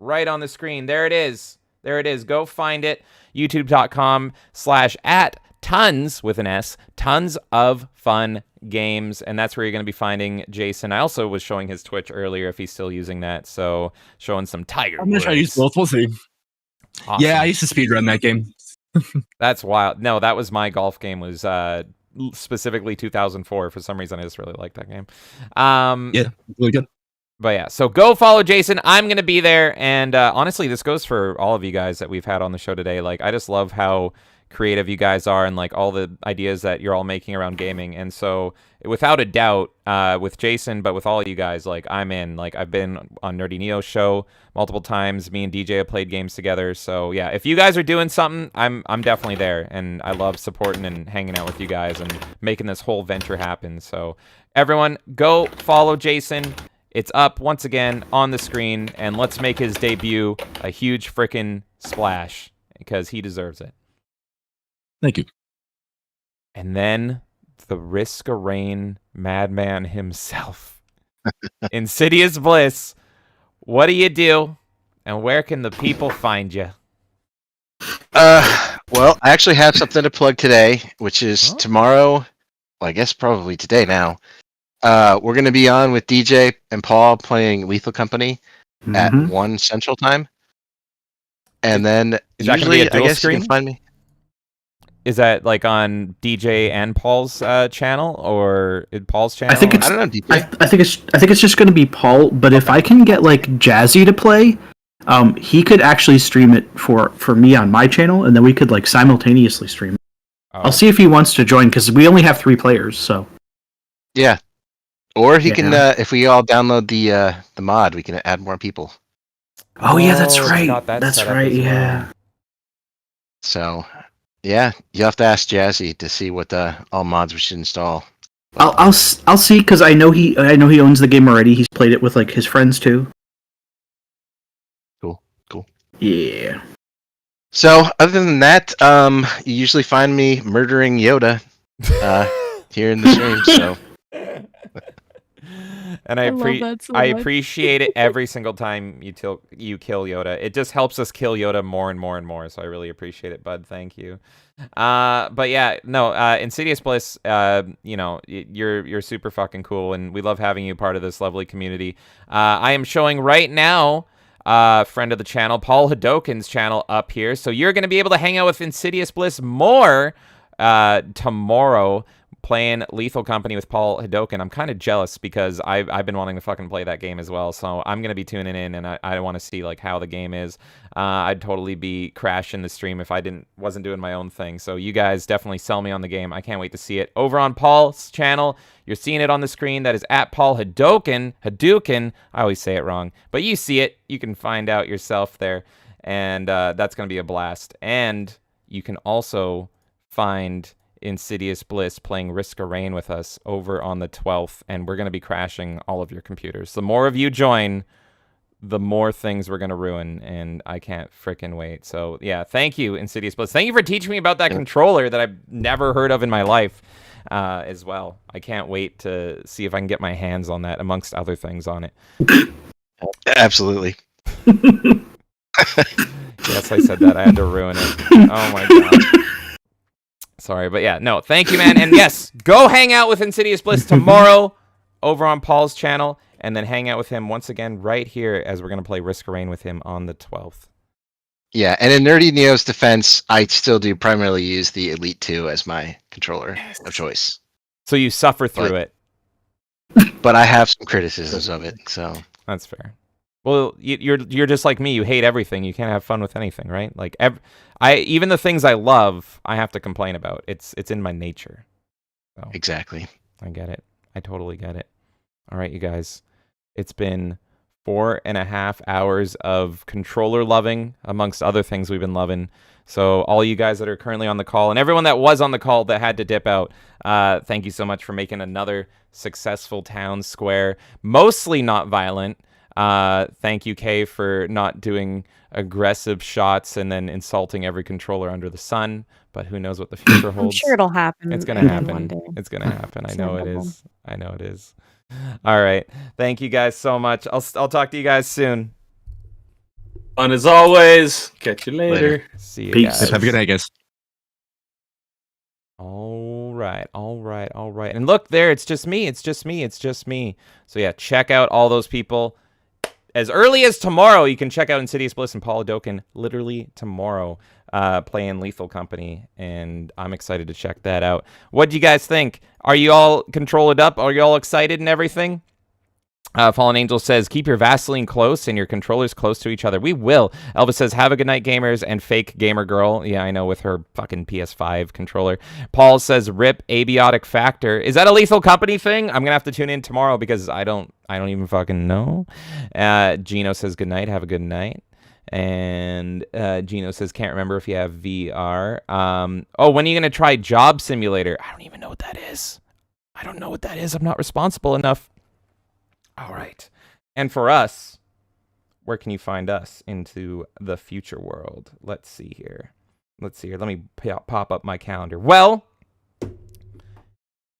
right on the screen. There it is. There it is. Go find it. YouTube.com/@tons with an S. Tons of Fun Games, and that's where you're going to be finding Jason. I also was showing his Twitch earlier if he's still using that, so showing some Tiger. I'm gonna try to use both. We'll see. Awesome. Yeah, I used to speedrun that game. That's wild. No, that was my golf game. Was specifically 2004. For some reason, I just really like that game. Yeah, really good. But yeah, so go follow Jason. I'm going to be there, and honestly, this goes for all of you guys that we've had on the show today. Like, I just love how creative you guys are and like all the ideas that you're all making around gaming. And so without a doubt, with Jason, but with all you guys, like I'm in. Like I've been on Nerdy Neo's show multiple times. Me and DJ have played games together. So yeah, if you guys are doing something, I'm definitely there, and I love supporting and hanging out with you guys and making this whole venture happen. So everyone, go follow Jason. It's up once again on the screen, and let's make his debut a huge frickin' splash because he deserves it. Thank you. And then the Risk-a-Rain madman himself. Insidious Bliss. What do? And where can the people find you? Well, I actually have something to plug today, which is tomorrow. Well, I guess probably today now. We're going to be on with DJ and Paul playing Lethal Company at 1 Central Time. And then usually, I guess you can find me. Is that like on DJ and Paul's channel or Paul's channel? I think it's. I don't know. DJ. I think it's just going to be Paul. But if I can get like Jazzy to play, he could actually stream it for me on my channel, and then we could like simultaneously stream it. I'll see if he wants to join because we only have 3 players. So yeah, or he can. If we all download the mod, we can add more people. Oh yeah, that's right. That's right. Yeah. So. Yeah, you have to ask Jazzy to see what all mods we should install. I'll see because I know he owns the game already. He's played it with like his friends too. Cool. Yeah. So other than that, you usually find me murdering Yoda here in the stream. So And I love that so I much. appreciate it every single time you kill Yoda. It just helps us kill Yoda more and more and more. So I really appreciate it, bud. Thank you. But yeah, no, Insidious Bliss, you know, you're super fucking cool, and we love having you part of this lovely community. I am showing right now, friend of the channel, Paul Hadoken's channel up here, so you're gonna be able to hang out with Insidious Bliss more tomorrow, playing Lethal Company with Paul Hadoken. I'm kind of jealous because I've been wanting to fucking play that game as well. So I'm gonna be tuning in, and I want to see like how the game is. I'd totally be crashing the stream if I wasn't doing my own thing. So you guys definitely sell me on the game. I can't wait to see it over on Paul's channel. You're seeing it on the screen. That is at Paul Hadoken. Hadouken. I always say it wrong, but you see it. You can find out yourself there, and that's gonna be a blast. And you can also find Insidious Bliss playing Risk of Rain with us over on the 12th, and we're going to be crashing all of your computers. The more of you join, the more things we're going to ruin, and I can't freaking wait. So yeah, thank you, Insidious Bliss. Thank you for teaching me about that controller that I've never heard of in my life as well. I can't wait to see if I can get my hands on that, amongst other things on it. Absolutely. Yes, I said that. I had to ruin it. Oh my god. Sorry, but yeah, no, thank you, man. And yes, go hang out with Insidious Bliss tomorrow over on Paul's channel, and then hang out with him once again right here as we're going to play Risk of Rain with him on the 12th. Yeah, and in Nerdy Neo's defense, I still do primarily use the Elite 2 as my controller of choice. So you suffer through it. But I have some criticisms of it, so... That's fair. Well, you're just like me. You hate everything. You can't have fun with anything, right? Like even the things I love, I have to complain about. It's in my nature. So, exactly. I get it. I totally get it. All right, you guys. It's been 4.5 hours of controller loving, amongst other things we've been loving. So all you guys that are currently on the call, and everyone that was on the call that had to dip out, thank you so much for making another successful town square. Mostly not violent. Thank you, Kay, for not doing aggressive shots and then insulting every controller under the sun. But who knows what the future holds? I'm sure it'll happen. It's gonna happen. One day. It's gonna happen. I It's know it inevitable. is. I know it is. All right. Thank you guys so much. I'll talk to you guys soon. Fun as always. Catch you later. See you Peace. guys. Have a good night, guys. All right. And look there, it's just me. So yeah, check out all those people. As early as tomorrow, you can check out Insidious Bliss and Paul Hadoken literally tomorrow, playing Lethal Company, and I'm excited to check that out. What do you guys think? Are you all controlled up? Are you all excited and everything? Fallen Angel says, keep your Vaseline close and your controllers close to each other. We will. Elvis says, have a good night, gamers, and fake gamer girl. Yeah, I know, with her fucking PS5 controller. Paul says, rip abiotic factor. Is that a Lethal Company thing? I'm gonna have to tune in tomorrow because I don't even fucking know. Gino says, good night, have a good night. And Gino says, can't remember if you have VR. Oh, when are you gonna try Job Simulator? I don't even know what that is. I'm not responsible enough. All right. And for us, where can you find us into the future world? Let's see here. Let me pop up my calendar. Well,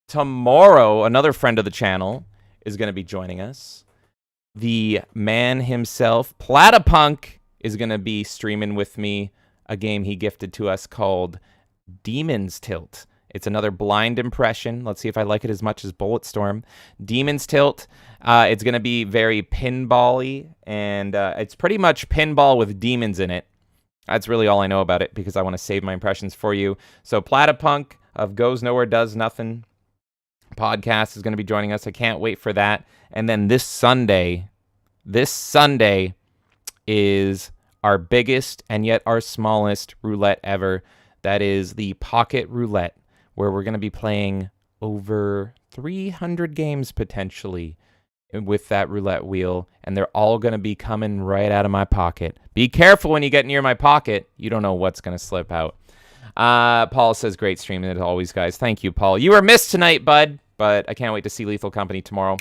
tomorrow, another friend of the channel is going to be joining us. The man himself, Platypunk, is going to be streaming with me a game he gifted to us called Demon's Tilt. It's another blind impression. Let's see if I like it as much as Bulletstorm. Demon's Tilt. It's going to be very pinball-y, and it's pretty much pinball with demons in it. That's really all I know about it because I want to save my impressions for you. So Platypunk of Goes Nowhere Does Nothing podcast is going to be joining us. I can't wait for that. And then this Sunday is our biggest and yet our smallest roulette ever. That is the Pocket Roulette, where we're going to be playing over 300 games potentially with that roulette wheel, and they're all going to be coming right out of my pocket. Be careful when you get near my pocket. You don't know what's going to slip out. Paul says, great streaming as always, guys. Thank you, Paul. You were missed tonight, bud, but I can't wait to see Lethal Company tomorrow.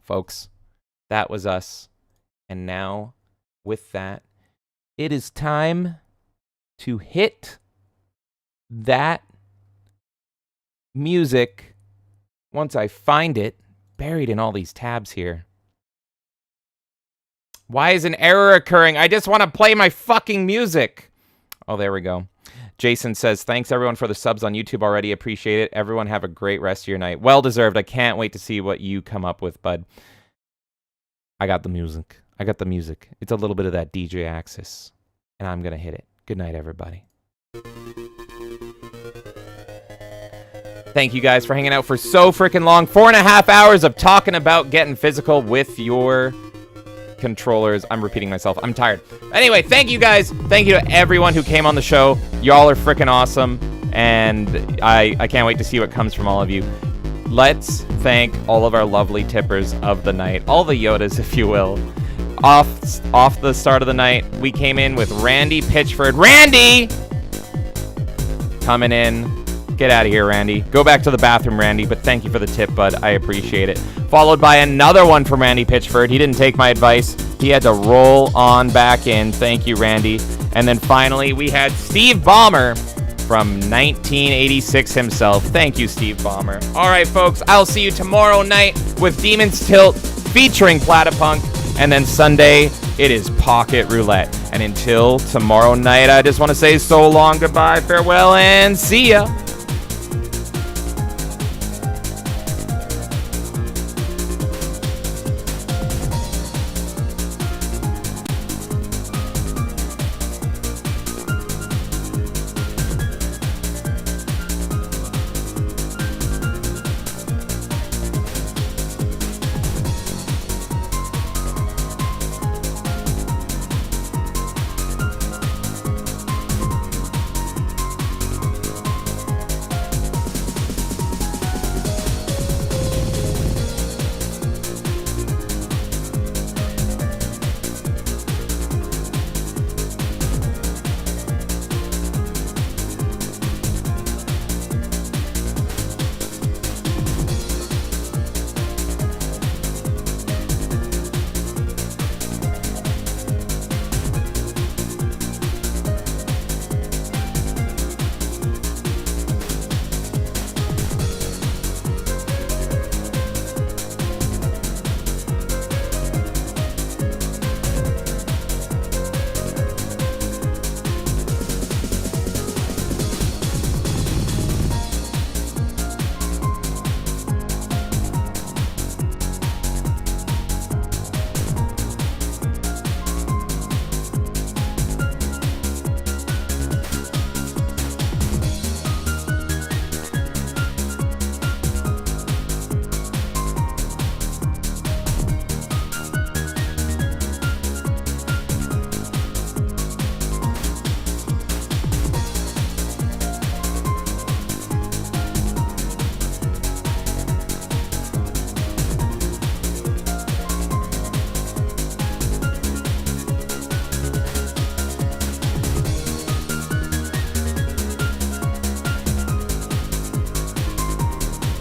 Folks, that was us. And now, with that, it is time to hit that music once I find it. buried in all these tabs here. Why is an error occurring? I just want to play my fucking music. Oh, there we go. Jason says, thanks everyone for the subs on YouTube already. Appreciate it. Everyone have a great rest of your night. Well deserved. I can't wait to see what you come up with, bud. I got the music. I got the music. It's a little bit of that DJ Axis. And I'm going to hit it. Good night, everybody. Thank you guys for hanging out for so freaking long. 4.5 hours of talking about getting physical with your controllers. I'm repeating myself. I'm tired. Anyway, thank you guys. Thank you to everyone who came on the show. Y'all are freaking awesome. And I can't wait to see what comes from all of you. Let's thank all of our lovely tippers of the night. All the Yodas, if you will. Off the start of the night, we came in with Randy Pitchford. Randy! Coming in. Get out of here, Randy. Go back to the bathroom, Randy, but thank you for the tip, bud. I appreciate it. Followed by another one from Randy Pitchford. He didn't take my advice. He had to roll on back in. Thank you, Randy. And then finally, we had Steve Ballmer from 1986 himself. Thank you, Steve Ballmer. All right, folks, I'll see you tomorrow night with Demon's Tilt featuring Platypunk. And then Sunday, it is Pocket Roulette. And until tomorrow night, I just want to say so long, goodbye, farewell, and see ya.